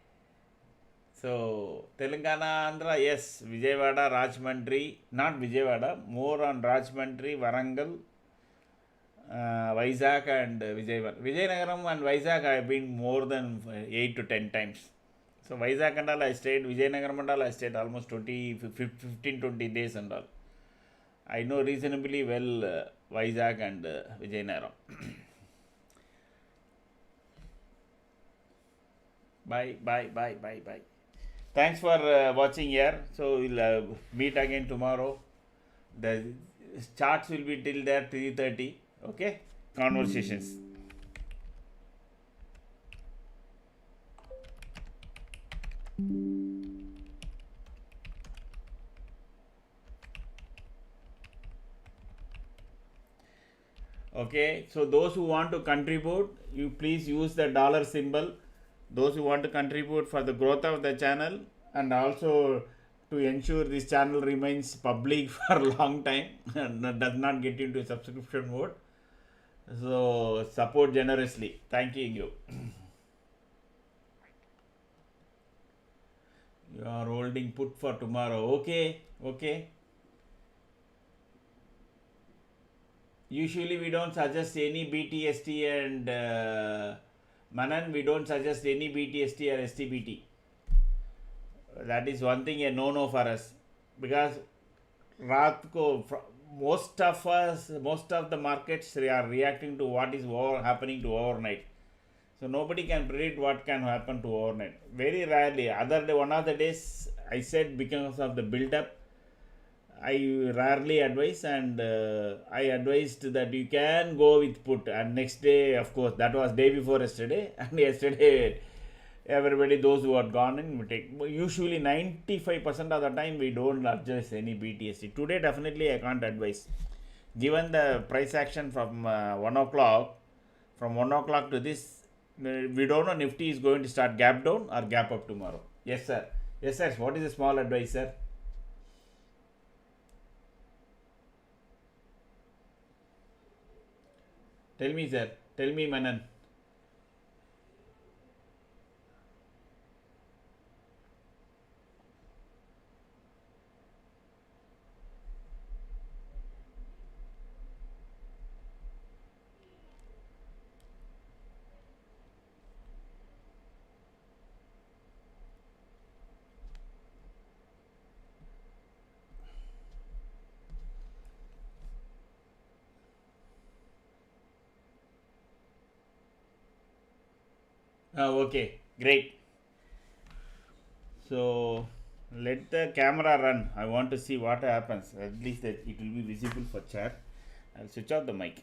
So, Telangana, Andhra, yes. Vijayawada, Rajmandri. Not Vijayawada. More on Rajmandri, Varangal, Vizag and Vijayanagaram and Vizag I have been more than 8 to 10 times. So Vizag and all I stayed, Vijayanagaram and all I stayed almost 15-20 days and all. I know reasonably well Vizag and Vijayanagaram. Bye. Thanks for watching here. So we'll meet again tomorrow. The charts will be till there 3:30. Okay, conversations. Okay, so those who want to contribute, you please use the dollar symbol. Those who want to contribute for the growth of the channel, and also to ensure this channel remains public for a long time and does not get into subscription mode. So support generously. Thanking you. You are holding put for tomorrow. Okay. Usually we don't suggest any BTST and Manan, we don't suggest any BTST or STBT. That is one thing a no for us, because most of the markets are reacting to what is happening to overnight. So nobody can predict what can happen to overnight. Very rarely. One of the days I said because of the build up, I rarely advise, and I advised that you can go with put, and next day, of course, that was day before yesterday, and yesterday everybody, those who had gone in, we take. Usually 95% of the time we don't adjust any BTSC. Today definitely I can't advise. Given the price action from 1 o'clock, from 1 o'clock to this, we don't know Nifty is going to start gap down or gap up tomorrow. Yes sir. What is a small advice, sir? Tell me, sir. Tell me, Manan. Okay, great. So let the camera run. I want to see what happens. At least that it will be visible for chat. I'll switch off the mic.